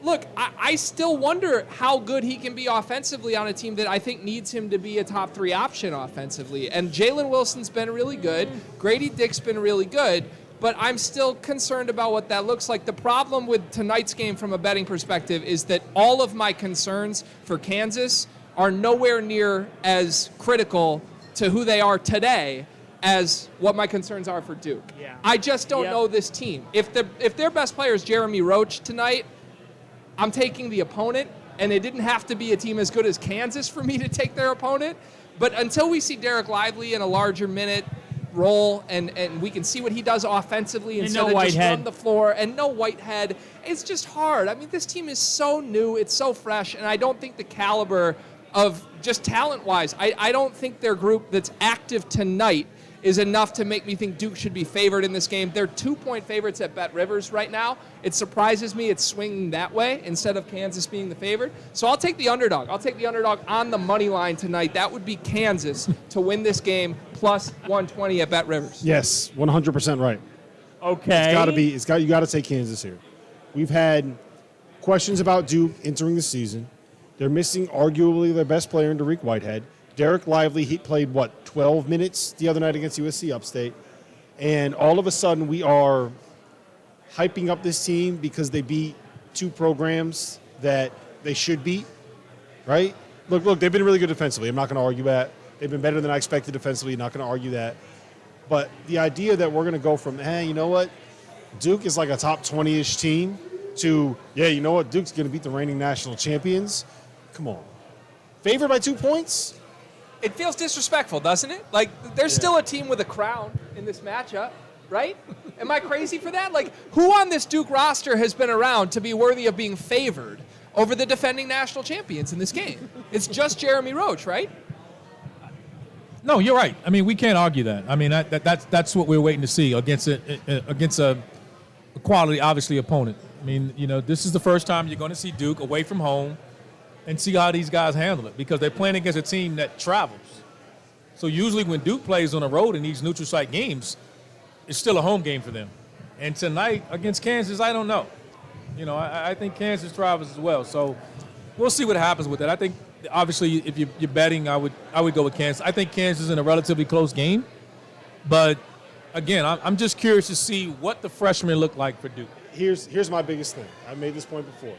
look, I still wonder how good he can be offensively on a team that I think needs him to be a top 3 option offensively. And Jalen Wilson's been really good. Grady Dick's been really good. But I'm still concerned about what that looks like. The problem with tonight's game from a betting perspective is that all of my concerns for Kansas are nowhere near as critical to who they are today as what my concerns are for Duke. Yeah. I just don't know this team. If their best player is Jeremy Roach tonight, I'm taking the opponent, and it didn't have to be a team as good as Kansas for me to take their opponent. But until we see Derek Lively in a larger minute role and we can see what he does offensively instead of just run the floor, and no Whitehead, it's just hard. I mean, this team is so new, it's so fresh, and I don't think the caliber of just talent-wise, I don't think their group that's active tonight is enough to make me think Duke should be favored in this game. They're 2-point favorites at Bet Rivers right now. It surprises me it's swinging that way instead of Kansas being the favorite. So I'll take the underdog. I'll take the underdog on the money line tonight. That would be Kansas to win this game plus 120 at Bet Rivers. Yes, 100% right. Okay. You got to take Kansas here. We've had questions about Duke entering the season. They're missing arguably their best player in Derek Whitehead. Derek Lively, he played, 12 minutes the other night against USC Upstate. And all of a sudden we are hyping up this team because they beat 2 programs that they should beat, right? Look, they've been really good defensively. I'm not going to argue that. They've been better than I expected defensively. Not going to argue that. But the idea that we're going to go from, you know what? Duke is like a top 20-ish team to, you know what? Duke's going to beat the reigning national champions. Come on. Favored by 2 points? It feels disrespectful, doesn't it? Like, there's still a team with a crown in this matchup, right? Am I crazy for that? Like, who on this Duke roster has been around to be worthy of being favored over the defending national champions in this game? It's just Jeremy Roach, right? No, you're right. I mean, we can't argue that. I mean, that's what we're waiting to see against a quality, obviously, opponent. I mean, this is the first time you're going to see Duke away from home and see how these guys handle it because they're playing against a team that travels. So usually when Duke plays on the road in these neutral site games, it's still a home game for them. And tonight against Kansas, I don't know. I think Kansas travels as well. So we'll see what happens with that. I think obviously if you're betting, I would go with Kansas. I think Kansas is in a relatively close game. But again, I'm just curious to see what the freshmen look like for Duke. Here's my biggest thing. I made this point before.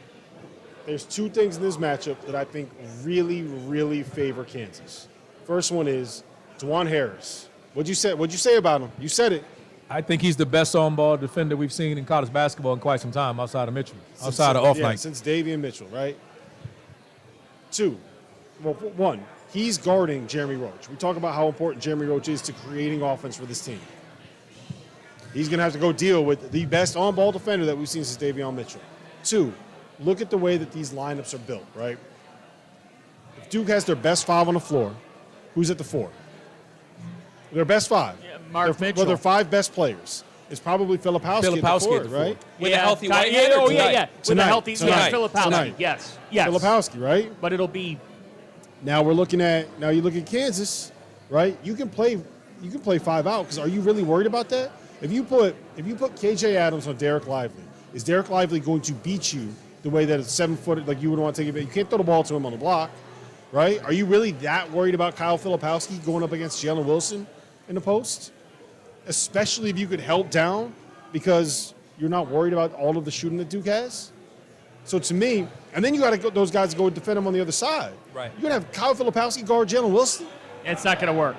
There's 2 things in this matchup that I think really, really favor Kansas. First one is DeJuan Harris. What'd you say about him? You said it. I think he's the best on-ball defender we've seen in college basketball in quite some time outside of Mitchell, outside of off-night. Since Davian Mitchell, right? 2, 1, he's guarding Jeremy Roach. We talk about how important Jeremy Roach is to creating offense for this team. He's going to have to go deal with the best on-ball defender that we've seen since Davion Mitchell. 2, look at the way that these lineups are built, right? If Duke has their best 5 on the floor, Who's at the 4? Their best 5. Yeah, Mark Mitchell. Well, their 5 best players. It's probably Filipowski at the 4, right? With a healthy White yeah, Hatter oh, yeah, tonight. yeah. With a Tonight. healthy Tonight. Filipowski. Tonight. Yes. Filipowski, right? But it'll be Now you look at Kansas, right? You can play 5 out because are you really worried about that? If you put KJ Adams on Derek Lively, is Derek Lively going to beat you the way that a 7-footer like you would want to take it? You can't throw the ball to him on the block, right? Are you really that worried about Kyle Filipowski going up against Jalen Wilson in the post? Especially if you could help down because you're not worried about all of the shooting that Duke has. So to me, and then you got those guys to go defend him on the other side. Right. You're gonna have Kyle Filipowski guard Jalen Wilson. it's not going to work.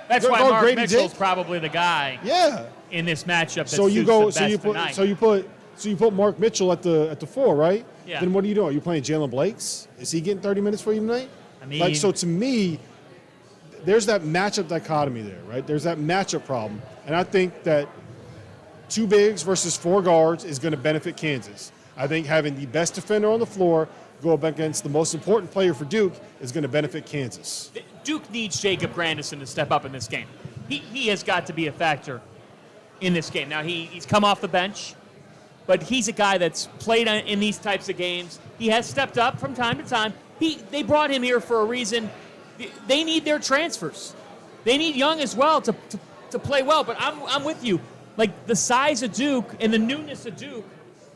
That's They're why going Mark Grady Mitchell's Dick. probably the guy Yeah. in this matchup that So you suits go. the So best you put. tonight. So you put Mark Mitchell at the 4, right? Yeah. Then what are you doing? Are you playing Jalen Blakes? Is he getting 30 minutes for you tonight? I mean- like so to me, there's that matchup dichotomy there, right? There's that matchup problem, and I think that 2 bigs versus 4 guards is going to benefit Kansas. I think having the best defender on the floor go up against the most important player for Duke is going to benefit Kansas. Duke needs Jacob Grandison to step up in this game. He has got to be a factor in this game. Now, he's come off the bench, but he's a guy that's played in these types of games. He has stepped up from time to time. They brought him here for a reason. They need their transfers. They need Young as well to play well, but I'm with you. Like the size of Duke and the newness of Duke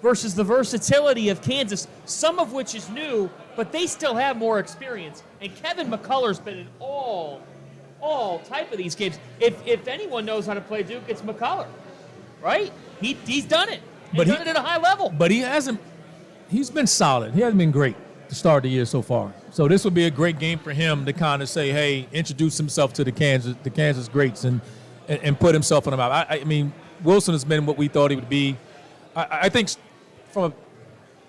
versus the versatility of Kansas, some of which is new, but they still have more experience. And Kevin McCullough's been in all type of these games. If anyone knows how to play Duke, it's McCullough, right? He's done it. He's done it at a high level. But he's been solid. He hasn't been great to start the year so far. So this would be a great game for him to kind of say, hey, introduce himself to the Kansas greats and put himself on the map. I mean, Wilson has been what we thought he would be. I think from a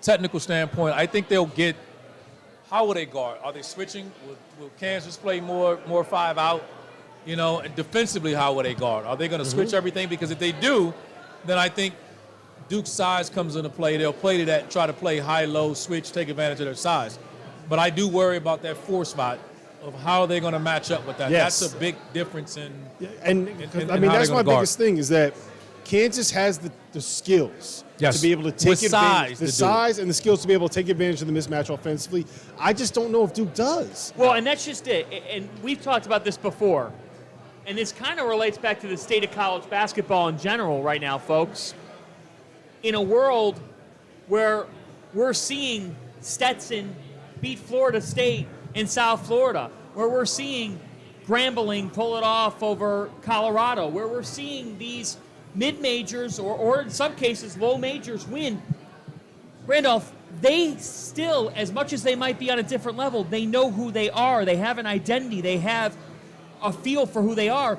technical standpoint, I think they'll get – how will they guard? Are they switching? Will Kansas play more 5 out? You know, and defensively, how will they guard? Are they going to switch everything? Because if they do, then I think Duke's size comes into play. They'll play to that and try to play high-low, switch, take advantage of their size. But I do worry about that 4 spot of how they're going to match up with that. Yes. That's a big difference in And how that's they're my gonna guard. biggest thing is that Kansas has the skills Yes. to be able to take With advantage, size the to do size and the skills to be able to take advantage of the mismatch offensively. I just don't know if Duke does. Well, and that's just it. And we've talked about this before. And this kind of relates back to the state of college basketball in general right now, folks. In a world where we're seeing Stetson beat Florida State in South Florida, where we're seeing Grambling pull it off over Colorado, where we're seeing these mid-majors or in some cases low majors win, Randolph, they still, as much as they might be on a different level, they know who they are. They have an identity. They have a feel for who they are.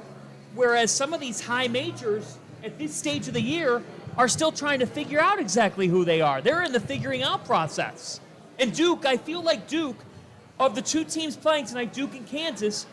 Whereas some of these high majors at this stage of the year are still trying to figure out exactly who they are. They're in the figuring out process. And Duke, I feel like Duke, of the 2 teams playing tonight, Duke and Kansas,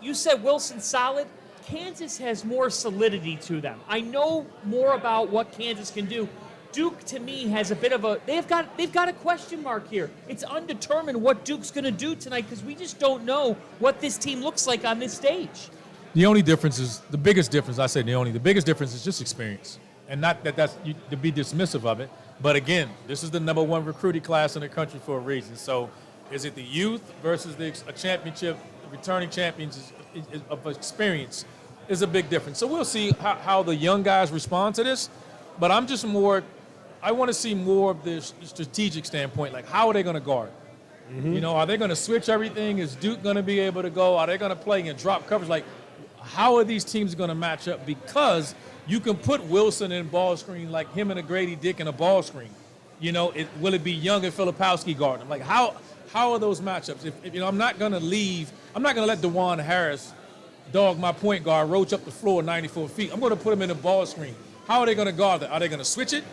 you said Wilson's solid. Kansas has more solidity to them. I know more about what Kansas can do. Duke, to me, has a bit of a they've got a question mark here. It's undetermined what Duke's going to do tonight because we just don't know what this team looks like on this stage. The only difference is the biggest difference is just experience, and not that's to be dismissive of it. But again, this is the number 1 recruiting class in the country for a reason. So, is it the youth versus a championship, returning champions of experience? Is a big difference. So we'll see how the young guys respond to this. But I'm just I want to see more of the strategic standpoint. Like, how are they going to guard? You know, are they going to switch everything? Is Duke going to be able to go? Are they going to play in drop coverage? Like, how are these teams going to match up? Because you can put Wilson in ball screen like him and a Grady Dick in a ball screen. You know, will it be Young and Filipowski guarding? Like, how are those matchups? If you know, I'm not going to let DeJuan Harris dog my point guard, roach up the floor 94 feet. I'm going to put him in a ball screen. How are they going to guard that? Are they going to switch it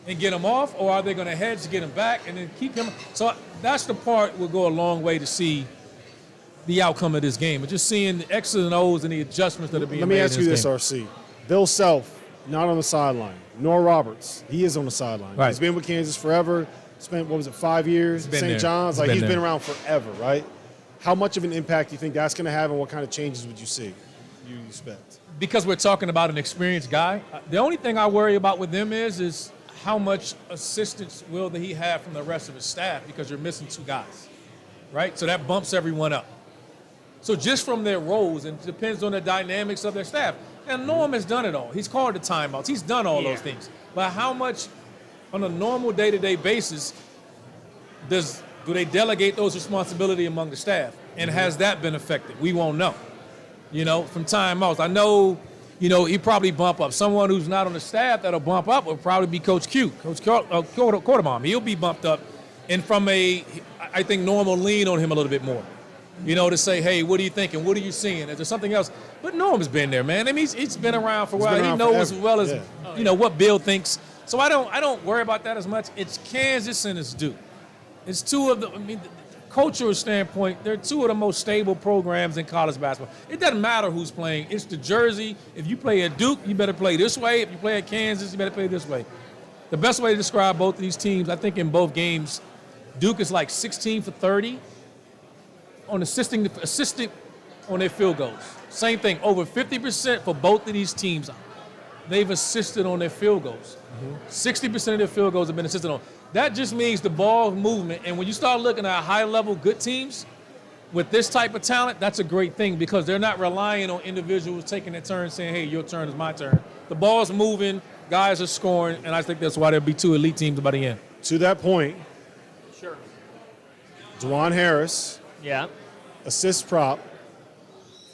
and get him off, or are they going to hedge to get him back and then keep him? So that's the part will go a long way to see the outcome of this game. And just seeing the X's and O's and the adjustments that are being made. Let me ask you this, game. RC. Bill Self, not on the sideline. Nor Roberts, he is on the sideline. Right. He's been with Kansas forever. Spent, 5 years? Been St. there. John's. He's He's been been there. around forever, right? how much of an impact do you think that's going to have, and what kind of changes would you expect? Because we're talking about an experienced guy, the only thing I worry about with them is how much assistance will he have from the rest of his staff, because you're missing 2 guys, right? So that bumps everyone up. So just from their roles, and it depends on the dynamics of their staff. And Norm has done it all. He's called the timeouts. He's done all those things. But how much on a normal day-to-day basis do they delegate those responsibilities among the staff? And has that been effective? We won't know. From timeouts. I know, he probably bump up. Someone who's not on the staff that'll bump up will probably be Coach Q, Coach Quarterbaum. He'll be bumped up. And I think Norm will lean on him a little bit more. To say, hey, what are you thinking? What are you seeing? Is there something else? But Norm's been there, man. I mean, he's been around for a while. He knows as well as, what Bill thinks. So I don't worry about that as much. It's Kansas and it's Duke. It's two of the cultural standpoint, they're 2 of the most stable programs in college basketball. It doesn't matter who's playing. It's the jersey. If you play at Duke, you better play this way. If you play at Kansas, you better play this way. The best way to describe both of these teams, I think in both games, Duke is like 16 for 30 on assisting on their field goals. Same thing, over 50% for both of these teams. They've assisted on their field goals. 60% of their field goals have been assisted on. That just means the ball movement. And when you start looking at high-level good teams with this type of talent, that's a great thing, because they're not relying on individuals taking their turn saying, hey, your turn is my turn. The ball's moving, guys are scoring, and I think that's why there'll be 2 elite teams by the end. To that point, Sure. Juwan Harris, assist prop,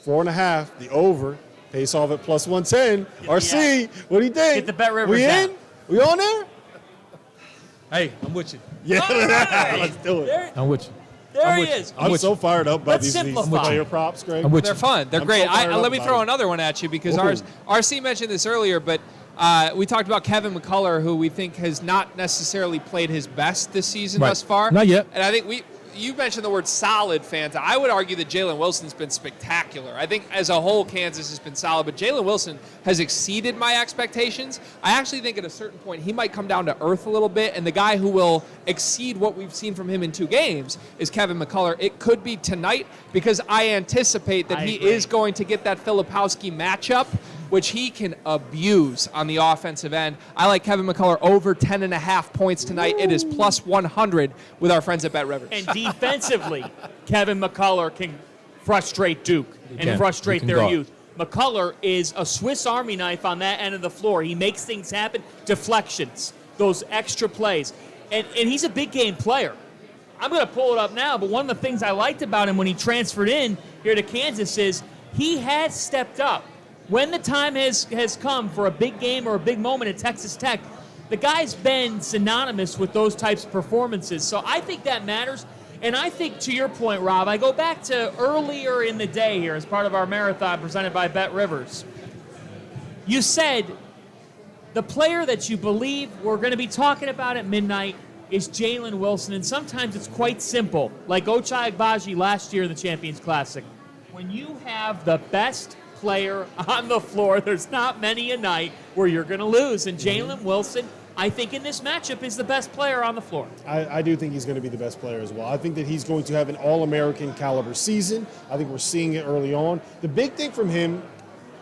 4.5, the over, pace off at plus 110. RC, what do you think? Get the Bet Rivers We down. in? We on there? Hey, I'm with you. Yeah, right. let's do it. I'm with you. There I'm he with you. is. I'm so fired up about Let's these simplify. player props, Greg. I'm with They're you. fun. They're I'm great. so fired up Let me about throw it. another one at you, because Ooh. RC mentioned this earlier, but we talked about Kevin McCullough, who we think has not necessarily played his best this season Right. thus far. Not yet. And I think you mentioned the word solid, Fanta. I would argue that Jalen Wilson's been spectacular. I think as a whole, Kansas has been solid, but Jalen Wilson has exceeded my expectations. I actually think at a certain point he might come down to earth a little bit, and the guy who will exceed what we've seen from him in 2 games is Kevin McCullough. It could be tonight, because I anticipate that I he agree. is going to get that Filipowski matchup, which he can abuse on the offensive end. I like Kevin McCullough over 10.5 points tonight. It is plus 100 with our friends at Bet Rivers. And defensively, Kevin McCullough can frustrate Duke and can. frustrate He can their guard. youth. McCullough is a Swiss Army knife on that end of the floor. He makes things happen, deflections, those extra plays. And he's a big game player. I'm going to pull it up now, but one of the things I liked about him when he transferred in here to Kansas is he has stepped up. When the time has come for a big game or a big moment at Texas Tech, the guy's been synonymous with those types of performances. So I think that matters. And I think, to your point, Rob, I go back to earlier in the day here as part of our marathon presented by Bet Rivers. You said the player that you believe we're going to be talking about at midnight is Jalen Wilson. And sometimes it's quite simple, like Ochai Agbaji last year in the Champions Classic. When you have the best player on the floor, there's not many a night where you're going to lose. And Jalen Wilson, I think in this matchup, is the best player on the floor. I do think he's going to be the best player as well. I think that he's going to have an All-American caliber season. I think we're seeing it early on. The big thing from him,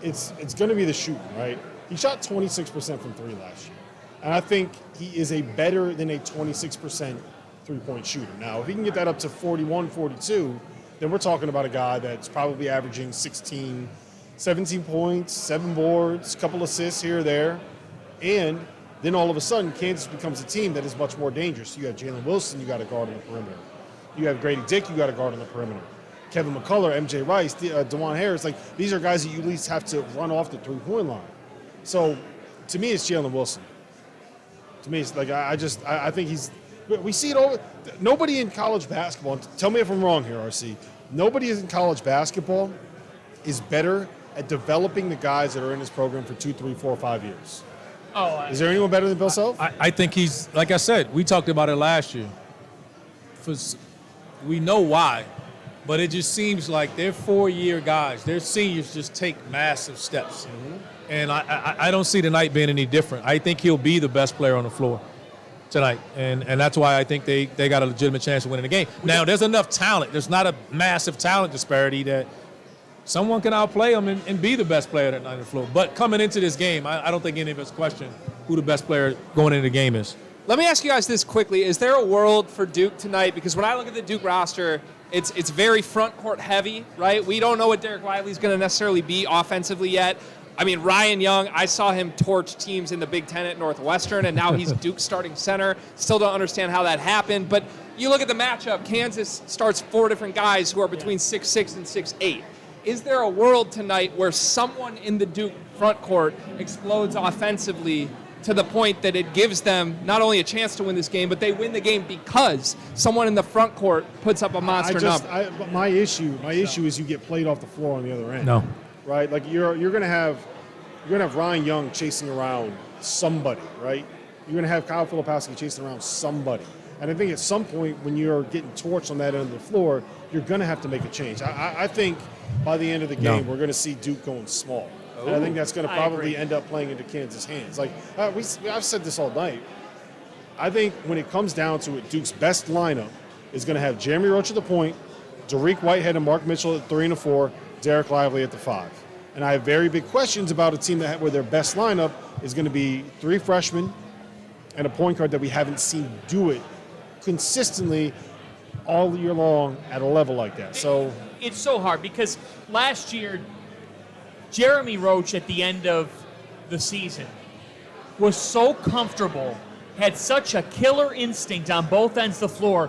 it's going to be the shooting, right? He shot 26% from 3 last year. And I think he is a better than a 26% three-point shooter. Now, if he can get that up to 41, 42, then we're talking about a guy that's probably averaging 17 points, 7 boards, a couple assists here or there. And then all of a sudden, Kansas becomes a team that is much more dangerous. You have Jalen Wilson, you got to guard on the perimeter. You have Grady Dick, you got to guard on the perimeter. Kevin McCullough, MJ Rice, DeJuan Harris, like these are guys that you at least have to run off the three-point line. So to me, it's Jalen Wilson. To me, it's like I think he's. We see it over. Nobody in college basketball. Tell me if I'm wrong here, RC. Nobody in college basketball is better at developing the guys that are in this program for 2, 3, 4, 5 years. Is there anyone better than Bill Self? I think he's, like I said, we talked about it last year. We know why, but it just seems like they're 4-year guys. Their seniors just take massive steps. And I don't see tonight being any different. I think he'll be the best player on the floor. tonight, and that's why I think they got a legitimate chance of winning the game. Now, there's enough talent. There's not a massive talent disparity that someone can outplay them and be the best player that night on the floor. But coming into this game, I don't think any of us question who the best player going into the game is. Let me ask you guys this quickly. Is there a world for Duke tonight? Because when I look at the Duke roster, it's very front court heavy, right? We don't know what Derek Lively's going to necessarily be offensively yet. I mean, Ryan Young, I saw him torch teams in the Big Ten at Northwestern, and now he's Duke's starting center. Still don't understand how that happened. But you look at the matchup, Kansas starts 4 different guys who are between 6'6" and 6'8". Is there a world tonight where someone in the Duke front court explodes offensively to the point that it gives them not only a chance to win this game, but they win the game because someone in the front court puts up a monster number? My issue is you get played off the floor on the other end. No. Right? Like you're gonna have Ryan Young chasing around somebody, right? You're gonna have Kyle Filipowski chasing around somebody. And I think at some point when you're getting torched on that end of the floor, you're gonna have to make a change. I think by the end of the game, we're gonna see Duke going small. And I think that's going to probably end up playing into Kansas' hands. Like I've said this all night. I think when it comes down to it, Duke's best lineup is going to have Jeremy Roach at the point, Dariq Whitehead and Mark Mitchell at 3 and 4, Derek Lively at the 5. And I have very big questions about a team where their best lineup is going to be 3 freshmen and a point guard that we haven't seen do it consistently all year long at a level like that. So it's so hard because last year, Jeremy Roach at the end of the season was so comfortable, had such a killer instinct on both ends of the floor.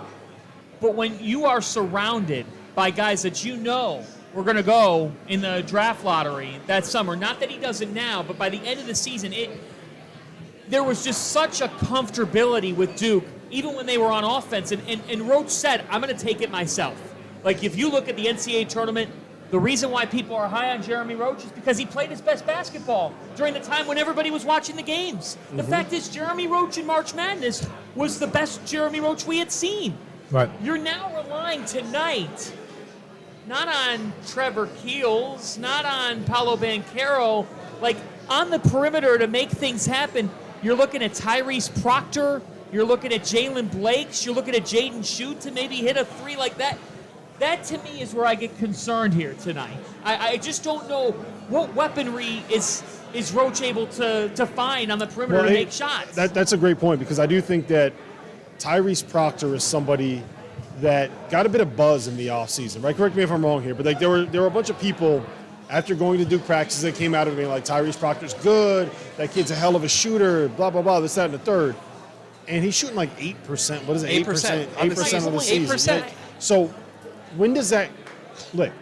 But when you are surrounded by guys that you know were going to go in the draft lottery that summer, not that he doesn't now, but by the end of the season, there was just such a comfortability with Duke, even when they were on offense. And Roach said, I'm going to take it myself. Like, if you look at the NCAA tournament, the reason why people are high on Jeremy Roach is because he played his best basketball during the time when everybody was watching the games. The fact is, Jeremy Roach in March Madness was the best Jeremy Roach we had seen. Right. You're now relying tonight not on Trevor Keels, not on Paolo Banchero, like on the perimeter to make things happen. You're looking at Tyrese Proctor, you're looking at Jalen Blakes, you're looking at Jaden Schutt to maybe hit a 3 like that. That, to me, is where I get concerned here tonight. I just don't know what weaponry is Roach able to find on the perimeter to make shots. That's a great point because I do think that Tyrese Proctor is somebody that got a bit of buzz in the offseason, right? Correct me if I'm wrong here, but like there were a bunch of people after going to Duke practices that came out of me like Tyrese Proctor's good, that kid's a hell of a shooter, blah, blah, blah, this, that, and the third. And he's shooting like 8%. What is it? 8%. 8% of the season. 8%. So when does that click?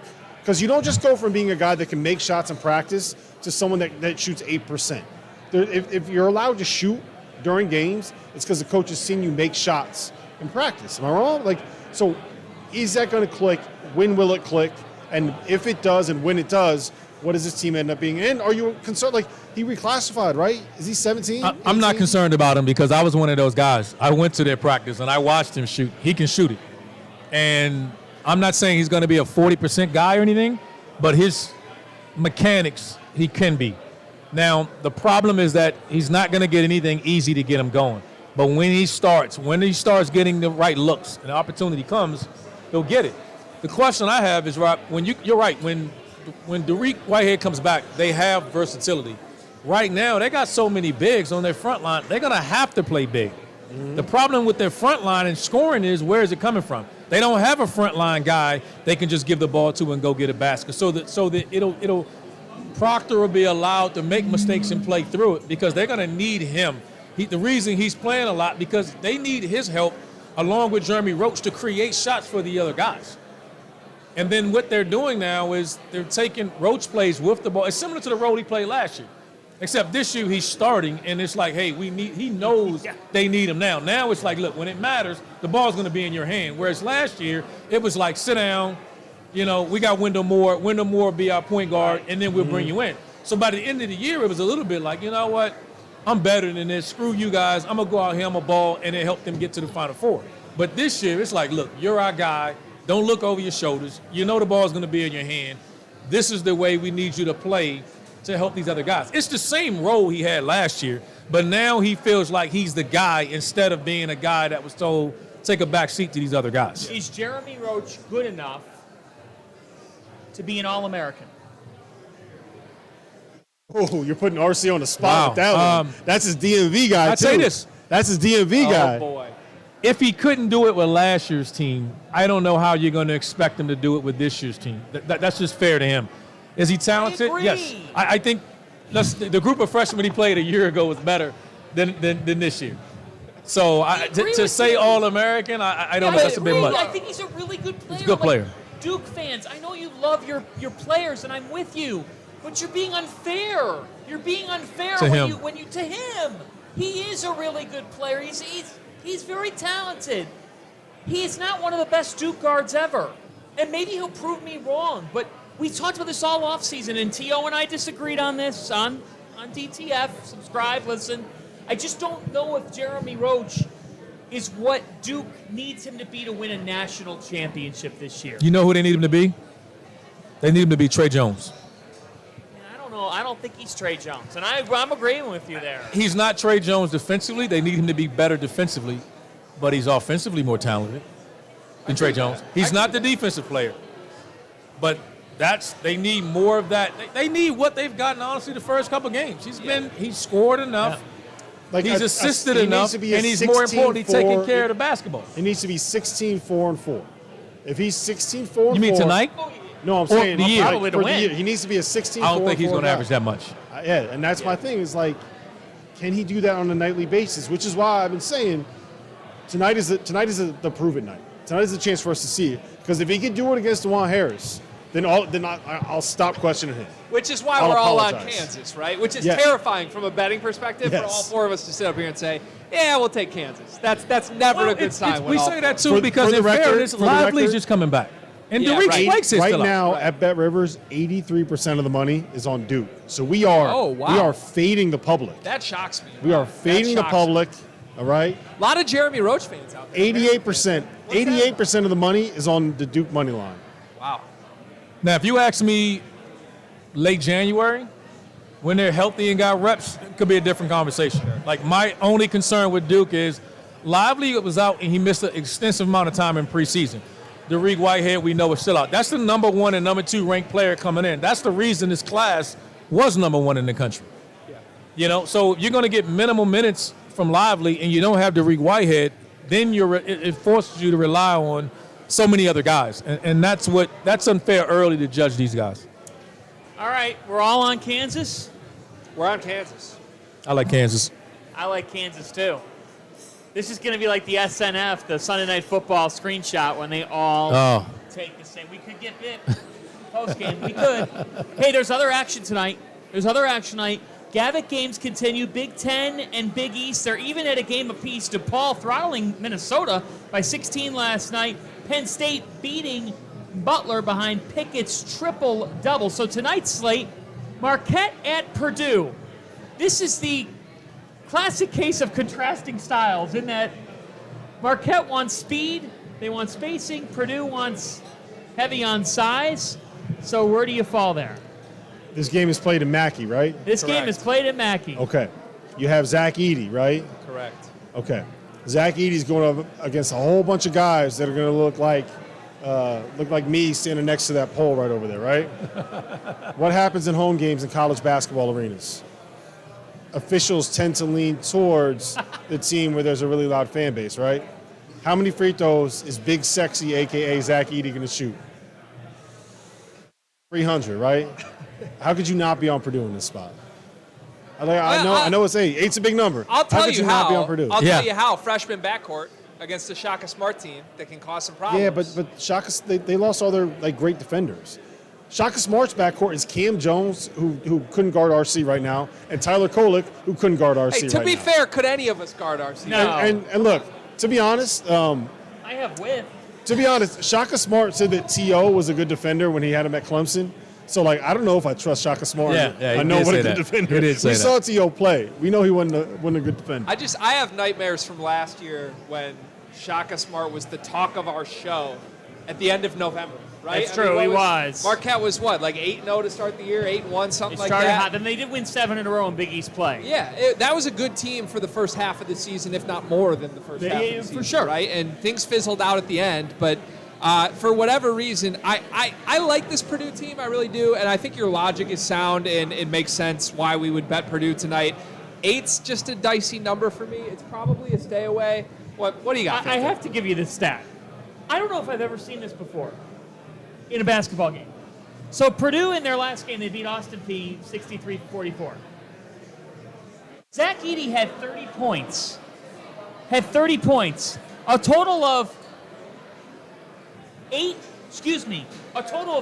Because you don't just go from being a guy that can make shots in practice to someone that shoots 8%. If you're allowed to shoot during games, it's because the coach has seen you make shots in practice. Am I wrong? Like, so is that going to click? When will it click? And if it does and when it does, what does this team end up being? And are you concerned? Like, he reclassified, right? Is he 17? I'm not concerned about him because I was one of those guys. I went to their practice and I watched him shoot. He can shoot it. And I'm not saying he's going to be a 40% guy or anything, but his mechanics, he can be. Now, the problem is that he's not going to get anything easy to get him going. But when he starts getting the right looks and the opportunity comes, he'll get it. The question I have is, Rob, you're right, when Dariq Whitehead comes back, they have versatility. Right now, they got so many bigs on their front line, they're going to have to play big. Mm-hmm. The problem with their front line and scoring is, where is it coming from? They don't have a front line guy they can just give the ball to and go get a basket. So that Proctor will be allowed to make mistakes and play through it because they're going to need him. The reason he's playing a lot because they need his help along with Jeremy Roach to create shots for the other guys. And then what they're doing now is they're taking Roach plays with the ball. It's similar to the role he played last year, except this year he's starting and it's like, hey, he knows they need him now. Now it's like, look, when it matters, the ball's going to be in your hand. Whereas last year it was like, sit down, we got Wendell Moore will be our point guard, and then we'll bring you in. So by the end of the year, it was a little bit like, you know what, I'm better than this. Screw you guys. I'm going to go out here, I'm a ball, and then help them get to the Final Four. But this year, it's like, look, you're our guy. Don't look over your shoulders. You know the ball's going to be in your hand. This is the way we need you to play to help these other guys. It's the same role he had last year, but now he feels like he's the guy instead of being a guy that was told, take a back seat to these other guys. Is Jeremy Roach good enough to be an All-American? Oh, you're putting RC on the spot with that Wow. one. That's his DMV guy, I'd too. say this. That's his DMV guy. Oh boy. If he couldn't do it with last year's team, I don't know how you're going to expect him to do it with this year's team. That's just fair to him. Is he talented? I agree. Yes. I think the group of freshmen he played a year ago was better than this year. So agree to with say you. All-American, I don't know. That's a bit much. I think he's a really good player. He's a good player. Duke fans, I know you love your players, and I'm with you, but you're being unfair. You're being unfair To him. when you to him. He is a really good player. He's very talented. He is not one of the best Duke guards ever, and maybe he'll prove me wrong. But we talked about this all offseason, and T.O. and I disagreed on this on DTF. Subscribe, listen. I just don't know if Jeremy Roach is what Duke needs him to be to win a national championship this year. You know who they need him to be? They need him to be Trey Jones. I don't know. I don't think he's Trey Jones, and I'm agreeing with you there. He's not Trey Jones defensively. They need him to be better defensively, but he's offensively more talented than Trey Jones. He's not the defensive player, but they need more of that. They need what they've gotten, honestly, the first couple games. He's scored enough. Like He's assisted he enough, needs to be a and he's more importantly 16-4. taking care of the basketball. He needs to be 16-4-4. If he's 16-4-4. You mean tonight? No, I'm saying the year. Probably to for the win. year. He needs to be a 16-4-4. I don't think he's going to guy. average that much. Yeah, and that's my thing. Is like, can he do that on a nightly basis? Which is why I've been saying tonight is the prove it night. Tonight is a chance for us to see it. Because if he can do it against DeJuan Harris, then I'll stop questioning him. Which is why I'll we're all on apologize. Kansas, right? Which is Yes. terrifying from a betting perspective for Yes. all four of us to sit up here and say, yeah, we'll take Kansas. That's never a good sign. We when all say that four- too For- because for the in record- fairness, for the Lively's record- just coming back. And Yeah, Derek right. Spikes is Right still out. now Right. at Bet Rivers, 83% of the money is on Duke. So we are Oh, wow. we are fading the public. That shocks me. We are That fading the shocks public. All right, me. A lot of Jeremy Roach fans out there. 88%. What's that? 88% of the money is on the Duke money line. Wow. Now, if you ask me late January, when they're healthy and got reps, it could be a different conversation. Like, my only concern with Duke is Lively was out and he missed an extensive amount of time in preseason. Derek Whitehead, we know, is still out. That's the number 1 and number 2 ranked player coming in. That's the reason this class was number 1 in the country. Yeah. You know, so if you're going to get minimal minutes from Lively and you don't have Derek Whitehead, then it forces you to rely on so many other guys. And that's unfair early to judge these guys. All right, we're all on Kansas. We're on Kansas. I like Kansas. I like Kansas too. This is going to be like the SNF, the Sunday Night Football screenshot when they all take the same. We could get bit post game. We could. Hey, there's other action tonight. Gavitt games continue. Big Ten and Big East. They're even at a game apiece. DePaul throttling Minnesota by 16 last night. Penn State beating Butler behind Pickett's triple-double. So tonight's slate, Marquette at Purdue. This is the classic case of contrasting styles in that Marquette wants speed, they want spacing, Purdue wants heavy on size. So where do you fall there? This game is played in Mackey, right? This game Correct. is played at Mackey. Okay. You have Zach Edey, right? Correct. Okay. Zach Edey's going up against a whole bunch of guys that are going to look like me standing next to that pole right over there, right? What happens in home games in college basketball arenas? Officials tend to lean towards the team where there's a really loud fan base, right? How many free throws is Big Sexy, a.k.a. Zach Edey, going to shoot? 300, right? How could you not be on Purdue in this spot? I know it's 8. 8's a big number. I'll tell how could you not be on Purdue? I'll Yeah. tell you how. Freshman backcourt against the Shaka Smart team that can cause some problems. Yeah, but Shaka, they lost all their great defenders. Shaka Smart's backcourt is Cam Jones, who couldn't guard RC right now, and Tyler Kolek, who couldn't guard RC Hey, to right be now. fair, could any of us guard RC? No. And look, to be honest, I have width. Shaka Smart said that T.O. was a good defender when he had him at Clemson. So, I don't know if I trust Shaka Smart. Yeah, he I know did what say a good that. defender. He did say we that. saw T.O. play. We know he wasn't a good defender. I have nightmares from last year when Shaka Smart was the talk of our show at the end of November. right? That's true, he was. Marquette was what, like 8-0 to start the year, 8-1, something They like started that. hot. Then they did win 7 in a row in Big East play. Yeah, that was a good team for the first half of the season, if not more than the first half of the season. For sure. Right? And things fizzled out at the end, but for whatever reason, I like this Purdue team, I really do, and I think your logic is sound, and it makes sense why we would bet Purdue tonight. 8's just a dicey number for me. It's probably a stay away. What do you got? I have to give you this stat. I don't know if I've ever seen this before in a basketball game. So Purdue, in their last game, they beat Austin Peay 63-44. Zach Edey had 30 points. A total of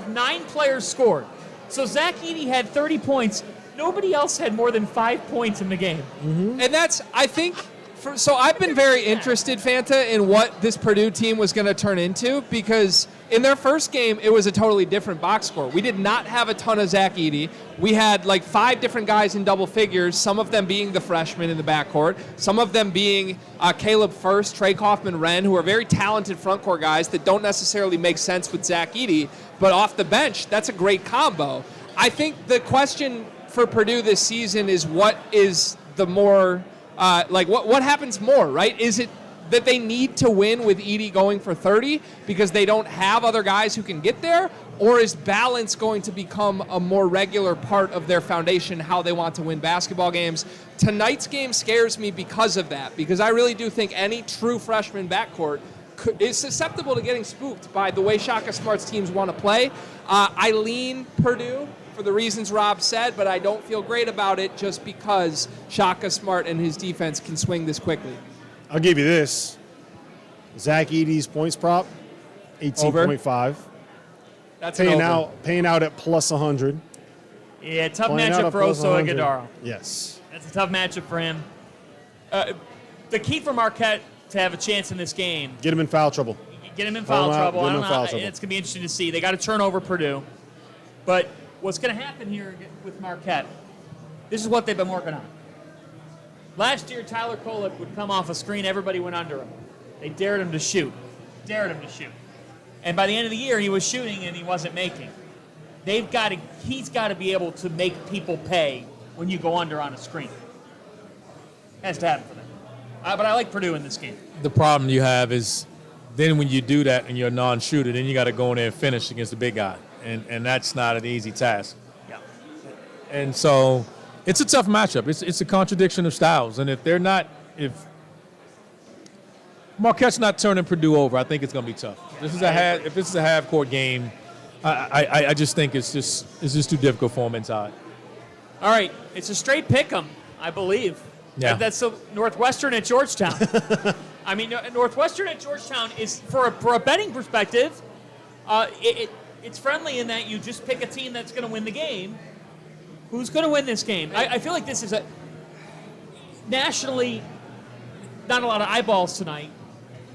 9 players scored. So Zach Edey had 30 points. Nobody else had more than 5 points in the game. And that's, I think, so I've been very interested, Fanta, in what this Purdue team was going to turn into, because in their first game, it was a totally different box score. We did not have a ton of Zach Edey. We had like 5 different guys in double figures, some of them being the freshmen in the backcourt, some of them being Caleb First, Trey Kaufman-Wren, who are very talented frontcourt guys that don't necessarily make sense with Zach Edey, but off the bench, that's a great combo. I think the question for Purdue this season is what is the more, what happens more, right? Is it that they need to win with Edey going for 30 because they don't have other guys who can get there? Or is balance going to become a more regular part of their foundation, how they want to win basketball games? Tonight's game scares me because of that, because I really do think any true freshman backcourt is susceptible to getting spooked by the way Shaka Smart's teams want to play. I lean Purdue for the reasons Rob said, but I don't feel great about it just because Shaka Smart and his defense can swing this quickly. I'll give you this. Zach Edey's points prop, 18.5. That's paying out at plus 100. Yeah, tough Playing out matchup at for plus Oso 100. Ighodaro. Yes. That's a tough matchup for him. The key for Marquette to have a chance in this game, Get him in foul trouble. get him in foul Hold him out, trouble. get I him don't in know. foul trouble. It's going to be interesting to see. They got to turn over Purdue. But what's going to happen here with Marquette, this is what they've been working on. Last year, Tyler Kolek would come off a screen. Everybody went under him. They dared him to shoot. And by the end of the year, he was shooting and he wasn't making. He's got to be able to make people pay when you go under on a screen. Has to happen for them. But I like Purdue in this game. The problem you have is then when you do that and you're a non-shooter, then you got to go in there and finish against the big guy. And that's not an easy task. Yeah. And so it's a tough matchup. It's a contradiction of styles. And if Marquette's not turning Purdue over, I think it's going to be tough. If this is a half-court game, I just think it's just too difficult for them inside. All right. It's a straight pick 'em, I believe. Yeah. That's the Northwestern at Georgetown. I mean, Northwestern at Georgetown is, for a betting perspective, it's friendly in that you just pick a team that's going to win the game. Who's going to win this game? I feel like this is nationally not a lot of eyeballs tonight.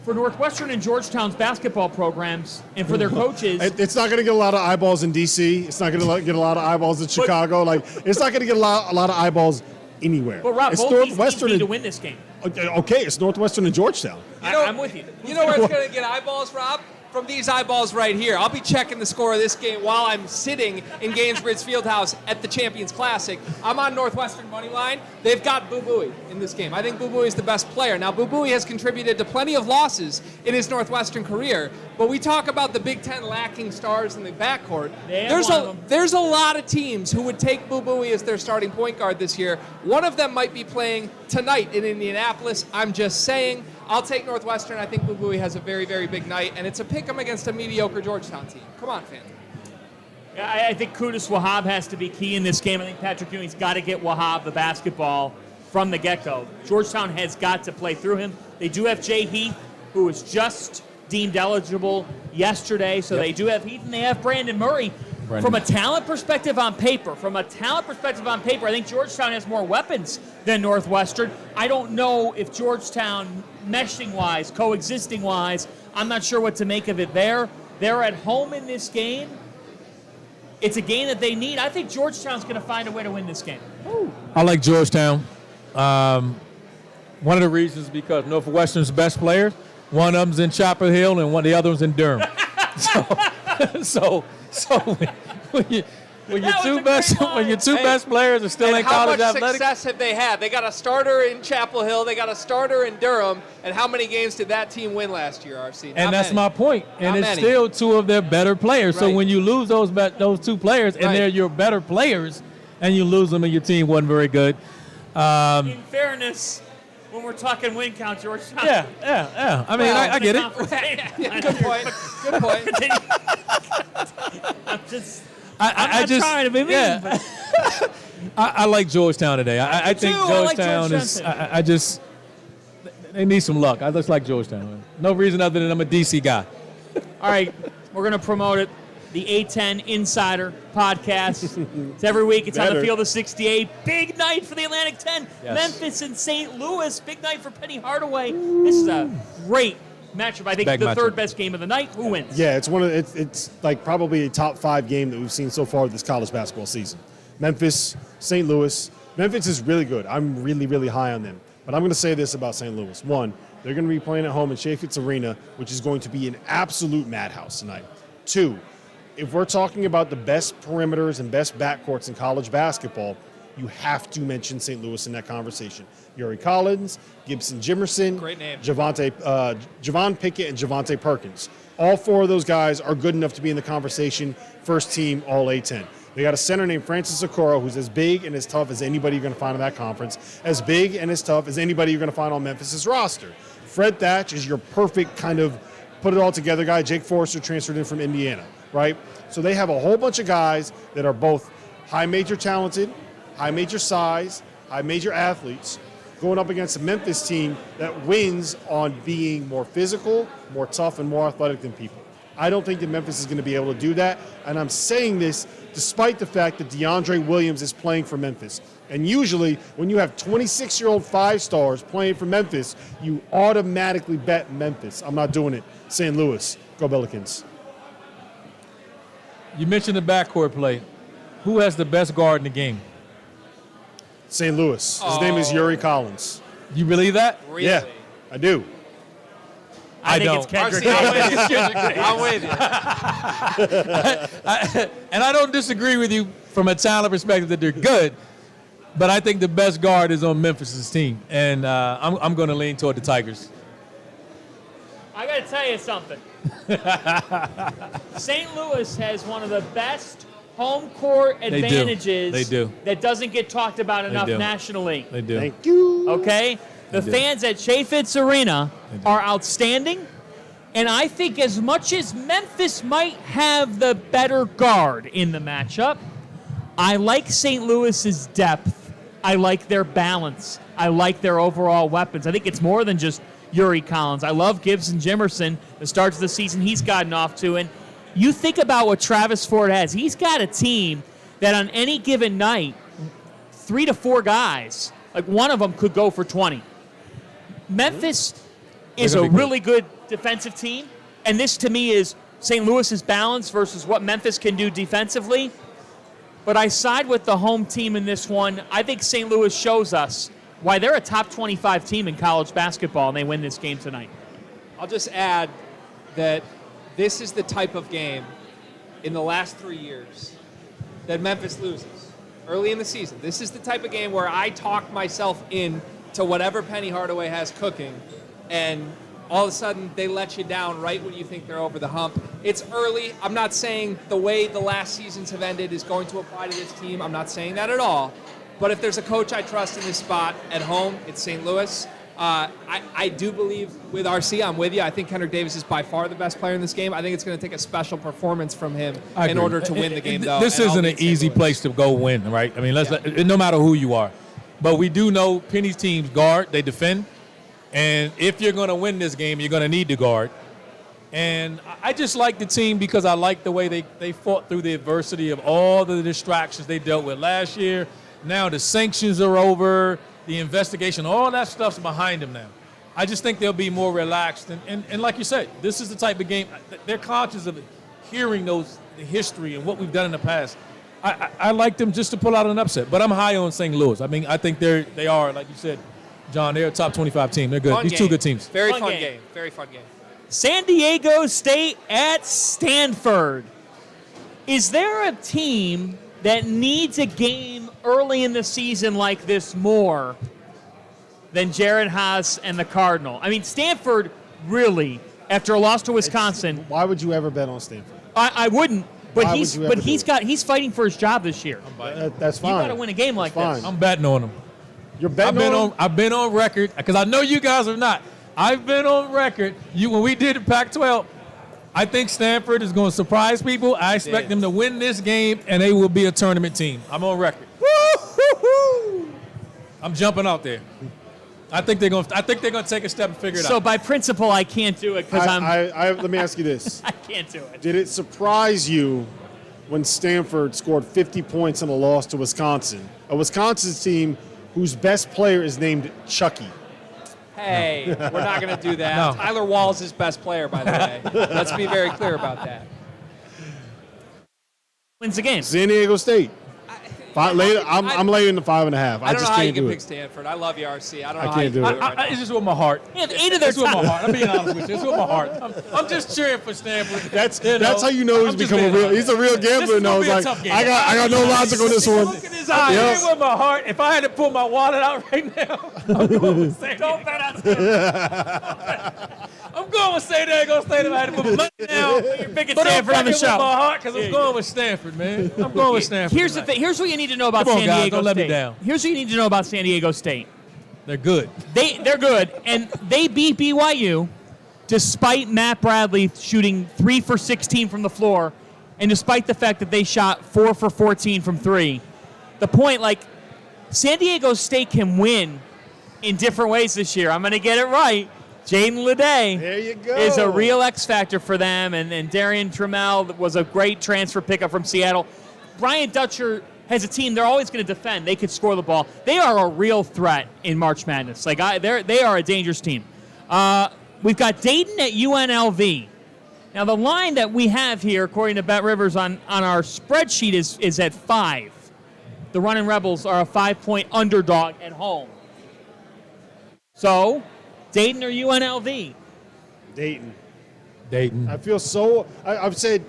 For Northwestern and Georgetown's basketball programs and for their coaches. It's not going to get a lot of eyeballs in D.C. It's not going to get a lot of eyeballs in Chicago. It's not going to get a lot of eyeballs anywhere. But Rob, it's both these teams need to win this game. Okay, it's Northwestern and Georgetown. I'm with you. You know where it's going to get eyeballs, Rob? From these eyeballs right here. I'll be checking the score of this game while I'm sitting in Gainsbridge Fieldhouse at the Champions Classic. I'm on Northwestern money line. They've got Boo Buie in this game. I think Boo Buie is the best player. Now, Boo Buie has contributed to plenty of losses in his Northwestern career, but we talk about the Big Ten lacking stars in the backcourt. There's a lot of teams who would take Boo Buie as their starting point guard this year. One of them might be playing tonight in Indianapolis. I'm just saying. I'll take Northwestern. I think Boo Buie has a very, very big night, and it's a pick 'em against a mediocre Georgetown team. Come on, fans. Yeah, I think Qudus Wahab has to be key in this game. I think Patrick Ewing's got to get Wahab the basketball from the get-go. Georgetown has got to play through him. They do have Jay Heath, who was just deemed eligible yesterday, so they do have Heath, and they have Brandon Murray. From a talent perspective on paper, I think Georgetown has more weapons than Northwestern. I don't know if Georgetown, meshing-wise, coexisting-wise, I'm not sure what to make of it there. They're at home in this game. It's a game that they need. I think Georgetown's going to find a way to win this game. I like Georgetown. One of the reasons is because Northwestern's best players, one of them's in Chapel Hill and the other one's in Durham. So so when your That was two a best great line. best players are still And in how college much athletics. success have they had? They got a starter in Chapel Hill. They got a starter in Durham. And how many games did that team win last year, RC? And that's my point. And Not it's many. still two of their better players. So Right. when you lose those two players and Right. they're your better players and you lose them and your team wasn't very good. In fairness, when we're talking win count, Georgetown. Yeah. I mean, I get it. Good point. Good point. I'm just. I'm not trying to be mean, but I like Georgetown today. I think too. I like Georgetown Georgetown is. They need some luck. I just like Georgetown. No reason other than I'm a DC guy. all right, we're gonna promote it. The A10 Insider Podcast. It's every week. It's on the field of 68. Big night for the Atlantic 10. Yes. Memphis and St. Louis. Big night for Penny Hardaway. This is a great matchup. I think Big the matchup. third best game of the night. Who wins? Yeah, it's like probably a top 5 game that we've seen so far this college basketball season. Memphis, St. Louis. Memphis is really good. I'm really, really high on them. But I'm going to say this about St. Louis. One, they're going to be playing at home in Chaffetz Arena, which is going to be an absolute madhouse tonight. Two, if we're talking about the best perimeters and best backcourts in college basketball, you have to mention St. Louis in that conversation. Yuri Collins, Gibson Jimerson, Great name. Javon Pickett, and Javante Perkins. All 4 of those guys are good enough to be in the conversation, first team All A10. They got a center named Francis Okoro who's as big and as tough as anybody you're going to find in that conference, as big and as tough as anybody you're going to find on Memphis' roster. Fred Thatch is your perfect kind of put it all together guy. Jake Forrester transferred in from Indiana, right? So they have a whole bunch of guys that are both high major talented, high major size, high major athletes, going up against a Memphis team that wins on being more physical, more tough, and more athletic than people. I don't think that Memphis is going to be able to do that, and I'm saying this despite the fact that DeAndre Williams is playing for Memphis. And usually, when you have 26-year-old 5-stars playing for Memphis, you automatically bet Memphis. I'm not doing it. St. Louis, go Billikens. You mentioned the backcourt play. Who has the best guard in the game? St. Louis. His name is Yuri Collins. You believe that? Really? Yeah, I do. I think don't. it's Kendrick. RC, I'm with you. And I don't disagree with you from a talent perspective that they're good, but I think the best guard is on Memphis' team, and I'm going to lean toward the Tigers. I got to tell you something. St. Louis has one of the best home court do. advantages They do. that doesn't get talked about enough do. nationally. They do. Thank you. Okay? The do. fans at Chaffetz Arena are outstanding. And I think as much as Memphis might have the better guard in the matchup, I like St. Louis's depth. I like their balance. I like their overall weapons. I think it's more than just Yuri Collins. I love Gibson Jimerson. The starts of the season he's gotten off to. And you think about what Travis Ford has. He's got a team that on any given night, 3 to 4 guys, like one of them could go for 20. Memphis is They're a gonna be good. really good defensive team, and this to me is St. Louis's balance versus what Memphis can do defensively. But I side with the home team in this one. I think St. Louis shows us why they're a top 25 team in college basketball, and they win this game tonight. I'll just add that this is the type of game in the last 3 years that Memphis loses early in the season. This is the type of game where I talk myself in to whatever Penny Hardaway has cooking, and all of a sudden they let you down right when you think they're over the hump. It's early. I'm not saying the way the last seasons have ended is going to apply to this team. I'm not saying that at all. But if there's a coach I trust in this spot at home, it's St. Louis. I do believe with RC, I'm with you. I think Kendrick Davis is by far the best player in this game. I think it's going to take a special performance from him I in agree. order to win the game, though. This and I'll isn't lean an St. easy Louis. place to go win, right? I mean, no matter who you are. But we do know Penny's teams guard, they defend. And if you're going to win this game, you're going to need to guard. And I just like the team because I like the way they fought through the adversity of all the distractions they dealt with last year. Now the sanctions are over, the investigation, all that stuff's behind them now. I just think they'll be more relaxed. And like you said, this is the type of game, they're conscious of hearing the history and what we've done in the past. I like them just to pull out an upset, but I'm high on St. Louis. I mean, I think they are, like you said, John, they're a top 25 team. They're good. Fun These game. two good teams. Very Fun fun game. game. Very fun game. San Diego State at Stanford. Is there a team that needs a game early in the season like this more than Jared Haas and the Cardinal? I mean, Stanford really, after a loss to Wisconsin. Why would you ever bet on Stanford? I wouldn't, but Why he's would you ever he's fighting for his job this year. That's fine. You got to win a game like That's this. fine. I'm betting on them. You're betting on them? I've been on record, because I know you guys are not. I've been on record. When we did the Pac-12, I think Stanford is going to surprise people. I expect them to win this game, and they will be a tournament team. I'm on record. I'm jumping out there. I think they're going to take a step and figure it out. So by principle, I can't do it because Let me ask you this. I can't do it. Did it surprise you when Stanford scored 50 points in a loss to Wisconsin? A Wisconsin team whose best player is named Chucky. Hey, we're not going to do that. No. Tyler Wall's his best player, by the way. Let's be very clear about that. Wins the game. San Diego State. I'm laying the 5.5. I don't just know how you can't can do pick it. Stanford. I love you, RC. I don't know I how you can't do can it. do it right now. It's just with my heart. They have 8 of their It's with my top. heart. I'm being honest with you. It's with my heart. I'm just cheering for Stanford. That's how you know he's I'm just become a being real. honest. He's a real gambler This is now. gonna It's be a like tough game. I got no logic on this one. Look at his eyes. Yep. I'm cheering with my heart. If I had to pull my wallet out right now, I'm going with San Diego. Don't bet on Stanford. I'm going with San Diego State if I had to put my money now. You're picking But I'm Stanford on the picking with show. my heart because I'm going with Stanford, man. I'm going with Stanford. Here's the thing. Here's what you need to know about Come on, San guys, Diego don't let me State. down. Here's what you need to know about San Diego State. They're good. They're good, and they beat BYU despite Matt Bradley shooting 3 for 16 from the floor, and despite the fact that they shot 4 for 14 from 3. The point, San Diego State can win in different ways this year. I'm going to get it right. Jaden Leday There you go. is a real X factor for them, and Darian Trammell was a great transfer pickup from Seattle. Brian Dutcher has a team they're always going to defend. They could score the ball. They are a real threat in March Madness. They are a dangerous team. We've got Dayton at UNLV. Now, the line that we have here, according to Bet Rivers on our spreadsheet, is at 5. The Running Rebels are a 5-point underdog at home. So, Dayton or UNLV? Dayton. I feel so. I've said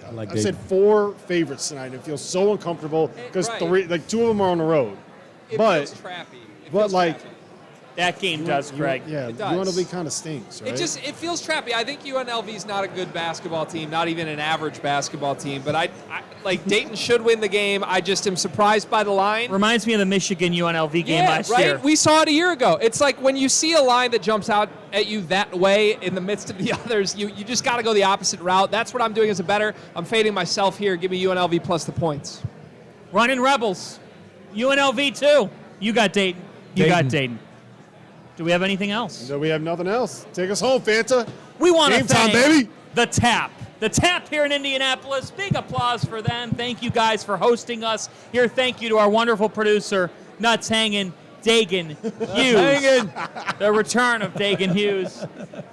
4 favorites tonight. It feels so uncomfortable because Right. 2 of them are on the road. It but feels trappy. It but feels like trappy. That game does, Craig. Yeah, It does. UNLV kind of stinks, right? It feels trappy. I think UNLV is not a good basketball team, not even an average basketball team. But I Dayton should win the game. I just am surprised by the line. Reminds me of the Michigan UNLV game last right? year. We saw it a year ago. It's like when you see a line that jumps out at you that way in the midst of the others, you just got to go the opposite route. That's what I'm doing as a bettor. I'm fading myself here. Give me UNLV plus the points. Running Rebels. UNLV too. You got Dayton. You got Dayton. Do we have anything else? No, we have nothing else. Take us home, Fanta. We want to Game time, thank baby. The Tap. The Tap here in Indianapolis. Big applause for them. Thank you guys for hosting us here. Thank you to our wonderful producer, Nuts Hangin', Dagan Hughes. The return of Dagan Hughes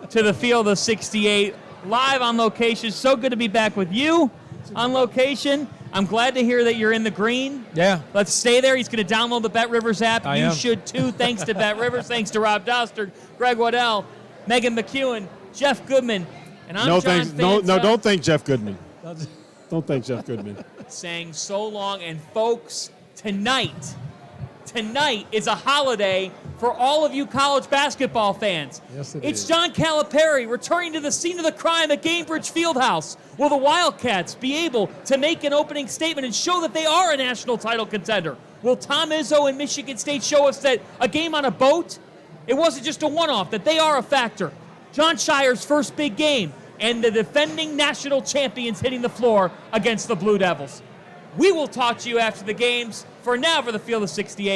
to the field of 68. Live on location. So good to be back with you on location. I'm glad to hear that you're in the green. Yeah. Let's stay there. He's going to download the Bet Rivers app. I You am. should too. Thanks to Bet Rivers. Thanks to Rob Doster, Greg Waddell, Megan McEwen, Jeff Goodman, and I'm No, John thanks. No, Fanta, don't thank Jeff Goodman. Don't thank Jeff Goodman. saying so long. And folks, tonight is a holiday for all of you college basketball fans. Yes, It's John Calipari returning to the scene of the crime at Gainbridge Fieldhouse. Will the Wildcats be able to make an opening statement and show that they are a national title contender? Will Tom Izzo and Michigan State show us that a game on a boat, it wasn't just a one-off, that they are a factor? Jon Scheyer's first big game, and the defending national champions hitting the floor against the Blue Devils. We will talk to you after the games. For now, for the Field of 68.